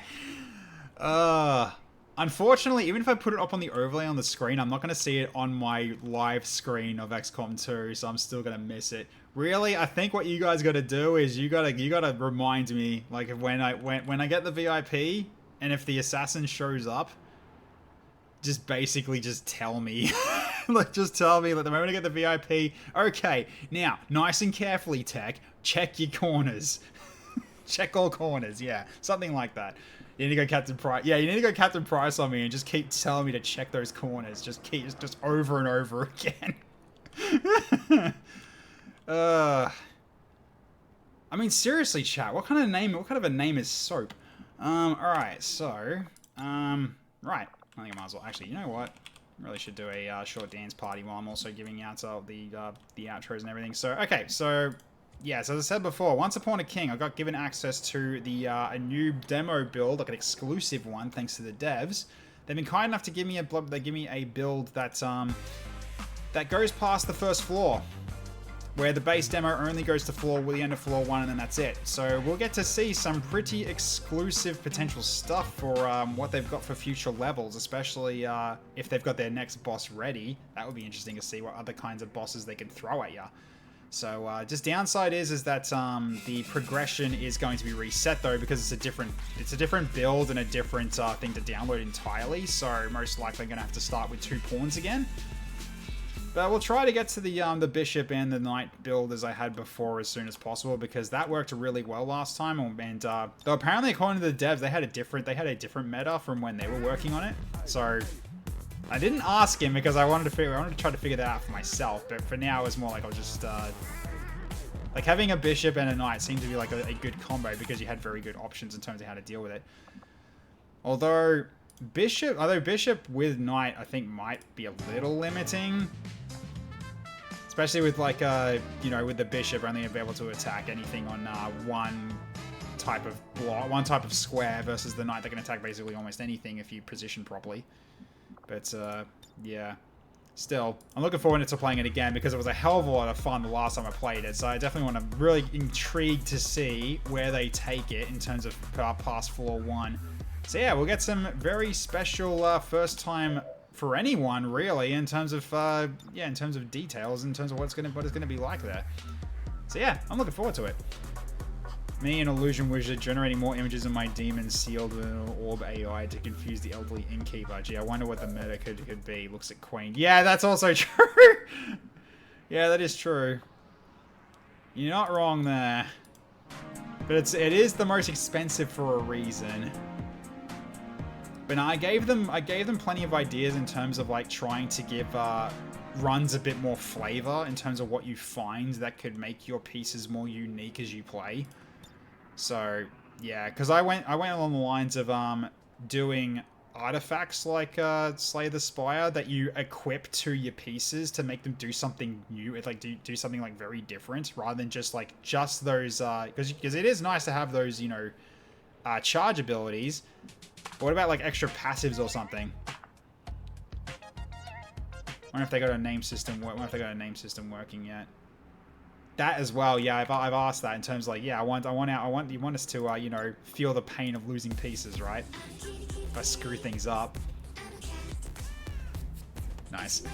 Unfortunately, even if I put it up on the overlay on the screen, I'm not going to see it on my live screen of XCOM 2, so I'm still going to miss it. Really, I think what you guys got to do is you got to remind me, like when I get the VIP, and if the assassin shows up, just basically just tell me. Like, just tell me, like, the moment I get the VIP, okay, now, nice and carefully, Tech, check your corners. Check all corners, yeah, something like that. You need to go Captain Price. Yeah, you need to go Captain Price on me and just keep telling me to check those corners. Just over and over again. I mean, seriously, chat. What kind of a name is Soap? Alright, so, right. I think I might as well. Actually, you know what? I really should do a short dance party while I'm also giving out the outros and everything. So, okay, so... yes, as I said before, once upon a king, I got given access to the a new demo build, like an exclusive one, thanks to the devs. They've been kind enough to give me a build that that goes past the first floor, where the base demo only goes to the end of floor 1, and then that's it. So we'll get to see some pretty exclusive potential stuff for what they've got for future levels, especially if they've got their next boss ready. That would be interesting to see what other kinds of bosses they can throw at you. So, just downside is that the progression is going to be reset though, because it's a different build and a different thing to download entirely. So most likely I'm gonna have to start with 2 pawns again. But we'll try to get to the bishop and the knight build as I had before as soon as possible, because that worked really well last time. And though apparently according to the devs, they had a different meta from when they were working on it. So. I didn't ask him because I wanted to try to figure that out for myself, but for now it's more like I'll just like having a bishop and a knight seemed to be like a good combo because you had very good options in terms of how to deal with it. Although bishop with knight I think might be a little limiting, especially with like you know, with the bishop only be able to attack anything on one type of block, one type of square, versus the knight that can attack basically almost anything if you position properly. But, yeah. Still, I'm looking forward to playing it again because it was a hell of a lot of fun the last time I played it. So I definitely want to really intrigued to see where they take it in terms of past floor 1. So yeah, we'll get some very special first time for anyone really in terms of in terms of details, in terms of what it's gonna be like there. So yeah, I'm looking forward to it. Me, an illusion wizard, generating more images of my demon sealed with an orb AI to confuse the elderly innkeeper. Gee, I wonder what the meta could be. Looks at Queen. Yeah, that's also true. Yeah, that is true. You're not wrong there. But it is the most expensive for a reason. But no, I gave them plenty of ideas in terms of like trying to give runs a bit more flavor in terms of what you find that could make your pieces more unique as you play. So, yeah, because I went along the lines of doing artifacts like Slay the Spire that you equip to your pieces to make them do something new, like do something like very different, rather than just those because it is nice to have those, you know, charge abilities. But what about like extra passives or something? I wonder if they got a name system. Wonder if they got a name system working yet. That as well, yeah. I've asked that in terms of like, yeah, you want us to, you know, feel the pain of losing pieces, right? If I screw things up. Nice.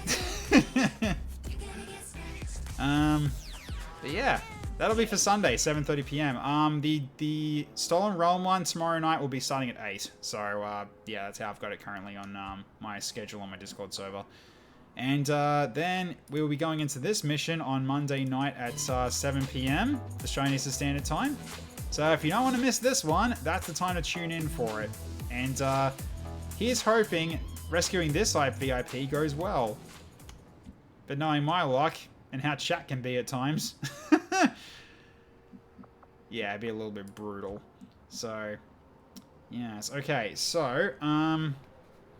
But yeah, That'll be for Sunday, 7:30 p.m. The Stolen Realm one tomorrow night will be starting at 8. So, yeah, that's how I've got it currently on my schedule on my Discord server. And then we will be going into this mission on Monday night at 7 p.m. Australian Eastern Standard Time. So if you don't want to miss this one, that's the time to tune in for it. And here's hoping rescuing this VIP goes well. But knowing my luck and how chat can be at times... yeah, it'd be a little bit brutal. So, yes. Okay, so, I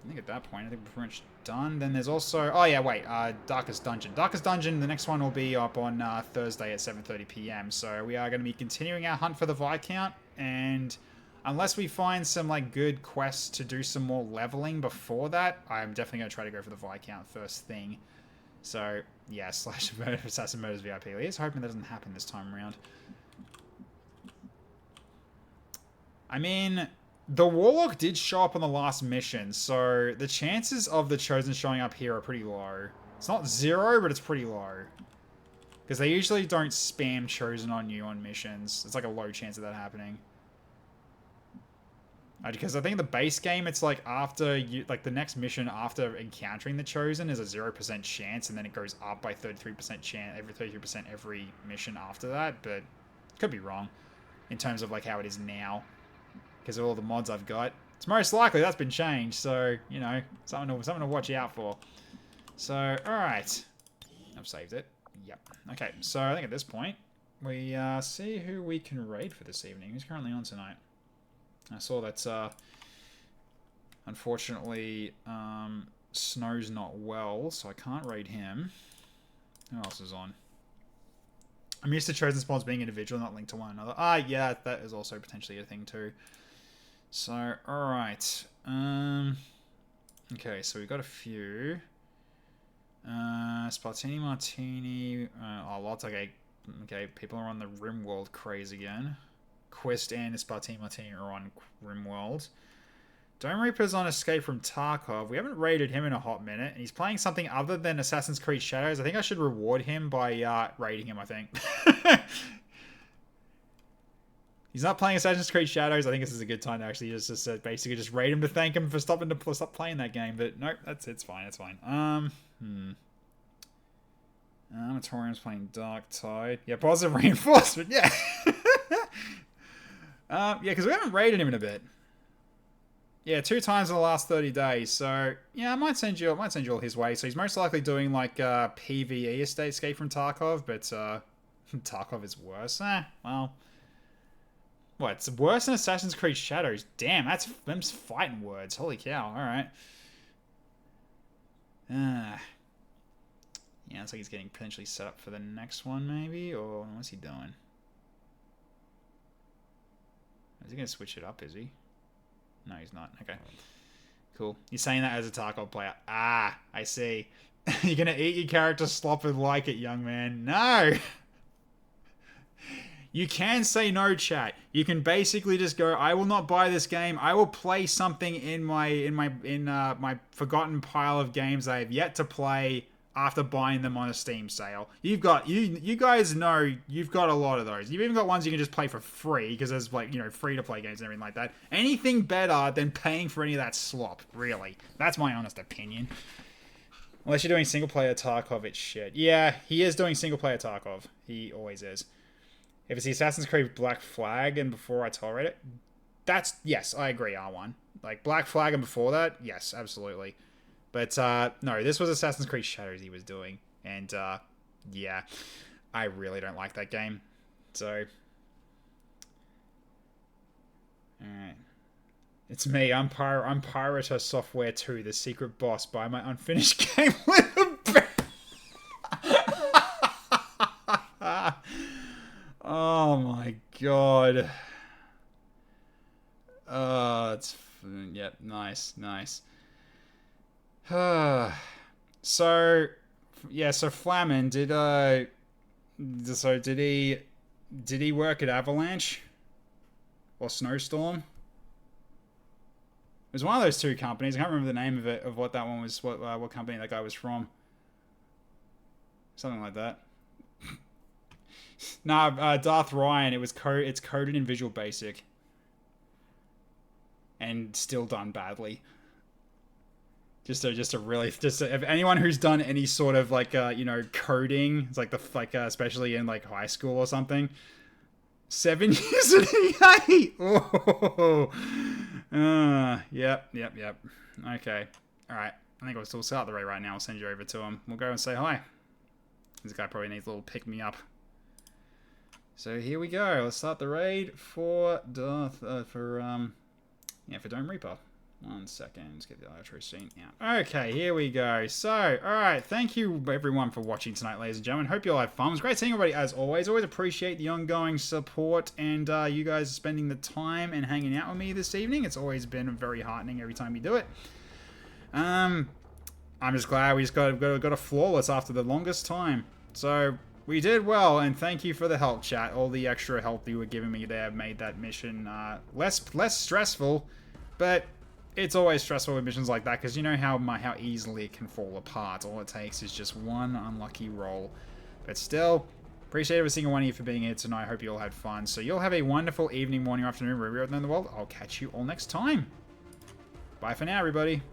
think at that point, I think we're pretty much done. Then there's also... Oh, yeah, wait. Darkest Dungeon. Darkest Dungeon, the next one will be up on Thursday at 7:30 p.m. So we are going to be continuing our hunt for the Viscount. And unless we find some, like, good quests to do some more leveling before that, I'm definitely going to try to go for the Viscount first thing. So, yeah, slash Assassin Murders VIP. Let's hoping that doesn't happen this time around. I mean, the Warlock did show up on the last mission, so the chances of the Chosen showing up here are pretty low. It's not 0, but it's pretty low. Because they usually don't spam Chosen on you on missions. It's like a low chance of that happening. Because I think the base game, it's like after you, like the next mission after encountering the Chosen is a 0% chance, and then it goes up by 33% chance, every 33% every mission after that, but could be wrong in terms of like how it is now. Because of all the mods I've got. It's most likely that's been changed, so, you know, something to watch out for. So, alright. I've saved it. Yep. Okay, so I think at this point, we see who we can raid for this evening. Who's currently on tonight? I saw that, unfortunately, Snow's not well, so I can't raid him. Who else is on? I'm used to Chosen spawns being individual, not linked to one another. Ah, yeah, that is also potentially a thing too. So, alright. Okay, so we've got a few. Spartini Martini. Oh, lots. Okay, people are on the RimWorld craze again. Quest and Spartini Martini are on RimWorld. Dome Reaper's on Escape from Tarkov. We haven't raided him in a hot minute, and he's playing something other than Assassin's Creed Shadows. I think I should reward him by raiding him, I think. He's not playing Assassin's Creed Shadows. I think this is a good time to actually just basically just raid him to thank him for stop playing that game. But nope, it's fine. It's fine. Amatorium's playing Dark Tide. Yeah, positive reinforcement. Yeah. Yeah, because we haven't raided him in a bit. Yeah, 2 times in the last 30 days. So yeah, I might send you all his way. So he's most likely doing like PvE Escape from Tarkov, but Tarkov is worse. Well. What, it's worse than Assassin's Creed Shadows? Damn, that's them's fighting words. Holy cow, alright. Yeah, looks like he's getting potentially set up for the next one, maybe? Or what's he doing? Is he going to switch it up, is he? No, he's not. Okay. Cool. You're saying that as a Tarkov player. Ah, I see. You're going to eat your character slop and like it, young man. No! You can say no, chat. You can basically just go, I will not buy this game. I will play something in my forgotten pile of games I have yet to play after buying them on a Steam sale. You guys know you've got a lot of those. You've even got ones you can just play for free because there's like, you know, free to play games and everything like that. Anything better than paying for any of that slop, really. That's my honest opinion. Unless you're doing single player Tarkov, it's shit. Yeah, he is doing single player Tarkov. He always is. If it's the Assassin's Creed Black Flag and before I tolerate it, that's, yes, I agree, R1. Like, Black Flag and before that, yes, absolutely. But, no, this was Assassin's Creed Shadows he was doing. And, yeah, I really don't like that game. So, alright. It's me, I'm Pirater Software 2, the secret boss. Buy my unfinished game with a oh my god. Yep, nice. So, yeah, so Flamin, did he work at Avalanche? Or Snowstorm? It was one of those 2 companies. I can't remember the name of it, of what that one was, what company that guy was from. Something like that. Nah, Darth Ryan. It's coded in Visual Basic, and still done badly. If anyone who's done any sort of like coding, it's like especially in like high school or something. 7 years and EA. Oh. Yep. Okay. All right. I think we'll start the raid right now. I'll send you over to him. We'll go and say hi. This guy probably needs a little pick me up. So here we go. Let's start the raid for Dome Reaper. 1 second. Let's get the archery scene out. Okay, here we go. So, alright. Thank you, everyone, for watching tonight, ladies and gentlemen. Hope you all had fun. It was great seeing everybody, as always. Always appreciate the ongoing support and you guys spending the time and hanging out with me this evening. It's always been very heartening every time you do it. I'm just glad we just got a flawless after the longest time. So, we did well, and thank you for the help, chat. All the extra help you were giving me there made that mission less stressful, but it's always stressful with missions like that, because you know how easily it can fall apart. All it takes is just one unlucky roll. But still, appreciate every single one of you for being here tonight. I hope you all had fun. So you'll have a wonderful evening, morning, afternoon, wherever you're at in the world. I'll catch you all next time. Bye for now, everybody.